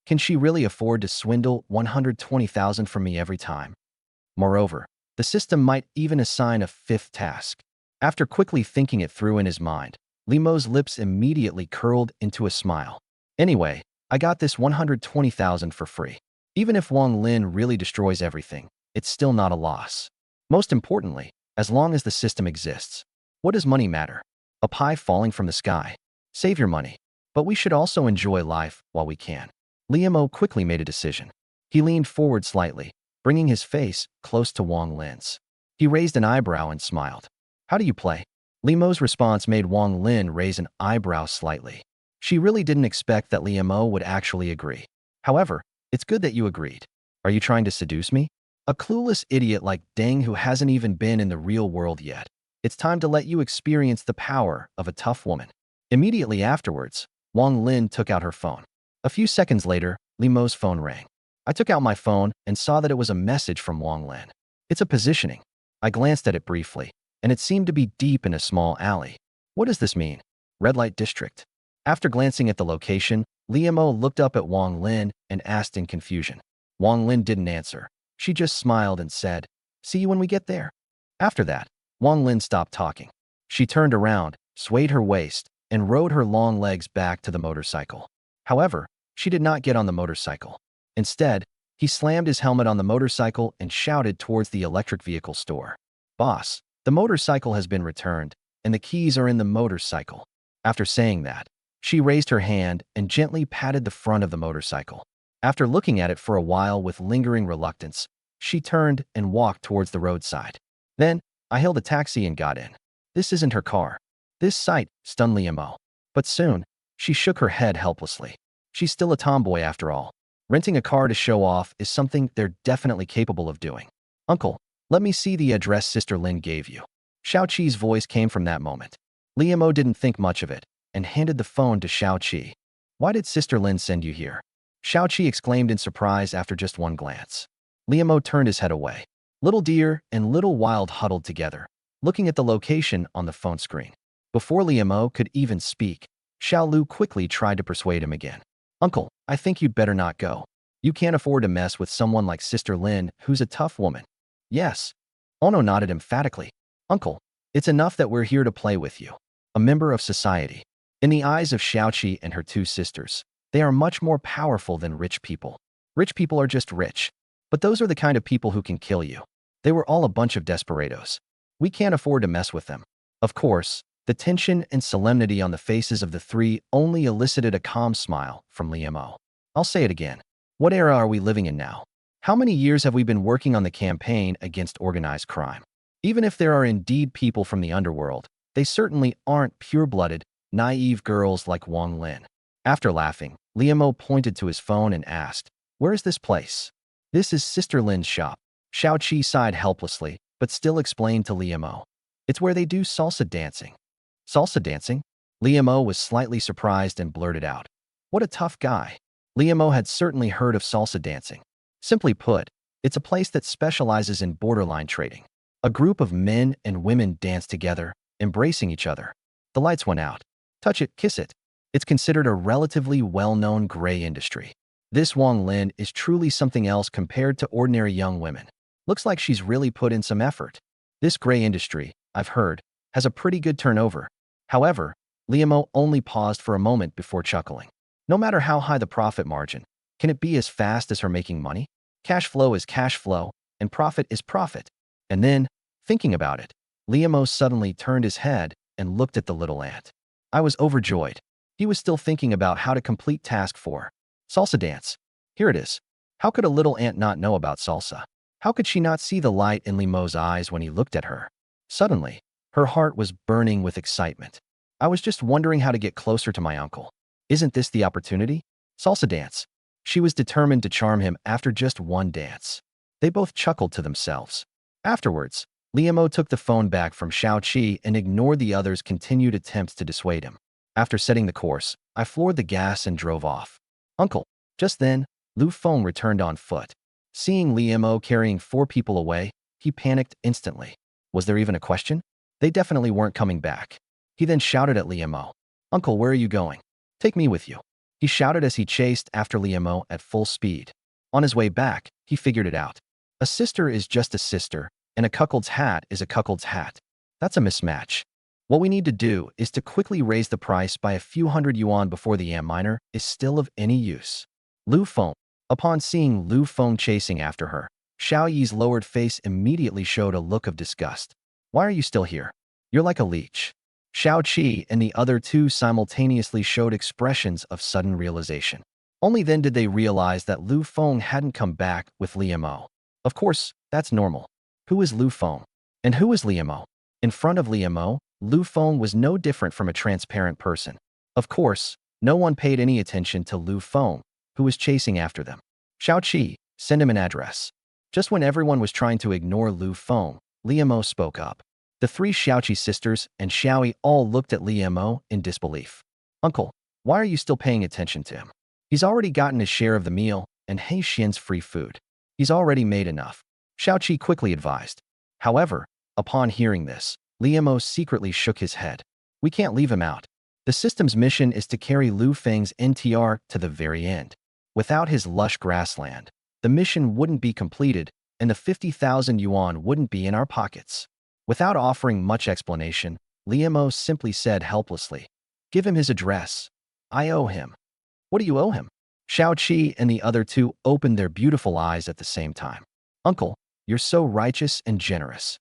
Can she really afford to swindle 120,000 from me every time? Moreover, the system might even assign a fifth task. After quickly thinking it through in his mind, Liemo's lips immediately curled into a smile. "Anyway, I got this 120,000 for free. Even if Wang Lin really destroys everything, it's still not a loss. Most importantly, as long as the system exists, what does money matter? A pie falling from the sky. Save your money. But we should also enjoy life while we can." Liemo quickly made a decision. He leaned forward slightly, bringing his face close to Wang Lin's. He raised an eyebrow and smiled. "How do you play?" Liemo's response made Wang Lin raise an eyebrow slightly. She really didn't expect that Liemo would actually agree. "However, it's good that you agreed. Are you trying to seduce me?" "A clueless idiot like Deng who hasn't even been in the real world yet. It's time to let you experience the power of a tough woman." Immediately afterwards, Wang Lin took out her phone. A few seconds later, Liemo's phone rang. I took out my phone and saw that it was a message from Wang Lin. "It's a positioning." I glanced at it briefly, and it seemed to be deep in a small alley. "What does this mean?" "Red light district." After glancing at the location, Liemo looked up at Wang Lin and asked in confusion. Wang Lin didn't answer. She just smiled and said, "See you when we get there." After that, Wang Lin stopped talking. She turned around, swayed her waist, and rode her long legs back to the motorcycle. However, she did not get on the motorcycle. Instead, he slammed his helmet on the motorcycle and shouted towards the electric vehicle store. "Boss, the motorcycle has been returned, and the keys are in the motorcycle." After saying that, she raised her hand and gently patted the front of the motorcycle. After looking at it for a while with lingering reluctance, she turned and walked towards the roadside. Then, I hailed a taxi and got in. This isn't her car. This sight stunned Liemo. But soon, she shook her head helplessly. She's still a tomboy after all. Renting a car to show off is something they're definitely capable of doing. "Uncle, let me see the address Sister Lin gave you." Xiao-Qi's voice came from that moment. Liemo didn't think much of it and handed the phone to Xiao-Qi. "Why did Sister Lin send you here?" Xiao-Qi exclaimed in surprise after just one glance. Liemo turned his head away. Little Deer and Little Wild huddled together, looking at the location on the phone screen. Before Liemo could even speak, Xiao Lu quickly tried to persuade him again. "Uncle, I think you'd better not go. You can't afford to mess with someone like Sister Lin, who's a tough woman." "Yes." Ono nodded emphatically. "Uncle, it's enough that we're here to play with you. A member of society." In the eyes of Xiaoqi and her two sisters, they are much more powerful than rich people. Rich people are just rich. But those are the kind of people who can kill you. They were all a bunch of desperados. We can't afford to mess with them. Of course, the tension and solemnity on the faces of the three only elicited a calm smile from Liemo. "I'll say it again. What era are we living in now? How many years have we been working on the campaign against organized crime? Even if there are indeed people from the underworld, they certainly aren't pure-blooded, naive girls like Wang Lin." After laughing, Liemo pointed to his phone and asked, "Where is this place?" "This is Sister Lin's shop." Xiao-Qi sighed helplessly, but still explained to Liemo. "It's where they do salsa dancing." "Salsa dancing?" Liemo was slightly surprised and blurted out, "What a tough guy." Liemo had certainly heard of salsa dancing. Simply put, it's a place that specializes in borderline trading. A group of men and women dance together, embracing each other. The lights went out. Touch it, kiss it. It's considered a relatively well-known gray industry. This Wang Lin is truly something else compared to ordinary young women. Looks like she's really put in some effort. This gray industry, I've heard, has a pretty good turnover. However, Liamo only paused for a moment before chuckling. No matter how high the profit margin, can it be as fast as her making money? Cash flow is cash flow, and profit is profit. And then, thinking about it, Liamo suddenly turned his head and looked at the little ant. I was overjoyed. He was still thinking about how to complete task 4. Salsa dance. Here it is. How could a little ant not know about salsa? How could she not see the light in Liamo's eyes when he looked at her? Suddenly, her heart was burning with excitement. I was just wondering how to get closer to my uncle. Isn't this the opportunity? Salsa dance. She was determined to charm him after just one dance. They both chuckled to themselves. Afterwards, Liamo took the phone back from Xiao Qi and ignored the others' continued attempts to dissuade him. After setting the course, I floored the gas and drove off. Uncle. Just then, Lu Feng returned on foot. Seeing Liamo carrying 4 people away, he panicked instantly. Was there even a question? They definitely weren't coming back. He then shouted at Liamo. Uncle, where are you going? Take me with you. He shouted as he chased after Liamo at full speed. On his way back, he figured it out. A sister is just a sister, and a cuckold's hat is a cuckold's hat. That's a mismatch. What we need to do is to quickly raise the price by a few hundred yuan before the yam miner is still of any use. Lu Feng. Upon seeing Lu Feng chasing after her, Xiao Yi's lowered face immediately showed a look of disgust. Why are you still here? You're like a leech. Xiao Qi and the other 2 simultaneously showed expressions of sudden realization. Only then did they realize that Lu Feng hadn't come back with Liamo. Of course, that's normal. Who is Lu Feng? And who is Liamo? In front of Liamo, Lu Feng was no different from a transparent person. Of course, no one paid any attention to Lu Feng, who was chasing after them. Xiao Qi, send him an address. Just when everyone was trying to ignore Lu Feng, Liamo spoke up. The 3 Xiaoqi sisters and Xiaoyi all looked at Liamo in disbelief. Uncle, why are you still paying attention to him? He's already gotten his share of the meal and Hei Xian's free food. He's already made enough. Xiaoqi quickly advised. However, upon hearing this, Liamo secretly shook his head. We can't leave him out. The system's mission is to carry Lu Feng's NTR to the very end. Without his lush grassland, the mission wouldn't be completed and the 50,000 yuan wouldn't be in our pockets. Without offering much explanation, Liamo simply said helplessly, give him his address. I owe him. What do you owe him? Xiao Qi and the other 2 opened their beautiful eyes at the same time. Uncle, you're so righteous and generous.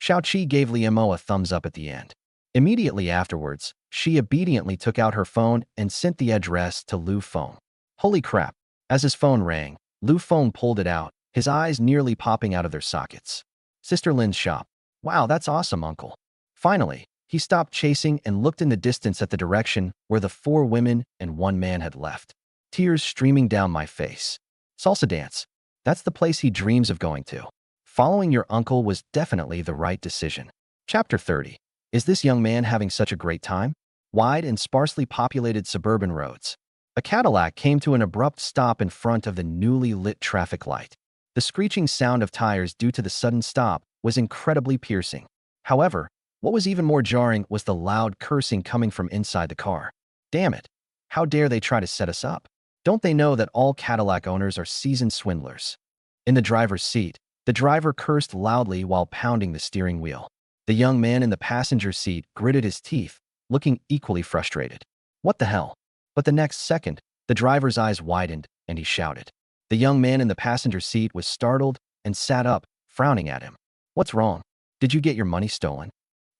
Xiao Qi gave Liamo a thumbs up at the end. Immediately afterwards, she obediently took out her phone and sent the address to Lu Feng. Holy crap! As his phone rang, Lu Feng pulled it out, his eyes nearly popping out of their sockets. Sister Lin's shop. Wow, that's awesome, Uncle. Finally, he stopped chasing and looked in the distance at the direction where the 4 women and 1 man had left. Tears streaming down my face. Salsa dance. That's the place he dreams of going to. Following your uncle was definitely the right decision. Chapter 30. Is this young man having such a great time? Wide and sparsely populated suburban roads. A Cadillac came to an abrupt stop in front of the newly lit traffic light. The screeching sound of tires due to the sudden stop was incredibly piercing. However, what was even more jarring was the loud cursing coming from inside the car. Damn it! How dare they try to set us up? Don't they know that all Cadillac owners are seasoned swindlers? In the driver's seat, the driver cursed loudly while pounding the steering wheel. The young man in the passenger seat gritted his teeth, looking equally frustrated. What the hell? But the next second, the driver's eyes widened and he shouted. The young man in the passenger seat was startled and sat up, frowning at him. What's wrong? Did you get your money stolen?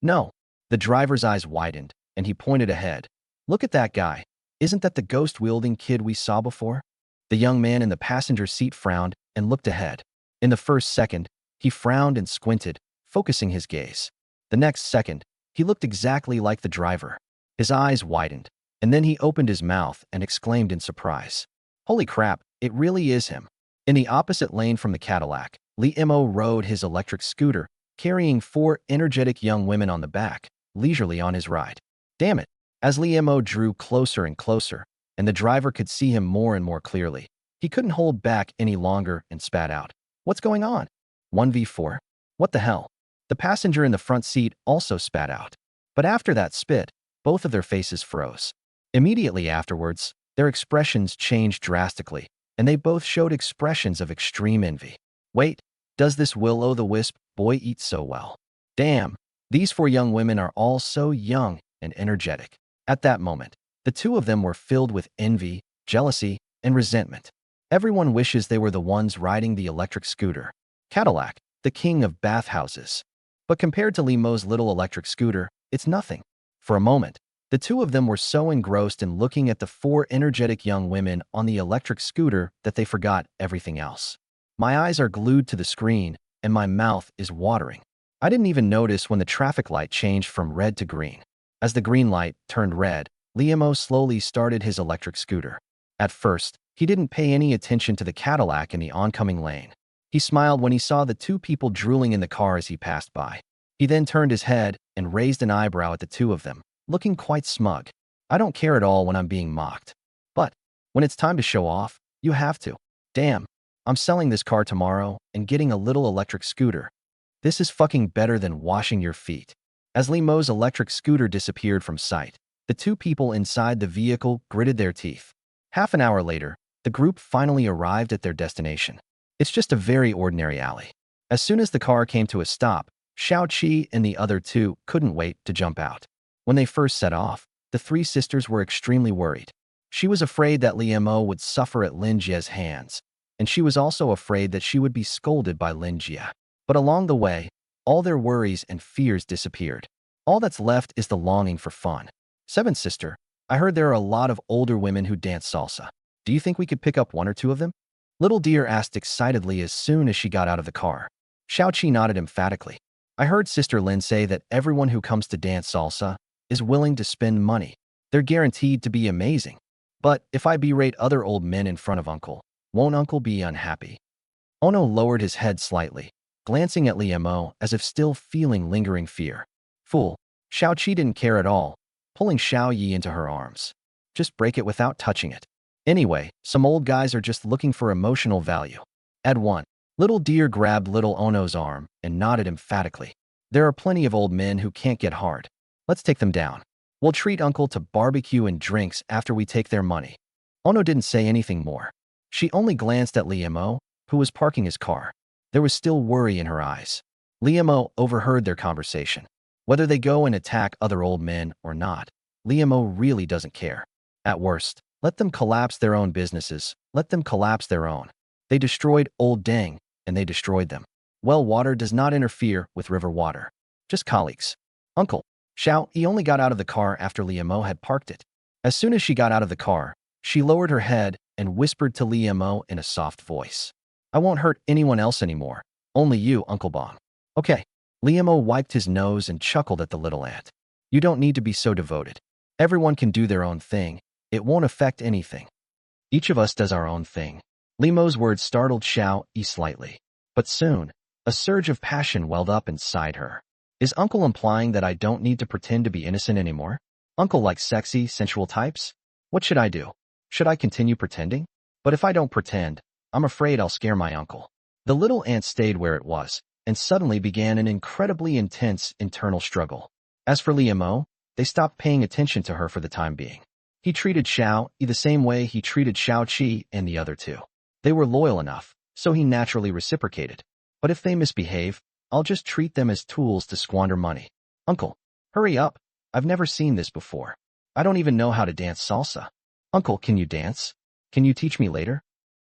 No. The driver's eyes widened and he pointed ahead. Look at that guy. Isn't that the ghost-wielding kid we saw before? The young man in the passenger seat frowned and looked ahead. In the first second, he frowned and squinted, focusing his gaze. The next second, he looked exactly like the driver. His eyes widened, and then he opened his mouth and exclaimed in surprise. Holy crap, it really is him. In the opposite lane from the Cadillac, Liamo rode his electric scooter, carrying 4 energetic young women on the back, leisurely on his ride. Damn it. As Liamo drew closer and closer, and the driver could see him more and more clearly, he couldn't hold back any longer and spat out. What's going on? 1v4? What the hell? The passenger in the front seat also spat out. But after that spit, both of their faces froze. Immediately afterwards, their expressions changed drastically, and they both showed expressions of extreme envy. Wait, does this will-o'-the-wisp boy eat so well? Damn, these four young women are all so young and energetic. At that moment, the two of them were filled with envy, jealousy, and resentment. Everyone wishes they were the ones riding the electric scooter. Cadillac, the king of bathhouses. But compared to Limo's little electric scooter, it's nothing. For a moment, the two of them were so engrossed in looking at the four energetic young women on the electric scooter that they forgot everything else. My eyes are glued to the screen, and my mouth is watering. I didn't even notice when the traffic light changed from red to green. As the green light turned red, Limo slowly started his electric scooter. At first, he didn't pay any attention to the Cadillac in the oncoming lane. He smiled when he saw the two people drooling in the car as he passed by. He then turned his head and raised an eyebrow at the two of them, looking quite smug. I don't care at all when I'm being mocked. But when it's time to show off, you have to. Damn, I'm selling this car tomorrow and getting a little electric scooter. This is fucking better than washing your feet. As Limo's electric scooter disappeared from sight, the two people inside the vehicle gritted their teeth. Half an hour later, the group finally arrived at their destination. It's just a very ordinary alley. As soon as the car came to a stop, Xiaoqi and the other two couldn't wait to jump out. When they first set off, the three sisters were extremely worried. She was afraid that Liemo would suffer at Lin Jie's hands, and she was also afraid that she would be scolded by Lin Jie. But along the way, all their worries and fears disappeared. All that's left is the longing for fun. Seventh sister, I heard there are a lot of older women who dance salsa. Do you think we could pick up one or two of them? Little Deer asked excitedly as soon as she got out of the car. Xiaoqi nodded emphatically. I heard Sister Lin say that everyone who comes to dance salsa is willing to spend money. They're guaranteed to be amazing. But if I berate other old men in front of Uncle, won't Uncle be unhappy? Ono lowered his head slightly, glancing at Liemo as if still feeling lingering fear. Fool, Xiaoqi didn't care at all, pulling Xiao Yi into her arms. Just break it without touching it. Anyway, some old guys are just looking for emotional value. Add 1. Little Deer grabbed little Ono's arm and nodded emphatically. There are plenty of old men who can't get hard. Let's take them down. We'll treat Uncle to barbecue and drinks after we take their money. Ono didn't say anything more. She only glanced at Liemo, who was parking his car. There was still worry in her eyes. Liemo overheard their conversation. Whether they go and attack other old men or not, Liemo really doesn't care. At worst, let them collapse their own businesses. Let them collapse their own. They destroyed Old Deng, and they destroyed them. Well water does not interfere with river water. Just colleagues. Uncle, Xiao Yi only got out of the car after Liemo had parked it. As soon as she got out of the car, she lowered her head and whispered to Liemo in a soft voice. I won't hurt anyone else anymore. Only you, Uncle Bong. Okay. Liemo wiped his nose and chuckled at the little ant. You don't need to be so devoted. Everyone can do their own thing. It won't affect anything. Each of us does our own thing. Limo's words startled Xiao Yi slightly. But soon, a surge of passion welled up inside her. Is Uncle implying that I don't need to pretend to be innocent anymore? Uncle likes sexy, sensual types? What should I do? Should I continue pretending? But if I don't pretend, I'm afraid I'll scare my uncle. The little ant stayed where it was, and suddenly began an incredibly intense internal struggle. As for Liemo, they stopped paying attention to her for the time being. He treated Xiao Yi the same way he treated Xiaoqi and the other two. They were loyal enough, so he naturally reciprocated. But if they misbehave, I'll just treat them as tools to squander money. Uncle, hurry up. I've never seen this before. I don't even know how to dance salsa. Uncle, can you dance? Can you teach me later?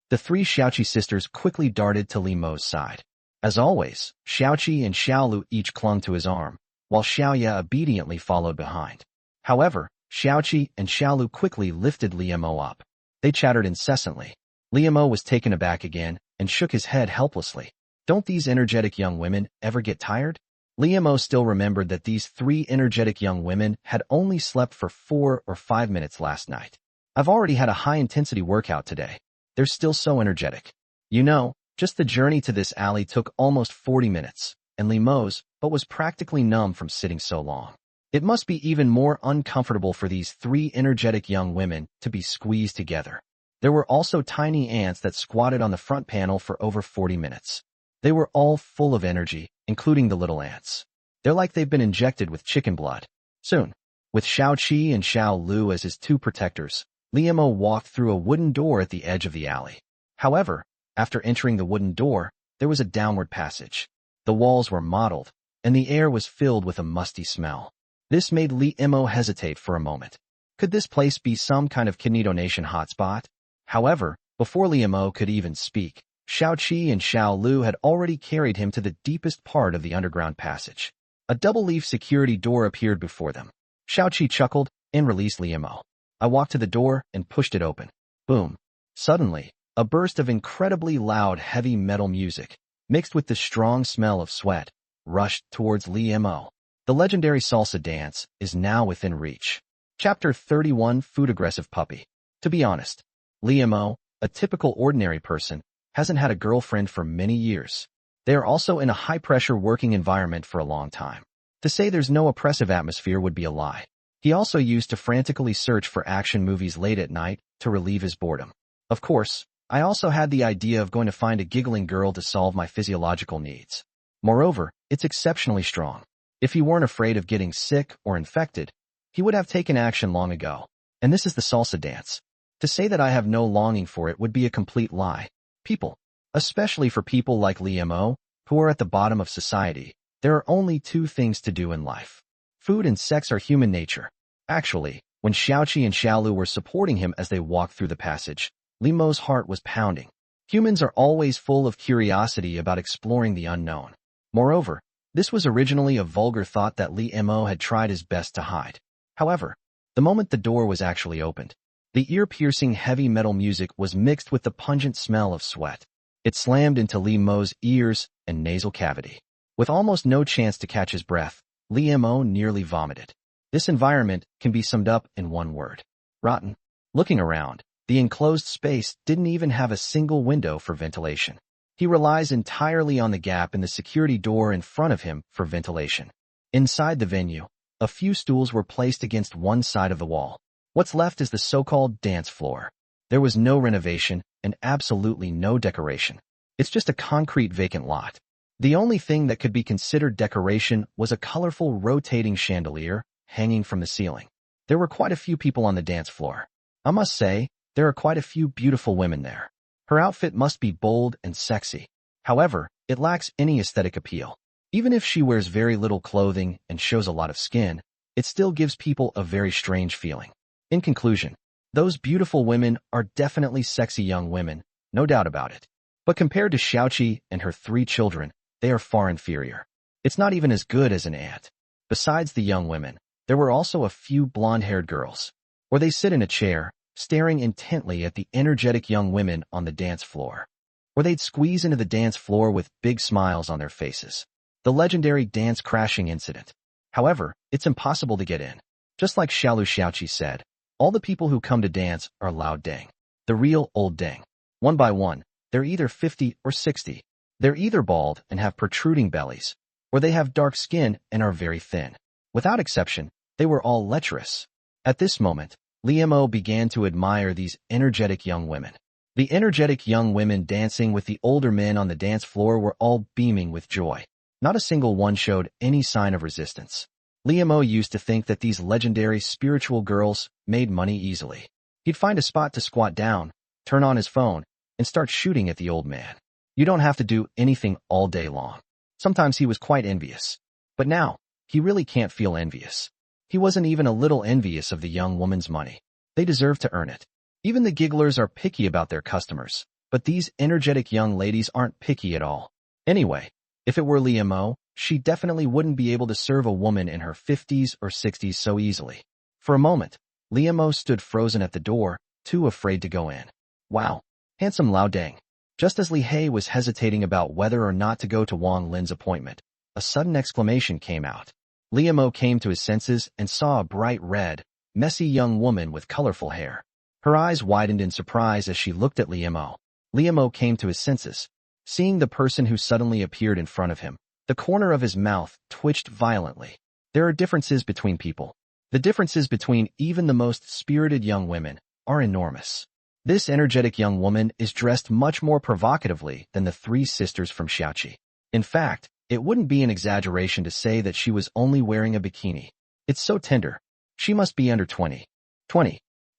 The three Xiaoqi sisters quickly darted to Limo's side. As always, Xiaoqi and Xiaolu each clung to his arm, while Xiaoya obediently followed behind. However, Xiaoqi and Xiaolu quickly lifted Liemo up. They chattered incessantly. Liemo was taken aback again and shook his head helplessly. Don't these energetic young women ever get tired? Liemo still remembered that these three energetic young women had only slept for 4 or 5 minutes last night. I've already had a high-intensity workout today. They're still so energetic. You know, just the journey to this alley took almost 40 minutes, and Limo's but was practically numb from sitting so long. It must be even more uncomfortable for these three energetic young women to be squeezed together. There were also tiny ants that squatted on the front panel for over 40 minutes. They were all full of energy, including the little ants. They're like they've been injected with chicken blood. Soon, with Xiao Qi and Xiao Lu as his two protectors, Liemo walked through a wooden door at the edge of the alley. However, after entering the wooden door, there was a downward passage. The walls were mottled, and the air was filled with a musty smell. This made Liemo hesitate for a moment. Could this place be some kind of kidney donation hotspot? However, before Liemo could even speak, Xiao Qi and Xiao Lu had already carried him to the deepest part of the underground passage. A double-leaf security door appeared before them. Xiao Qi chuckled and released Liemo. I walked to the door and pushed it open. Boom. Suddenly, a burst of incredibly loud heavy metal music, mixed with the strong smell of sweat, rushed towards Liemo. The legendary salsa dance is now within reach. Chapter 31 Food Aggressive Puppy. To be honest, Liemo, a typical ordinary person, hasn't had a girlfriend for many years. They are also in a high-pressure working environment for a long time. To say there's no oppressive atmosphere would be a lie. He also used to frantically search for action movies late at night to relieve his boredom. Of course, I also had the idea of going to find a giggling girl to solve my physiological needs. Moreover, it's exceptionally strong. If he weren't afraid of getting sick or infected, he would have taken action long ago. And this is the salsa dance. To say that I have no longing for it would be a complete lie. People, especially for people like Liemo, who are at the bottom of society, there are only two things to do in life. Food and sex are human nature. Actually, when Xiaoqi and Xiaolu were supporting him as they walked through the passage, Limeo's heart was pounding. Humans are always full of curiosity about exploring the unknown. Moreover, this was originally a vulgar thought that Liemo had tried his best to hide. However, the moment the door was actually opened, the ear-piercing heavy metal music was mixed with the pungent smell of sweat. It slammed into Liemo's ears and nasal cavity. With almost no chance to catch his breath, Liemo nearly vomited. This environment can be summed up in one word: rotten. Looking around, the enclosed space didn't even have a single window for ventilation. He relies entirely on the gap in the security door in front of him for ventilation. Inside the venue, a few stools were placed against one side of the wall. What's left is the so-called dance floor. There was no renovation and absolutely no decoration. It's just a concrete vacant lot. The only thing that could be considered decoration was a colorful rotating chandelier hanging from the ceiling. There were quite a few people on the dance floor. I must say, there are quite a few beautiful women there. Her outfit must be bold and sexy. However, it lacks any aesthetic appeal. Even if she wears very little clothing and shows a lot of skin, it still gives people a very strange feeling. In conclusion, those beautiful women are definitely sexy young women, no doubt about it. But compared to Xiaoqi and her 3 children, they are far inferior. It's not even as good as an ant. Besides the young women, there were also a few blonde-haired girls, where they sit in a chair, staring intently at the energetic young women on the dance floor, or they'd squeeze into the dance floor with big smiles on their faces. The legendary dance crashing incident. However, it's impossible to get in. Just like Xiaoqi said, all the people who come to dance are Lao Deng, the real old Deng. One by one, they're either 50 or 60. They're either bald and have protruding bellies, or they have dark skin and are very thin. Without exception, they were all lecherous. At this moment, Liemo began to admire these energetic young women. The energetic young women dancing with the older men on the dance floor were all beaming with joy. Not a single one showed any sign of resistance. Liemo used to think that these legendary spiritual girls made money easily. He'd find a spot to squat down, turn on his phone, and start shooting at the old man. You don't have to do anything all day long. Sometimes he was quite envious. But now, he really can't feel envious. He wasn't even a little envious of the young woman's money. They deserve to earn it. Even the gigglers are picky about their customers, but these energetic young ladies aren't picky at all. Anyway, if it were Liemo, she definitely wouldn't be able to serve a woman in her 50s or 60s so easily. For a moment, Liemo stood frozen at the door, too afraid to go in. Wow, handsome Lao Deng. Just as Li He was hesitating about whether or not to go to Wang Lin's appointment, a sudden exclamation came out. Liemo came to his senses and saw a bright red, messy young woman with colorful hair. Her eyes widened in surprise as she looked at Liemo. Liemo came to his senses. Seeing the person who suddenly appeared in front of him, the corner of his mouth twitched violently. There are differences between people. The differences between even the most spirited young women are enormous. This energetic young woman is dressed much more provocatively than the 3 sisters from Xiaoqi. In fact, it wouldn't be an exaggeration to say that she was only wearing a bikini. It's so tender. She must be under 20.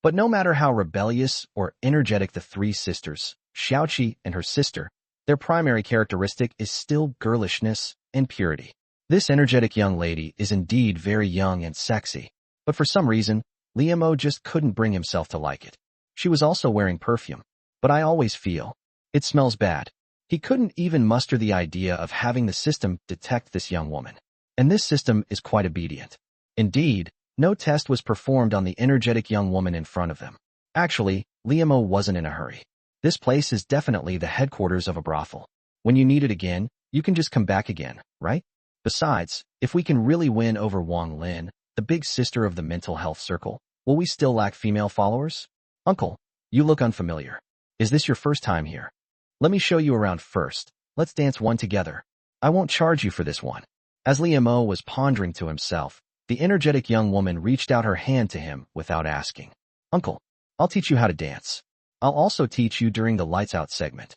But no matter how rebellious or energetic the three sisters, Xiaoqi and her sister, their primary characteristic is still girlishness and purity. This energetic young lady is indeed very young and sexy, but for some reason, Liamo just couldn't bring himself to like it. She was also wearing perfume, but I always feel it smells bad. He couldn't even muster the idea of having the system detect this young woman. And this system is quite obedient. Indeed, no test was performed on the energetic young woman in front of them. Actually, Liamo wasn't in a hurry. This place is definitely the headquarters of a brothel. When you need it again, you can just come back again, right? Besides, if we can really win over Wang Lin, the big sister of the mental health circle, will we still lack female followers? Uncle, you look unfamiliar. Is this your first time here? Let me show you around first. Let's dance one together. I won't charge you for this one. As Liamo was pondering to himself, the energetic young woman reached out her hand to him without asking. Uncle, I'll teach you how to dance. I'll also teach you during the lights out segment.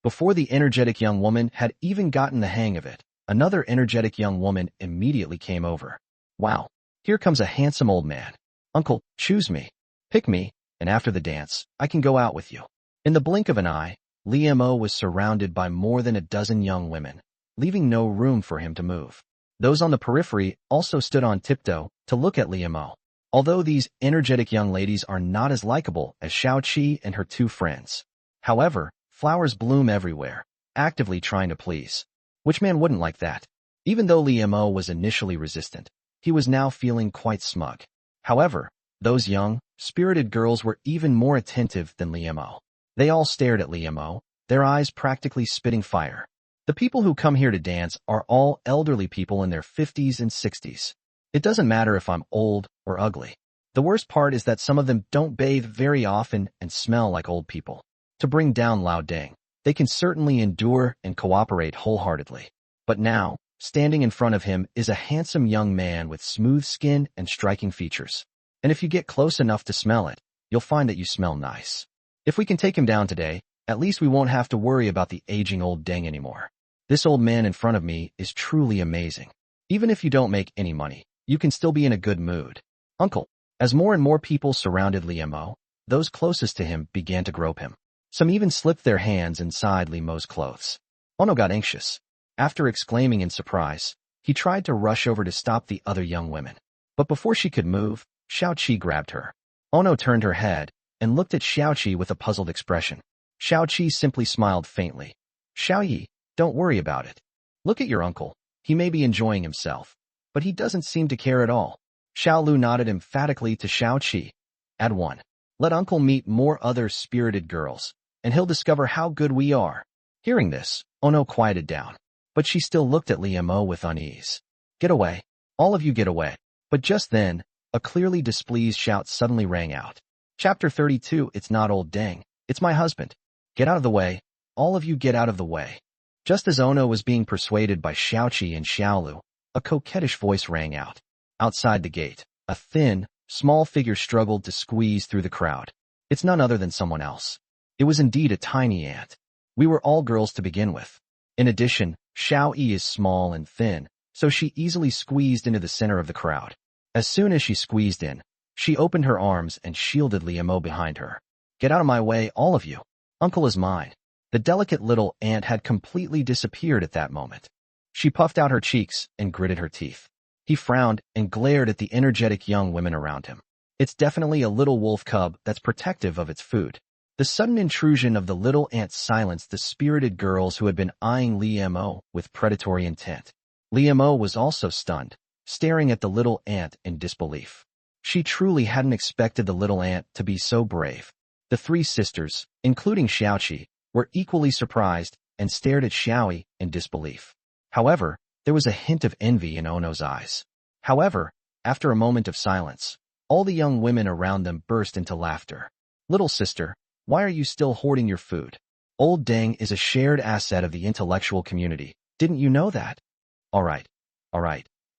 Before the energetic young woman had even gotten the hang of it, another energetic young woman immediately came over. Wow, here comes a handsome old man. Uncle, choose me. Pick me, and after the dance, I can go out with you. In the blink of an eye, Liamo was surrounded by more than a dozen young women, leaving no room for him to move. Those on the periphery also stood on tiptoe to look at Liamo. Although these energetic young ladies are not as likable as Xiaoqi and her two friends. However, flowers bloom everywhere, actively trying to please. Which man wouldn't like that? Even though Liamo was initially resistant, he was now feeling quite smug. However, those young, spirited girls were even more attentive than Liamo. They all stared at Liamo, their eyes practically spitting fire. The people who come here to dance are all elderly people in their 50s and 60s. It doesn't matter if I'm old or ugly. The worst part is that some of them don't bathe very often and smell like old people. To bring down Lao Deng, they can certainly endure and cooperate wholeheartedly. But now, standing in front of him is a handsome young man with smooth skin and striking features. And if you get close enough to smell it, you'll find that you smell nice. If we can take him down today, at least we won't have to worry about the aging old Deng anymore. This old man in front of me is truly amazing. Even if you don't make any money, you can still be in a good mood. Uncle, as more and more people surrounded Liamo, those closest to him began to grope him. Some even slipped their hands inside Liamo's clothes. Ono got anxious. After exclaiming in surprise, he tried to rush over to stop the other young women. But before she could move, Xiaoqi grabbed her. Ono turned her head and looked at Xiaoqi with a puzzled expression. Xiaoqi simply smiled faintly. Xiaoyi, don't worry about it. Look at your uncle. He may be enjoying himself, but he doesn't seem to care at all. Xiaolu nodded emphatically to Xiaoqi. Add one. Let uncle meet more other spirited girls, and he'll discover how good we are. Hearing this, Ono quieted down, but she still looked at Liamo with unease. Get away. All of you get away. But just then, a clearly displeased shout suddenly rang out. Chapter 32. It's not old Deng. It's my husband. Get out of the way. All of you get out of the way. Just as Ono was being persuaded by Xiaoqi and Xiaolu, a coquettish voice rang out. Outside the gate, a thin, small figure struggled to squeeze through the crowd. It's none other than someone else. It was indeed a tiny ant. We were all girls to begin with. In addition, Xiaoyi is small and thin, so she easily squeezed into the center of the crowd. As soon as she squeezed in, she opened her arms and shielded Liamo behind her. Get out of my way, all of you. Uncle is mine. The delicate little ant had completely disappeared at that moment. She puffed out her cheeks and gritted her teeth. He frowned and glared at the energetic young women around him. It's definitely a little wolf cub that's protective of its food. The sudden intrusion of the little ant silenced the spirited girls who had been eyeing Liamo with predatory intent. Liamo was also stunned, staring at the little ant in disbelief. She truly hadn't expected the little ant to be so brave. The three sisters, including Xiaoqi, were equally surprised and stared at Xiaoyi in disbelief. However, there was a hint of envy in Ono's eyes. However, after a moment of silence, all the young women around them burst into laughter. Little sister, why are you still hoarding your food? Old Deng is a shared asset of the intellectual community. Didn't you know that? All right.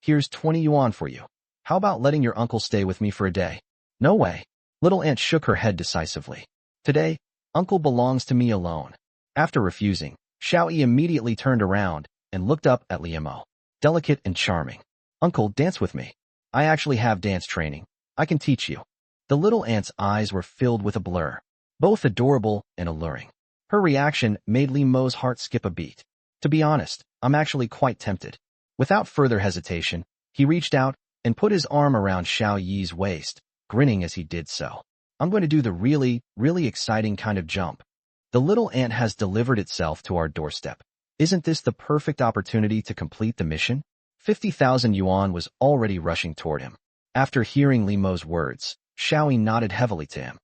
Here's 20 yuan for you. How about letting your uncle stay with me for a day? No way. Little Ant shook her head decisively. Today, uncle belongs to me alone. After refusing, Xiaoyi immediately turned around and looked up at Liamo. Delicate and charming. Uncle, dance with me. I actually have dance training. I can teach you. The little ant's eyes were filled with a blur, both adorable and alluring. Her reaction made Li Mo's heart skip a beat. To be honest, I'm actually quite tempted. Without further hesitation, he reached out and put his arm around Xiao Yi's waist, grinning as he did so. I'm going to do the really, really exciting kind of jump. The little ant has delivered itself to our doorstep. Isn't this the perfect opportunity to complete the mission? 50,000 yuan was already rushing toward him. After hearing Li Mo's words, Xiao Yi nodded heavily to him.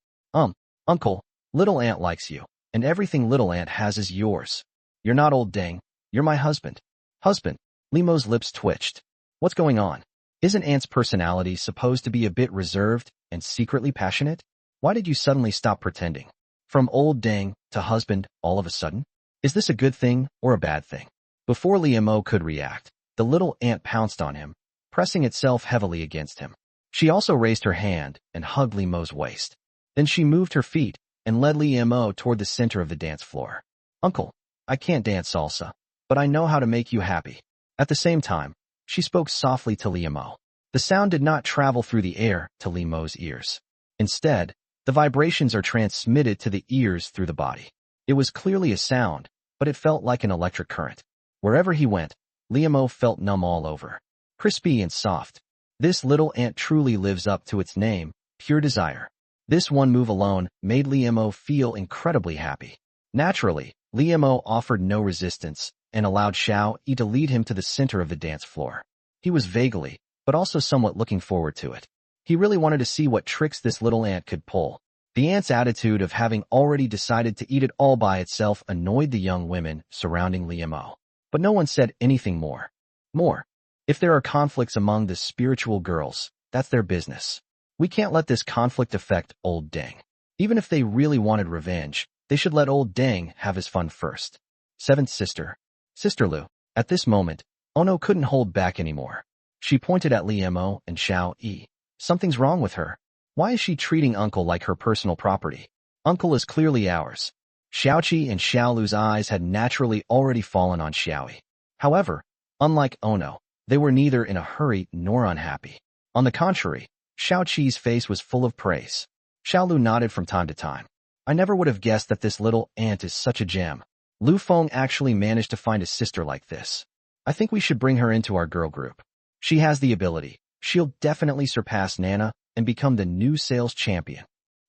Uncle, little ant likes you, and everything little ant has is yours. You're not old dang, you're my husband. Husband, Li Mo's lips twitched. What's going on? Isn't Ant's personality supposed to be a bit reserved and secretly passionate? Why did you suddenly stop pretending? From old dang to husband all of a sudden? Is this a good thing or a bad thing? Before Li Mo could react, the little ant pounced on him, pressing itself heavily against him. She also raised her hand and hugged Li Mo's waist. Then she moved her feet and led Li Mo toward the center of the dance floor. Uncle, I can't dance salsa, but I know how to make you happy. At the same time, she spoke softly to Li Mo. The sound did not travel through the air to Li Mo's ears. Instead, the vibrations are transmitted to the ears through the body. It was clearly a sound, but it felt like an electric current. Wherever he went, Li Mo felt numb all over. Crispy and soft. This little ant truly lives up to its name, pure desire. This one move alone made Li Mo feel incredibly happy. Naturally, Li Mo offered no resistance and allowed Xiao Yi to lead him to the center of the dance floor. He was vaguely, but also somewhat looking forward to it. He really wanted to see what tricks this little ant could pull. The ant's attitude of having already decided to eat it all by itself annoyed the young women surrounding Li Mo. But no one said anything more. If there are conflicts among the spiritual girls, that's their business. We can't let this conflict affect old Deng. Even if they really wanted revenge, they should let old Deng have his fun first. Seventh sister. Sister Lu. At this moment, Ono couldn't hold back anymore. She pointed at Li Mo and Xiao Yi. Something's wrong with her. Why is she treating Uncle like her personal property? Uncle is clearly ours. Xiaoqi and Xiaolu's eyes had naturally already fallen on Xiaoyi. However, unlike Ono, they were neither in a hurry nor unhappy. On the contrary, Xiaoqi's face was full of praise. Xiaolu nodded from time to time. I never would have guessed that this little ant is such a gem. Lu Feng actually managed to find a sister like this. I think we should bring her into our girl group. She has the ability. She'll definitely surpass Nana and become the new sales champion.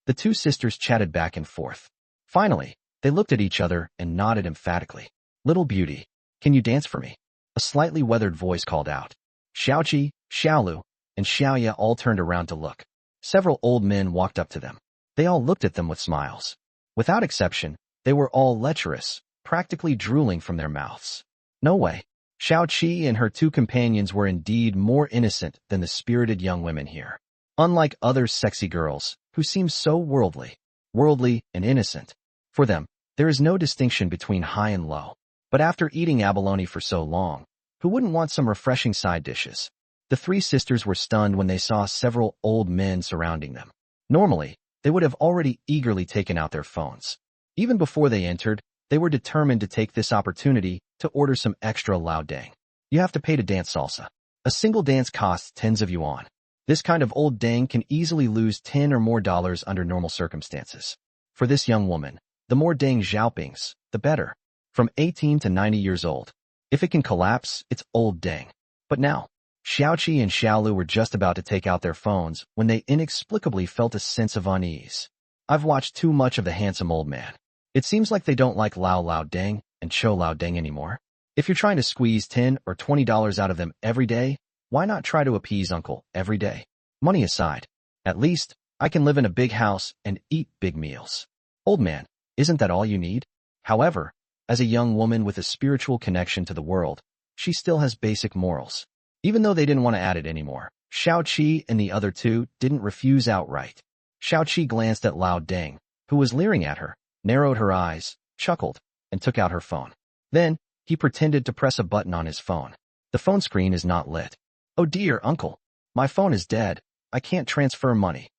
The two sisters chatted back and forth. Finally, they looked at each other and nodded emphatically. Little beauty, can you dance for me? A slightly weathered voice called out. Xiaoqi, Xiaolu, and Xiaoya all turned around to look. Several old men walked up to them. They all looked at them with smiles. Without exception, they were all lecherous, practically drooling from their mouths. No way. Xiaoqi and her two companions were indeed more innocent than the spirited young women here. Unlike other sexy girls, who seem so worldly and innocent. For them, there is no distinction between high and low. But after eating abalone for so long, who wouldn't want some refreshing side dishes? The three sisters were stunned when they saw several old men surrounding them. Normally, they would have already eagerly taken out their phones. Even before they entered, they were determined to take this opportunity to order some extra lao dang. You have to pay to dance salsa. A single dance costs tens of yuan. This kind of old dang can easily lose $10 or more under normal circumstances. For this young woman, the more dang xiaopings, the better. From 18 to 90 years old. If it can collapse, it's old dang. But now, Xiaoqi and Xiaolu were just about to take out their phones when they inexplicably felt a sense of unease. I've watched too much of the handsome old man. It seems like they don't like Lao Deng and Chou Lao Deng anymore. If you're trying to squeeze $10 or $20 out of them every day, why not try to appease Uncle every day? Money aside, at least I can live in a big house and eat big meals. Old man, isn't that all you need? However, as a young woman with a spiritual connection to the world, she still has basic morals. Even though they didn't want to add it anymore, Xiaoqi and the other two didn't refuse outright. Xiaoqi glanced at Lao Deng, who was leering at her, narrowed her eyes, chuckled, and took out her phone. Then, he pretended to press a button on his phone. The phone screen is not lit. Oh dear, Uncle. My phone is dead. I can't transfer money.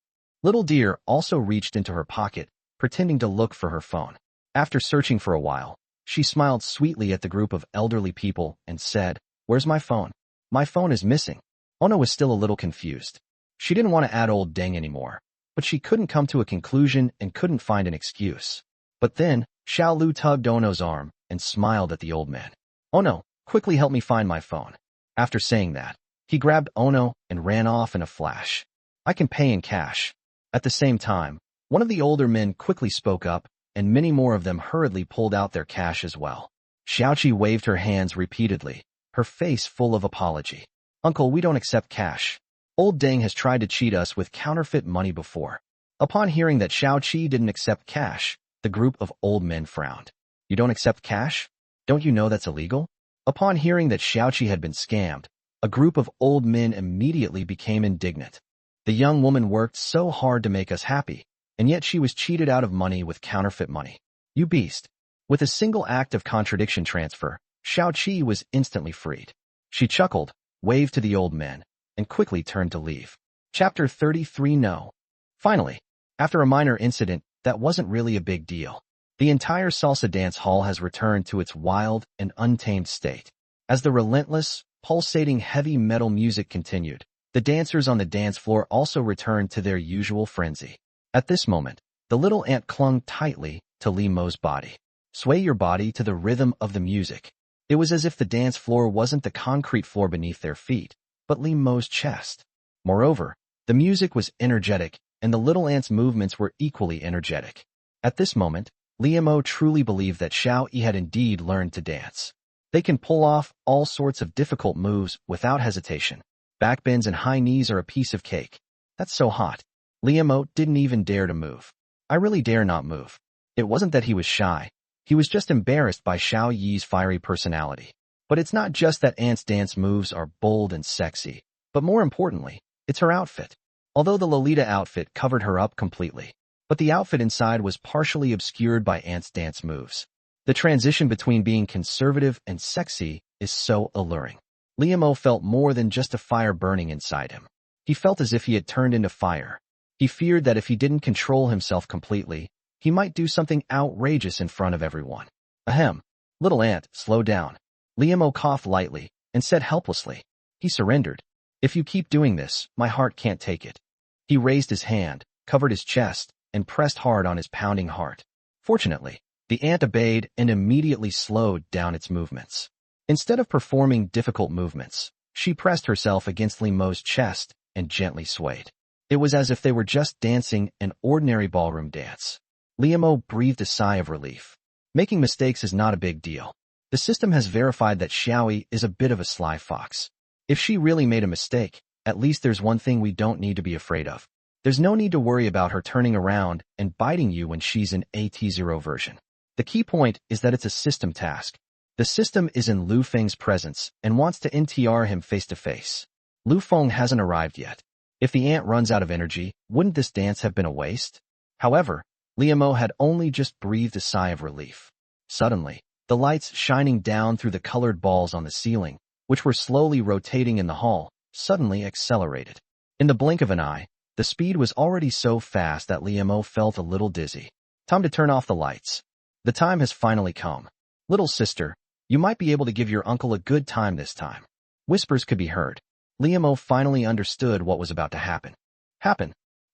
Little dear also reached into her pocket, pretending to look for her phone. After searching for a while, she smiled sweetly at the group of elderly people and said, Where's my phone? My phone is missing. Ono was still a little confused. She didn't want to add old Deng anymore, but she couldn't come to a conclusion and couldn't find an excuse. But then, Xiao Lu tugged Ono's arm and smiled at the old man. Ono, quickly help me find my phone. After saying that, he grabbed Ono and ran off in a flash. I can pay in cash. At the same time, one of the older men quickly spoke up, and many more of them hurriedly pulled out their cash as well. Xiaoqi waved her hands repeatedly, her face full of apology. Uncle, we don't accept cash. Old Deng has tried to cheat us with counterfeit money before. Upon hearing that Xiaoqi didn't accept cash, the group of old men frowned. You don't accept cash? Don't you know that's illegal? Upon hearing that Xiaoqi had been scammed, a group of old men immediately became indignant. The young woman worked so hard to make us happy, and yet she was cheated out of money with counterfeit money. You beast. With a single act of contradiction transfer, Xiaoqi was instantly freed. She chuckled, waved to the old men, and quickly turned to leave. Chapter 33 No. Finally, after a minor incident that wasn't really a big deal, the entire salsa dance hall has returned to its wild and untamed state. As the relentless, pulsating heavy metal music continued, the dancers on the dance floor also returned to their usual frenzy. At this moment, the little ant clung tightly to Li Mo's body. Sway your body to the rhythm of the music. It was as if the dance floor wasn't the concrete floor beneath their feet, but Li Mo's chest. Moreover, the music was energetic, and the little ant's movements were equally energetic. At this moment, Li Mo truly believed that Xiao Yi had indeed learned to dance. They can pull off all sorts of difficult moves without hesitation. Backbends and high knees are a piece of cake. That's so hot. Li Mo didn't even dare to move. I really dare not move. It wasn't that he was shy. He was just embarrassed by Xiao Yi's fiery personality. But it's not just that Ant's dance moves are bold and sexy, but more importantly, it's her outfit. Although the Lolita outfit covered her up completely, but the outfit inside was partially obscured by Ant's dance moves. The transition between being conservative and sexy is so alluring. Li Mo felt more than just a fire burning inside him. He felt as if he had turned into fire. He feared that if he didn't control himself completely, he might do something outrageous in front of everyone. Ahem. Little ant, slow down. Li Mo coughed lightly and said helplessly. He surrendered. If you keep doing this, my heart can't take it. He raised his hand, covered his chest, and pressed hard on his pounding heart. Fortunately, the ant obeyed and immediately slowed down its movements. Instead of performing difficult movements, she pressed herself against Li Mo's chest and gently swayed. It was as if they were just dancing an ordinary ballroom dance. Li Mo breathed a sigh of relief. Making mistakes is not a big deal. The system has verified that Xiaoyi is a bit of a sly fox. If she really made a mistake, at least there's one thing we don't need to be afraid of. There's no need to worry about her turning around and biting you when she's in AT0 version. The key point is that it's a system task. The system is in Lu Feng's presence and wants to NTR him face to face. Lu Feng hasn't arrived yet. If the ant runs out of energy, wouldn't this dance have been a waste? However, Li Mo had only just breathed a sigh of relief. Suddenly, the lights shining down through the colored balls on the ceiling, which were slowly rotating in the hall, suddenly accelerated. In the blink of an eye, the speed was already so fast that Li Mo felt a little dizzy. Time to turn off the lights. The time has finally come. Little sister, you might be able to give your uncle a good time this time. Whispers could be heard. Li Mo finally understood what was about to happen.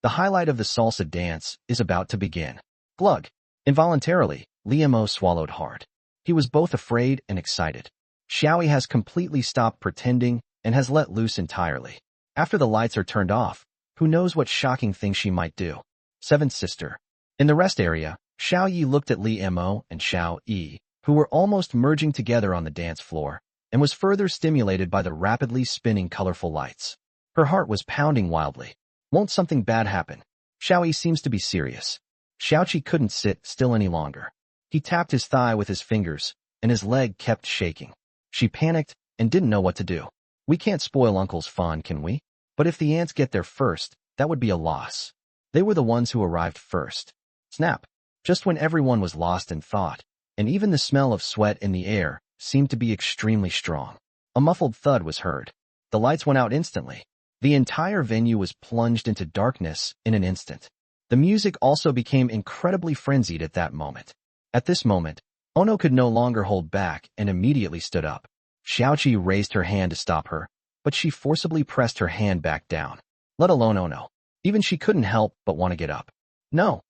The highlight of the salsa dance is about to begin. Glug. Involuntarily, Li Mo swallowed hard. He was both afraid and excited. Xiaoyi has completely stopped pretending and has let loose entirely. After the lights are turned off, who knows what shocking thing she might do. Seventh sister. In the rest area, Xiao Yi looked at Li Mo and Xiao Yi, who were almost merging together on the dance floor, and was further stimulated by the rapidly spinning colorful lights. Her heart was pounding wildly. Won't something bad happen? Xiao Yi seems to be serious. Xiaoqi couldn't sit still any longer. He tapped his thigh with his fingers, and his leg kept shaking. She panicked and didn't know what to do. We can't spoil Uncle's fun, can we? But if the ants get there first, that would be a loss. They were the ones who arrived first. Snap! Just when everyone was lost in thought, and even the smell of sweat in the air seemed to be extremely strong. A muffled thud was heard. The lights went out instantly. The entire venue was plunged into darkness in an instant. The music also became incredibly frenzied at that moment. At this moment, Ono could no longer hold back and immediately stood up. Xiaoqi raised her hand to stop her, but she forcibly pressed her hand back down. Let alone oh no. Even she couldn't help but want to get up. No.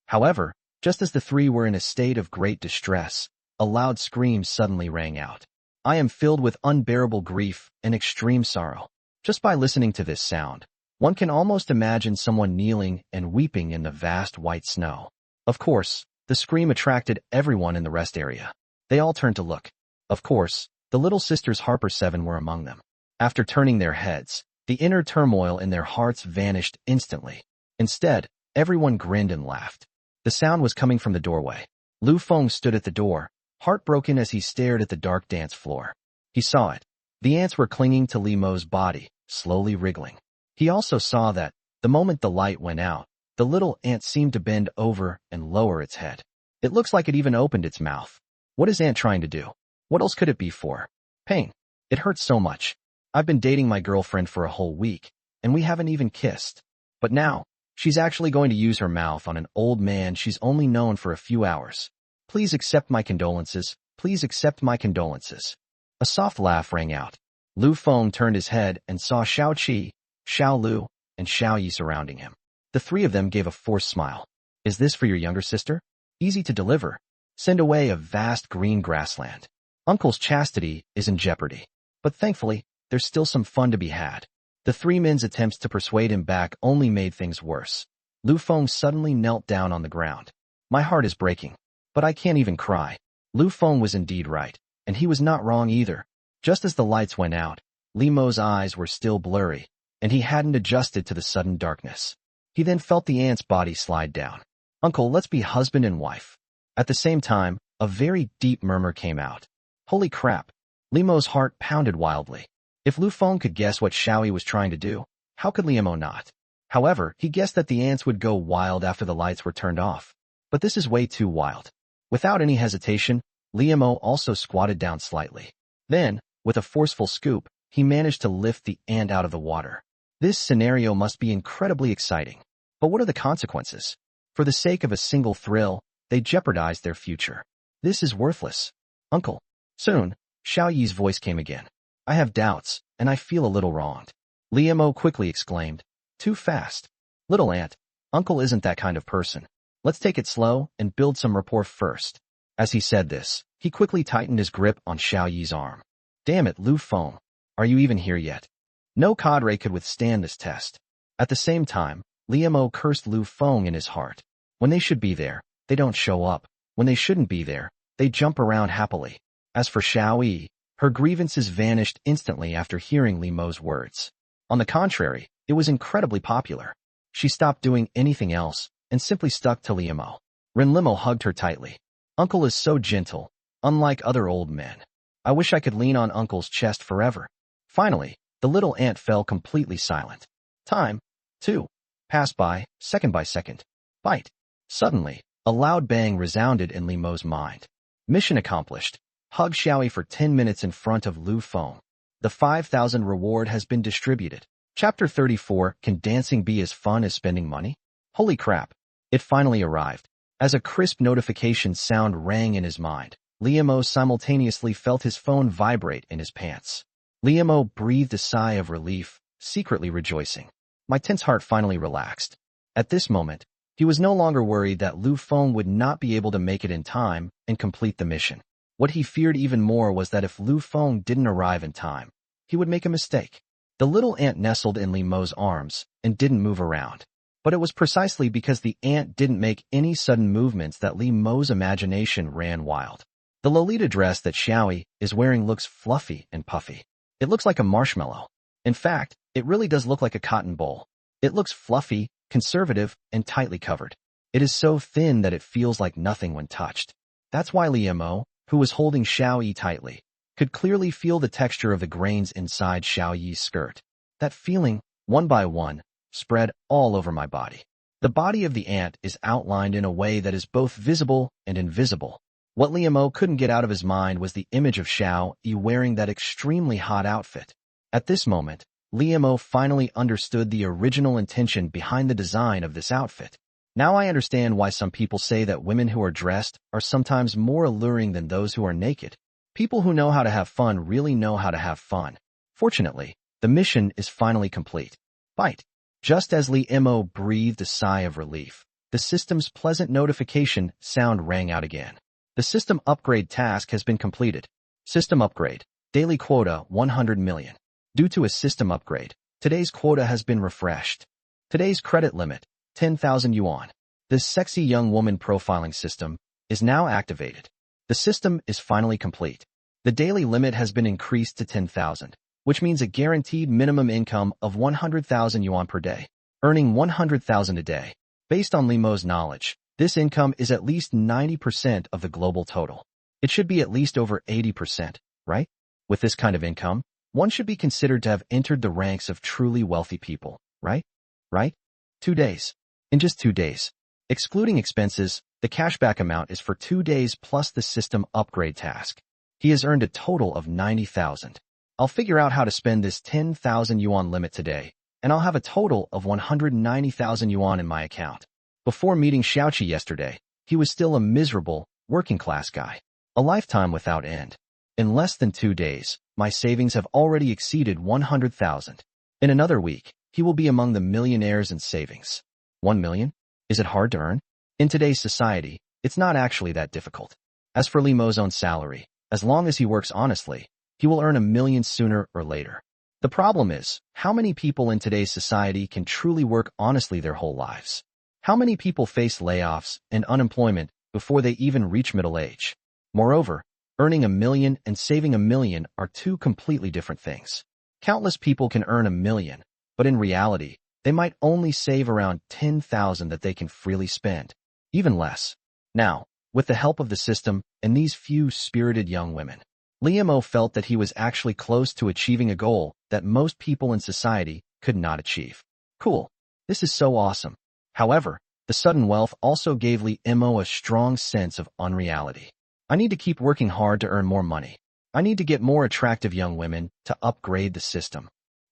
However, just as the three were in a state of great distress, a loud scream suddenly rang out. I am filled with unbearable grief and extreme sorrow. Just by listening to this sound, one can almost imagine someone kneeling and weeping in the vast white snow. Of course, the scream attracted everyone in the rest area. They all turned to look. Of course, the little sisters Harper 7 were among them. After turning their heads, the inner turmoil in their hearts vanished instantly. Instead, everyone grinned and laughed. The sound was coming from the doorway. Lu Feng stood at the door, heartbroken as he stared at the dark dance floor. He saw it. The ants were clinging to Li Mo's body, slowly wriggling. He also saw that, the moment the light went out, the little ant seemed to bend over and lower its head. It looks like it even opened its mouth. What is Ant trying to do? What else could it be for? Pain. It hurts so much. I've been dating my girlfriend for a whole week, and we haven't even kissed. But now, she's actually going to use her mouth on an old man she's only known for a few hours. Please accept my condolences. Please accept my condolences. A soft laugh rang out. Lu Feng turned his head and saw Xiao Qi, Xiao Lu, and Xiao Yi surrounding him. The three of them gave a forced smile. Is this for your younger sister? Easy to deliver. Send away a vast green grassland. Uncle's chastity is in jeopardy. But thankfully, there's still some fun to be had. The three men's attempts to persuade him back only made things worse. Lu Feng suddenly knelt down on the ground. My heart is breaking. But I can't even cry. Lu Feng was indeed right, and he was not wrong either. Just as the lights went out, Li Mo's eyes were still blurry, and he hadn't adjusted to the sudden darkness. He then felt the ant's body slide down. Uncle, let's be husband and wife. At the same time, a very deep murmur came out. Holy crap. Li Mo's heart pounded wildly. If Lu Feng could guess what Xiaoyi was trying to do, how could Li Mo not? However, he guessed that the ants would go wild after the lights were turned off. But this is way too wild. Without any hesitation, Li Mo also squatted down slightly. Then, with a forceful scoop, he managed to lift the ant out of the water. This scenario must be incredibly exciting. But what are the consequences? For the sake of a single thrill, they jeopardized their future. This is worthless. Uncle. Soon, Xiao Yi's voice came again. I have doubts, and I feel a little wronged. Li Mo quickly exclaimed. Too fast. Little ant, Uncle isn't that kind of person. Let's take it slow and build some rapport first. As he said this, he quickly tightened his grip on Xiao Yi's arm. Damn it, Lu Feng. Are you even here yet? No cadre could withstand this test. At the same time, Li Mo cursed Lu Feng in his heart. When they should be there, they don't show up. When they shouldn't be there, they jump around happily. As for Xiao Yi, her grievances vanished instantly after hearing Li Mo's words. On the contrary, it was incredibly popular. She stopped doing anything else and simply stuck to Li Mo. Ren Limo hugged her tightly. Uncle is so gentle, unlike other old men. I wish I could lean on Uncle's chest forever. Finally, the little ant fell completely silent. Time, too, passed by second. Bite. Suddenly, a loud bang resounded in Li Mo's mind. Mission accomplished. Hug Xiaoyi for 10 minutes in front of Lu Feng. The 5,000 reward has been distributed. Chapter 34, Can dancing be as fun as spending money? Holy crap. It finally arrived. As a crisp notification sound rang in his mind, Li Mo simultaneously felt his phone vibrate in his pants. Li Mo breathed a sigh of relief, secretly rejoicing. My tense heart finally relaxed. At this moment, he was no longer worried that Lu Feng would not be able to make it in time and complete the mission. What he feared even more was that if Lu Feng didn't arrive in time, he would make a mistake. The little ant nestled in Li Mo's arms and didn't move around. But it was precisely because the ant didn't make any sudden movements that Li Mo's imagination ran wild. The Lolita dress that Xiaoyi is wearing looks fluffy and puffy. It looks like a marshmallow. In fact, it really does look like a cotton boll. It looks fluffy, conservative, and tightly covered. It is so thin that it feels like nothing when touched. That's why Li Mo, who was holding Xiao Yi tightly, could clearly feel the texture of the grains inside Xiao Yi's skirt. That feeling, one by one, spread all over my body. The body of the ant is outlined in a way that is both visible and invisible. What Li Mo couldn't get out of his mind was the image of Xiao Yi wearing that extremely hot outfit. At this moment, Li Mo finally understood the original intention behind the design of this outfit. Now I understand why some people say that women who are dressed are sometimes more alluring than those who are naked. People who know how to have fun really know how to have fun. Fortunately, The mission is finally complete. Bite. Just as Li Mo breathed a sigh of relief, the system's pleasant notification sound rang out again. The system upgrade task has been completed. System upgrade. Daily quota 100 million. Due to a system upgrade, today's quota has been refreshed. Today's credit limit, 10,000 yuan. This sexy young woman profiling system is now activated. The system is finally complete. The daily limit has been increased to 10,000, which means a guaranteed minimum income of 100,000 yuan per day, earning 100,000 a day. Based on Limo's knowledge, this income is at least 90% of the global total. It should be at least over 80%, right? With this kind of income, one should be considered to have entered the ranks of truly wealthy people, right? Right? 2 days. In just 2 days. Excluding expenses, the cashback amount is for 2 days plus the system upgrade task. He has earned a total of 90,000. I'll figure out how to spend this 10,000 yuan limit today, and I'll have a total of 190,000 yuan in my account. Before meeting Xiaoqi yesterday, he was still a miserable, working-class guy. A lifetime without end. In less than 2 days, my savings have already exceeded 100,000. In another week, he will be among the millionaires in savings. 1 million? Is it hard to earn? In today's society, it's not actually that difficult. As for Limo's own salary, as long as he works honestly, he will earn 1 million sooner or later. The problem is, how many people in today's society can truly work honestly their whole lives? How many people face layoffs and unemployment before they even reach middle age? Moreover, earning 1 million and saving 1 million are two completely different things. Countless people can earn 1 million, but in reality, they might only save around 10,000 that they can freely spend, even less. Now, with the help of the system and these few spirited young women, Liamo felt that he was actually close to achieving a goal that most people in society could not achieve. Cool. This is so awesome. However, the sudden wealth also gave Liamo a strong sense of unreality. I need to keep working hard to earn more money. I need to get more attractive young women to upgrade the system.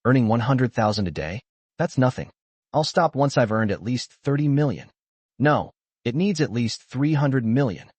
Earning 100,000 a day? That's nothing. I'll stop once I've earned at least 30 million. No, it needs at least 300 million.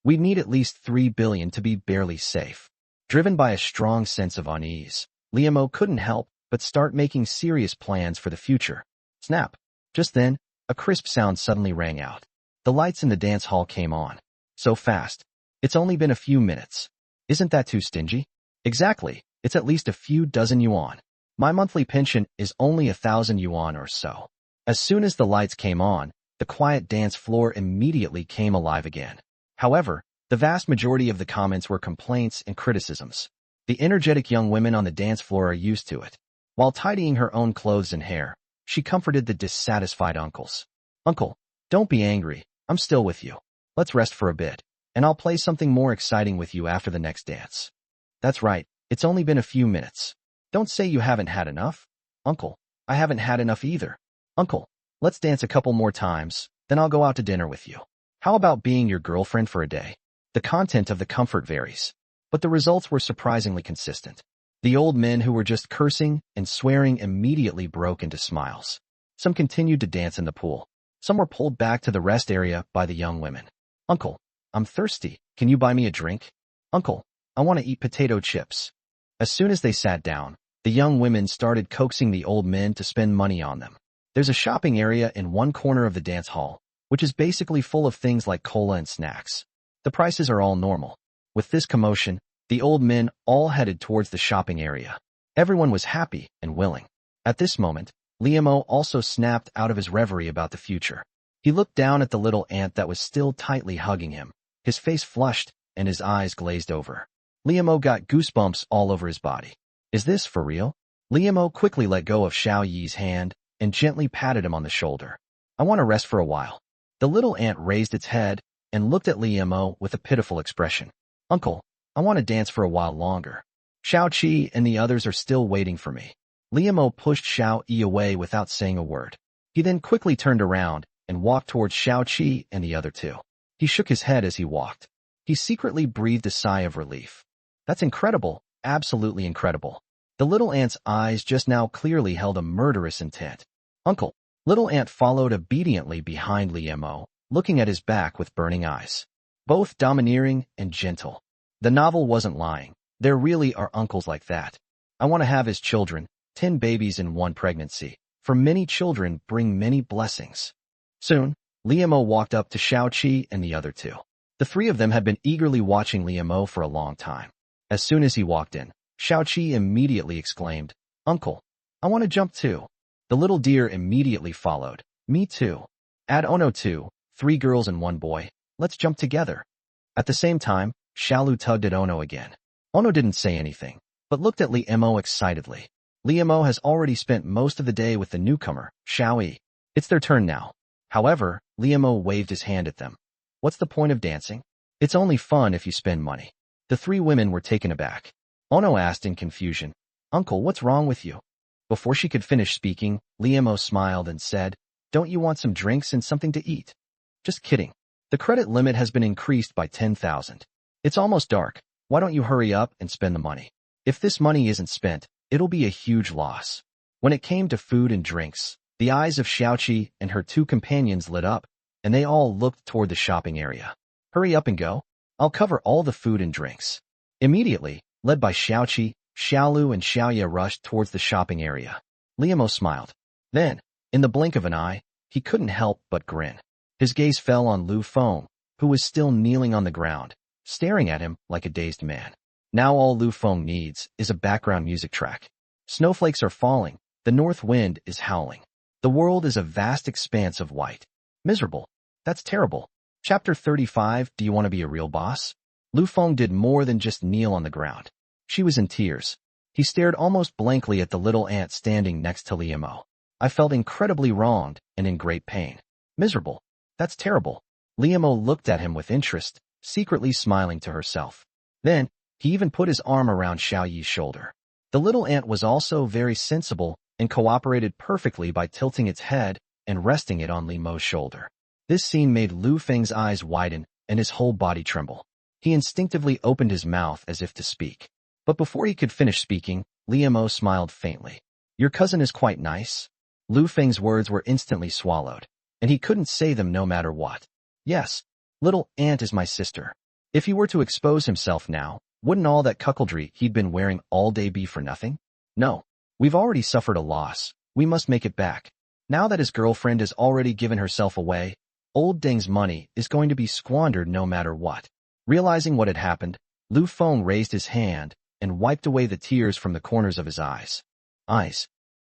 We'd need at least 3 billion to be barely safe. Driven by a strong sense of unease, Liamo couldn't help but start making serious plans for the future. Snap! Just then, a crisp sound suddenly rang out. The lights in the dance hall came on. So fast. It's only been a few minutes. Isn't that too stingy? Exactly. It's at least a few dozen yuan. My monthly pension is only 1,000 yuan or so. As soon as the lights came on, the quiet dance floor immediately came alive again. However, the vast majority of the comments were complaints and criticisms. The energetic young women on the dance floor are used to it. While tidying her own clothes and hair, she comforted the dissatisfied uncles. Uncle, don't be angry. I'm still with you. Let's rest for a bit, and I'll play something more exciting with you after the next dance. That's right. It's only been a few minutes. Don't say you haven't had enough. Uncle, I haven't had enough either. Uncle, let's dance a couple more times, then I'll go out to dinner with you. How about being your girlfriend for a day? The content of the comfort varies, but the results were surprisingly consistent. The old men who were just cursing and swearing immediately broke into smiles. Some continued to dance in the pool. Some were pulled back to the rest area by the young women. Uncle, I'm thirsty. Can you buy me a drink? Uncle, I want to eat potato chips. As soon as they sat down, the young women started coaxing the old men to spend money on them. There's a shopping area in one corner of the dance hall, which is basically full of things like cola and snacks. The prices are all normal. With this commotion, the old men all headed towards the shopping area. Everyone was happy and willing. At this moment, Liamo also snapped out of his reverie about the future. He looked down at the little ant that was still tightly hugging him. His face flushed and his eyes glazed over. Liamo got goosebumps all over his body. Is this for real? Liamo quickly let go of Xiao Yi's hand and gently patted him on the shoulder. I want to rest for a while. The little ant raised its head and looked at Liamo with a pitiful expression. Uncle, I want to dance for a while longer. Xiao Qi and the others are still waiting for me. Liamo pushed Xiao Yi away without saying a word. He then quickly turned around and walked towards Xiao Qi and the other two. He shook his head as he walked. He secretly breathed a sigh of relief. That's incredible, absolutely incredible. The little ant's eyes just now clearly held a murderous intent. Uncle. Little ant followed obediently behind Liamo, looking at his back with burning eyes. Both domineering and gentle. The novel wasn't lying. There really are uncles like that. I want to have his children, 10 babies in one pregnancy. For many children bring many blessings. Soon, Liamo walked up to Xiaoqi and the other two. The three of them had been eagerly watching Liamo for a long time. As soon as he walked in, Xiaoqi immediately exclaimed, "Uncle, I want to jump too." The little deer immediately followed. "Me too. Add Ono too, 3 girls and 1 boy. Let's jump together." At the same time, Xiaolu tugged at Ono again. Ono didn't say anything, but looked at Liamo excitedly. Liamo has already spent most of the day with the newcomer, Xiaoyi. It's their turn now. However, Liamo waved his hand at them. "What's the point of dancing? It's only fun if you spend money." The 3 women were taken aback. Ono asked in confusion, "Uncle, what's wrong with you?" Before she could finish speaking, Liamo smiled and said, "Don't you want some drinks and something to eat?" "Just kidding. The credit limit has been increased by 10,000. It's almost dark. Why don't you hurry up and spend the money? If this money isn't spent, it'll be a huge loss." When it came to food and drinks, the eyes of Xiaoqi and her 2 companions lit up, and they all looked toward the shopping area. "Hurry up and go. I'll cover all the food and drinks." Immediately, led by Xiaoqi, Xiaolu and Xiaoya rushed towards the shopping area. Liamo smiled. Then, in the blink of an eye, he couldn't help but grin. His gaze fell on Lu Feng, who was still kneeling on the ground, staring at him like a dazed man. Now all Lu Feng needs is a background music track. Snowflakes are falling, the north wind is howling. The world is a vast expanse of white. Miserable. That's terrible. Chapter 35, Do you want to be a real boss? Lu Feng did more than just kneel on the ground. She was in tears. He stared almost blankly at the little ant standing next to Liamo. "I felt incredibly wronged and in great pain." Miserable. That's terrible. Liamo looked at him with interest, secretly smiling to herself. Then, he even put his arm around Xiaoyi's shoulder. The little ant was also very sensible and cooperated perfectly by tilting its head and resting it on Liamo's shoulder. This scene made Lu Feng's eyes widen and his whole body tremble. He instinctively opened his mouth as if to speak. But before he could finish speaking, Liamo smiled faintly. "Your cousin is quite nice." Lu Feng's words were instantly swallowed, and he couldn't say them no matter what. "Yes, little ant is my sister." If he were to expose himself now, wouldn't all that cuckoldry he'd been wearing all day be for nothing? No. We've already suffered a loss. We must make it back. Now that his girlfriend has already given herself away, old Deng's money is going to be squandered no matter what. Realizing what had happened, Lu Feng raised his hand and wiped away the tears from the corners of his eyes.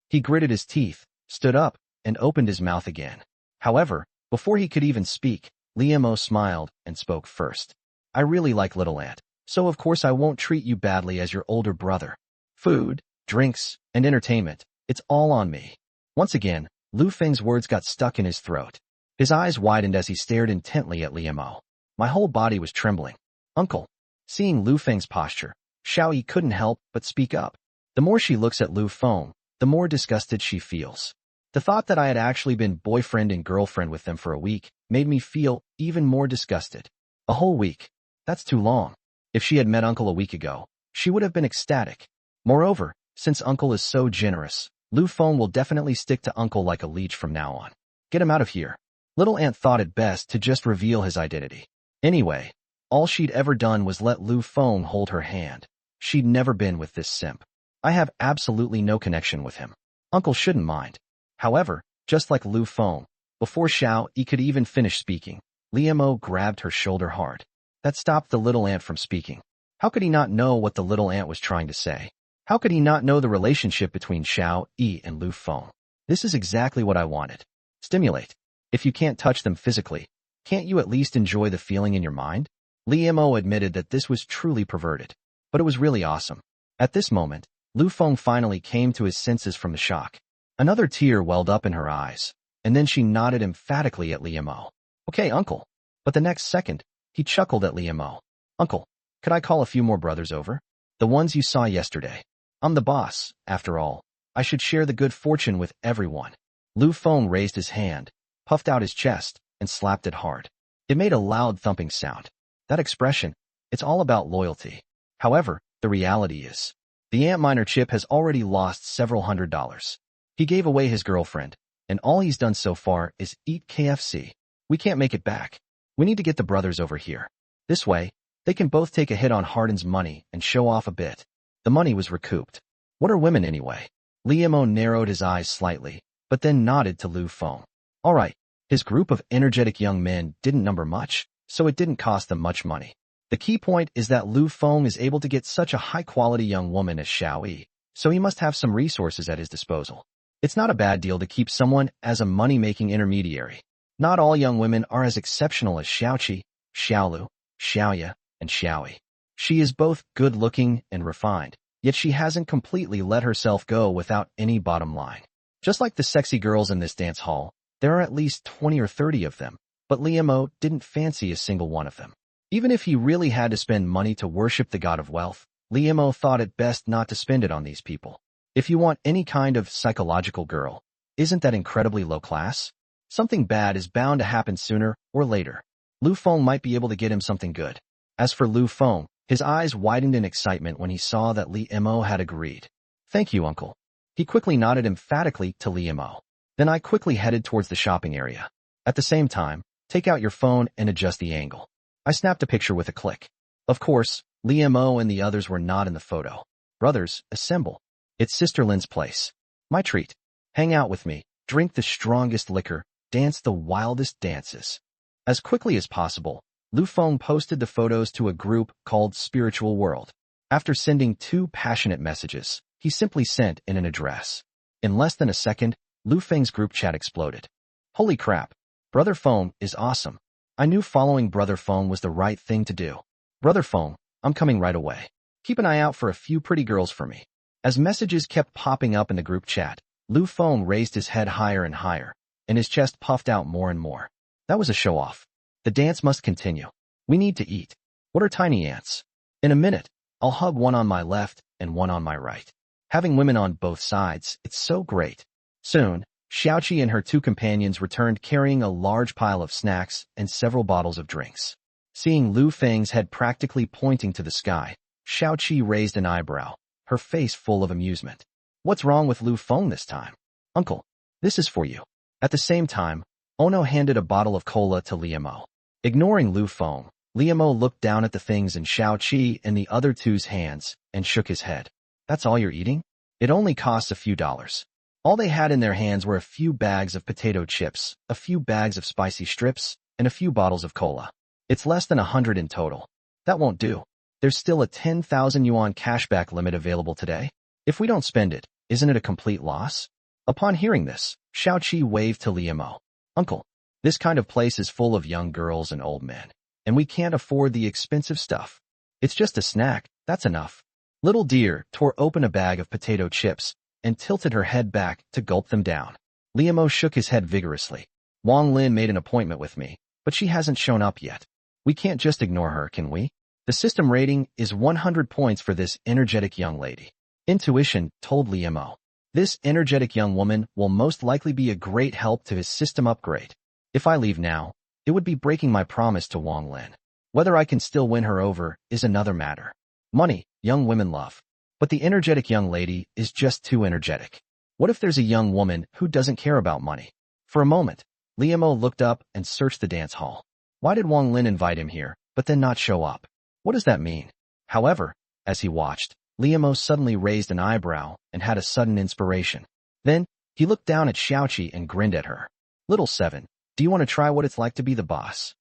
He gritted his teeth, stood up, and opened his mouth again. However, before he could even speak, Liamo smiled and spoke first. "I really like Little Ant, so of course I won't treat you badly as your older brother. Food, drinks, and entertainment, it's all on me." Once again, Lu Feng's words got stuck in his throat. His eyes widened as he stared intently at Liamo. My whole body was trembling. "Uncle." Seeing Lu Feng's posture, Xiaoyi couldn't help but speak up. The more she looks at Lu Feng, the more disgusted she feels. The thought that I had actually been boyfriend and girlfriend with them for a week made me feel even more disgusted. A whole week. That's too long. If she had met Uncle a week ago, she would have been ecstatic. Moreover, since Uncle is so generous, Lu Feng will definitely stick to Uncle like a leech from now on. Get him out of here. Little Ant thought it best to just reveal his identity. Anyway, all she'd ever done was let Lu Feng hold her hand. She'd never been with this simp. I have absolutely no connection with him. Uncle shouldn't mind. However, just like Lu Feng, before Xiaoyi could even finish speaking, Liamo grabbed her shoulder hard. That stopped the little ant from speaking. How could he not know what the little ant was trying to say? How could he not know the relationship between Xiaoyi and Lu Feng? This is exactly what I wanted. Stimulate. If you can't touch them physically, can't you at least enjoy the feeling in your mind? Liamo admitted that this was truly perverted, but it was really awesome. At this moment, Lu Feng finally came to his senses from the shock. Another tear welled up in her eyes, and then she nodded emphatically at Liamo. "Okay, Uncle." But the next second, he chuckled at Liamo. "Uncle, could I call a few more brothers over? The ones you saw yesterday. I'm the boss, after all. I should share the good fortune with everyone." Lu Feng raised his hand, puffed out his chest, and slapped it hard. It made a loud thumping sound. That expression, it's all about loyalty. However, the reality is, the ant miner chip has already lost several $100s. He gave away his girlfriend, and all he's done so far is eat KFC. We can't make it back. We need to get the brothers over here. This way, they can both take a hit on Hardin's money and show off a bit. The money was recouped. What are women anyway? Liemo narrowed his eyes slightly, but then nodded to Lu Feng. All right, his group of energetic young men didn't number much, so it didn't cost them much money. The key point is that Lu Feng is able to get such a high-quality young woman as Xiao Yi, so he must have some resources at his disposal. It's not a bad deal to keep someone as a money-making intermediary. Not all young women are as exceptional as Xiaoqi, Xiaolu, Xiaoya, and Xiaoyi. She is both good-looking and refined, yet she hasn't completely let herself go without any bottom line. Just like the sexy girls in this dance hall, there are at least 20 or 30 of them, but Liemo didn't fancy a single one of them. Even if he really had to spend money to worship the god of wealth, Liemo thought it best not to spend it on these people. If you want any kind of psychological girl, isn't that incredibly low class? Something bad is bound to happen sooner or later. Lu Feng might be able to get him something good. As for Lu Feng, his eyes widened in excitement when he saw that Liemo had agreed. Thank you, uncle. He quickly nodded emphatically to Liemo. Then I quickly headed towards the shopping area. At the same time, take out your phone and adjust the angle. I snapped a picture with a click. Of course, Liemo and the others were not in the photo. Brothers, assemble. It's Sister Lin's place. My treat. Hang out with me, drink the strongest liquor, dance the wildest dances. As quickly as possible, Lu Feng posted the photos to a group called Spiritual World. After sending 2 passionate messages, he simply sent in an address. In less than a second, Lu Feng's group chat exploded. Holy crap. Brother Feng is awesome. I knew following Brother Feng was the right thing to do. Brother Feng, I'm coming right away. Keep an eye out for a few pretty girls for me. As messages kept popping up in the group chat, Lu Feng raised his head higher and higher, and his chest puffed out more and more. That was a show-off. The dance must continue. We need to eat. What are tiny ants? In a minute, I'll hug one on my left and one on my right. Having women on both sides, it's so great. Soon, Xiaoqi and her 2 companions returned carrying a large pile of snacks and several bottles of drinks. Seeing Lu Feng's head practically pointing to the sky, Xiaoqi raised an eyebrow, her face full of amusement. What's wrong with Lu Feng this time? Uncle, this is for you. At the same time, Ono handed a bottle of cola to Liemo. Ignoring Lu Feng, Liemo looked down at the things in Xiaoqi and the other 2's hands and shook his head. That's all you're eating? It only costs a few dollars. All they had in their hands were a few bags of potato chips, a few bags of spicy strips, and a few bottles of cola. It's less than 100 in total. That won't do. There's still a 10,000 yuan cashback limit available today. If we don't spend it, isn't it a complete loss? Upon hearing this, Xiaoqi waved to Liemo. Uncle, this kind of place is full of young girls and old men, and we can't afford the expensive stuff. It's just a snack, that's enough. Little dear tore open a bag of potato chips and tilted her head back to gulp them down. Liemo shook his head vigorously. Wang Lin made an appointment with me, but she hasn't shown up yet. We can't just ignore her, can we? The system rating is 100 points for this energetic young lady. Intuition told Liemo. This energetic young woman will most likely be a great help to his system upgrade. If I leave now, it would be breaking my promise to Wang Lin. Whether I can still win her over is another matter. Money, young women love. But the energetic young lady is just too energetic. What if there's a young woman who doesn't care about money? For a moment, Liemo looked up and searched the dance hall. Why did Wang Lin invite him here, but then not show up? What does that mean? However, as he watched, Liemo suddenly raised an eyebrow and had a sudden inspiration. Then, he looked down at Xiaoqi and grinned at her. Little 7, do you want to try what it's like to be the boss?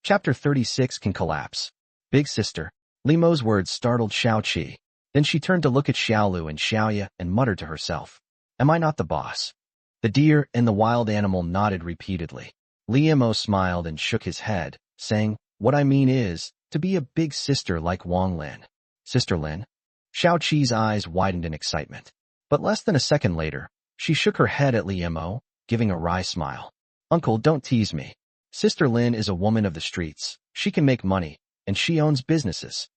Chapter 36 can collapse. Big sister. Liemo's words startled Xiaoqi. Then she turned to look at Xiaolu and Xiaoya and muttered to herself. Am I not the boss? The deer and the wild animal nodded repeatedly. Liemo smiled and shook his head, saying, what I mean is, to be a big sister like Wang Lin. Sister Lin? Xiaoqi's eyes widened in excitement. But less than a second later, she shook her head at Liemo, giving a wry smile. Uncle, don't tease me. Sister Lin is a woman of the streets. She can make money, and she owns businesses.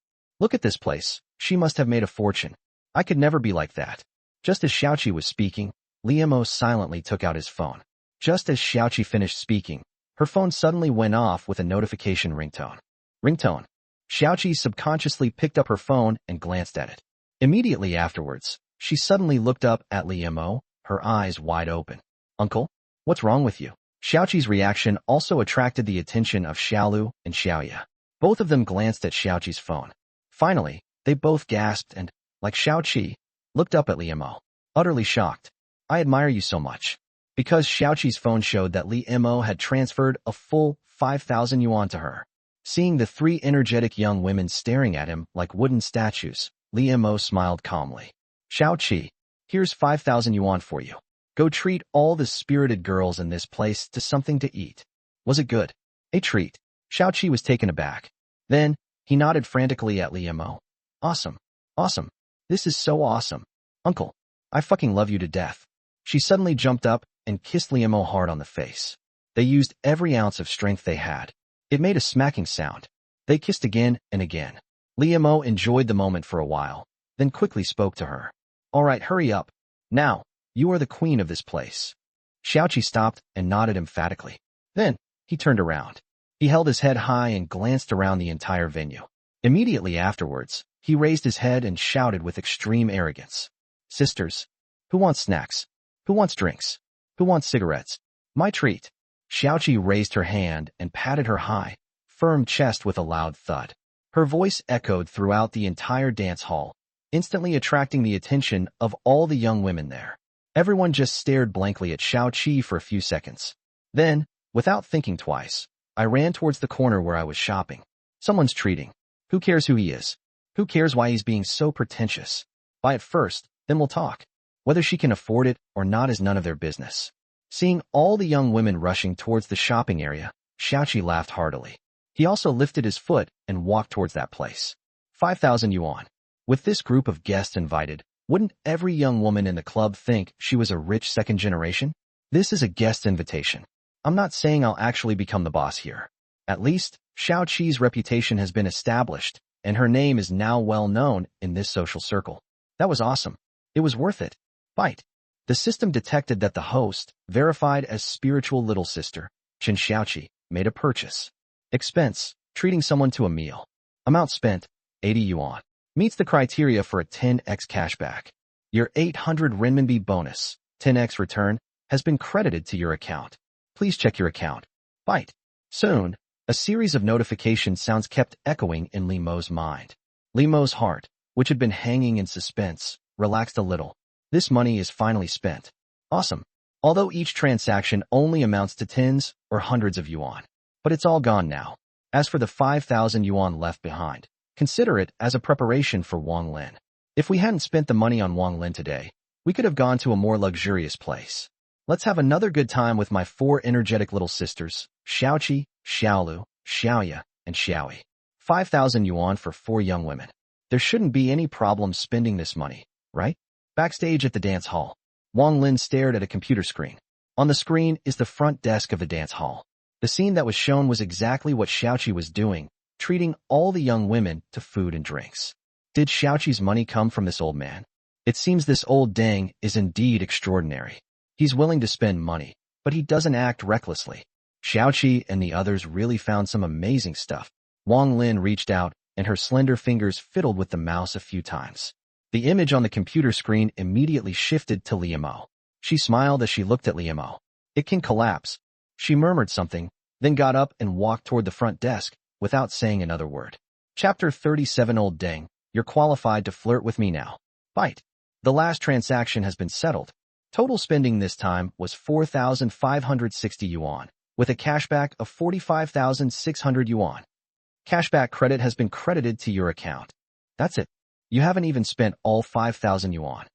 Look at this place. She must have made a fortune. I could never be like that. Just as Xiaoqi was speaking, Liemo silently took out his phone. Just as Xiaoqi finished speaking, her phone suddenly went off with a notification ringtone. Ringtone. Xiaoqi subconsciously picked up her phone and glanced at it. Immediately afterwards, she suddenly looked up at Liemo, her eyes wide open. Uncle? What's wrong with you? Xiaoqi's reaction also attracted the attention of Xiaolu and Xiaoya. Both of them glanced at Xiaoqi's phone. Finally, they both gasped and, like Xiaoqi, looked up at Li Mo, utterly shocked. I admire you so much. Because Xiaoqi's phone showed that Li Mo had transferred a full 5,000 yuan to her. Seeing the three energetic young women staring at him like wooden statues, Li Mo smiled calmly. Xiaoqi, here's 5,000 yuan for you. Go treat all the spirited girls in this place to something to eat. Was it good? A treat. Xiaoqi was taken aback. Then, he nodded frantically at Li Mo. Awesome. Awesome. This is so awesome. Uncle, I fucking love you to death. She suddenly jumped up and kissed Li Mo hard on the face. They used every ounce of strength they had. It made a smacking sound. They kissed again and again. Li Mo enjoyed the moment for a while, then quickly spoke to her. All right, hurry up. Now, you are the queen of this place. Xiaoqi stopped and nodded emphatically. Then, he turned around. He held his head high and glanced around the entire venue. Immediately afterwards, he raised his head and shouted with extreme arrogance. Sisters, who wants snacks? Who wants drinks? Who wants cigarettes? My treat. Xiaoqi raised her hand and patted her high, firm chest with a loud thud. Her voice echoed throughout the entire dance hall, instantly attracting the attention of all the young women there. Everyone just stared blankly at Xiaoqi for a few seconds. Then, without thinking twice, I ran towards the corner where I was shopping. Someone's treating. Who cares who he is? Who cares why he's being so pretentious? Buy it first, then we'll talk. Whether she can afford it or not is none of their business. Seeing all the young women rushing towards the shopping area, Xiaoqi laughed heartily. He also lifted his foot and walked towards that place. 5,000 yuan. With this group of guests invited, wouldn't every young woman in the club think she was a rich second generation? This is a guest invitation. I'm not saying I'll actually become the boss here. At least, Xiaoqi's reputation has been established, and her name is now well known in this social circle. That was awesome. It was worth it. Bite. The system detected that the host, verified as spiritual little sister, Chen Xiaoqi, made a purchase. Expense, treating someone to a meal. Amount spent, 80 yuan. Meets the criteria for a 10x cashback. Your 800 renminbi bonus, 10x return, has been credited to your account. Please check your account. Bite. Soon, a series of notification sounds kept echoing in Li Mo's mind. Li Mo's heart, which had been hanging in suspense, relaxed a little. This money is finally spent. Awesome. Although each transaction only amounts to tens or hundreds of yuan. But it's all gone now. As for the 5,000 yuan left behind, consider it as a preparation for Wang Lin. If we hadn't spent the money on Wang Lin today, we could have gone to a more luxurious place. Let's have another good time with my four energetic little sisters, Xiaoqi, Xiaolu, Xiaoya, and Xiaoi. 5,000 yuan for four young women. There shouldn't be any problem spending this money, right? Backstage at the dance hall, Wang Lin stared at a computer screen. On the screen is the front desk of the dance hall. The scene that was shown was exactly what Xiaoqi was doing, treating all the young women to food and drinks. Did Xiaoqi's money come from this old man? It seems this old dang is indeed extraordinary. He's willing to spend money, but he doesn't act recklessly. Xiaoqi and the others really found some amazing stuff. Wang Lin reached out, and her slender fingers fiddled with the mouse a few times. The image on the computer screen immediately shifted to Li Mo. She smiled as she looked at Li Mo. It can collapse. She murmured something, then got up and walked toward the front desk, without saying another word. Chapter 37. Old dang, you're qualified to flirt with me now. Bite. The last transaction has been settled. Total spending this time was 4,560 yuan, with a cashback of 45,600 yuan. Cashback credit has been credited to your account. That's it. You haven't even spent all 5,000 yuan.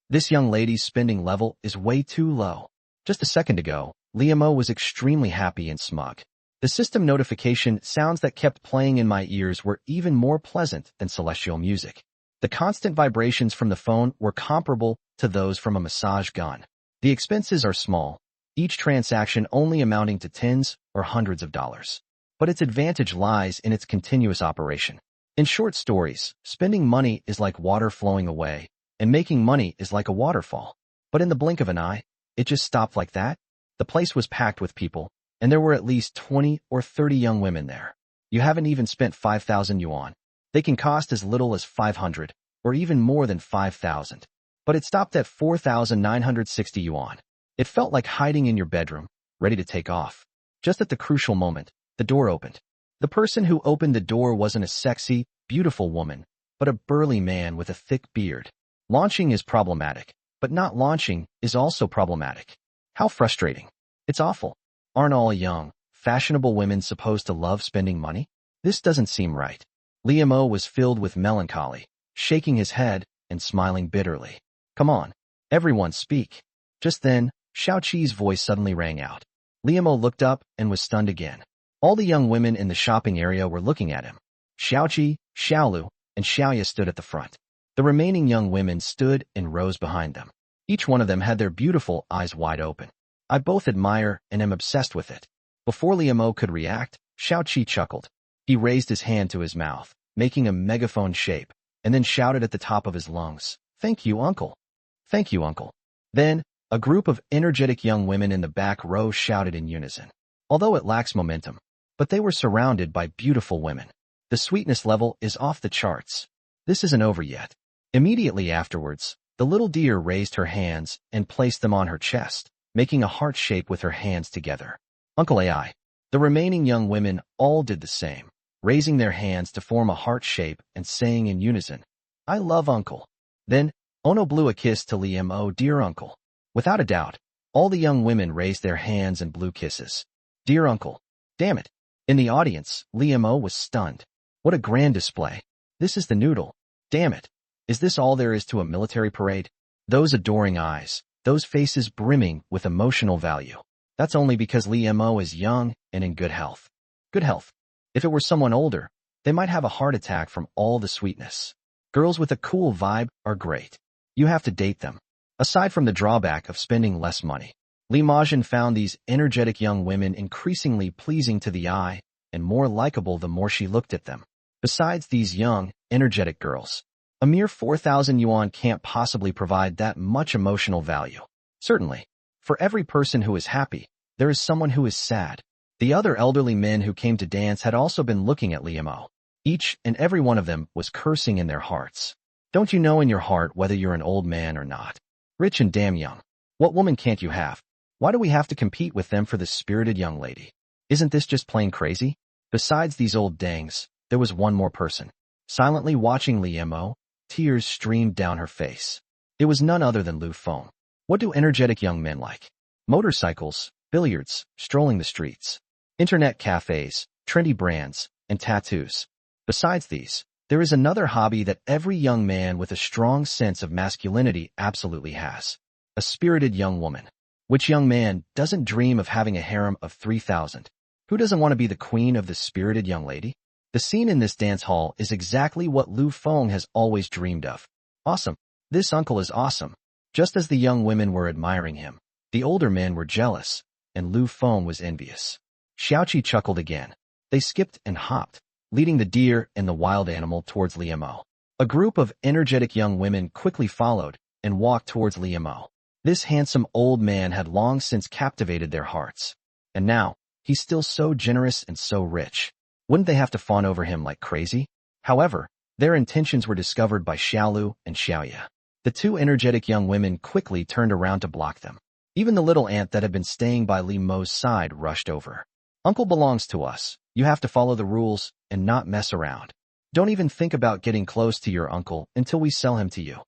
This young lady's spending level is way too low. Just a second ago, Li Mo was extremely happy and smug. The system notification sounds that kept playing in my ears were even more pleasant than celestial music. The constant vibrations from the phone were comparable to those from a massage gun. The expenses are small, each transaction only amounting to tens or hundreds of dollars. But its advantage lies in its continuous operation. In short stories, spending money is like water flowing away, and making money is like a waterfall. But in the blink of an eye, it just stopped like that. The place was packed with people, and there were at least 20 or 30 young women there. You haven't even spent 5,000 yuan. They can cost as little as 500, or even more than 5,000. But it stopped at 4,960 yuan. It felt like hiding in your bedroom, ready to take off. Just at the crucial moment, the door opened. The person who opened the door wasn't a sexy, beautiful woman, but a burly man with a thick beard. Launching is problematic, but not launching is also problematic. How frustrating. It's awful. Aren't all young, fashionable women supposed to love spending money? This doesn't seem right. Liam was filled with melancholy, shaking his head and smiling bitterly. Come on, everyone speak. Just then, Xiaoqi's voice suddenly rang out. Liam looked up and was stunned again. All the young women in the shopping area were looking at him. Xiaoqi, Xiaolu, and Xiaoya stood at the front. The remaining young women stood in rows behind them. Each one of them had their beautiful eyes wide open. I both admire and am obsessed with it. Before Liam could react, Xiaoqi chuckled. He raised his hand to his mouth, making a megaphone shape, and then shouted at the top of his lungs, "Thank you, uncle. Thank you, uncle." Then, a group of energetic young women in the back row shouted in unison. Although it lacks momentum, but they were surrounded by beautiful women. The sweetness level is off the charts. This isn't over yet. Immediately afterwards, the little deer raised her hands and placed them on her chest, making a heart shape with her hands together. Uncle AI. The remaining young women all did the same, raising their hands to form a heart shape and saying in unison, "I love uncle." Then, Ono blew a kiss to Liam. "Dear uncle." Without a doubt, all the young women raised their hands and blew kisses. "Dear uncle." Damn it. In the audience, Liam was stunned. What a grand display. This is the noodle. Damn it. Is this all there is to a military parade? Those adoring eyes, those faces brimming with emotional value. That's only because Liam is young and in good health. Good health. If it were someone older, they might have a heart attack from all the sweetness. Girls with a cool vibe are great. You have to date them. Aside from the drawback of spending less money, Li Majin found these energetic young women increasingly pleasing to the eye and more likable the more she looked at them. Besides these young, energetic girls, a mere 4,000 yuan can't possibly provide that much emotional value. Certainly, for every person who is happy, there is someone who is sad. The other elderly men who came to dance had also been looking at Liam. Each and every one of them was cursing in their hearts. Don't you know in your heart whether you're an old man or not? Rich and damn young. What woman can't you have? Why do we have to compete with them for this spirited young lady? Isn't this just plain crazy? Besides these old dangs, there was one more person. Silently watching Liam, tears streamed down her face. It was none other than Lu Feng. What do energetic young men like? Motorcycles, billiards, strolling the streets, internet cafes, trendy brands, and tattoos. Besides these, there is another hobby that every young man with a strong sense of masculinity absolutely has. A spirited young woman. Which young man doesn't dream of having a harem of 3,000? Who doesn't want to be the queen of this spirited young lady? The scene in this dance hall is exactly what Lu Feng has always dreamed of. Awesome. This uncle is awesome. Just as the young women were admiring him, the older men were jealous, and Lu Feng was envious. Xiaoqi chuckled again. They skipped and hopped, leading the deer and the wild animal towards Liam. A group of energetic young women quickly followed and walked towards Liam. This handsome old man had long since captivated their hearts. And now, he's still so generous and so rich. Wouldn't they have to fawn over him like crazy? However, their intentions were discovered by Xiaolu and Xiaoya. The two energetic young women quickly turned around to block them. Even the little ant that had been staying by Li Mo's side rushed over. Uncle belongs to us. You have to follow the rules and not mess around. Don't even think about getting close to your uncle until we sell him to you.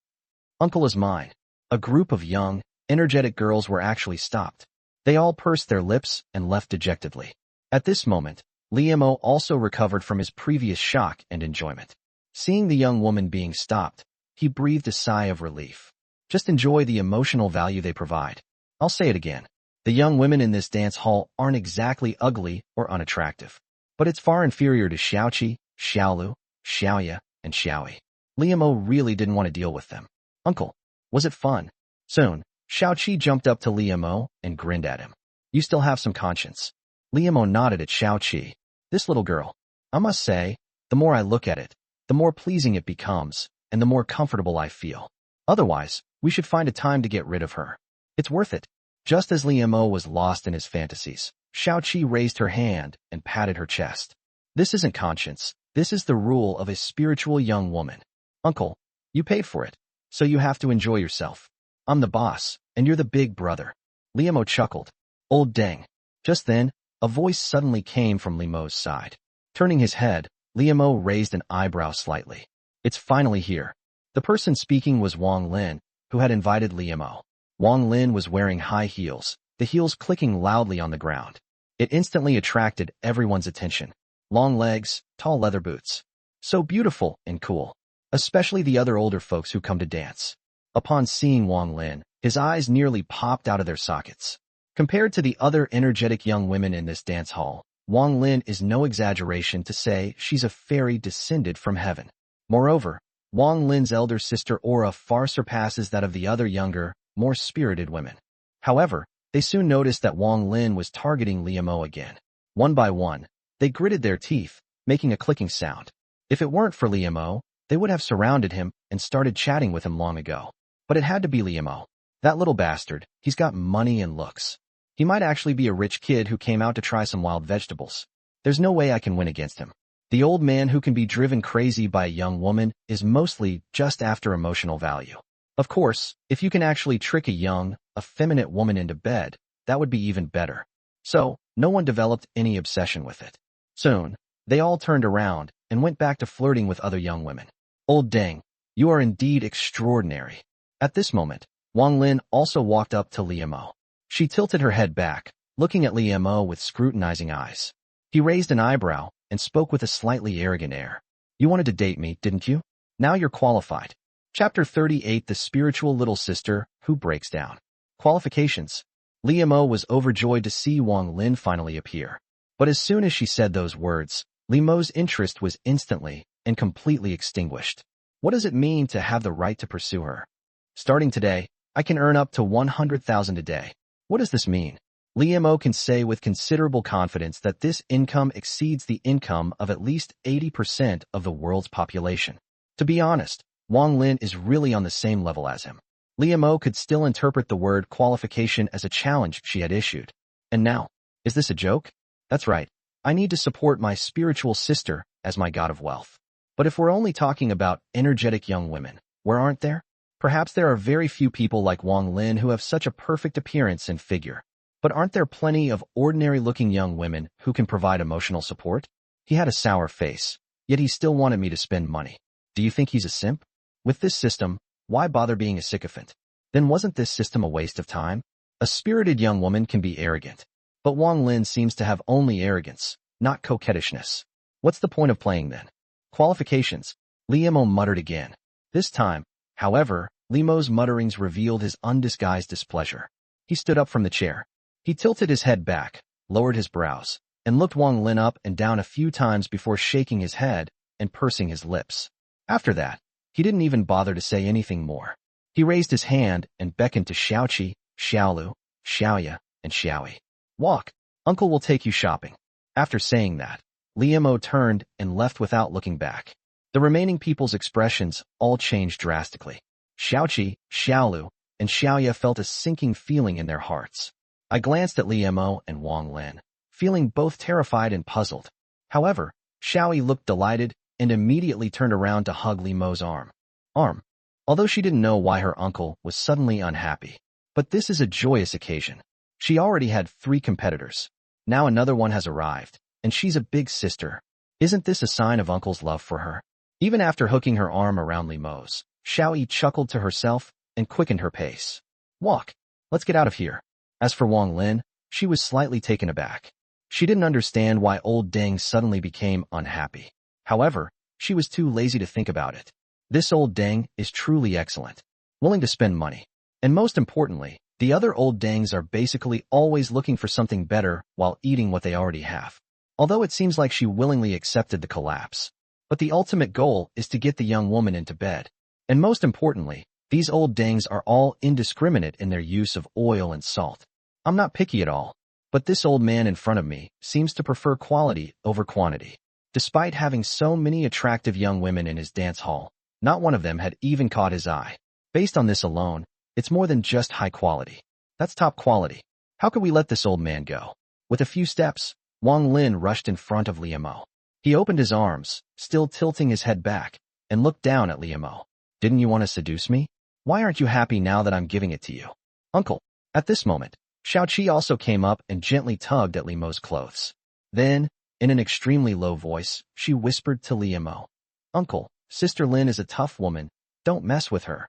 Uncle is mine. A group of young, energetic girls were actually stopped. They all pursed their lips and left dejectedly. At this moment, Liam also recovered from his previous shock and enjoyment. Seeing the young woman being stopped, he breathed a sigh of relief. Just enjoy the emotional value they provide. I'll say it again. The young women in this dance hall aren't exactly ugly or unattractive, but it's far inferior to Xiaoqi, Xiaolu, Xiaoya, and Xiaoi. Liam really didn't want to deal with them. Uncle, was it fun? Soon, Xiaoqi jumped up to Liam and grinned at him. You still have some conscience. Liam nodded at Xiaoqi. This little girl. I must say, the more I look at it, the more pleasing it becomes, and the more comfortable I feel. Otherwise, we should find a time to get rid of her. It's worth it. Just as Liam was lost in his fantasies, Xiaoqi raised her hand and patted her chest. This isn't conscience. This is the rule of a spiritual young woman. Uncle, you paid for it, so you have to enjoy yourself. I'm the boss, and you're the big brother. Liam chuckled. Old dang. Just then, a voice suddenly came from Liam's side. Turning his head, Liam raised an eyebrow slightly. It's finally here. The person speaking was Wang Lin, who had invited Liemo. Wang Lin was wearing high heels, the heels clicking loudly on the ground. It instantly attracted everyone's attention. Long legs, tall leather boots. So beautiful and cool. Especially the other older folks who come to dance. Upon seeing Wang Lin, his eyes nearly popped out of their sockets. Compared to the other energetic young women in this dance hall, Wang Lin is no exaggeration to say she's a fairy descended from heaven. Moreover, Wang Lin's elder sister aura far surpasses that of the other younger, more spirited women. However, they soon noticed that Wang Lin was targeting Liemo again. One by one, they gritted their teeth, making a clicking sound. If it weren't for Liemo, they would have surrounded him and started chatting with him long ago. But it had to be Liemo. That little bastard, he's got money and looks. He might actually be a rich kid who came out to try some wild vegetables. There's no way I can win against him. The old man who can be driven crazy by a young woman is mostly just after emotional value. Of course, if you can actually trick a young, effeminate woman into bed, that would be even better. So, no one developed any obsession with it. Soon, they all turned around and went back to flirting with other young women. Old Deng, you are indeed extraordinary. At this moment, Wang Lin also walked up to Liemo. She tilted her head back, looking at Liemo with scrutinizing eyes. He raised an eyebrow and spoke with a slightly arrogant air. You wanted to date me, didn't you? Now you're qualified. Chapter 38 The Spiritual Little Sister Who Breaks Down. Qualifications. Liemo was overjoyed to see Wang Lin finally appear. But as soon as she said those words, Liemo's interest was instantly and completely extinguished. What does it mean to have the right to pursue her? Starting today, I can earn up to 100,000 a day. What does this mean? Liemo can say with considerable confidence that this income exceeds the income of at least 80% of the world's population. To be honest, Wang Lin is really on the same level as him. Liemo could still interpret the word qualification as a challenge she had issued. And now, is this a joke? That's right. I need to support my spiritual sister as my god of wealth. But if we're only talking about energetic young women, where aren't there? Perhaps there are very few people like Wang Lin who have such a perfect appearance and figure. But aren't there plenty of ordinary-looking young women who can provide emotional support? He had a sour face, yet he still wanted me to spend money. Do you think he's a simp? With this system, why bother being a sycophant? Then wasn't this system a waste of time? A spirited young woman can be arrogant. But Wang Lin seems to have only arrogance, not coquettishness. What's the point of playing then? Qualifications. Liemo muttered again. This time, however, Liemo's mutterings revealed his undisguised displeasure. He stood up from the chair. He tilted his head back, lowered his brows, and looked Wang Lin up and down a few times before shaking his head and pursing his lips. After that, he didn't even bother to say anything more. He raised his hand and beckoned to Xiaoqi, Xiaolu, Xiaoya, and Xiaoi. Walk, uncle will take you shopping. After saying that, Liemo turned and left without looking back. The remaining people's expressions all changed drastically. Xiaoqi, Xiaolu, and Xiaoya felt a sinking feeling in their hearts. I glanced at Liemo and Wang Lin, feeling both terrified and puzzled. However, Xiaoi looked delighted and immediately turned around to hug Liemo's arm. Although she didn't know why her uncle was suddenly unhappy. But this is a joyous occasion. She already had 3 competitors. Now another one has arrived, and she's a big sister. Isn't this a sign of uncle's love for her? Even after hooking her arm around Liemo's, Xiaoi chuckled to herself and quickened her pace. Walk, let's get out of here. As for Wang Lin, she was slightly taken aback. She didn't understand why old Deng suddenly became unhappy. However, she was too lazy to think about it. This old Deng is truly excellent, willing to spend money. And most importantly, the other old Dengs are basically always looking for something better while eating what they already have. Although it seems like she willingly accepted the collapse. But the ultimate goal is to get the young woman into bed. And most importantly, these old Dengs are all indiscriminate in their use of oil and salt. I'm not picky at all, but this old man in front of me seems to prefer quality over quantity. Despite having so many attractive young women in his dance hall, not one of them had even caught his eye. Based on this alone, it's more than just high quality. That's top quality. How could we let this old man go? With a few steps, Wang Lin rushed in front of Liemo. He opened his arms, still tilting his head back, and looked down at Liemo. Didn't you want to seduce me? Why aren't you happy now that I'm giving it to you? Uncle. At this moment, Xiaoqi also came up and gently tugged at Liemo's clothes. Then, in an extremely low voice, she whispered to Liemo. Uncle, Sister Lin is a tough woman, don't mess with her.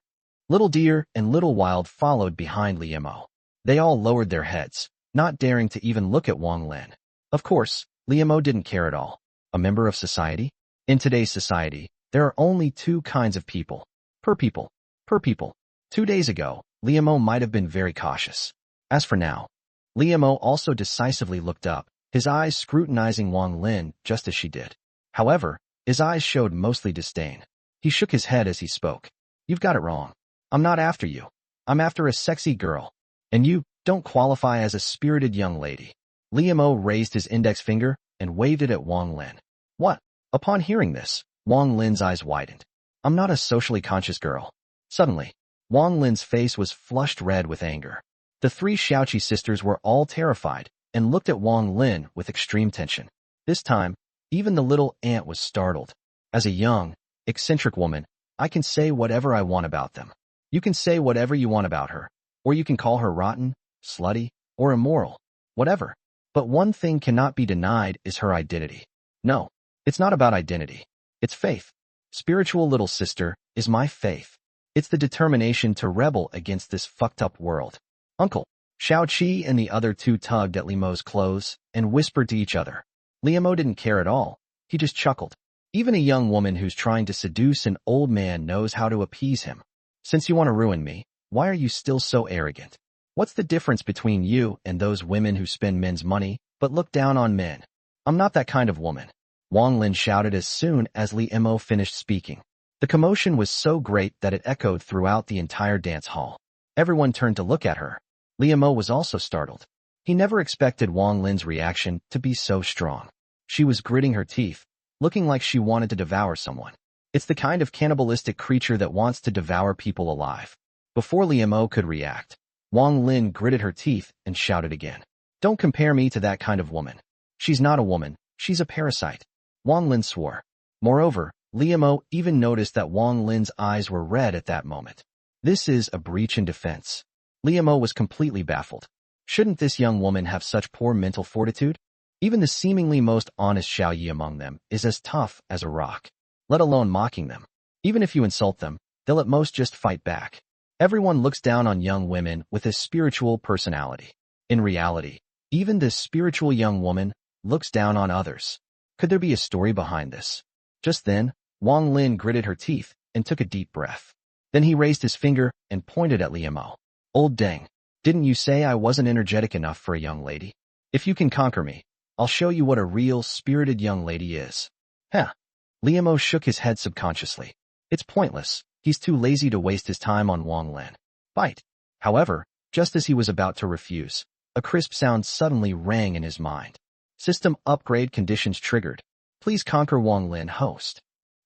Little Deer and Little Wild followed behind Liemo. They all lowered their heads, not daring to even look at Wang Lin. Of course, Liemo didn't care at all. A member of society? In today's society, there are only two kinds of people. Per people. Per people. 2 days ago, Liemo might have been very cautious. As for now, Liemo also decisively looked up, his eyes scrutinizing Wang Lin just as she did. However, his eyes showed mostly disdain. He shook his head as he spoke. You've got it wrong. I'm not after you. I'm after a sexy girl. And you don't qualify as a spirited young lady. Liemo raised his index finger and waved it at Wang Lin. What? Upon hearing this, Wang Lin's eyes widened. I'm not a socially conscious girl. Suddenly, Wang Lin's face was flushed red with anger. The 3 Xiaoqi sisters were all terrified and looked at Wang Lin with extreme tension. This time, even the little ant was startled. As a young, eccentric woman, I can say whatever I want about them. You can say whatever you want about her, or you can call her rotten, slutty, or immoral, whatever. But one thing cannot be denied is her identity. No, it's not about identity. It's faith. Spiritual little sister is my faith. It's the determination to rebel against this fucked up world. Uncle, Xiaoqi and the other 2 tugged at Liemo's clothes and whispered to each other. Liemo didn't care at all. He just chuckled. Even a young woman who's trying to seduce an old man knows how to appease him. Since you want to ruin me, why are you still so arrogant? What's the difference between you and those women who spend men's money but look down on men? I'm not that kind of woman. Wang Lin shouted as soon as Liemo finished speaking. The commotion was so great that it echoed throughout the entire dance hall. Everyone turned to look at her. Liemo was also startled. He never expected Wang Lin's reaction to be so strong. She was gritting her teeth, looking like she wanted to devour someone. It's the kind of cannibalistic creature that wants to devour people alive. Before Liemo could react, Wang Lin gritted her teeth and shouted again. Don't compare me to that kind of woman. She's not a woman, she's a parasite. Wang Lin swore. Moreover, Liemo even noticed that Wang Lin's eyes were red at that moment. This is a breach in defense. Liemo was completely baffled. Shouldn't this young woman have such poor mental fortitude? Even the seemingly most honest Xiaoyi among them is as tough as a rock, let alone mocking them. Even if you insult them, they'll at most just fight back. Everyone looks down on young women with a spiritual personality. In reality, even this spiritual young woman looks down on others. Could there be a story behind this? Just then, Wang Lin gritted her teeth and took a deep breath. Then he raised his finger and pointed at Liemo. Old dang, didn't you say I wasn't energetic enough for a young lady? If you can conquer me, I'll show you what a real spirited young lady is. Huh. Liemo shook his head subconsciously. It's pointless. He's too lazy to waste his time on Wang Lin. Bite. However, just as he was about to refuse, a crisp sound suddenly rang in his mind. System upgrade conditions triggered. Please conquer Wang Lin, host.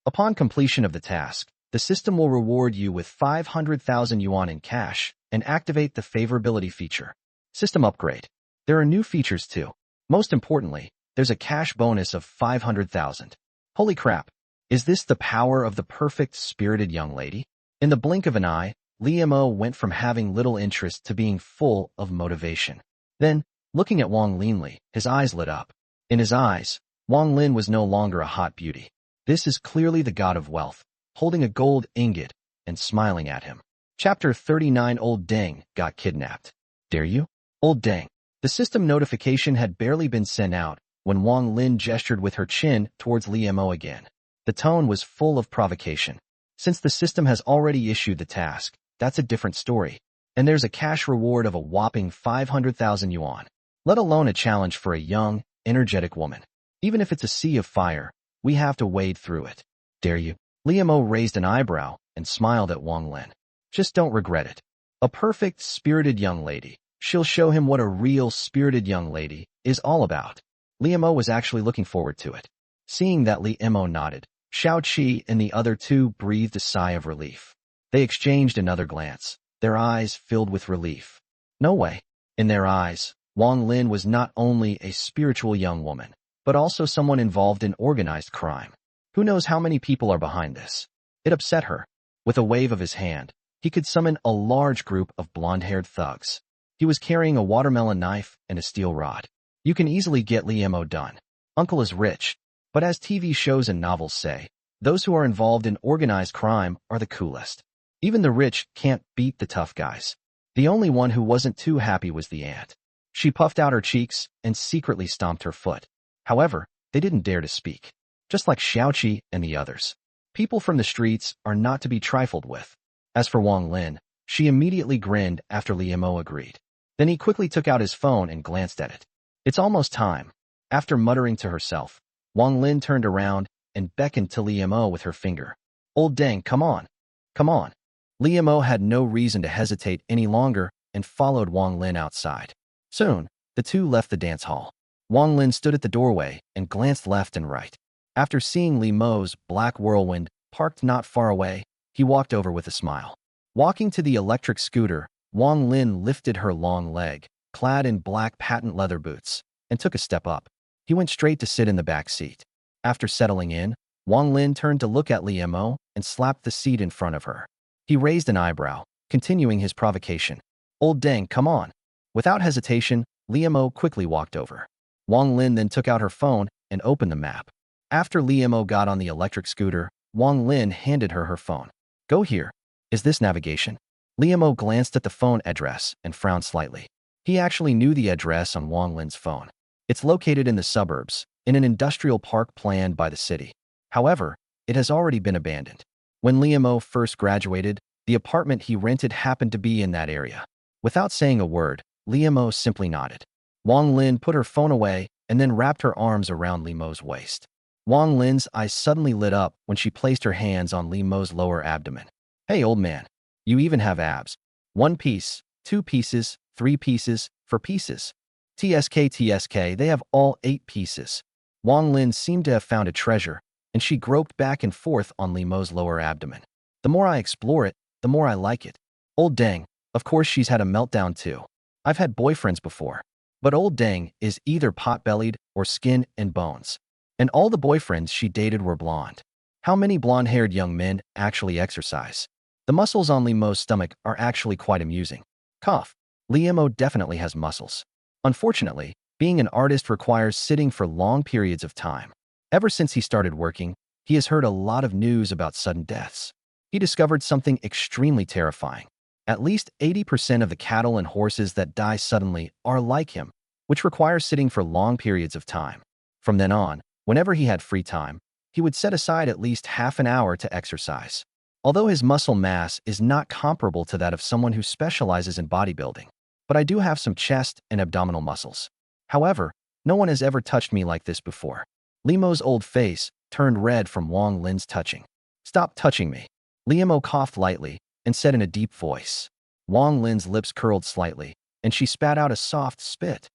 Upon completion of the task, the system will reward you with 500,000 yuan in cash and activate the favorability feature. System upgrade. There are new features too. Most importantly, there's a cash bonus of 500,000. Holy crap. Is this the power of the perfect spirited young lady? In the blink of an eye, Liemo went from having little interest to being full of motivation. Then, looking at Wang Lin, his eyes lit up. In his eyes, Wang Lin was no longer a hot beauty. This is clearly the god of wealth, holding a gold ingot and smiling at him. Chapter 39. Old Deng got kidnapped. Dare you? Old Deng. The system notification had barely been sent out when Wang Lin gestured with her chin towards Liemo again. The tone was full of provocation. Since the system has already issued the task, that's a different story. And there's a cash reward of a whopping 500,000 yuan. Let alone a challenge for a young, energetic woman. Even if it's a sea of fire, we have to wade through it. Dare you? Liemo raised an eyebrow and smiled at Wang Lin. Just don't regret it. A perfect, spirited young lady. She'll show him what a real, spirited young lady is all about. Liemo was actually looking forward to it. Seeing that Liemo nodded, Xiaoqi and the other 2 breathed a sigh of relief. They exchanged another glance, their eyes filled with relief. No way. In their eyes, Wang Lin was not only a spiritual young woman, but also someone involved in organized crime. Who knows how many people are behind this? It upset her. With a wave of his hand, he could summon a large group of blonde-haired thugs. He was carrying a watermelon knife and a steel rod. You can easily get Liemo done. Uncle is rich, but as TV shows and novels say, Those who are involved in organized crime are the coolest. Even the rich can't beat the tough guys. The only one who wasn't too happy was the ant. She puffed out her cheeks and secretly stomped her foot. However, they didn't dare to speak. Just like Xiaoqi and the others. People from the streets are not to be trifled with. As for Wang Lin, she immediately grinned after Li Mo agreed. Then he quickly took out his phone and glanced at it. It's almost time. After muttering to herself, Wang Lin turned around and beckoned to Li Mo with her finger. Old Deng, come on. Come on. Li Mo had no reason to hesitate any longer and followed Wang Lin outside. Soon, the two left the dance hall. Wang Lin stood at the doorway and glanced left and right. After seeing Li Mo's black whirlwind parked not far away, he walked over with a smile. Walking to the electric scooter, Wang Lin lifted her long leg, clad in black patent leather boots, and took a step up. He went straight to sit in the back seat. After settling in, Wang Lin turned to look at Li Mo and slapped the seat in front of her. He raised an eyebrow, continuing his provocation. Old Deng, come on. Without hesitation, Li Mo quickly walked over. Wang Lin then took out her phone and opened the map. After Li Mo got on the electric scooter, Wang Lin handed her her phone. Go here. Is this navigation? Li Mo glanced at the phone address and frowned slightly. He actually knew the address on Wang Lin's phone. It's located in the suburbs, in an industrial park planned by the city. However, it has already been abandoned. When Li Mo first graduated, the apartment he rented happened to be in that area. Without saying a word, Li Mo simply nodded. Wang Lin put her phone away and then wrapped her arms around Li Mo's waist. Wang Lin's eyes suddenly lit up when she placed her hands on Li Mo's lower abdomen. Hey, old man, you even have abs. 1 piece, 2 pieces, 3 pieces, 4 pieces. TSK, they have all 8 pieces. Wang Lin seemed to have found a treasure, and she groped back and forth on Li Mo's lower abdomen. The more I explore it, the more I like it. Old Deng, of course she's had a meltdown too. I've had boyfriends before. But old Deng is either pot-bellied or skin and bones. And all the boyfriends she dated were blonde. How many blonde-haired young men actually exercise? The muscles on Li Mo's stomach are actually quite amusing. Cough. Li Mo definitely has muscles. Unfortunately, being an artist requires sitting for long periods of time. Ever since he started working, he has heard a lot of news about sudden deaths. He discovered something extremely terrifying. At least 80% of the cattle and horses that die suddenly are like him, which requires sitting for long periods of time. From then on, whenever he had free time, he would set aside at least half an hour to exercise. Although his muscle mass is not comparable to that of someone who specializes in bodybuilding, but I do have some chest and abdominal muscles. However, no one has ever touched me like this before. Li Mo's old face turned red from Wang Lin's touching. Stop touching me. Li Mo coughed lightly and said in a deep voice. Wang Lin's lips curled slightly, and she spat out a soft spit.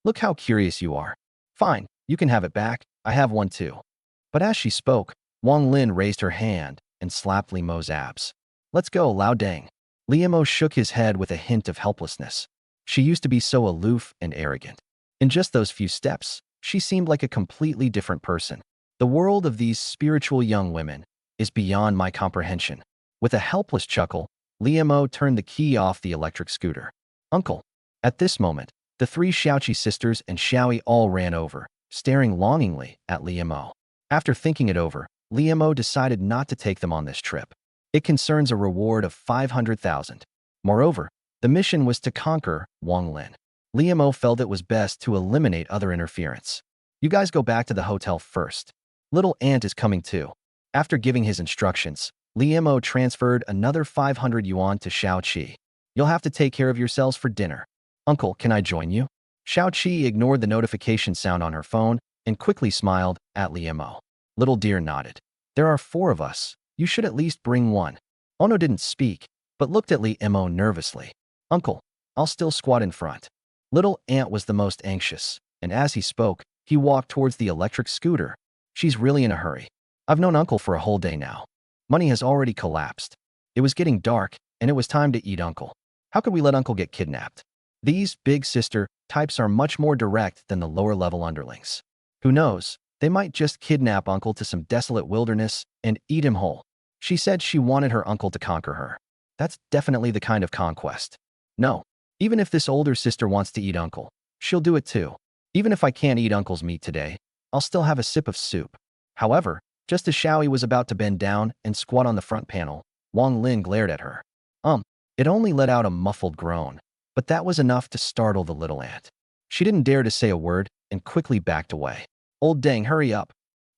Look how curious you are. Fine, you can have it back. I have one too. But as she spoke, Wang Lin raised her hand and slapped Li Mo's abs. Let's go, Lao Deng. Li Mo shook his head with a hint of helplessness. She used to be so aloof and arrogant. In just those few steps, she seemed like a completely different person. The world of these spiritual young women is beyond my comprehension. With a helpless chuckle, Li Mo turned the key off the electric scooter. Uncle. At this moment, the 3 Xiaoqi sisters and Xiaoi all ran over, staring longingly at Li Mo. After thinking it over, Li Mo decided not to take them on this trip. It concerns a reward of 500,000. Moreover, the mission was to conquer Wang Lin. Li Mo felt it was best to eliminate other interference. You guys go back to the hotel first. Little Ant is coming too. After giving his instructions, Li Mo transferred another 500 yuan to Xiaoqi. You'll have to take care of yourselves for dinner. Uncle, can I join you? Xiaoqi ignored the notification sound on her phone and quickly smiled at Li Mo. Little Deer nodded. There are 4 of us. You should at least bring one. Ono didn't speak, but looked at Li Mo nervously. Uncle, I'll still squat in front. Little Ant was the most anxious, and as he spoke, he walked towards the electric scooter. She's really in a hurry. I've known Uncle for a whole day now. Money has already collapsed. It was getting dark, and it was time to eat Uncle. How could we let Uncle get kidnapped? These big sister types are much more direct than the lower-level underlings. Who knows, they might just kidnap Uncle to some desolate wilderness and eat him whole. She said she wanted her uncle to conquer her. That's definitely the kind of conquest. No, even if this older sister wants to eat Uncle, she'll do it too. Even if I can't eat Uncle's meat today, I'll still have a sip of soup. However, Just as Xiaoyi was about to bend down and squat on the front panel, Wang Lin glared at her. It only let out a muffled groan, but that was enough to startle the little ant. She didn't dare to say a word and quickly backed away. Old dang, hurry up.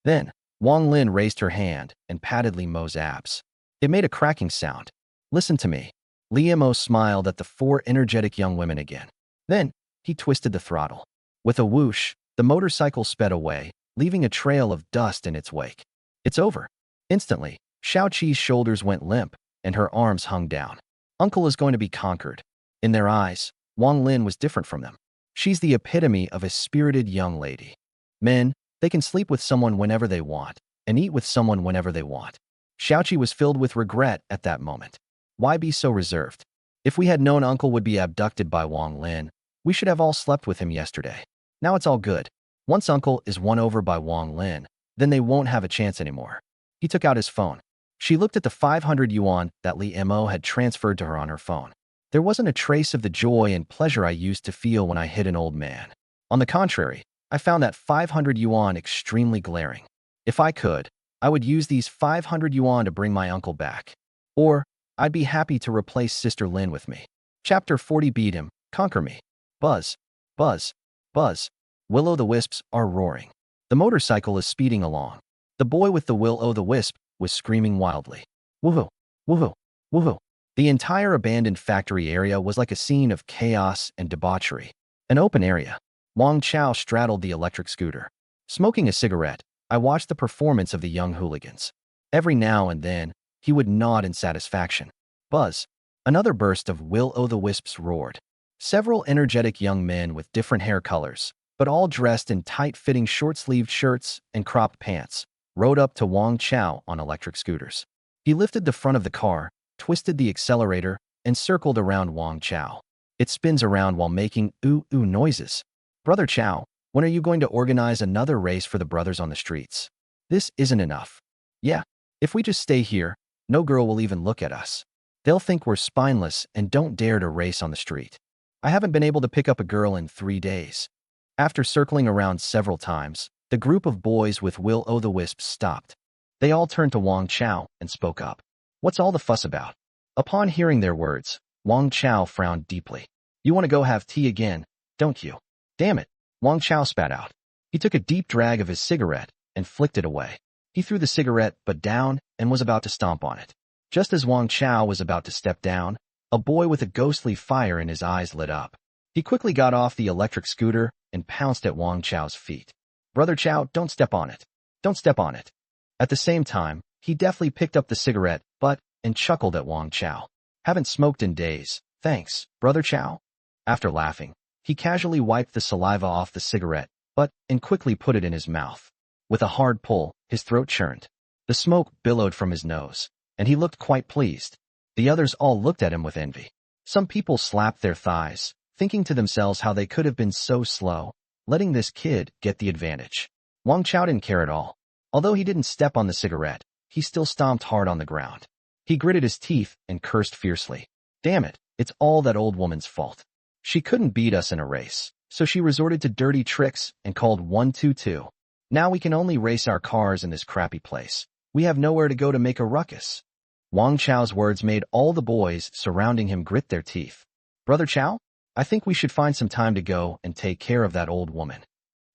Then, Wang Lin raised her hand and patted Li Mo's abs. It made a cracking sound. Listen to me. Li Mo smiled at the four energetic young women again. Then, he twisted the throttle. With a whoosh, the motorcycle sped away, leaving a trail of dust in its wake. It's over. Instantly, Xiaoqi's shoulders went limp, and her arms hung down. Uncle is going to be conquered. In their eyes, Wang Lin was different from them. She's the epitome of a spirited young lady. Men, they can sleep with someone whenever they want, and eat with someone whenever they want. Xiaoqi was filled with regret at that moment. Why be so reserved? If we had known Uncle would be abducted by Wang Lin, we should have all slept with him yesterday. Now it's all good. Once Uncle is won over by Wang Lin, then they won't have a chance anymore. He took out his phone. She looked at the 500 yuan that Li Mo had transferred to her on her phone. There wasn't a trace of the joy and pleasure I used to feel when I hit an old man. On the contrary, I found that 500 yuan extremely glaring. If I could, I would use these 500 yuan to bring my uncle back. Or, I'd be happy to replace Sister Lin with me. Chapter 40. Beat him, conquer me. Buzz, buzz, buzz. Will-o'-the-wisps are roaring. The motorcycle is speeding along. The boy with the will-o'-the-wisp was screaming wildly. Woohoo! Woohoo! Woohoo! The entire abandoned factory area was like a scene of chaos and debauchery. An open area. Wang Chao straddled the electric scooter. Smoking a cigarette, I watched the performance of the young hooligans. Every now and then, he would nod in satisfaction. Buzz! Another burst of will-o'-the-wisps roared. Several energetic young men with different hair colors, but all dressed in tight-fitting short-sleeved shirts and cropped pants, rode up to Wang Chao on electric scooters. He lifted the front of the car, twisted the accelerator, and circled around Wang Chao. It spins around while making ooh-ooh noises. Brother Chao, when are you going to organize another race for the brothers on the streets? This isn't enough. Yeah, if we just stay here, no girl will even look at us. They'll think we're spineless and don't dare to race on the street. I haven't been able to pick up a girl in 3 days. After circling around several times, the group of boys with will-o'-the-wisps stopped. They all turned to Wang Chao and spoke up. What's all the fuss about? Upon hearing their words, Wang Chao frowned deeply. You want to go have tea again, don't you? Damn it, Wang Chao spat out. He took a deep drag of his cigarette and flicked it away. He threw the cigarette butt down and was about to stomp on it. Just as Wang Chao was about to step down, a boy with a ghostly fire in his eyes lit up. He quickly got off the electric scooter and pounced at Wang Chao's feet. Brother Chao, don't step on it. Don't step on it. At the same time, he deftly picked up the cigarette butt and chuckled at Wang Chao. Haven't smoked in days. Thanks, Brother Chao. After laughing, he casually wiped the saliva off the cigarette butt and quickly put it in his mouth. With a hard pull, his throat churned. The smoke billowed from his nose, and he looked quite pleased. The others all looked at him with envy. Some people slapped their thighs, thinking to themselves how they could have been so slow, letting this kid get the advantage. Wang Chao didn't care at all. Although he didn't step on the cigarette, he still stomped hard on the ground. He gritted his teeth and cursed fiercely. Damn it, it's all that old woman's fault. She couldn't beat us in a race, so she resorted to dirty tricks and called 122. Now we can only race our cars in this crappy place. We have nowhere to go to make a ruckus. Wang Chao's words made all the boys surrounding him grit their teeth. Brother Chao, I think we should find some time to go and take care of that old woman.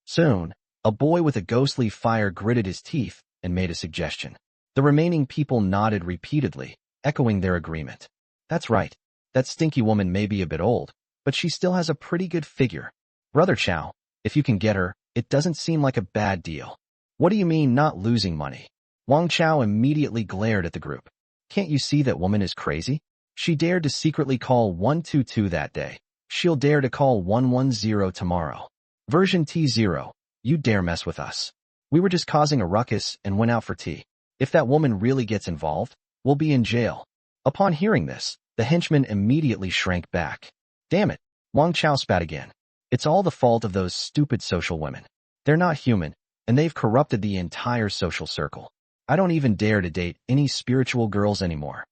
Soon, a boy with a ghostly fire gritted his teeth and made a suggestion. The remaining people nodded repeatedly, echoing their agreement. That's right. That stinky woman may be a bit old, but she still has a pretty good figure. Brother Chao, if you can get her, it doesn't seem like a bad deal. What do you mean not losing money? Wang Chao immediately glared at the group. Can't you see that woman is crazy? She dared to secretly call 122 that day. She'll dare to call 110 tomorrow. Version T0, you dare mess with us. We were just causing a ruckus and went out for tea. If that woman really gets involved, we'll be in jail. Upon hearing this, the henchman immediately shrank back. Damn it, Wang Chao spat again. It's all the fault of those stupid social women. They're not human, and they've corrupted the entire social circle. I don't even dare to date any spiritual girls anymore.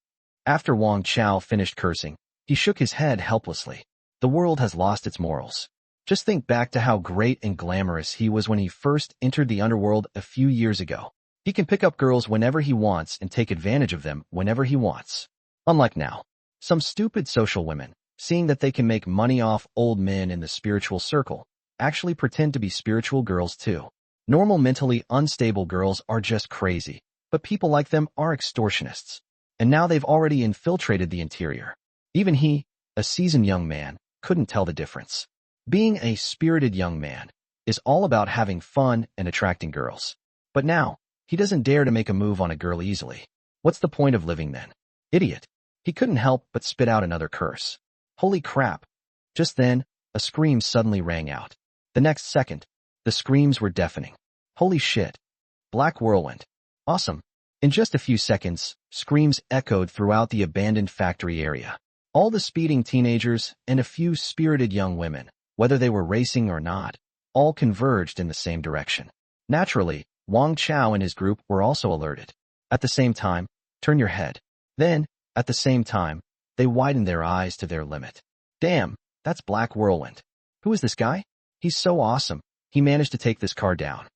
After Wang Chao finished cursing, he shook his head helplessly. The world has lost its morals. Just think back to how great and glamorous he was when he first entered the underworld a few years ago. He can pick up girls whenever he wants and take advantage of them whenever he wants. Unlike now, some stupid social women, seeing that they can make money off old men in the spiritual circle, actually pretend to be spiritual girls too. Normal mentally unstable girls are just crazy, but people like them are extortionists. And now they've already infiltrated the interior. Even he, a seasoned young man, couldn't tell the difference. Being a spirited young man is all about having fun and attracting girls. But now, he doesn't dare to make a move on a girl easily. What's the point of living then? Idiot. He couldn't help but spit out another curse. Holy crap. Just then, a scream suddenly rang out. The next second, the screams were deafening. Holy shit. Black whirlwind. Awesome. In just a few seconds, screams echoed throughout the abandoned factory area. All the speeding teenagers and a few spirited young women, whether they were racing or not, all converged in the same direction. Naturally, Wang Chao and his group were also alerted. At the same time, turn your head. Then, at the same time, they widened their eyes to their limit. Damn, that's Black Whirlwind. Who is this guy? He's so awesome. He managed to take this car down.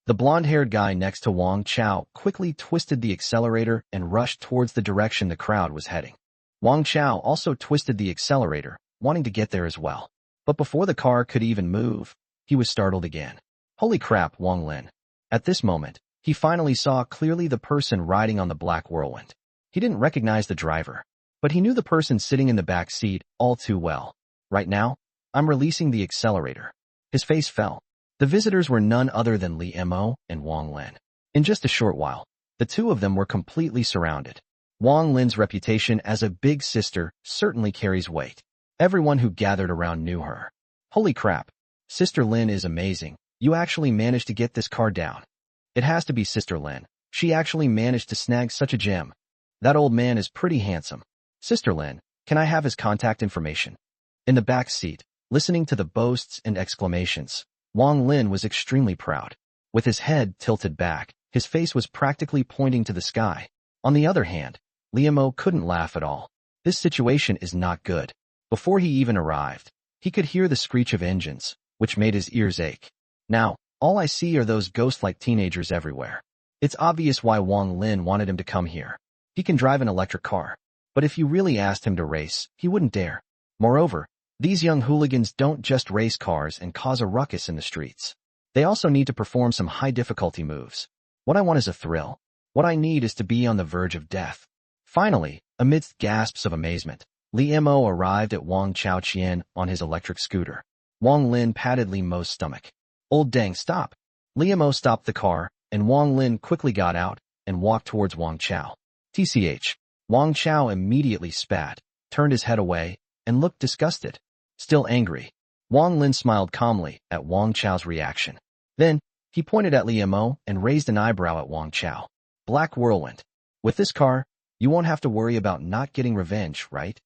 The blonde-haired guy next to Wang Chao quickly twisted the accelerator and rushed towards the direction the crowd was heading. Wang Chao also twisted the accelerator, wanting to get there as well. But before the car could even move, he was startled again. Holy crap, Wang Lin. At this moment, he finally saw clearly the person riding on the Black Whirlwind. He didn't recognize the driver, but he knew the person sitting in the back seat all too well. Right now, I'm releasing the accelerator. His face fell. The visitors were none other than Li Mo and Wang Lin. In just a short while, the two of them were completely surrounded. Wang Lin's reputation as a big sister certainly carries weight. Everyone who gathered around knew her. Holy crap. Sister Lin is amazing. You actually managed to get this car down. It has to be Sister Lin. She actually managed to snag such a gem. That old man is pretty handsome. Sister Lin, can I have his contact information? In the back seat, listening to the boasts and exclamations, Wang Lin was extremely proud. With his head tilted back, his face was practically pointing to the sky. On the other hand, Li Mo couldn't laugh at all. This situation is not good. Before he even arrived, he could hear the screech of engines, which made his ears ache. Now, all I see are those ghost-like teenagers everywhere. It's obvious why Wang Lin wanted him to come here. He can drive an electric car. But if you really asked him to race, he wouldn't dare. Moreover, these young hooligans don't just race cars and cause a ruckus in the streets. They also need to perform some high-difficulty moves. What I want is a thrill. What I need is to be on the verge of death. Finally, amidst gasps of amazement, Li Mo arrived at Wang Chao Qian on his electric scooter. Wang Lin patted Li Mo's stomach. Old dang, stop. Li Mo stopped the car, and Wang Lin quickly got out and walked towards Wang Chao. TCH. Wang Chao immediately spat, turned his head away, and looked disgusted. Still angry, Wang Lin smiled calmly at Wang Chao's reaction. Then, he pointed at Li Mo and raised an eyebrow at Wang Chao. Black Whirlwind. With this car, you won't have to worry about not getting revenge, right?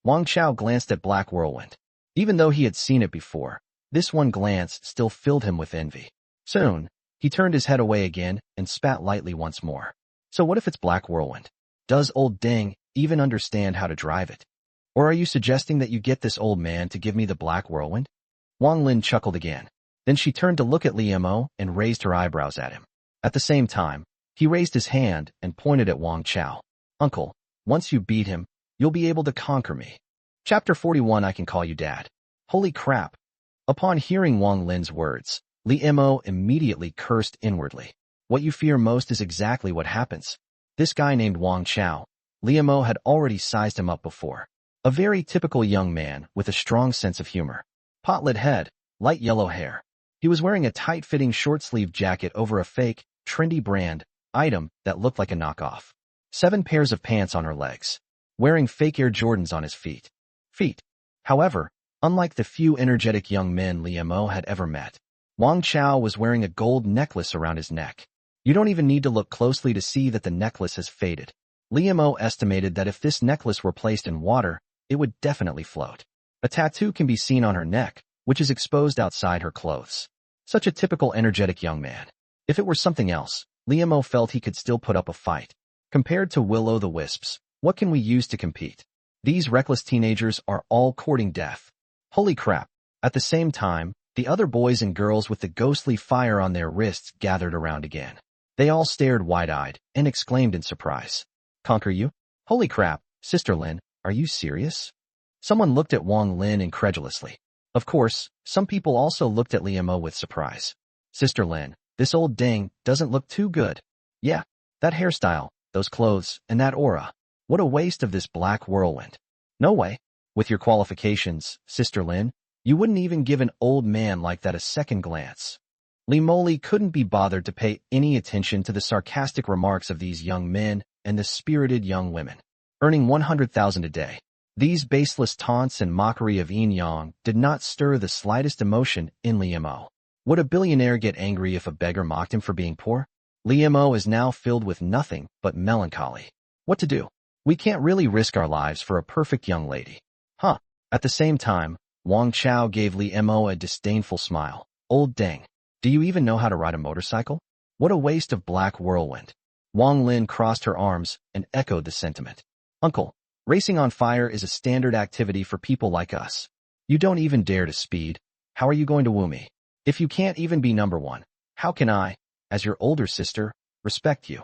Wang Chao glanced at Black Whirlwind. Even though he had seen it before, this one glance still filled him with envy. Soon, he turned his head away again and spat lightly once more. So what if it's Black Whirlwind? Does old Deng even understand how to drive it? Or are you suggesting that you get this old man to give me the Black Whirlwind? Wang Lin chuckled again. Then she turned to look at Li Mo and raised her eyebrows at him. At the same time, he raised his hand and pointed at Wang Chao. Uncle, once you beat him, you'll be able to conquer me. Chapter 41 I can call you Dad. Holy crap. Upon hearing Wang Lin's words, Li Mo immediately cursed inwardly. What you fear most is exactly what happens. This guy named Wang Chao, Li Mo had already sized him up before. A very typical young man with a strong sense of humor. Pot-lit head, light yellow hair. He was wearing a tight-fitting short-sleeved jacket over a fake, trendy brand item that looked like a knockoff. 7 pairs of pants on her legs. Wearing fake Air Jordans on his feet. However, unlike the few energetic young men Li Mo had ever met, Wang Chao was wearing a gold necklace around his neck. You don't even need to look closely to see that the necklace has faded. Li Mo estimated that if this necklace were placed in water, it would definitely float. A tattoo can be seen on her neck, which is exposed outside her clothes. Such a typical energetic young man. If it were something else, Li Mo felt he could still put up a fight. Compared to Will-o'-the-Wisps, what can we use to compete? These reckless teenagers are all courting death. Holy crap. At the same time, the other boys and girls with the ghostly fire on their wrists gathered around again. They all stared wide-eyed and exclaimed in surprise. Conquer you? Holy crap, Sister Lin, are you serious? Someone looked at Wang Lin incredulously. Of course, some people also looked at Liu Mo with surprise. Sister Lin, this old dang doesn't look too good. Yeah, that hairstyle, those clothes, and that aura. What a waste of this black whirlwind. No way. With your qualifications, Sister Lin, you wouldn't even give an old man like that a second glance. Li Moli couldn't be bothered to pay any attention to the sarcastic remarks of these young men and the spirited young women. Earning 100,000 a day, these baseless taunts and mockery of yin yang did not stir the slightest emotion in Liu Mo. Would a billionaire get angry if a beggar mocked him for being poor? Liu Mo is now filled with nothing but melancholy. What to do? We can't really risk our lives for a perfect young lady. Huh. At the same time, Wang Chao gave Liu Mo a disdainful smile. Old dang. Do you even know how to ride a motorcycle? What a waste of black whirlwind. Wang Lin crossed her arms and echoed the sentiment. Uncle, racing on fire is a standard activity for people like us. You don't even dare to speed. How are you going to woo me? If you can't even be number one, how can I, as your older sister, respect you?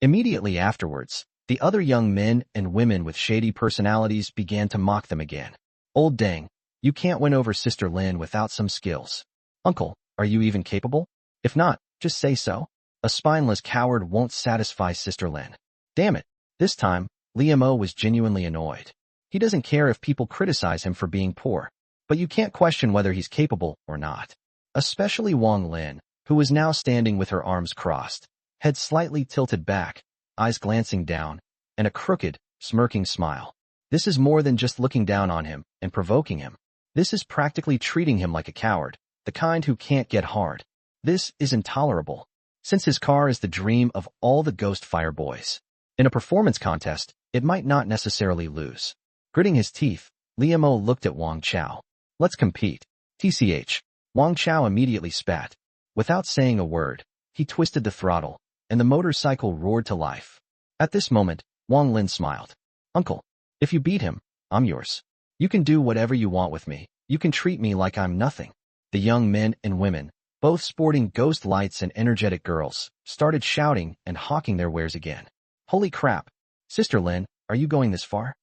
Immediately afterwards, the other young men and women with shady personalities began to mock them again. Old dang, you can't win over Sister Lin without some skills. Uncle, are you even capable? If not, just say so. A spineless coward won't satisfy Sister Lin. Damn it, this time, Liu Mo was genuinely annoyed. He doesn't care if people criticize him for being poor, but you can't question whether he's capable or not. Especially Wang Lin, who was now standing with her arms crossed, head slightly tilted back, eyes glancing down, and a crooked, smirking smile. This is more than just looking down on him and provoking him. This is practically treating him like a coward, the kind who can't get hard. This is intolerable, since his car is the dream of all the Ghost Fire boys. In a performance contest, it might not necessarily lose. Gritting his teeth, Liu Mo looked at Wang Chao. Let's compete. TCH. Wang Chao immediately spat. Without saying a word, he twisted the throttle, and the motorcycle roared to life. At this moment, Wang Lin smiled. Uncle, if you beat him, I'm yours. You can do whatever you want with me. You can treat me like I'm nothing. The young men and women, both sporting ghost lights and energetic girls, started shouting and hawking their wares again. Holy crap. Sister Lin, are you going this far?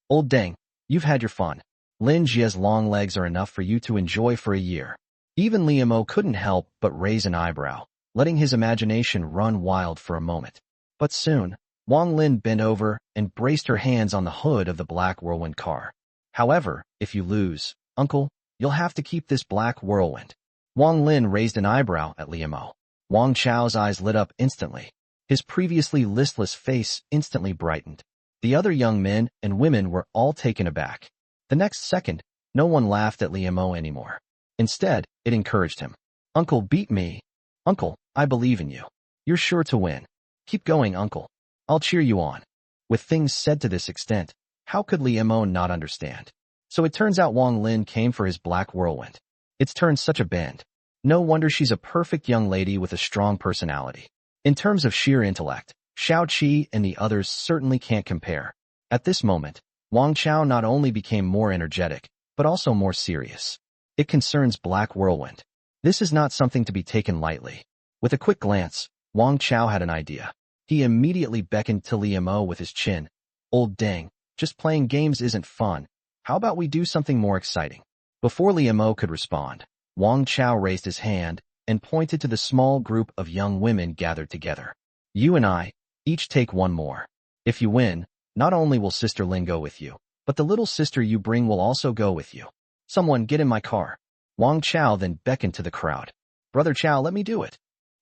Old dang, you've had your fun. Lin Jia's long legs are enough for you to enjoy for a year. Even Liu Mo couldn't help but raise an eyebrow, letting his imagination run wild for a moment. But soon, Wang Lin bent over and braced her hands on the hood of the black whirlwind car. However, if you lose, uncle, you'll have to keep this black whirlwind. Wang Lin raised an eyebrow at Liu Mo. Wang Chao's eyes lit up instantly. His previously listless face instantly brightened. The other young men and women were all taken aback. The next second, no one laughed at Liu Mo anymore. Instead, it encouraged him. Uncle, beat me. Uncle, I believe in you. You're sure to win. Keep going, uncle. I'll cheer you on. With things said to this extent, how could Liu Mo not understand? So it turns out Wang Lin came for his black whirlwind. It's turned such a bend. No wonder she's a perfect young lady with a strong personality. In terms of sheer intellect, Xiao Qi and the others certainly can't compare. At this moment, Wang Chao not only became more energetic, but also more serious. It concerns black whirlwind. This is not something to be taken lightly. With a quick glance, Wang Chao had an idea. He immediately beckoned to Liu Mo with his chin. Old dang, just playing games isn't fun. How about we do something more exciting? Before Liu Mo could respond, Wang Chao raised his hand and pointed to the small group of young women gathered together. You and I, each take one more. If you win, not only will Sister Lin go with you, but the little sister you bring will also go with you. Someone get in my car. Wang Chao then beckoned to the crowd. Brother Chao, let me do it.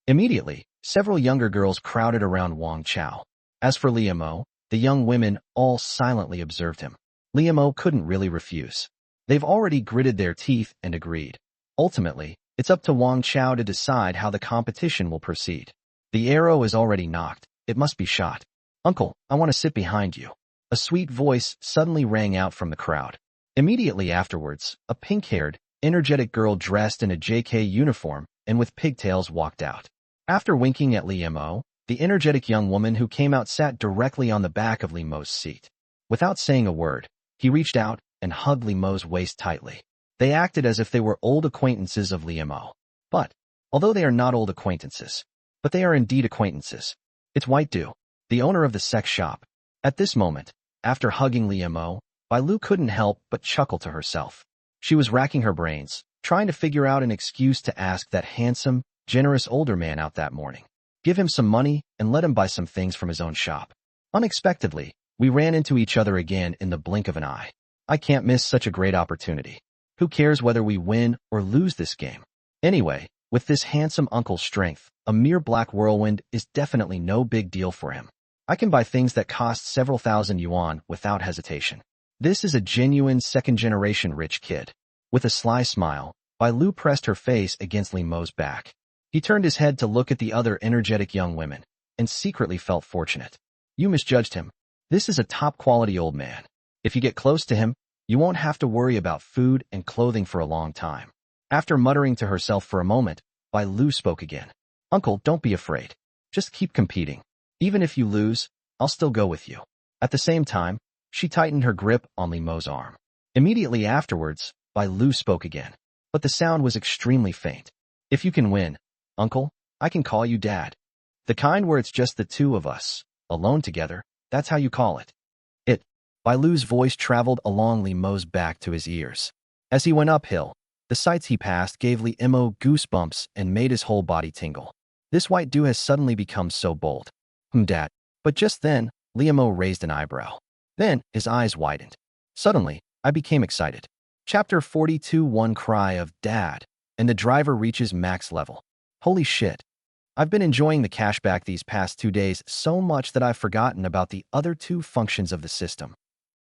Immediately, several younger girls crowded around Wang Chao. As for Liu Mo, the young women all silently observed him. Liu Mo couldn't really refuse. They've already gritted their teeth and agreed. Ultimately, it's up to Wang Chao to decide how the competition will proceed. The arrow is already knocked. It must be shot. Uncle, I want to sit behind you. A sweet voice suddenly rang out from the crowd. Immediately afterwards, a pink-haired, energetic girl dressed in a JK uniform and with pigtails walked out. After winking at Liu Mo, the energetic young woman who came out sat directly on the back of Liu Mo's seat. Without saying a word, he reached out and hugged Liu Mo's waist tightly. They acted as if they were old acquaintances of Liu Mo. But, although they are not old acquaintances, but they are indeed acquaintances. It's White Du, the owner of the sex shop. At this moment, after hugging Liemo, Bailu couldn't help but chuckle to herself. She was racking her brains, trying to figure out an excuse to ask that handsome, generous older man out that morning. Give him some money and let him buy some things from his own shop. Unexpectedly, we ran into each other again in the blink of an eye. I can't miss such a great opportunity. Who cares whether we win or lose this game? Anyway, with this handsome uncle's strength, a mere black whirlwind is definitely no big deal for him. I can buy things that cost several thousand yuan without hesitation. This is a genuine second-generation rich kid. With a sly smile, Bailu pressed her face against Limo's back. He turned his head to look at the other energetic young women, and secretly felt fortunate. You misjudged him. This is a top-quality old man. If you get close to him, you won't have to worry about food and clothing for a long time. After muttering to herself for a moment, Bailu spoke again. Uncle, don't be afraid. Just keep competing. Even if you lose, I'll still go with you. At the same time, she tightened her grip on Limo's arm. Immediately afterwards, Bailu spoke again, but the sound was extremely faint. If you can win, Uncle, I can call you Dad. The kind where it's just the two of us, alone together, that's how you call it. Bailu's voice traveled along Limo's back to his ears. As he went uphill, the sights he passed gave Limo goosebumps and made his whole body tingle. This White Du has suddenly become so bold. Dad. But just then, Limo raised an eyebrow. Then, his eyes widened. Suddenly, I became excited. Chapter 42. One cry of Dad, and the driver reaches max level. Holy shit. I've been enjoying the cashback these past 2 days so much that I've forgotten about the other two functions of the system.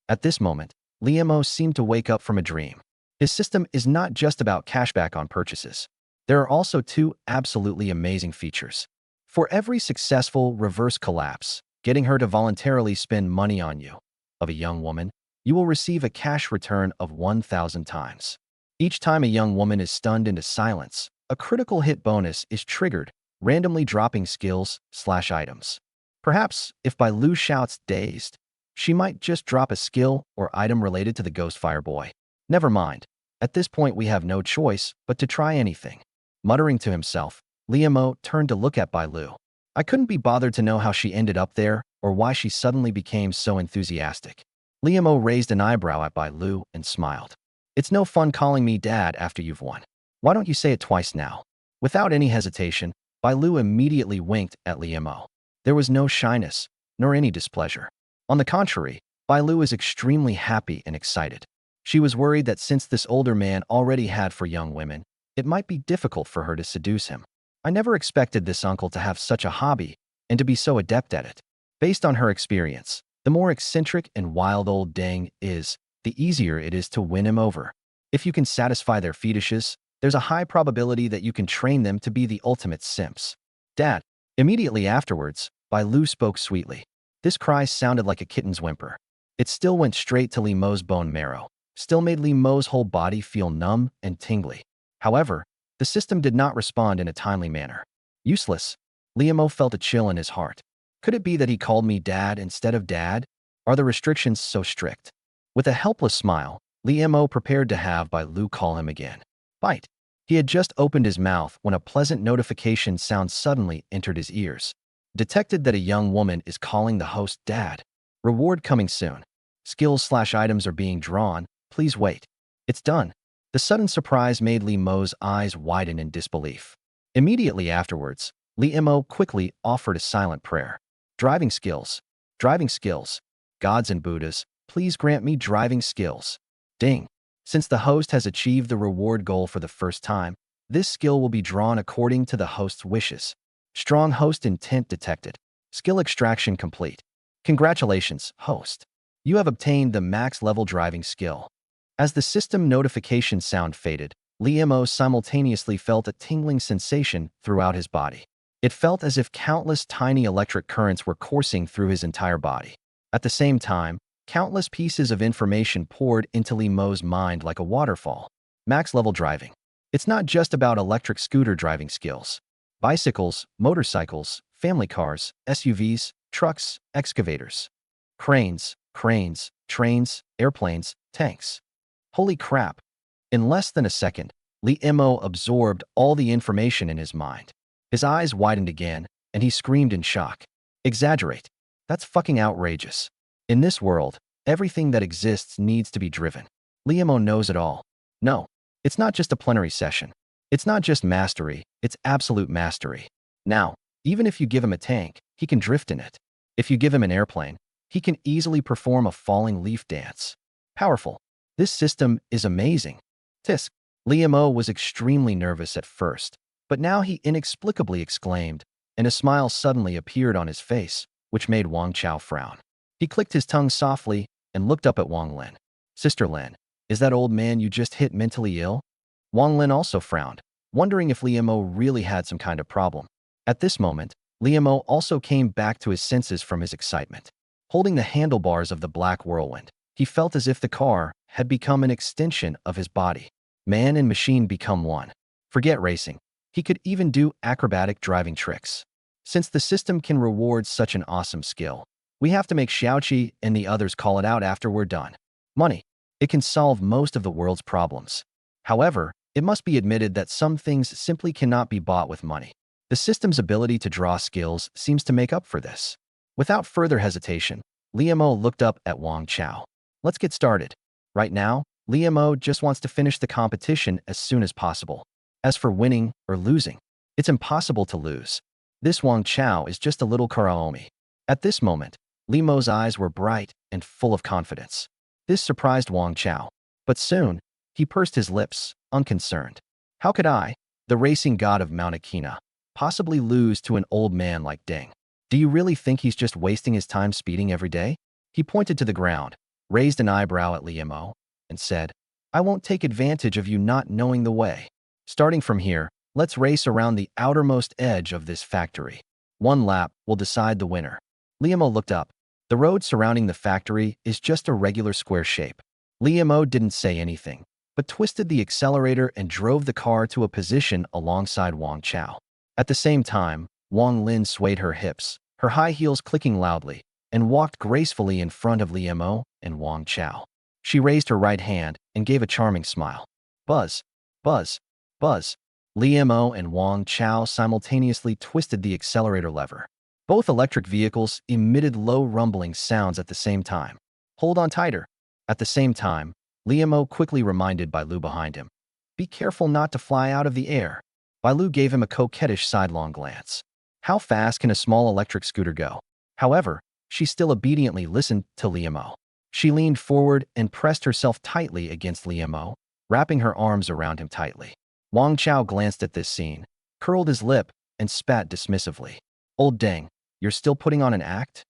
At this moment, Limo seemed to wake up from a dream. His system is not just about cashback on purchases. There are also two absolutely amazing features. For every successful reverse collapse, getting her to voluntarily spend money on you, of a young woman, you will receive a cash return of 1,000 times. Each time a young woman is stunned into silence, a critical hit bonus is triggered, randomly dropping skills/items. Perhaps, if Bailu shouts dazed, she might just drop a skill or item related to the Ghost Fire Boy. Never mind. At this point we have no choice but to try anything. Muttering to himself, Limo turned to look at Bailu. I couldn't be bothered to know how she ended up there or why she suddenly became so enthusiastic. Limo raised an eyebrow at Bailu and smiled. It's no fun calling me Dad after you've won. Why don't you say it twice now? Without any hesitation, Bailu immediately winked at Limo. There was no shyness, nor any displeasure. On the contrary, Bailu is extremely happy and excited. She was worried that since this older man already had for young women, it might be difficult for her to seduce him. I never expected this uncle to have such a hobby and to be so adept at it. Based on her experience, the more eccentric and wild old Deng is, the easier it is to win him over. If you can satisfy their fetishes, there's a high probability that you can train them to be the ultimate simps. Dad. Immediately afterwards, Bailu spoke sweetly. This cry sounded like a kitten's whimper. It still went straight to Limo's bone marrow, still made Limo's whole body feel numb and tingly. However, the system did not respond in a timely manner. Useless. Limo felt a chill in his heart. Could it be that he called me Dad instead of Dad? Are the restrictions so strict? With a helpless smile, Limo prepared to have Bailu call him again. Bite. He had just opened his mouth when a pleasant notification sound suddenly entered his ears. Detected that a young woman is calling the host Dad. Reward coming soon. Skills/items are being drawn. Please wait. It's done. The sudden surprise made Limo's eyes widen in disbelief. Immediately afterwards, Limo quickly offered a silent prayer. Driving skills. Driving skills. Gods and Buddhas, please grant me driving skills. Ding. Since the host has achieved the reward goal for the first time, this skill will be drawn according to the host's wishes. Strong host intent detected. Skill extraction complete. Congratulations, host. You have obtained the max level driving skill. As the system notification sound faded, Limo simultaneously felt a tingling sensation throughout his body. It felt as if countless tiny electric currents were coursing through his entire body. At the same time, countless pieces of information poured into Limo's mind like a waterfall. Max level driving. It's not just about electric scooter driving skills. Bicycles, motorcycles, family cars, SUVs, trucks, excavators, cranes, trains, airplanes, tanks. Holy crap. In less than a second, Limo absorbed all the information in his mind. His eyes widened again, and he screamed in shock. Exaggerate. That's fucking outrageous. In this world, everything that exists needs to be driven. Liamo knows it all. No, it's not just a plenary session. It's not just mastery, it's absolute mastery. Now, even if you give him a tank, he can drift in it. If you give him an airplane, he can easily perform a falling leaf dance. Powerful. This system is amazing. Tisk. Liamo was extremely nervous at first, but now he inexplicably exclaimed, and a smile suddenly appeared on his face, which made Wang Chao frown. He clicked his tongue softly and looked up at Wang Lin. Sister Lin, is that old man you just hit mentally ill? Wang Lin also frowned, wondering if Liamo really had some kind of problem. At this moment, Liamo also came back to his senses from his excitement. Holding the handlebars of the black whirlwind, he felt as if the car had become an extension of his body. Man and machine become one. Forget racing. He could even do acrobatic driving tricks. Since the system can reward such an awesome skill, we have to make Xiaoqi and the others call it out after we're done. Money. It can solve most of the world's problems. However, it must be admitted that some things simply cannot be bought with money. The system's ability to draw skills seems to make up for this. Without further hesitation, Liamo looked up at Wang Chao. Let's get started. Right now, Liamo just wants to finish the competition as soon as possible. As for winning or losing, it's impossible to lose. This Wang Chao is just a little karaomi. At this moment, Liamo's eyes were bright and full of confidence. This surprised Wang Chao, but soon, he pursed his lips, unconcerned. How could I, the racing god of Mount Akina, possibly lose to an old man like Deng? Do you really think he's just wasting his time speeding every day? He pointed to the ground, raised an eyebrow at Liamo, and said, I won't take advantage of you not knowing the way. Starting from here, let's race around the outermost edge of this factory. One lap will decide the winner. Liamo looked up. The road surrounding the factory is just a regular square shape. Liamo didn't say anything, but twisted the accelerator and drove the car to a position alongside Wang Chao. At the same time, Wang Lin swayed her hips, her high heels clicking loudly, and walked gracefully in front of Liamo and Wang Chao. She raised her right hand and gave a charming smile. Buzz, buzz, buzz. Liamo and Wang Chao simultaneously twisted the accelerator lever. Both electric vehicles emitted low rumbling sounds at the same time. Hold on tighter. At the same time, Liamo quickly reminded Bailu behind him. Be careful not to fly out of the air. Bailu gave him a coquettish sidelong glance. How fast can a small electric scooter go? However, she still obediently listened to Liamo. She leaned forward and pressed herself tightly against Liamo, wrapping her arms around him tightly. Wang Chao glanced at this scene, curled his lip, and spat dismissively. Old Deng, you're still putting on an act?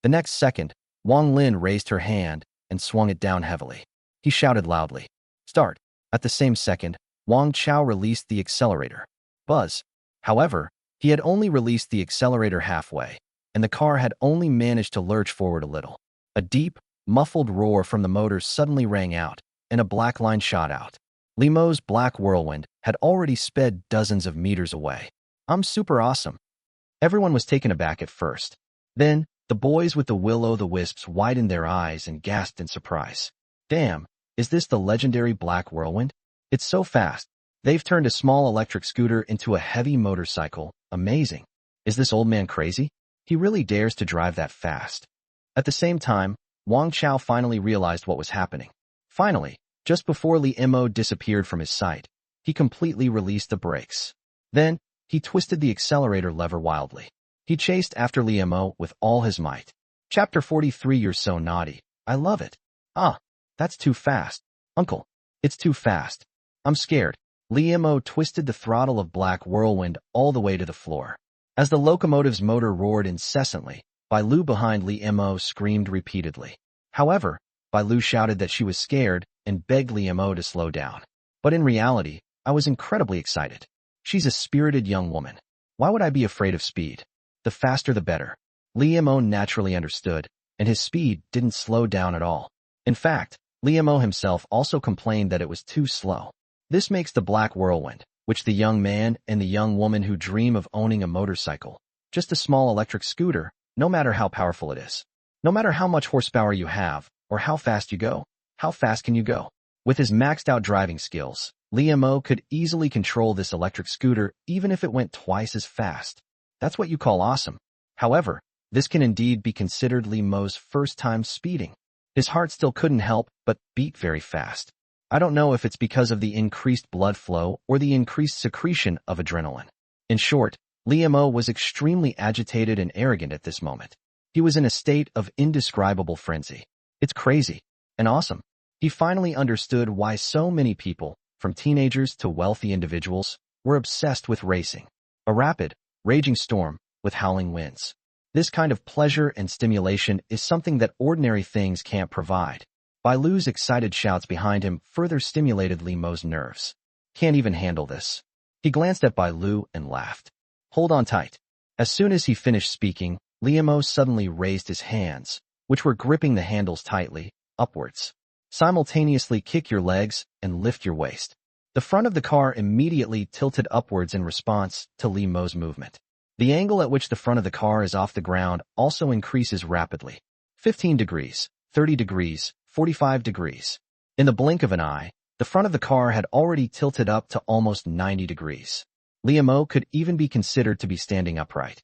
The next second, Wang Lin raised her hand and swung it down heavily. He shouted loudly, Start. At the same second, Wang Chao released the accelerator. Buzz. However, he had only released the accelerator halfway, and the car had only managed to lurch forward a little. A deep, muffled roar from the motor suddenly rang out, and a black line shot out. Liamo's black whirlwind had already sped dozens of meters away. I'm super awesome. Everyone was taken aback at first. Then, the boys with the will-o'-the-wisps widened their eyes and gasped in surprise. Damn, is this the legendary black whirlwind? It's so fast. They've turned a small electric scooter into a heavy motorcycle. Amazing. Is this old man crazy? He really dares to drive that fast. At the same time, Wang Chao finally realized what was happening. Finally, just before Liamo disappeared from his sight, he completely released the brakes. Then, he twisted the accelerator lever wildly. He chased after Liamo with all his might. Chapter 43. You're so naughty. I love it. Ah, that's too fast. Uncle, it's too fast. I'm scared. Liamo twisted the throttle of Black Whirlwind all the way to the floor. As the locomotive's motor roared incessantly, Bailu behind Liamo screamed repeatedly. However, Bailu shouted that she was scared and begged Liamo to slow down. But in reality, I was incredibly excited. She's a spirited young woman. Why would I be afraid of speed? The faster the better. Liamo naturally understood, and his speed didn't slow down at all. In fact, Liamo himself also complained that it was too slow. This makes the Black Whirlwind, which the young man and the young woman who dream of owning a motorcycle, just a small electric scooter, no matter how powerful it is. No matter how much horsepower you have, or how fast you go, how fast can you go? With his maxed out driving skills, Mo could easily control this electric scooter even if it went twice as fast. That's what you call awesome. However, this can indeed be considered Mo's first time speeding. His heart still couldn't help but beat very fast. I don't know if it's because of the increased blood flow or the increased secretion of adrenaline. In short, Mo was extremely agitated and arrogant at this moment. He was in a state of indescribable frenzy. It's crazy and awesome. He finally understood why so many people, from teenagers to wealthy individuals, were obsessed with racing. A rapid, raging storm with howling winds. This kind of pleasure and stimulation is something that ordinary things can't provide. Bailu's excited shouts behind him further stimulated Mo's nerves. Can't even handle this. He glanced at Bailu and laughed. Hold on tight. As soon as he finished speaking, Mo suddenly raised his hands, which were gripping the handles tightly, upwards. Simultaneously kick your legs and lift your waist. The front of the car immediately tilted upwards in response to Mo's movement. The angle at which the front of the car is off the ground also increases rapidly. 15 degrees, 30 degrees, 45 degrees. In the blink of an eye, the front of the car had already tilted up to almost 90 degrees. Mo could even be considered to be standing upright.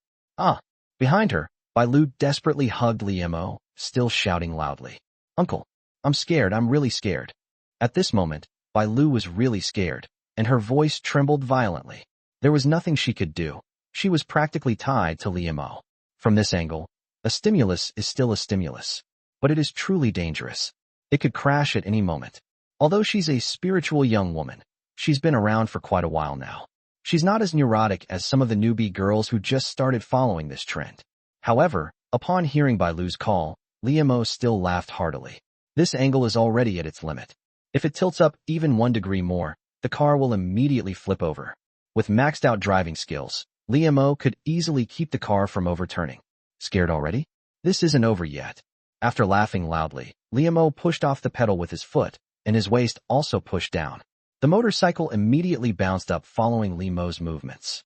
Behind her, Bailu desperately hugged Mo, still shouting loudly. Uncle, I'm scared, I'm really scared. At this moment, Bailu was really scared, and her voice trembled violently. There was nothing she could do. She was practically tied to Mo. From this angle, a stimulus is still a stimulus, but it is truly dangerous. It could crash at any moment. Although she's a spiritual young woman, she's been around for quite a while now. She's not as neurotic as some of the newbie girls who just started following this trend. However, upon hearing Bailu's call, Mo still laughed heartily. This angle is already at its limit. If it tilts up even 1 degree more, the car will immediately flip over. With maxed out driving skills, Mo could easily keep the car from overturning. Scared already? This isn't over yet. After laughing loudly, Mo pushed off the pedal with his foot, and his waist also pushed down. The motorcycle immediately bounced up following Mo's movements.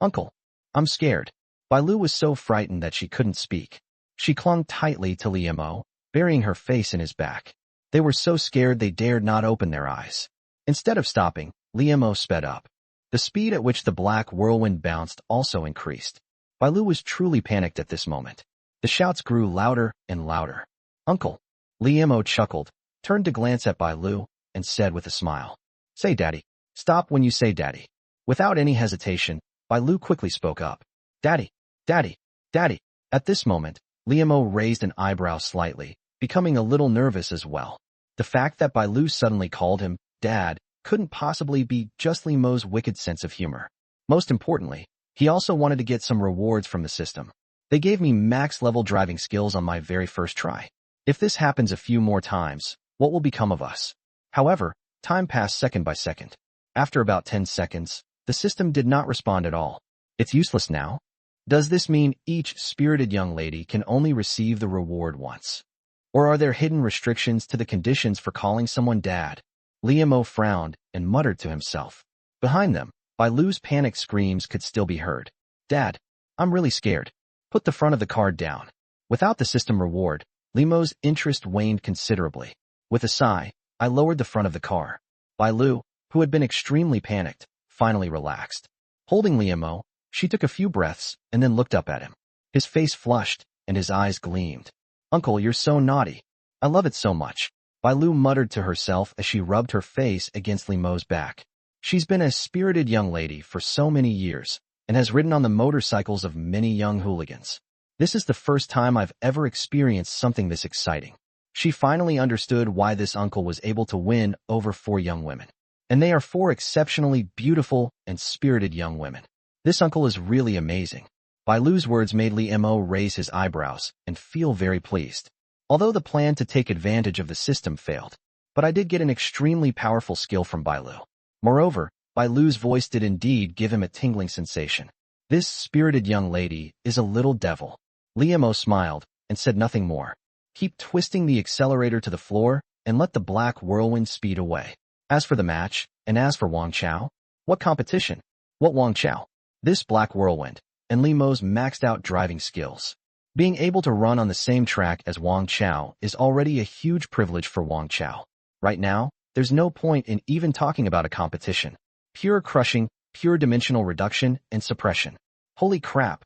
Uncle, I'm scared. Bailu was so frightened that she couldn't speak. She clung tightly to Mo, burying her face in his back. They were so scared they dared not open their eyes. Instead of stopping, Mo sped up. The speed at which the black whirlwind bounced also increased. Bailu was truly panicked at this moment. The shouts grew louder and louder. Uncle. Mo chuckled, turned to glance at Bailu, and said with a smile. Say daddy. Stop when you say daddy. Without any hesitation, Bailu quickly spoke up. Daddy, daddy, daddy. At this moment, Mo raised an eyebrow slightly, becoming a little nervous as well. The fact that Bailu suddenly called him dad couldn't possibly be just Mo's wicked sense of humor. Most importantly, he also wanted to get some rewards from the system. They gave me max-level driving skills on my very first try. If this happens a few more times, what will become of us? However, time passed second by second. After about 10 seconds, the system did not respond at all. It's useless now. Does this mean each spirited young lady can only receive the reward once? Or are there hidden restrictions to the conditions for calling someone dad? Mo frowned and muttered to himself. Behind them, Bailu's panicked screams could still be heard. Dad, I'm really scared. Put the front of the car down. Without the system reward, Mo's interest waned considerably. With a sigh, I lowered the front of the car. Bailu, who had been extremely panicked, finally relaxed. Holding Mo, she took a few breaths and then looked up at him. His face flushed and his eyes gleamed. Uncle, you're so naughty. I love it so much. Bailu muttered to herself as she rubbed her face against Mo's back. She's been a spirited young lady for so many years and has ridden on the motorcycles of many young hooligans. This is the first time I've ever experienced something this exciting. She finally understood why this uncle was able to win over 4 young women. And they are 4 exceptionally beautiful and spirited young women. This uncle is really amazing. Bailu's words made Mo raise his eyebrows and feel very pleased. Although the plan to take advantage of the system failed, but I did get an extremely powerful skill from Bailu. Moreover, Bailu's voice did indeed give him a tingling sensation. This spirited young lady is a little devil. Mo smiled and said nothing more. Keep twisting the accelerator to the floor and let the black whirlwind speed away. As for the match, and as for Wang Chao, what competition? What Wang Chao? This black whirlwind, and Mo's maxed out driving skills. Being able to run on the same track as Wang Chao is already a huge privilege for Wang Chao. Right now, there's no point in even talking about a competition. Pure crushing, pure dimensional reduction and suppression. Holy crap.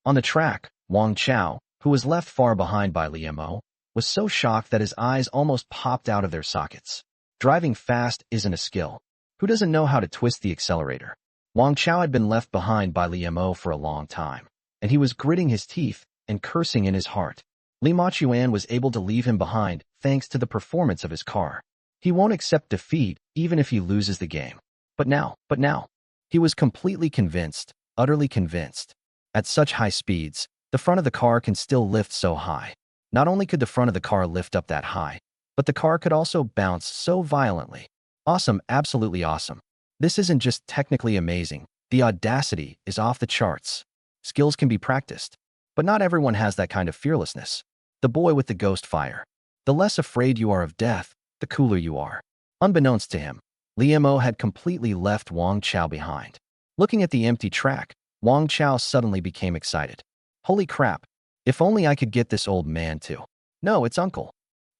On the track, Wang Chao, who was left far behind by Li Mo, was so shocked that his eyes almost popped out of their sockets. Driving fast isn't a skill. Who doesn't know how to twist the accelerator? Wang Chao had been left behind by Li Mo for a long time, and he was gritting his teeth and cursing in his heart. Li Yuan was able to leave him behind thanks to the performance of his car. He won't accept defeat even if he loses the game. But now, he was completely convinced, utterly convinced. At such high speeds, the front of the car can still lift so high. Not only could the front of the car lift up that high, but the car could also bounce so violently. Awesome, absolutely awesome. This isn't just technically amazing, the audacity is off the charts. Skills can be practiced, but not everyone has that kind of fearlessness. The boy with the ghost fire. The less afraid you are of death, the cooler you are. Unbeknownst to him, Li Mo had completely left Wang Chao behind. Looking at the empty track, Wang Chao suddenly became excited. Holy crap, if only I could get this old man too. No, it's uncle.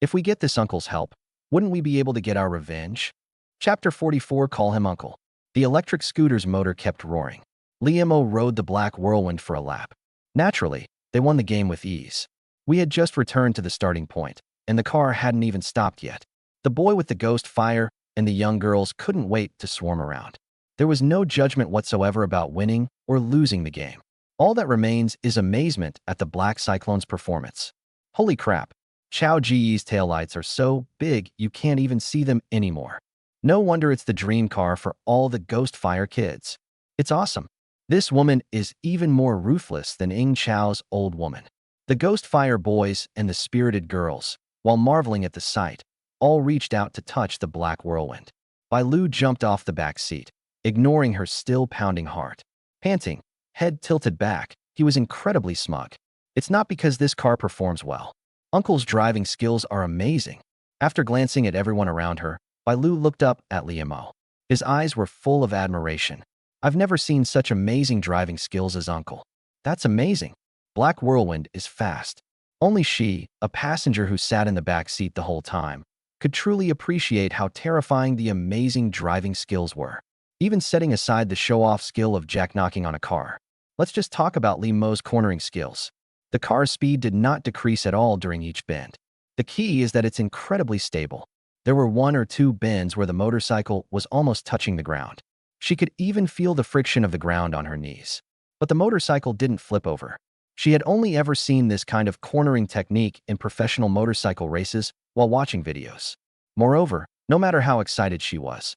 If we get this uncle's help, wouldn't we be able to get our revenge? Chapter 44, Call him uncle. The electric scooter's motor kept roaring. Li Mo rode the black whirlwind for a lap. Naturally, they won the game with ease. We had just returned to the starting point, and the car hadn't even stopped yet. The boy with the ghost fire and the young girls couldn't wait to swarm around. There was no judgment whatsoever about winning or losing the game. All that remains is amazement at the Black Cyclone's performance. Holy crap, Chao Ji's taillights are so big you can't even see them anymore. No wonder it's the dream car for all the ghost fire kids. It's awesome. This woman is even more ruthless than Ying Chao's old woman. The ghost fire boys and the spirited girls, while marveling at the sight, all reached out to touch the black whirlwind. Bai Lu jumped off the back seat, ignoring her still pounding heart. Panting, head tilted back, he was incredibly smug. It's not because this car performs well. Uncle's driving skills are amazing. After glancing at everyone around her, Bai Lu looked up at Li Mo. His eyes were full of admiration. I've never seen such amazing driving skills as uncle. That's amazing. Black Whirlwind is fast. Only she, a passenger who sat in the back seat the whole time, could truly appreciate how terrifying the amazing driving skills were. Even setting aside the show-off skill of jackknocking on a car, let's just talk about Li Mo's cornering skills. The car's speed did not decrease at all during each bend. The key is that it's incredibly stable. There were 1 or 2 bends where the motorcycle was almost touching the ground. She could even feel the friction of the ground on her knees. But the motorcycle didn't flip over. She had only ever seen this kind of cornering technique in professional motorcycle races while watching videos. Moreover, no matter how excited she was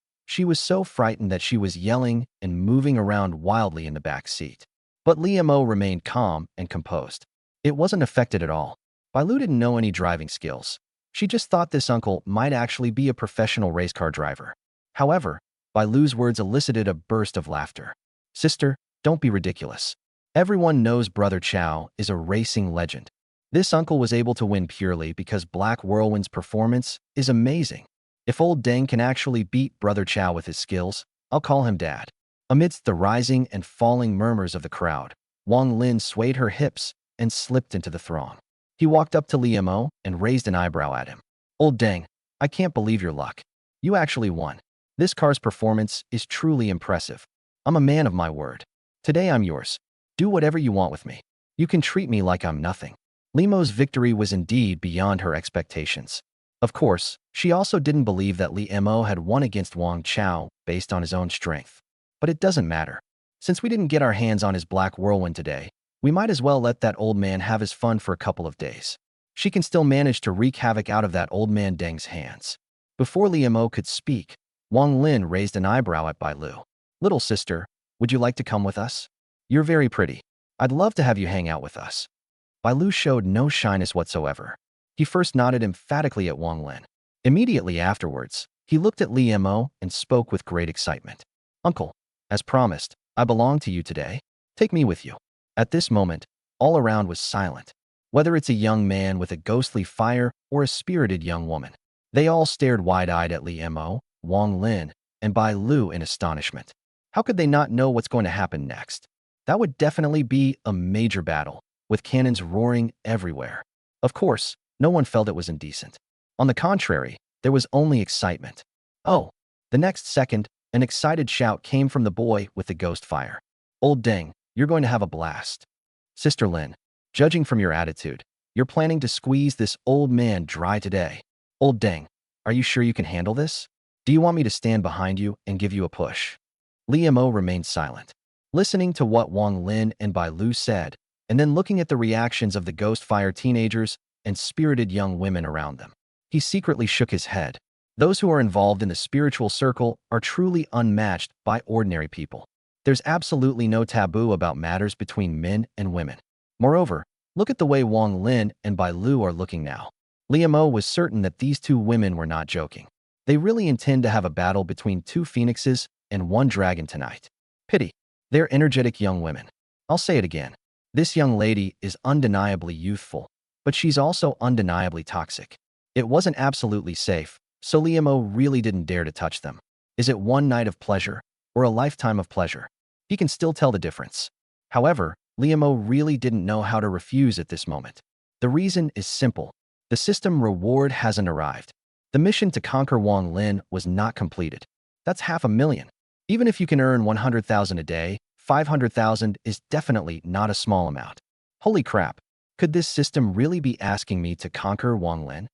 so frightened that she was yelling and moving around wildly in the back seat. But Li Mo remained calm and composed. It wasn't affected at all. Bai Lu didn't know any driving skills. She just thought this uncle might actually be a professional race car driver. However, Bai Lu's words elicited a burst of laughter. Sister, don't be ridiculous. Everyone knows Brother Chao is a racing legend. This uncle was able to win purely because Black Whirlwind's performance is amazing. If old Deng can actually beat Brother Chao with his skills, I'll call him Dad. Amidst the rising and falling murmurs of the crowd, Wang Lin swayed her hips and slipped into the throng. He walked up to Li Mo and raised an eyebrow at him. Old Deng, I can't believe your luck. You actually won. This car's performance is truly impressive. I'm a man of my word. Today I'm yours. Do whatever you want with me. You can treat me like I'm nothing. Li Mo's victory was indeed beyond her expectations. Of course, she also didn't believe that Li Mo had won against Wang Chao based on his own strength. But it doesn't matter. Since we didn't get our hands on his Black Whirlwind today, we might as well let that old man have his fun for a couple of days. She can still manage to wreak havoc out of that old man Deng's hands. Before Li Mo could speak, Wang Lin raised an eyebrow at Bai Lu. Little sister, would you like to come with us? You're very pretty. I'd love to have you hang out with us. Bai Lu showed no shyness whatsoever. He first nodded emphatically at Wang Lin. Immediately afterwards, he looked at Li Mo and spoke with great excitement. Uncle, as promised, I belong to you today. Take me with you. At this moment, all around was silent. Whether it's a young man with a ghostly fire or a spirited young woman, they all stared wide-eyed at Li Mo, Wang Lin, and Bai Lu in astonishment. How could they not know what's going to happen next? That would definitely be a major battle, with cannons roaring everywhere. Of course, no one felt it was indecent. On the contrary, there was only excitement. Oh! The next second, an excited shout came from the boy with the ghost fire. Old Deng, you're going to have a blast. Sister Lin, judging from your attitude, you're planning to squeeze this old man dry today. Old Deng, are you sure you can handle this? Do you want me to stand behind you and give you a push? Li Mo remained silent, listening to what Wang Lin and Bai Lu said, and then looking at the reactions of the ghost fire teenagers and spirited young women around them. He secretly shook his head. Those who are involved in the spiritual circle are truly unmatched by ordinary people. There's absolutely no taboo about matters between men and women. Moreover, look at the way Wang Lin and Bai Lu are looking now. Li Mo was certain that these two women were not joking. They really intend to have a battle between two phoenixes and one dragon tonight. Pity. They're energetic young women. I'll say it again. This young lady is undeniably youthful, but she's also undeniably toxic. It wasn't absolutely safe, so Li Mo really didn't dare to touch them. Is it one night of pleasure or a lifetime of pleasure? He can still tell the difference. However, Li Mo really didn't know how to refuse at this moment. The reason is simple. The system reward hasn't arrived. The mission to conquer Wang Lin was not completed. That's 500,000. Even if you can earn 100,000 a day, 500,000 is definitely not a small amount. Holy crap. Could this system really be asking me to conquer Wang Lin?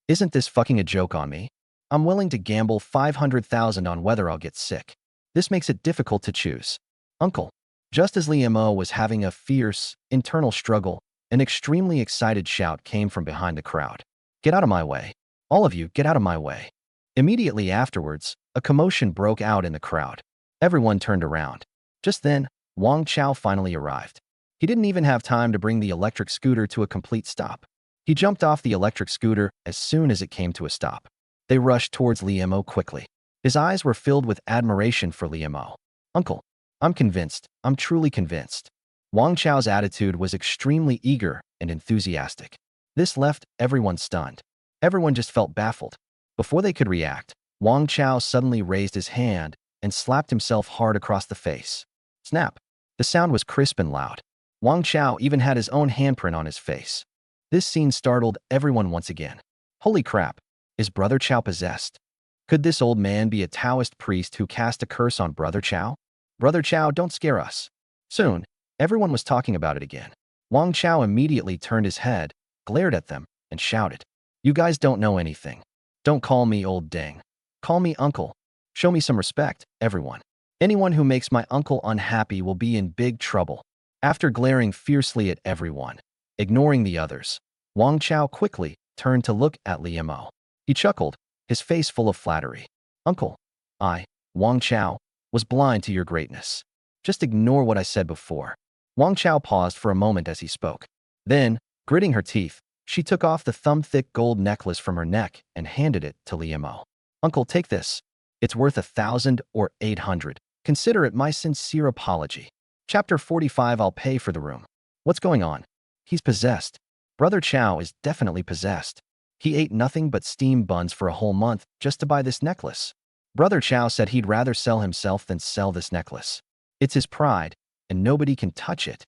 Isn't this fucking a joke on me? I'm willing to gamble 500,000 on whether I'll get sick. This makes it difficult to choose. Uncle. Just as Li Mo was having a fierce, internal struggle, an extremely excited shout came from behind the crowd. Get out of my way. All of you, get out of my way. Immediately afterwards, a commotion broke out in the crowd. Everyone turned around. Just then, Wang Chao finally arrived. He didn't even have time to bring the electric scooter to a complete stop. He jumped off the electric scooter as soon as it came to a stop. They rushed towards Li Mo quickly. His eyes were filled with admiration for Li Mo. Uncle, I'm convinced. I'm truly convinced. Wang Chao's attitude was extremely eager and enthusiastic. This left everyone stunned. Everyone just felt baffled. Before they could react, Wang Chao suddenly raised his hand and slapped himself hard across the face. Snap! The sound was crisp and loud. Wang Chao even had his own handprint on his face. This scene startled everyone once again. Holy crap! Is Brother Chao possessed? Could this old man be a Taoist priest who cast a curse on Brother Chao? Brother Chao, don't scare us. Soon, everyone was talking about it again. Wang Chao immediately turned his head, glared at them, and shouted, You guys don't know anything. Don't call me old Deng. Call me uncle. Show me some respect, everyone. Anyone who makes my uncle unhappy will be in big trouble. After glaring fiercely at everyone, ignoring the others, Wang Chao quickly turned to look at Li Mo. He chuckled, his face full of flattery. Uncle, I, Wang Chao, was blind to your greatness. Just ignore what I said before. Wang Chao paused for a moment as he spoke. Then, gritting her teeth, she took off the thumb-thick gold necklace from her neck and handed it to Li Mo. Uncle, take this. It's worth 1,000 or 800. Consider it my sincere apology. Chapter 45. I'll pay for the room. What's going on? He's possessed. Brother Chao is definitely possessed. He ate nothing but steamed buns for a whole month just to buy this necklace. Brother Chao said he'd rather sell himself than sell this necklace. It's his pride, and nobody can touch it.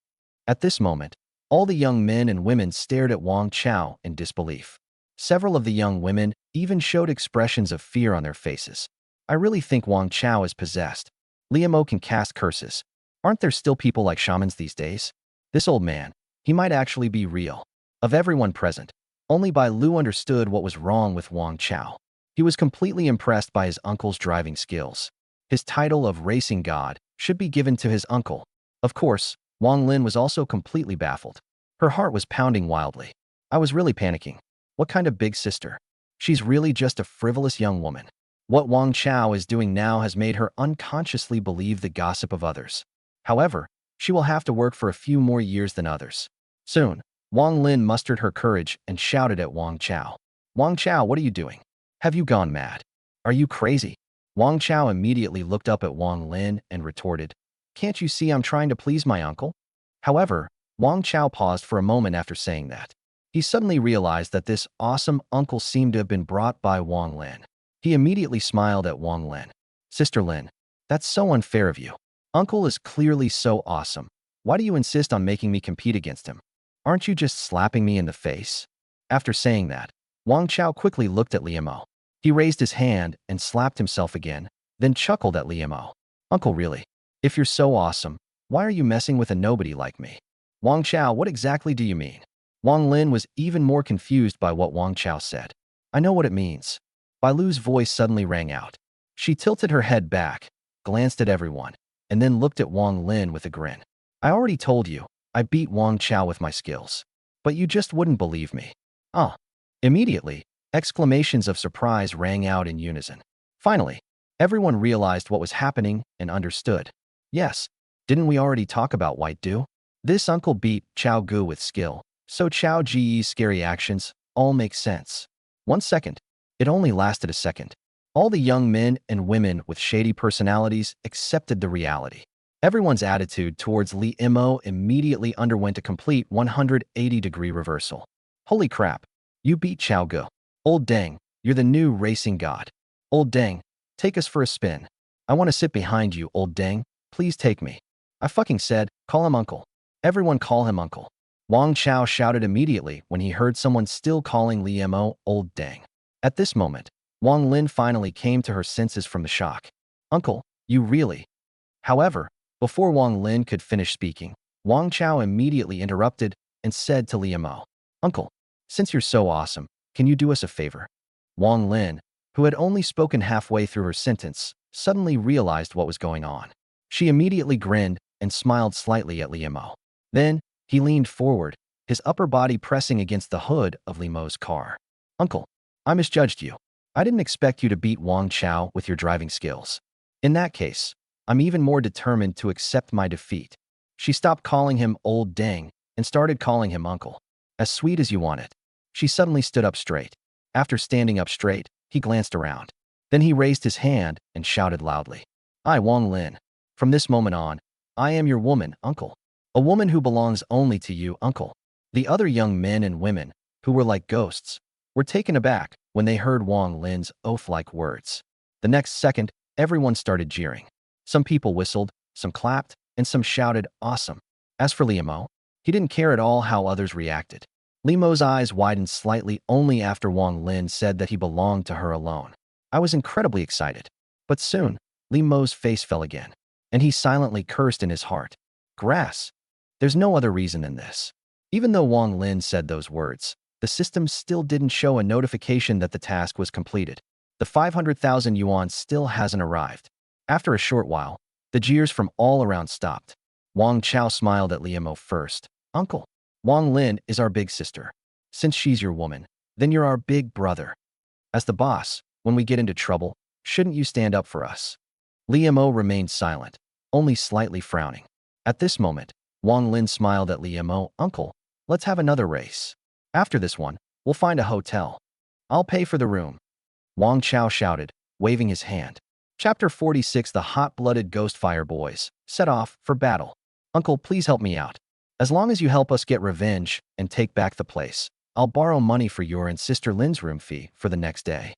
At this moment, all the young men and women stared at Wang Chao in disbelief. Several of the young women even showed expressions of fear on their faces. I really think Wang Chao is possessed. Li Mo can cast curses. Aren't there still people like shamans these days? This old man, he might actually be real. Of everyone present, only Bai Lu understood what was wrong with Wang Chao. He was completely impressed by his uncle's driving skills. His title of racing god should be given to his uncle. Of course, Wang Lin was also completely baffled. Her heart was pounding wildly. I was really panicking. What kind of big sister? She's really just a frivolous young woman. What Wang Chao is doing now has made her unconsciously believe the gossip of others. However, she will have to work for a few more years than others. Soon, Wang Lin mustered her courage and shouted at Wang Chao. Wang Chao, what are you doing? Have you gone mad? Are you crazy? Wang Chao immediately looked up at Wang Lin and retorted, Can't you see I'm trying to please my uncle? However, Wang Chao paused for a moment after saying that. He suddenly realized that this awesome uncle seemed to have been brought by Wang Lin. He immediately smiled at Wang Lin. Sister Lin, that's so unfair of you. Uncle is clearly so awesome. Why do you insist on making me compete against him? Aren't you just slapping me in the face? After saying that, Wang Chao quickly looked at Li Mo. He raised his hand and slapped himself again, then chuckled at Liemo. Uncle, really? If you're so awesome, why are you messing with a nobody like me? Wang Chao, what exactly do you mean? Wang Lin was even more confused by what Wang Chao said. I know what it means. Bai Lu's voice suddenly rang out. She tilted her head back, glanced at everyone, and then looked at Wang Lin with a grin. I already told you, I beat Wang Chao with my skills. But you just wouldn't believe me. Ah. Immediately, exclamations of surprise rang out in unison. Finally, everyone realized what was happening and understood. Yes, didn't we already talk about White Dew? This uncle beat Chao Gu with skill, so Chao Ji's scary actions all make sense. 1 second. It only lasted a second. All the young men and women with shady personalities accepted the reality. Everyone's attitude towards Li Imo immediately underwent a complete 180-degree reversal. Holy crap, you beat Chao Gu. Old Deng, you're the new racing god. Old Deng, take us for a spin. I want to sit behind you, Old Deng. Please take me. I fucking said, call him uncle. Everyone call him uncle. Wang Chao shouted immediately when he heard someone still calling Li Imo Old Deng. At this moment, Wang Lin finally came to her senses from the shock. Uncle, you really? However, before Wang Lin could finish speaking, Wang Chao immediately interrupted and said to Li Imo, Uncle, since you're so awesome, can you do us a favor? Wang Lin, who had only spoken halfway through her sentence, suddenly realized what was going on. She immediately grinned and smiled slightly at Li Imo. Then, he leaned forward, his upper body pressing against the hood of Li Mo's car. Uncle, I misjudged you. I didn't expect you to beat Wang Chao with your driving skills. In that case, I'm even more determined to accept my defeat. She stopped calling him Old Deng and started calling him Uncle. As sweet as you want it. She suddenly stood up straight. After standing up straight, he glanced around. Then he raised his hand and shouted loudly. I, Wang Lin. From this moment on, I am your woman, Uncle. A woman who belongs only to you, Uncle. The other young men and women, who were like ghosts, were taken aback when they heard Wang Lin's oath-like words. The next second, everyone started jeering. Some people whistled, some clapped, and some shouted, awesome. As for Li Imo, he didn't care at all how others reacted. Li Mo's eyes widened slightly only after Wang Lin said that he belonged to her alone. I was incredibly excited. But soon, Li Mo's face fell again, and he silently cursed in his heart. Grass. There's no other reason than this. Even though Wang Lin said those words, the system still didn't show a notification that the task was completed. The 500,000 yuan still hasn't arrived. After a short while, the jeers from all around stopped. Wang Chao smiled at Li Imo first. Uncle, Wang Lin is our big sister. Since she's your woman, then you're our big brother. As the boss, when we get into trouble, shouldn't you stand up for us? Li Imo remained silent, only slightly frowning. At this moment, Wang Lin smiled at Li Imo. Uncle, let's have another race. After this one, we'll find a hotel. I'll pay for the room. Wang Chao shouted, waving his hand. Chapter 46. The hot-blooded ghost fire boys set off for battle. Uncle, please help me out. As long as you help us get revenge and take back the place, I'll borrow money for your and Sister Lin's room fee for the next day.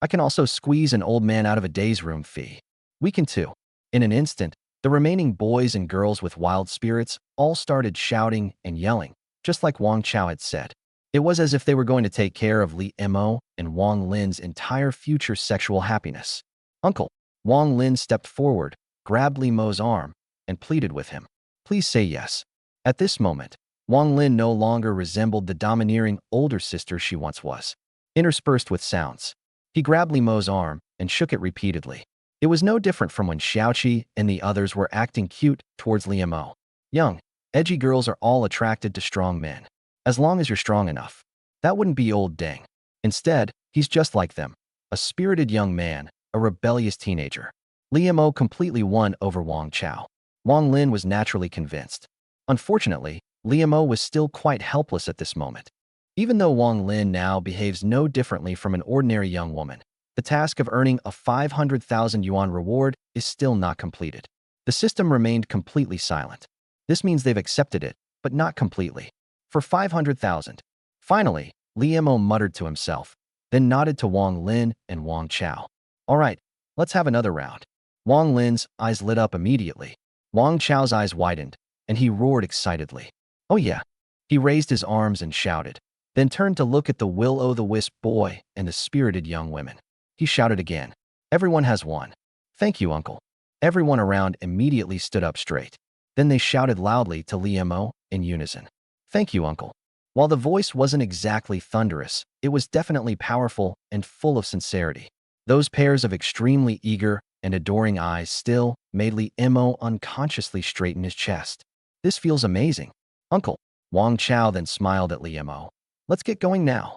I can also squeeze an old man out of a day's room fee. We can too. In an instant, the remaining boys and girls with wild spirits all started shouting and yelling, just like Wang Chao had said. It was as if they were going to take care of Li Imo and Wang Lin's entire future sexual happiness. Uncle, Wang Lin stepped forward, grabbed Li Mo's arm, and pleaded with him. Please say yes. At this moment, Wang Lin no longer resembled the domineering older sister she once was. Interspersed with sounds, he grabbed Li Mo's arm and shook it repeatedly. It was no different from when Xiaoqi and the others were acting cute towards Li Imo. Young, edgy girls are all attracted to strong men. As long as you're strong enough. That wouldn't be Old Deng. Instead, he's just like them. A spirited young man, a rebellious teenager. Li Imo completely won over Wang Chao. Wang Lin was naturally convinced. Unfortunately, Li Imo was still quite helpless at this moment. Even though Wang Lin now behaves no differently from an ordinary young woman, the task of earning a 500,000 yuan reward is still not completed. The system remained completely silent. This means they've accepted it, but not completely. For 500,000. Finally, Li Imo muttered to himself, then nodded to Wang Lin and Wang Chao. All right, let's have another round. Wang Lin's eyes lit up immediately. Wang Chao's eyes widened, and he roared excitedly. Oh yeah. He raised his arms and shouted, then turned to look at the will-o'-the-wisp boy and the spirited young women. He shouted again. Everyone has one. Thank you, uncle. Everyone around immediately stood up straight. Then they shouted loudly to Liemo in unison. Thank you, uncle. While the voice wasn't exactly thunderous, it was definitely powerful and full of sincerity. Those pairs of extremely eager and adoring eyes still made Liemo unconsciously straighten his chest. This feels amazing. Uncle. Wang Chao then smiled at Liemo. Let's get going now.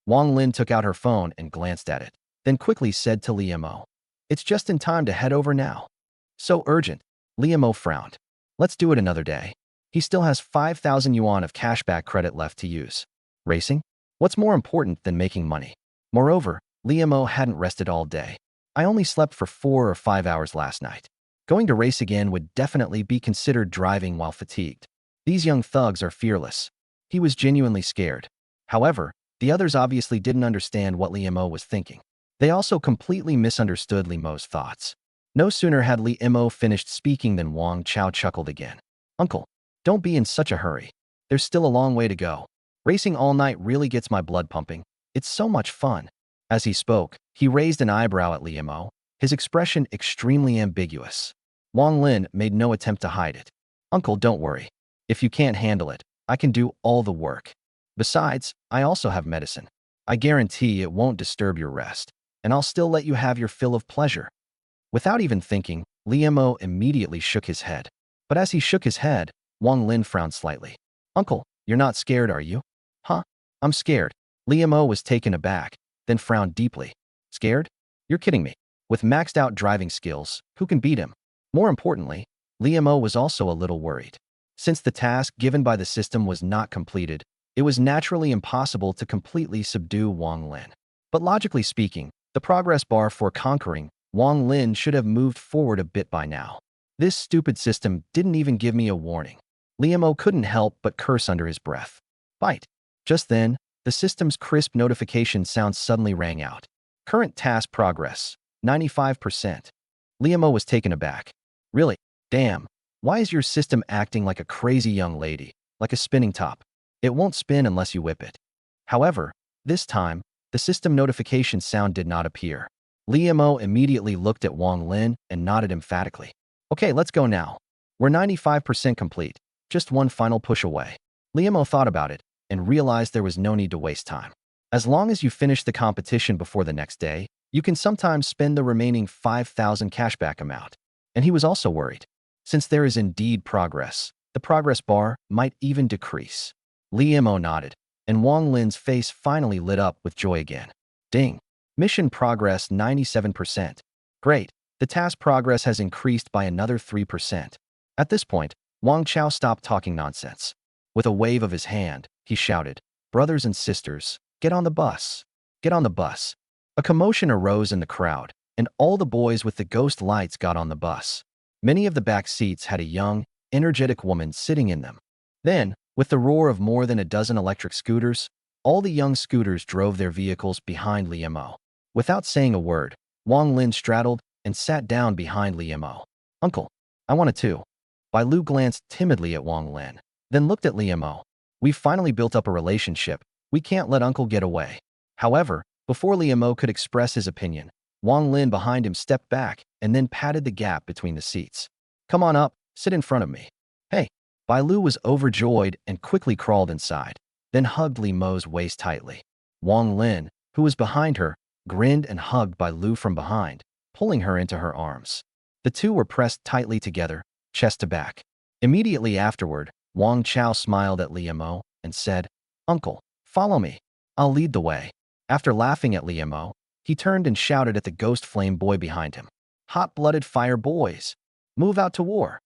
Wang Lin took out her phone and glanced at it, then quickly said to Liemo. It's just in time to head over now. So urgent. Liemo frowned. Let's do it another day. He still has 5,000 yuan of cashback credit left to use. Racing? What's more important than making money? Moreover, Liemo hadn't rested all day. I only slept for 4 or 5 hours last night. Going to race again would definitely be considered driving while fatigued. These young thugs are fearless. He was genuinely scared. However, the others obviously didn't understand what Liemo was thinking. They also completely misunderstood Liemo's thoughts. No sooner had Liemo finished speaking than Wang Chao chuckled again. Uncle, don't be in such a hurry. There's still a long way to go. Racing all night really gets my blood pumping. It's so much fun. As he spoke, he raised an eyebrow at Liemo, his expression extremely ambiguous. Wang Lin made no attempt to hide it. Uncle, don't worry. If you can't handle it, I can do all the work. Besides, I also have medicine. I guarantee it won't disturb your rest, and I'll still let you have your fill of pleasure. Without even thinking, Liemo immediately shook his head. But as he shook his head, Wang Lin frowned slightly. Uncle, you're not scared, are you? Huh? I'm scared. Liemo was taken aback, then frowned deeply. Scared? You're kidding me. With maxed out driving skills, who can beat him? More importantly, Liemo was also a little worried. Since the task given by the system was not completed, it was naturally impossible to completely subdue Wang Lin. But logically speaking, the progress bar for conquering Wang Lin should have moved forward a bit by now. This stupid system didn't even give me a warning. Liemo couldn't help but curse under his breath. Bite. Just then, the system's crisp notification sound suddenly rang out. Current task progress, 95%. Liemo was taken aback. Really? Damn. Why is your system acting like a crazy young lady, like a spinning top? It won't spin unless you whip it. However, this time, the system notification sound did not appear. Liemo immediately looked at Wang Lin and nodded emphatically. Okay, let's go now. We're 95% complete. Just one final push away. Liemo thought about it and realized there was no need to waste time. As long as you finish the competition before the next day, you can sometimes spend the remaining 5,000 cashback amount. And he was also worried. Since there is indeed progress, the progress bar might even decrease. Liemo nodded, and Wang Lin's face finally lit up with joy again. Ding. Mission progress 97%. Great. The task progress has increased by another 3%. At this point, Wang Chao stopped talking nonsense. With a wave of his hand, he shouted, Brothers and sisters, get on the bus. Get on the bus. A commotion arose in the crowd, and all the boys with the ghost lights got on the bus. Many of the back seats had a young, energetic woman sitting in them. Then, with the roar of more than a dozen electric scooters, all the young scooters drove their vehicles behind Liemo. Without saying a word, Wang Lin straddled and sat down behind Liemo. Uncle, I wanted to. Bai Lu glanced timidly at Wang Lin, then looked at Liemo. We've finally built up a relationship. We can't let Uncle get away. However, before Liemo could express his opinion, Wang Lin behind him stepped back and then patted the gap between the seats. Come on up, sit in front of me. Hey. Bai Lu was overjoyed and quickly crawled inside, then hugged Liemo's waist tightly. Wang Lin, who was behind her, grinned and hugged Bai Lu from behind, pulling her into her arms. The two were pressed tightly together, chest to back. Immediately afterward, Wang Chao smiled at Liemo and said, Uncle, follow me. I'll lead the way. After laughing at Liemo, he turned and shouted at the ghost flame boy behind him. Hot-blooded fire boys. Move out to war.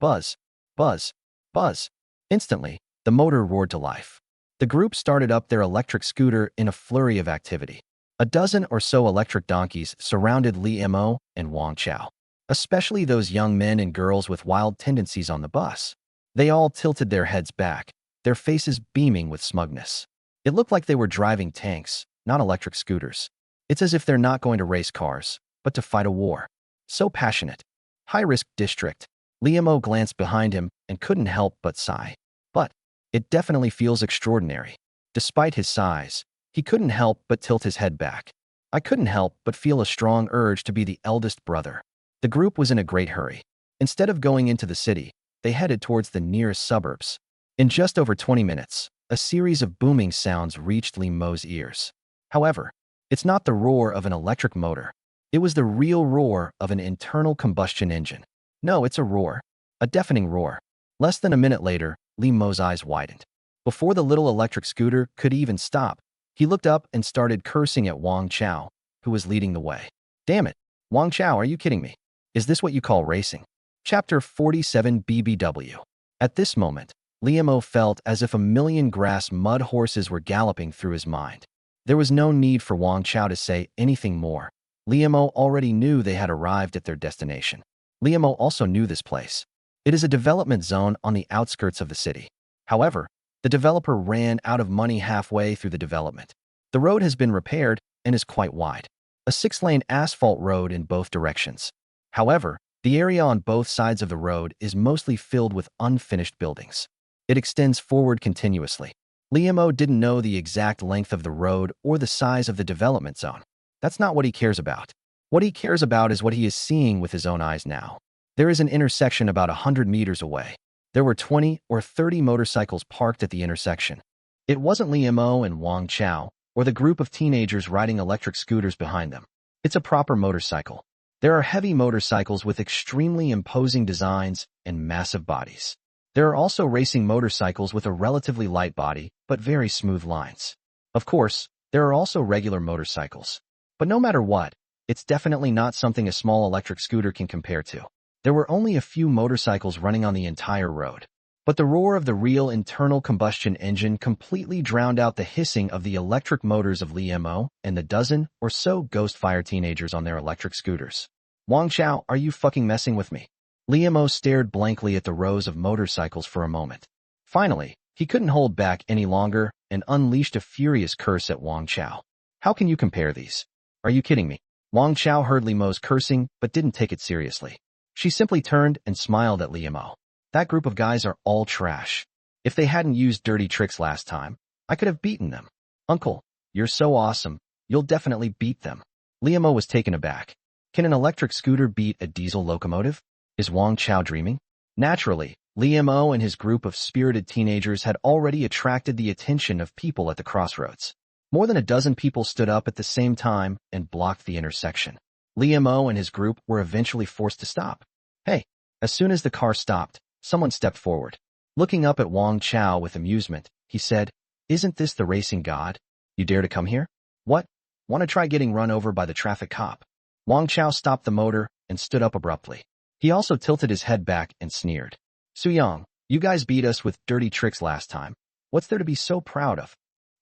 Buzz. Buzz. Buzz. Instantly, the motor roared to life. The group started up their electric scooter in a flurry of activity. A dozen or so electric donkeys surrounded Liemo and Wang Chao, especially those young men and girls with wild tendencies on the bus. They all tilted their heads back, their faces beaming with smugness. It looked like they were driving tanks, not electric scooters. It's as if they're not going to race cars, but to fight a war. So passionate. High-risk district. Liemo glanced behind him and couldn't help but sigh. But it definitely feels extraordinary. Despite his size, he couldn't help but tilt his head back. I couldn't help but feel a strong urge to be the eldest brother. The group was in a great hurry. Instead of going into the city, they headed towards the nearest suburbs. In just over 20 minutes, a series of booming sounds reached Li Mo's ears. However, it's not the roar of an electric motor. It was the real roar of an internal combustion engine. No, it's a roar. A deafening roar. Less than a minute later, Li Mo's eyes widened. Before the little electric scooter could even stop, he looked up and started cursing at Wang Chao, who was leading the way. Damn it! Wang Chao, are you kidding me? Is this what you call racing? Chapter 47 BBW. At this moment, Liamo felt as if a million grass mud horses were galloping through his mind. There was no need for Wang Chao to say anything more. Liamo already knew they had arrived at their destination. Liamo also knew this place. It is a development zone on the outskirts of the city. However, the developer ran out of money halfway through the development. The road has been repaired and is quite wide. A 6-lane asphalt road in both directions. However, the area on both sides of the road is mostly filled with unfinished buildings. It extends forward continuously. Liamo didn't know the exact length of the road or the size of the development zone. That's not what he cares about. What he cares about is what he is seeing with his own eyes now. There is an intersection about 100 meters away. There were 20 or 30 motorcycles parked at the intersection. It wasn't Liamo and Wang Chao, or the group of teenagers riding electric scooters behind them. It's a proper motorcycle. There are heavy motorcycles with extremely imposing designs and massive bodies. There are also racing motorcycles with a relatively light body, but very smooth lines. Of course, there are also regular motorcycles. But no matter what, it's definitely not something a small electric scooter can compare to. There were only a few motorcycles running on the entire road. But the roar of the real internal combustion engine completely drowned out the hissing of the electric motors of Liamo and the dozen or so ghost fire teenagers on their electric scooters. Wang Chao, are you fucking messing with me? Liamo stared blankly at the rows of motorcycles for a moment. Finally, he couldn't hold back any longer and unleashed a furious curse at Wang Chao. How can you compare these? Are you kidding me? Wang Chao heard Liamo's cursing but didn't take it seriously. She simply turned and smiled at Liamo. That group of guys are all trash. If they hadn't used dirty tricks last time, I could have beaten them. Uncle, you're so awesome, you'll definitely beat them. Liamo was taken aback. Can an electric scooter beat a diesel locomotive? Is Wang Chao dreaming? Naturally, Liamo and his group of spirited teenagers had already attracted the attention of people at the crossroads. More than a dozen people stood up at the same time and blocked the intersection. Liamo and his group were eventually forced to stop. Hey, as soon as the car stopped, someone stepped forward. Looking up at Wang Chao with amusement, he said, "Isn't this the racing god? You dare to come here? What? Want to try getting run over by the traffic cop?" Wang Chao stopped the motor and stood up abruptly. He also tilted his head back and sneered. "Suyang, you guys beat us with dirty tricks last time. What's there to be so proud of?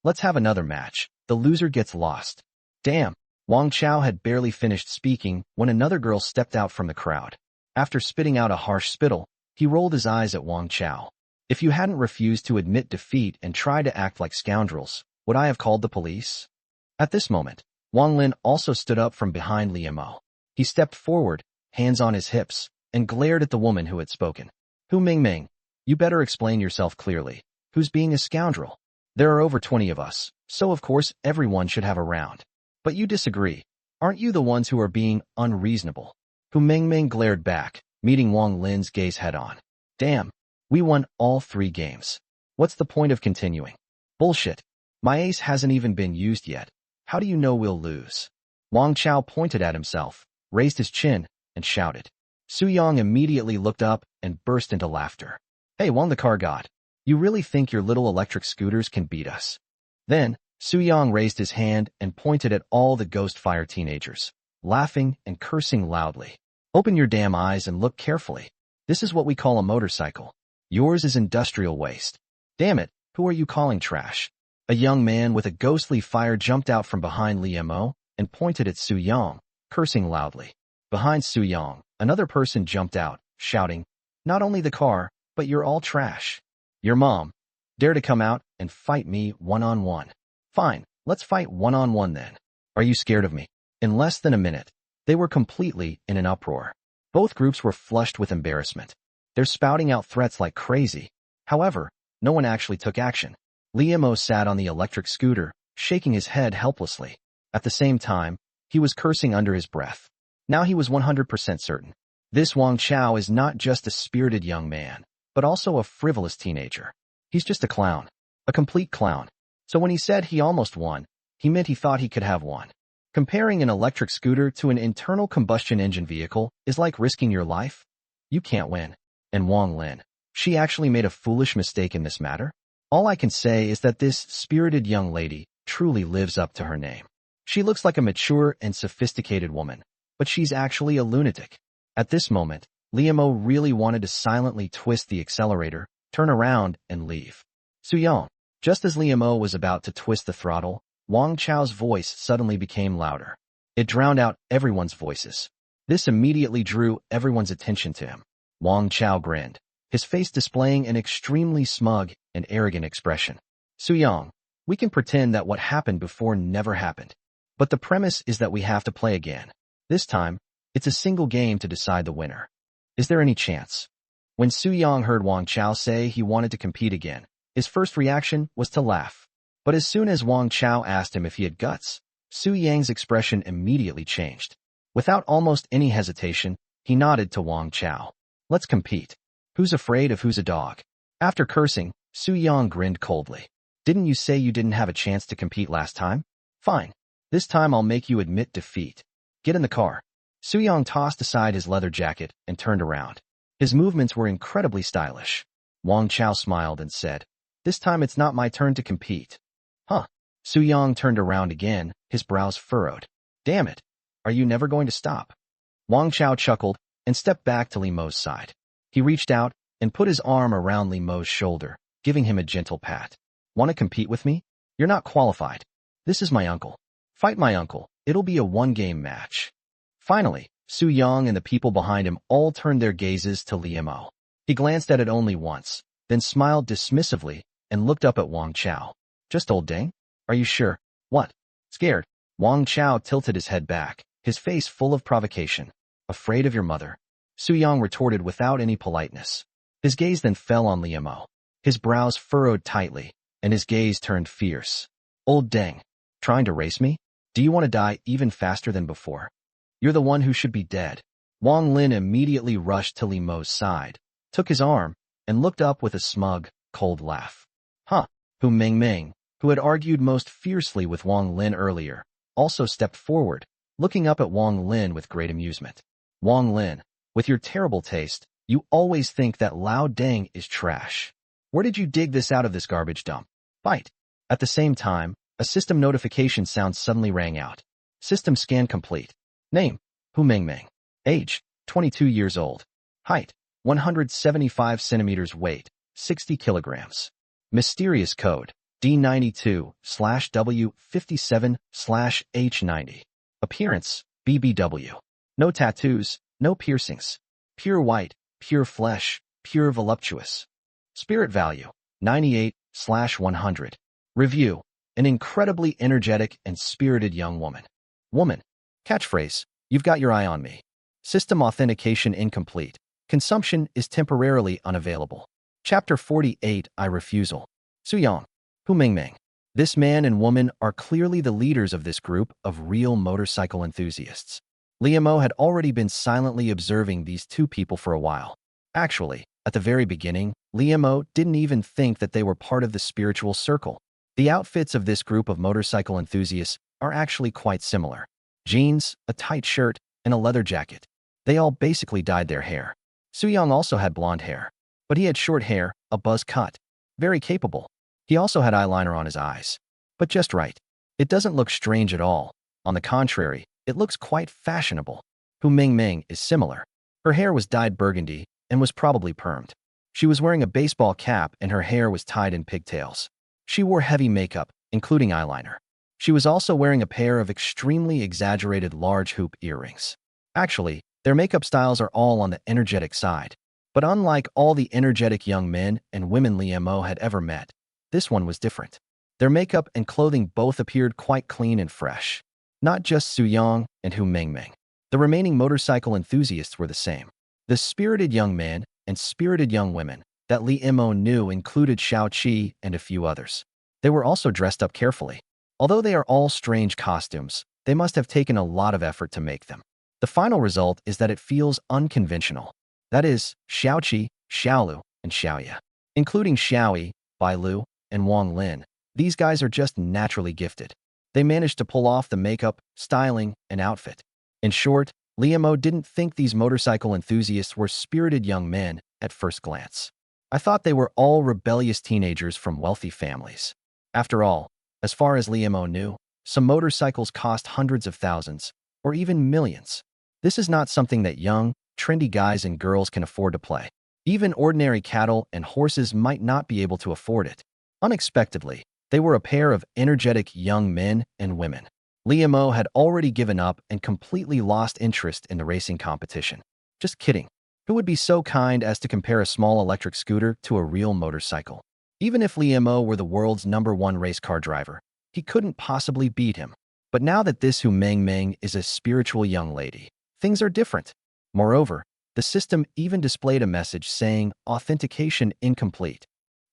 Let's have another match. The loser gets lost." Damn. Wang Chao had barely finished speaking when another girl stepped out from the crowd. After spitting out a harsh spittle, he rolled his eyes at Wang Chao. "If you hadn't refused to admit defeat and tried to act like scoundrels, would I have called the police?" At this moment, Wang Lin also stood up from behind Liamo. He stepped forward, hands on his hips, and glared at the woman who had spoken. "Hu Mingming, you better explain yourself clearly. Who's being a scoundrel? There are over 20 of us, so of course everyone should have a round. But you disagree. Aren't you the ones who are being unreasonable?" Hu Mingming glared back, meeting Wang Lin's gaze head-on. "Damn, we won all 3 games. What's the point of continuing? Bullshit. My ace hasn't even been used yet. How do you know we'll lose?" Wang Chao pointed at himself, raised his chin, and shouted. Suyang immediately looked up and burst into laughter. "Hey, Wang the car god, you really think your little electric scooters can beat us?" Then, Suyang raised his hand and pointed at all the ghost fire teenagers, laughing and cursing loudly. "Open your damn eyes and look carefully. This is what we call a motorcycle. Yours is industrial waste. Damn it, who are you calling trash?" A young man with a ghostly fire jumped out from behind Liamo and pointed at Suyang, cursing loudly. Behind Suyang, another person jumped out, shouting, "Not only the car, but you're all trash. Your mom. Dare to come out and fight me one-on-one. Fine, let's fight one-on-one then. Are you scared of me?" In less than a minute, they were completely in an uproar. Both groups were flushed with embarrassment. They're spouting out threats like crazy. However, no one actually took action. Liamo sat on the electric scooter, shaking his head helplessly. At the same time, he was cursing under his breath. Now he was 100% certain. This Wang Chao is not just a spirited young man, but also a frivolous teenager. He's just a clown. A complete clown. So when he said he almost won, he meant he thought he could have won. Comparing an electric scooter to an internal combustion engine vehicle is like risking your life. You can't win. And Wang Lin, she actually made a foolish mistake in this matter? All I can say is that this spirited young lady truly lives up to her name. She looks like a mature and sophisticated woman, but she's actually a lunatic. At this moment, Liamo really wanted to silently twist the accelerator, turn around, and leave. Suyong. Just as Liamo was about to twist the throttle, Wang Chao's voice suddenly became louder. It drowned out everyone's voices. This immediately drew everyone's attention to him. Wang Chao grinned, his face displaying an extremely smug and arrogant expression. Suyong, we can pretend that what happened before never happened. But the premise is that we have to play again. This time, it's a single game to decide the winner. Is there any chance? When Suyong heard Wang Chao say he wanted to compete again, his first reaction was to laugh. But as soon as Wang Chao asked him if he had guts, Su Yang's expression immediately changed. Without almost any hesitation, he nodded to Wang Chao. Let's compete. Who's afraid of who's a dog? After cursing, Su Yang grinned coldly. Didn't you say you didn't have a chance to compete last time? Fine. This time I'll make you admit defeat. Get in the car. Su Yang tossed aside his leather jacket and turned around. His movements were incredibly stylish. Wang Chao smiled and said, this time it's not my turn to compete. Huh. Su Yang turned around again, his brows furrowed. Damn it. Are you never going to stop? Wang Chao chuckled and stepped back to Li Mo's side. He reached out and put his arm around Li Mo's shoulder, giving him a gentle pat. Want to compete with me? You're not qualified. This is my uncle. Fight my uncle. It'll be a one-game match. Finally, Su Yang and the people behind him all turned their gazes to Li Mo. He glanced at it only once, then smiled dismissively and looked up at Wang Chao. Just old dang? Are you sure? What? Scared? Wang Chao tilted his head back, his face full of provocation. Afraid of your mother? Su Yang retorted without any politeness. His gaze then fell on Li Mo. His brows furrowed tightly, and his gaze turned fierce. Old dang. Trying to race me? Do you want to die even faster than before? You're the one who should be dead. Wang Lin immediately rushed to Li Mo's side, took his arm, and looked up with a smug, cold laugh. Huh. Hu Mingming, who had argued most fiercely with Wang Lin earlier, also stepped forward, looking up at Wang Lin with great amusement. Wang Lin, with your terrible taste, you always think that Lao Dang is trash. Where did you dig this out of this garbage dump? Fight. At the same time, a system notification sound suddenly rang out. System scan complete. Name, Hu Mingming. Age, 22 years old. Height, 175 centimeters. Weight, 60 kilograms. Mysterious code, D92/W57/H90. Appearance, BBW. No tattoos, no piercings. Pure white, pure flesh, pure voluptuous. Spirit value, 98/100. Review, an incredibly energetic and spirited young woman. Woman. Catchphrase, you've got your eye on me. System authentication incomplete. Consumption is temporarily unavailable. Chapter 48, I Refusal. Suyong. Hu Mingming. This man and woman are clearly the leaders of this group of real motorcycle enthusiasts. Liamo had already been silently observing these two people for a while. Actually, at the very beginning, Liamo didn't even think that they were part of the spiritual circle. The outfits of this group of motorcycle enthusiasts are actually quite similar. Jeans, a tight shirt, and a leather jacket. They all basically dyed their hair. Suyong also had blonde hair, but he had short hair, a buzz cut. Very capable. He also had eyeliner on his eyes. But just right. It doesn't look strange at all. On the contrary, it looks quite fashionable. Hu Mingming is similar. Her hair was dyed burgundy and was probably permed. She was wearing a baseball cap and her hair was tied in pigtails. She wore heavy makeup, including eyeliner. She was also wearing a pair of extremely exaggerated large hoop earrings. Actually, their makeup styles are all on the energetic side. But unlike all the energetic young men and women Liamo had ever met, this one was different. Their makeup and clothing both appeared quite clean and fresh. Not just Suyong and Hu Mingming. The remaining motorcycle enthusiasts were the same. The spirited young men and spirited young women that Li Imo knew included Xiao Qi and a few others. They were also dressed up carefully. Although they are all strange costumes, they must have taken a lot of effort to make them. The final result is that it feels unconventional. That is, Xiaoqi, Xiaolu, and Xiaoya. Including Xiaoyi, Bai Lu, and Wang Lin, these guys are just naturally gifted. They managed to pull off the makeup, styling, and outfit. In short, Liamo didn't think these motorcycle enthusiasts were spirited young men at first glance. I thought they were all rebellious teenagers from wealthy families. After all, as far as Liamo knew, some motorcycles cost hundreds of thousands, or even millions. This is not something that young, trendy guys and girls can afford to play. Even ordinary cattle and horses might not be able to afford it. Unexpectedly, they were a pair of energetic young men and women. Liamo had already given up and completely lost interest in the racing competition. Just kidding. Who would be so kind as to compare a small electric scooter to a real motorcycle? Even if Liamo were the world's #1 race car driver, he couldn't possibly beat him. But now that this Hu Mengmeng is a spiritual young lady, things are different. Moreover, the system even displayed a message saying authentication incomplete.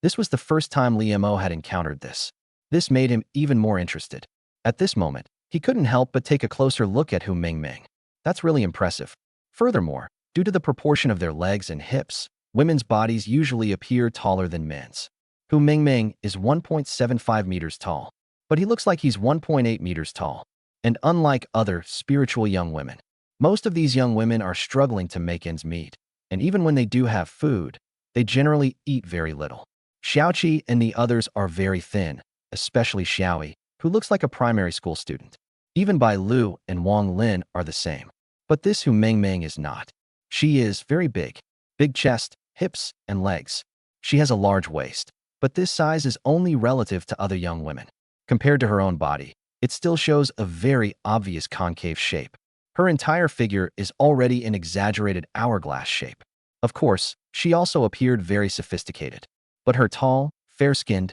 This was the first time Liamo had encountered this. This made him even more interested. At this moment, he couldn't help but take a closer look at Hu Mengmeng. That's really impressive. Furthermore, due to the proportion of their legs and hips, women's bodies usually appear taller than men's. Hu Mengmeng is 1.75 meters tall, but he looks like he's 1.8 meters tall. And unlike other spiritual young women, most of these young women are struggling to make ends meet. And even when they do have food, they generally eat very little. Xiaoqi and the others are very thin, especially Xiaoyi, who looks like a primary school student. Even Bai Lu and Wang Lin are the same. But this Hu Mengmeng is not. She is very big. Big chest, hips, and legs. She has a large waist. But this size is only relative to other young women. Compared to her own body, it still shows a very obvious concave shape. Her entire figure is already an exaggerated hourglass shape. Of course, she also appeared very sophisticated. But her tall, fair-skinned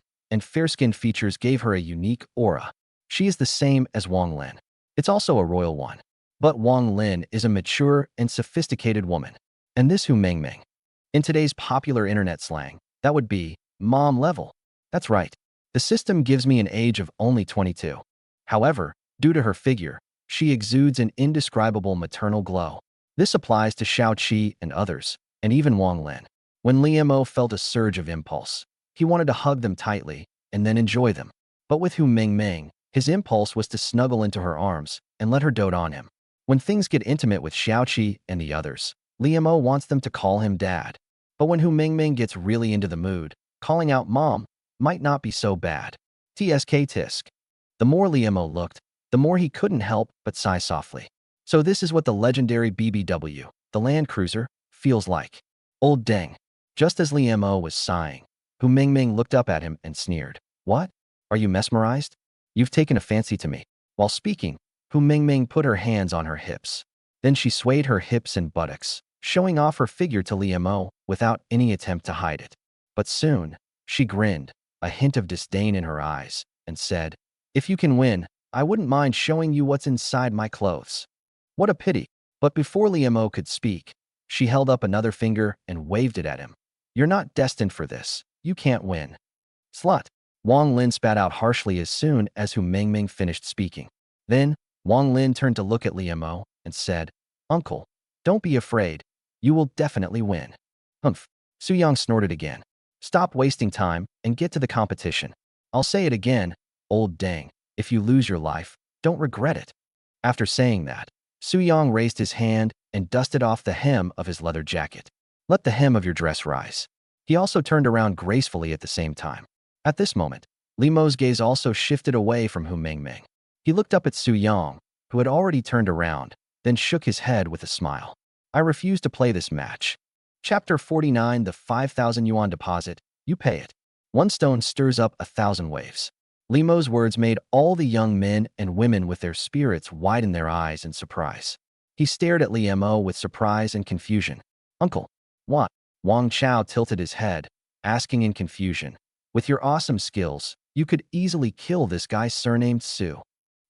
features gave her a unique aura. She is the same as Wang Lin. It's also a royal one. But Wang Lin is a mature and sophisticated woman. And this Hu Mengmeng. In today's popular internet slang, that would be mom level. That's right. The system gives me an age of only 22. However, due to her figure, she exudes an indescribable maternal glow. This applies to Xiaoqi and others, and even Wang Lin. When Liamo felt a surge of impulse, he wanted to hug them tightly and then enjoy them. But with Hu Mengmeng, his impulse was to snuggle into her arms and let her dote on him. When things get intimate with Xiaoqi and the others, Liamo wants them to call him dad. But when Hu Mengmeng gets really into the mood, calling out mom might not be so bad. Tsk tisk. The more Liamo looked, the more he couldn't help but sigh softly. So this is what the legendary BBW, the Land Cruiser, feels like. Old dang. Just as Liamo was sighing, Hu Mengmeng looked up at him and sneered. What? Are you mesmerized? You've taken a fancy to me. While speaking, Hu Mengmeng put her hands on her hips. Then she swayed her hips and buttocks, showing off her figure to Liamo without any attempt to hide it. But soon, she grinned, a hint of disdain in her eyes, and said, "If you can win, I wouldn't mind showing you what's inside my clothes." What a pity. But before Liamo could speak, she held up another finger and waved it at him. "You're not destined for this. You can't win." Slut. Wang Lin spat out harshly as soon as Hu Mengmeng finished speaking. Then, Wang Lin turned to look at Liamo and said, "Uncle, don't be afraid. You will definitely win." Humph. Su Yang snorted again. "Stop wasting time and get to the competition. I'll say it again, old dang. If you lose your life, don't regret it." After saying that, Su Yang raised his hand and dusted off the hem of his leather jacket. "Let the hem of your dress rise." He also turned around gracefully at the same time. At this moment, Liamo's gaze also shifted away from Hu Mengmeng. He looked up at Su Yang, who had already turned around, then shook his head with a smile. "I refuse to play this match." Chapter 49. The 5,000 yuan deposit. You pay it. One stone stirs up 1,000 waves. Liamo's words made all the young men and women with their spirits widen their eyes in surprise. He stared at Liamo with surprise and confusion. "Uncle, what?" Wang Chao tilted his head, asking in confusion. "With your awesome skills, you could easily kill this guy surnamed Su."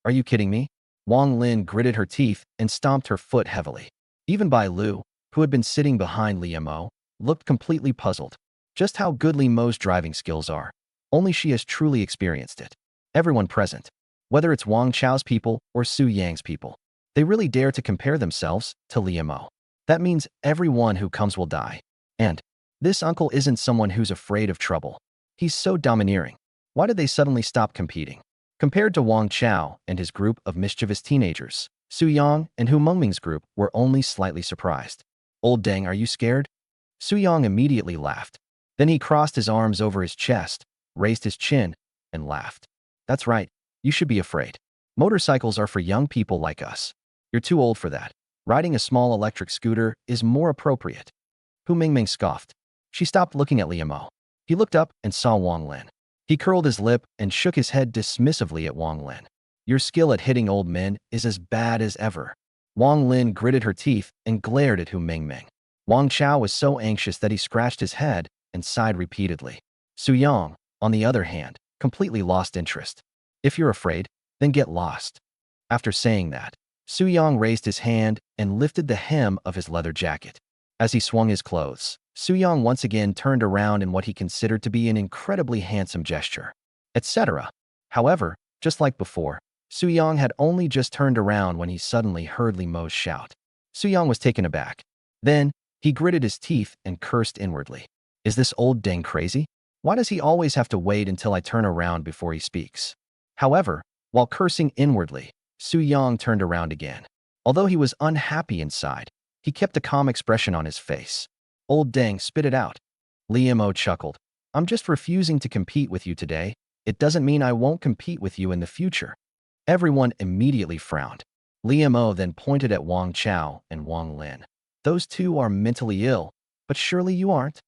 "Are you kidding me?" Wang Lin gritted her teeth and stomped her foot heavily. Even Bai Lu, who had been sitting behind Liamo, looked completely puzzled. Just how good Liamo's driving skills are. Only she has truly experienced it. Everyone present, whether it's Wang Chao's people or Su Yang's people. They really dare to compare themselves to Liamo. That means everyone who comes will die. And this uncle isn't someone who's afraid of trouble. He's so domineering. Why did they suddenly stop competing? Compared to Wang Chao and his group of mischievous teenagers, Su Yang and Hu Mengming's group were only slightly surprised. Old Deng, are you scared? Su Yang immediately laughed. Then he crossed his arms over his chest, raised his chin, and laughed. That's right, you should be afraid. Motorcycles are for young people like us. You're too old for that. Riding a small electric scooter is more appropriate. Hu Mingming scoffed. She stopped looking at Liamo. He looked up and saw Wang Lin. He curled his lip and shook his head dismissively at Wang Lin. Your skill at hitting old men is as bad as ever. Wang Lin gritted her teeth and glared at Hu Mingming. Wang Chao was so anxious that he scratched his head and sighed repeatedly. Su Yang, on the other hand, completely lost interest. If you're afraid, then get lost. After saying that, Su Yang raised his hand and lifted the hem of his leather jacket. As he swung his clothes, Su Yang once again turned around in what he considered to be an incredibly handsome gesture, etc. However, just like before, Su Yang had only just turned around when he suddenly heard Li Mo's shout. Su Yang was taken aback. Then, he gritted his teeth and cursed inwardly. Is this old Deng crazy? Why does he always have to wait until I turn around before he speaks? However, while cursing inwardly, Su Yang turned around again. Although he was unhappy inside, he kept a calm expression on his face. Old Deng spit it out. Liamo chuckled. I'm just refusing to compete with you today. It doesn't mean I won't compete with you in the future. Everyone immediately frowned. Liamo then pointed at Wang Chao and Wang Lin. Those two are mentally ill, but surely you aren't?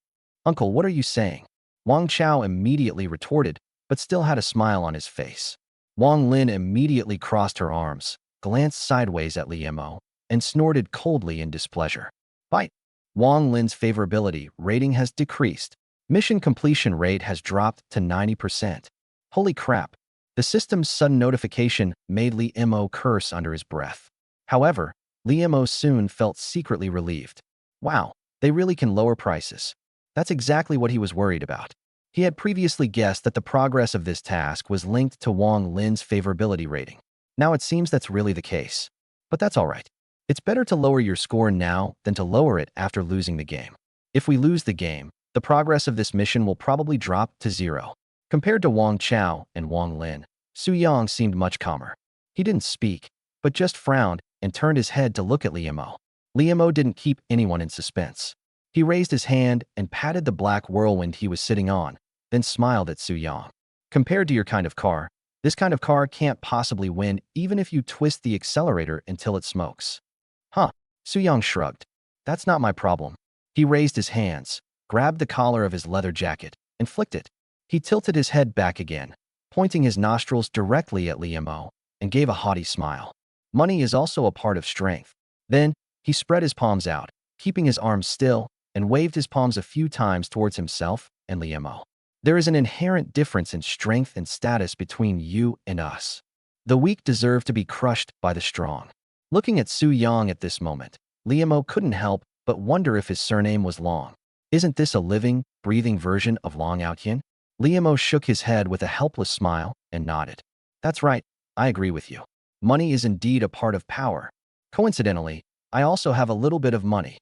Uncle, what are you saying? Wang Chao immediately retorted, but still had a smile on his face. Wang Lin immediately crossed her arms, glanced sideways at Liamo, and snorted coldly in displeasure. Bite! Wang Lin's favorability rating has decreased. Mission completion rate has dropped to 90%. Holy crap! The system's sudden notification made Liamo curse under his breath. However, Liamo soon felt secretly relieved. Wow, they really can lower prices. That's exactly what he was worried about. He had previously guessed that the progress of this task was linked to Wang Lin's favorability rating. Now it seems that's really the case. But that's all right. It's better to lower your score now than to lower it after losing the game. If we lose the game, the progress of this mission will probably drop to 0. Compared to Wang Chao and Wang Lin, Su Yang seemed much calmer. He didn't speak, but just frowned and turned his head to look at Liamo. Liamo didn't keep anyone in suspense. He raised his hand and patted the black whirlwind he was sitting on, then smiled at Su Yang. Compared to your kind of car, this kind of car can't possibly win even if you twist the accelerator until it smokes. Huh, Su Yang shrugged. That's not my problem. He raised his hands, grabbed the collar of his leather jacket, and flicked it. He tilted his head back again, pointing his nostrils directly at Liamo, and gave a haughty smile. Money is also a part of strength. Then, he spread his palms out, keeping his arms still, and waved his palms a few times towards himself and Liamo. There is an inherent difference in strength and status between you and us. The weak deserve to be crushed by the strong. Looking at Su Yang at this moment, Liamo couldn't help but wonder if his surname was Long. Isn't this a living, breathing version of Long Outyin? Liamo shook his head with a helpless smile and nodded. That's right, I agree with you. Money is indeed a part of power. Coincidentally, I also have a little bit of money.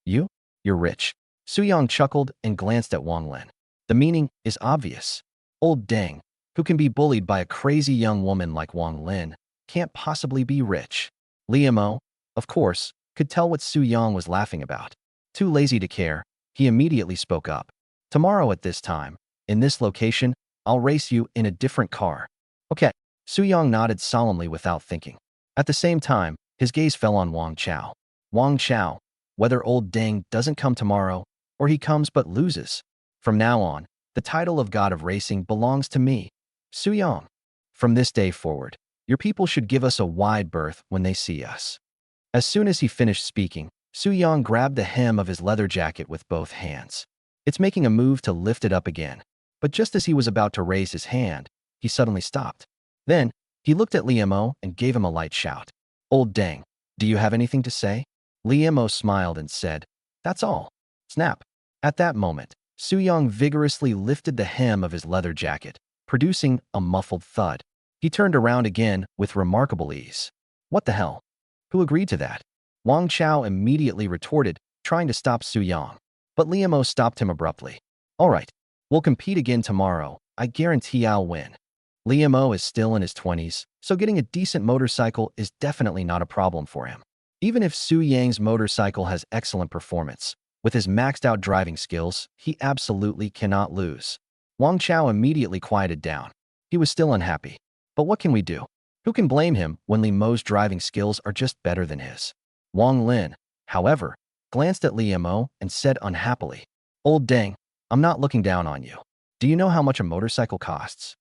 You? You're rich. Su Yang chuckled and glanced at Wang Lin. The meaning is obvious. Old Deng, who can be bullied by a crazy young woman like Wang Lin, can't possibly be rich. Liamo, of course, could tell what Su Yang was laughing about. Too lazy to care, he immediately spoke up. Tomorrow at this time, in this location, I'll race you in a different car. Okay. Su Yang nodded solemnly without thinking. At the same time, his gaze fell on Wang Chao. Wang Chao, whether old Deng doesn't come tomorrow, or he comes but loses. From now on, the title of God of Racing belongs to me, Su Yang. From this day forward, your people should give us a wide berth when they see us. As soon as he finished speaking, Su Yang grabbed the hem of his leather jacket with both hands. It's making a move to lift it up again. But just as he was about to raise his hand, he suddenly stopped. Then, he looked at Liamo and gave him a light shout. Old Deng, do you have anything to say? Liamo smiled and said, that's all. Snap. At that moment, Su Yang vigorously lifted the hem of his leather jacket, producing a muffled thud. He turned around again with remarkable ease. What the hell? Who agreed to that? Wang Chao immediately retorted, trying to stop Su Yang. But Liamo stopped him abruptly. All right, we'll compete again tomorrow. I guarantee I'll win. Liamo is still in his 20s, so getting a decent motorcycle is definitely not a problem for him. Even if Su Yang's motorcycle has excellent performance, with his maxed-out driving skills, he absolutely cannot lose. Wang Chao immediately quieted down. He was still unhappy. But what can we do? Who can blame him when Li Mo's driving skills are just better than his? Wang Lin, however, glanced at Liamo and said unhappily, Old dang, I'm not looking down on you. Do you know how much a motorcycle costs?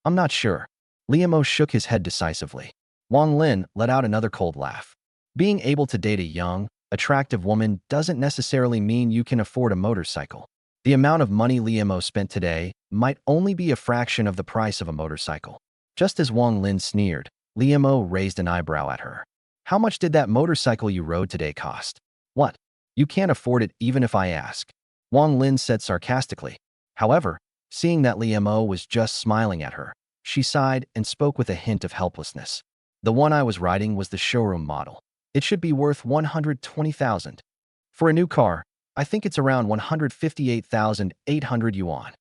I'm not sure. Liamo shook his head decisively. Wang Lin let out another cold laugh. Being able to date a young, attractive woman doesn't necessarily mean you can afford a motorcycle. The amount of money Liamo spent today might only be a fraction of the price of a motorcycle. Just as Wang Lin sneered, Liamo raised an eyebrow at her. How much did that motorcycle you rode today cost? What? You can't afford it even if I ask. Wang Lin said sarcastically. However, seeing that Liamo was just smiling at her, she sighed and spoke with a hint of helplessness. The one I was riding was the showroom model. It should be worth 120,000. For a new car, I think it's around 158,800 yuan.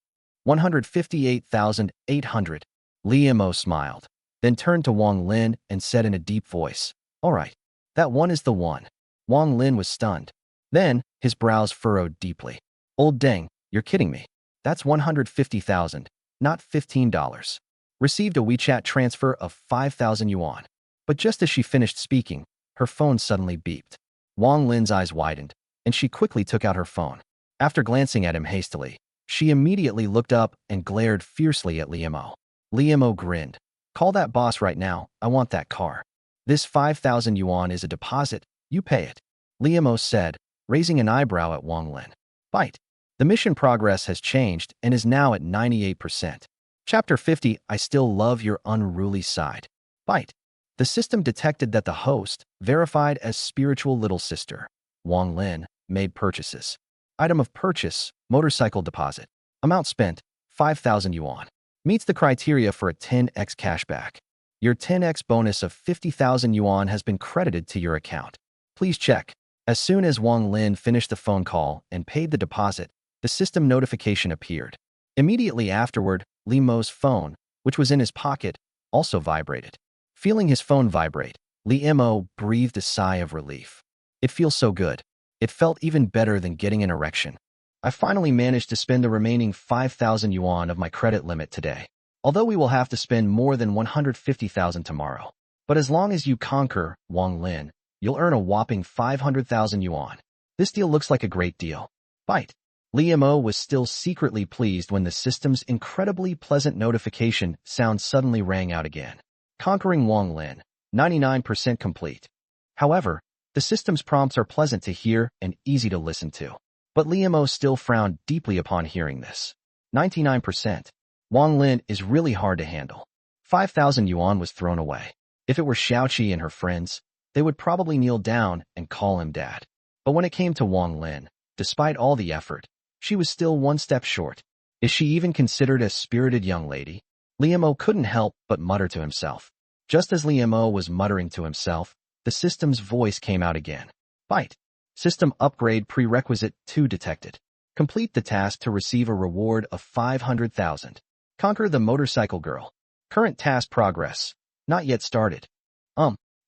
158,800. Liamo smiled, then turned to Wang Lin and said in a deep voice, All right, that one is the one. Wang Lin was stunned. Then, his brows furrowed deeply. Old dang, you're kidding me. That's 150,000, not $15. Received a WeChat transfer of 5,000 yuan. But just as she finished speaking, her phone suddenly beeped. Wang Lin's eyes widened, and she quickly took out her phone. After glancing at him hastily, she immediately looked up and glared fiercely at Liamo. Liamo grinned. Call that boss right now, I want that car. This 5,000 yuan is a deposit, you pay it. Liamo said, raising an eyebrow at Wang Lin. Bite. The mission progress has changed and is now at 98%. Chapter 50, I still love your unruly side. Bite. The system detected that the host, verified as spiritual little sister, Wang Lin, made purchases. Item of purchase, motorcycle deposit. Amount spent, 5,000 yuan. Meets the criteria for a 10x cashback. Your 10x bonus of 50,000 yuan has been credited to your account. Please check. As soon as Wang Lin finished the phone call and paid the deposit, the system notification appeared. Immediately afterward, Li Mo's phone, which was in his pocket, also vibrated. Feeling his phone vibrate, Li Mo breathed a sigh of relief. It feels so good. It felt even better than getting an erection. I finally managed to spend the remaining 5,000 yuan of my credit limit today. Although we will have to spend more than 150,000 tomorrow. But as long as you conquer Wang Lin, you'll earn a whopping 500,000 yuan. This deal looks like a great deal. Bite. Liamo was still secretly pleased when the system's incredibly pleasant notification sound suddenly rang out again. Conquering Wang Lin, 99% complete. However, the system's prompts are pleasant to hear and easy to listen to. But Liamo still frowned deeply upon hearing this. 99%. Wang Lin is really hard to handle. 5,000 yuan was thrown away. If it were Xiaoqi and her friends, they would probably kneel down and call him dad. But when it came to Wang Lin, despite all the effort, she was still one step short. Is she even considered a spirited young lady? Liamo couldn't help but mutter to himself. Just as Liamo was muttering to himself, the system's voice came out again. Bite. System upgrade prerequisite 2 detected. Complete the task to receive a reward of 500,000. Conquer the motorcycle girl. Current task progress. Not yet started.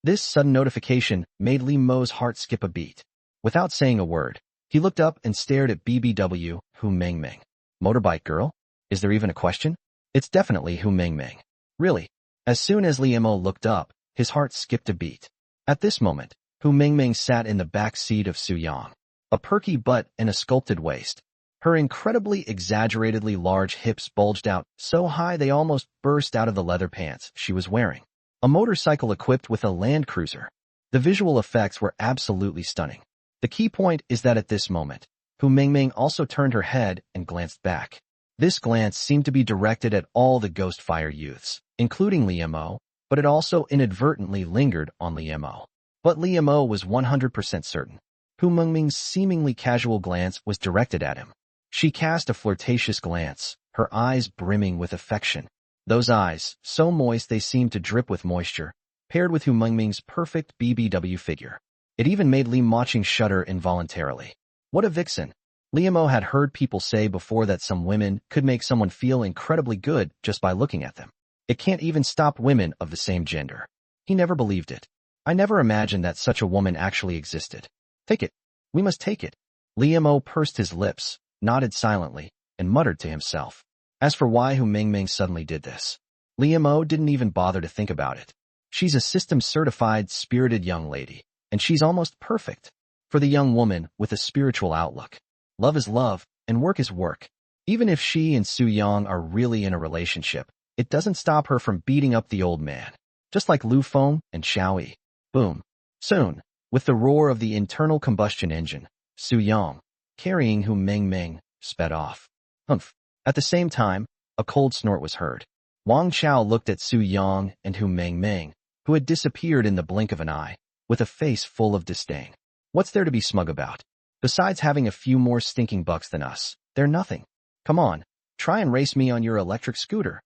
This sudden notification made Li Mo's heart skip a beat. Without saying a word, he looked up and stared at BBW, Hu Mengmeng. Motorbike girl? Is there even a question? It's definitely Hu Mengmeng. Really? As soon as Liamo looked up, his heart skipped a beat. At this moment, Hu Mengmeng sat in the back seat of Su Yang. A perky butt and a sculpted waist. Her incredibly exaggeratedly large hips bulged out so high they almost burst out of the leather pants she was wearing. A motorcycle equipped with a Land Cruiser. The visual effects were absolutely stunning. The key point is that at this moment, Hu Mengmeng also turned her head and glanced back. This glance seemed to be directed at all the Ghostfire youths, including Liamo, but it also inadvertently lingered on Liamo. But Liamo was 100% certain. Hu Mengmeng's seemingly casual glance was directed at him. She cast a flirtatious glance, her eyes brimming with affection. Those eyes, so moist they seemed to drip with moisture, paired with Hu Mengming's perfect BBW figure. It even made Li Moqing shudder involuntarily. What a vixen! Liamo had heard people say before that some women could make someone feel incredibly good just by looking at them. It can't even stop women of the same gender. He never believed it. I never imagined that such a woman actually existed. Take it. We must take it. Liamo pursed his lips, nodded silently, and muttered to himself. As for why Hu Mengming suddenly did this, Liamo didn't even bother to think about it. She's a system-certified, spirited young lady, and she's almost perfect for the young woman with a spiritual outlook. Love is love, and work is work. Even if she and Su Yang are really in a relationship, it doesn't stop her from beating up the old man. Just like Lu Feng and Xiao Yi. Boom. Soon, with the roar of the internal combustion engine, Su Yang, carrying Hu Mengming, sped off. Humph. At the same time, a cold snort was heard. Wang Chao looked at Su Yang and Hu Mengming, who had disappeared in the blink of an eye, with a face full of disdain. What's there to be smug about? Besides having a few more stinking bucks than us, they're nothing. Come on, try and race me on your electric scooter.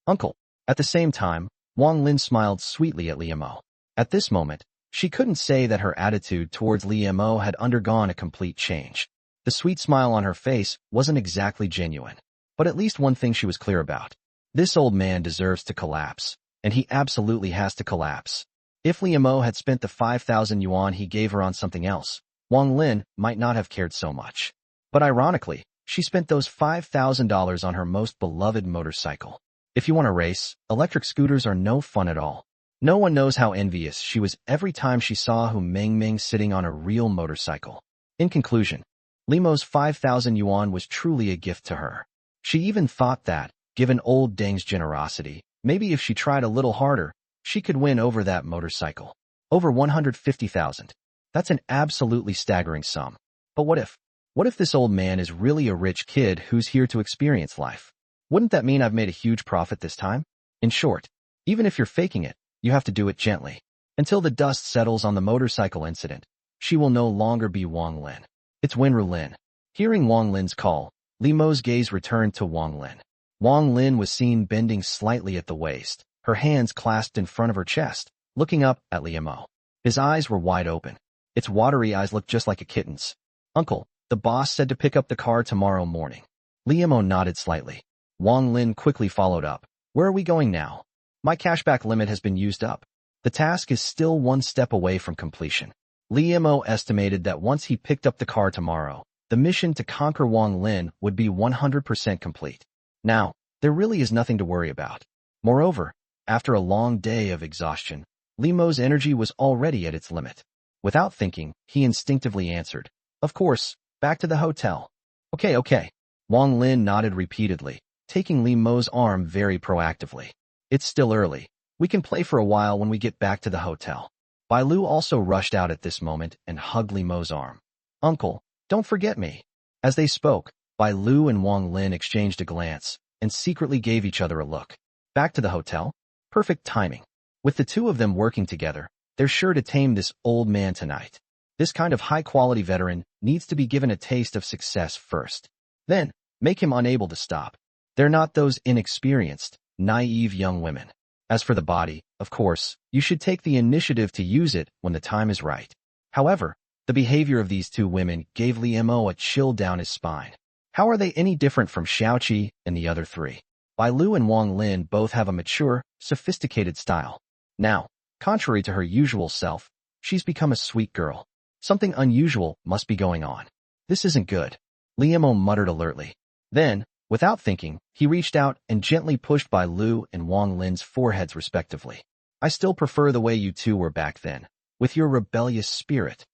Uncle. At the same time, Wang Lin smiled sweetly at Liamo. At this moment, she couldn't say that her attitude towards Liamo had undergone a complete change. The sweet smile on her face wasn't exactly genuine. But at least one thing she was clear about. This old man deserves to collapse, and he absolutely has to collapse. If Liamo had spent the 5,000 yuan he gave her on something else, Wang Lin might not have cared so much. But ironically, she spent those $5,000 on her most beloved motorcycle. If you want to race, electric scooters are no fun at all. No one knows how envious she was every time she saw Hu Mengming sitting on a real motorcycle. In conclusion, Liamo's 5,000 yuan was truly a gift to her. She even thought that, given old Deng's generosity, maybe if she tried a little harder, she could win over that motorcycle. Over 150,000. That's an absolutely staggering sum. But what if? What if this old man is really a rich kid who's here to experience life? Wouldn't that mean I've made a huge profit this time? In short, even if you're faking it, you have to do it gently. Until the dust settles on the motorcycle incident, she will no longer be Wang Lin. It's Wenru Lin. Hearing Wang Lin's call, Liamo's gaze returned to Wang Lin. Wang Lin was seen bending slightly at the waist, her hands clasped in front of her chest, looking up at Liamo. His eyes were wide open. Its watery eyes looked just like a kitten's. Uncle, the boss said to pick up the car tomorrow morning. Liamo nodded slightly. Wang Lin quickly followed up. Where are we going now? My cashback limit has been used up. The task is still one step away from completion. Liamo estimated that once he picked up the car tomorrow, the mission to conquer Wang Lin would be 100% complete. Now, there really is nothing to worry about. Moreover, after a long day of exhaustion, Liamo's energy was already at its limit. Without thinking, he instinctively answered, "Of course, back to the hotel." Okay. Wang Lin nodded repeatedly, taking Liamo's arm very proactively. It's still early. We can play for a while when we get back to the hotel. Bai Lu also rushed out at this moment and hugged Liamo's arm. Uncle, don't forget me. As they spoke, Bai Lu and Wang Lin exchanged a glance and secretly gave each other a look. Back to the hotel? Perfect timing. With the two of them working together, they're sure to tame this old man tonight. This kind of high-quality veteran needs to be given a taste of success first. Then, make him unable to stop. They're not those inexperienced, naive young women. As for the body, of course, you should take the initiative to use it when the time is right. However, the behavior of these two women gave Liamo a chill down his spine. How are they any different from Xiaoqi and the other three? Bai Lu and Wang Lin both have a mature, sophisticated style. Now, contrary to her usual self, she's become a sweet girl. Something unusual must be going on. This isn't good. Liamo muttered alertly. Then, without thinking, he reached out and gently pushed Bai Lu and Wang Lin's foreheads respectively. I still prefer the way you two were back then, with your rebellious spirit.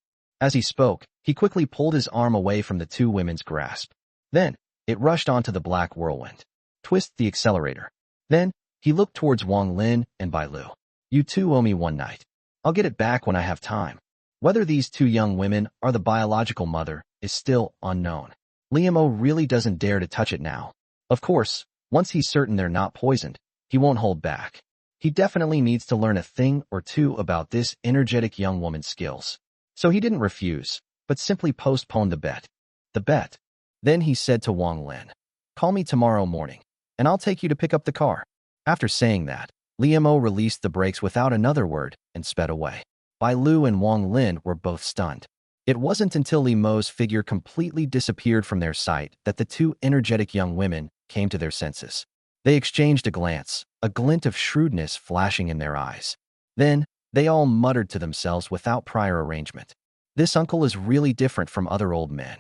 As he spoke, he quickly pulled his arm away from the two women's grasp. Then, it rushed onto the black whirlwind. Twist the accelerator. Then, he looked towards Wang Lin and Bai Lu. You two owe me one night. I'll get it back when I have time. Whether these two young women are the biological mother is still unknown. Liamo really doesn't dare to touch it now. Of course, once he's certain they're not poisoned, he won't hold back. He definitely needs to learn a thing or two about this energetic young woman's skills. So he didn't refuse, but simply postponed the bet. The bet. Then he said to Wang Lin, "Call me tomorrow morning, and I'll take you to pick up the car." After saying that, Liemo released the brakes without another word and sped away. Bai Lu and Wang Lin were both stunned. It wasn't until Liemo's figure completely disappeared from their sight that the two energetic young women came to their senses. They exchanged a glance, a glint of shrewdness flashing in their eyes. Then, they all muttered to themselves without prior arrangement. This uncle is really different from other old men.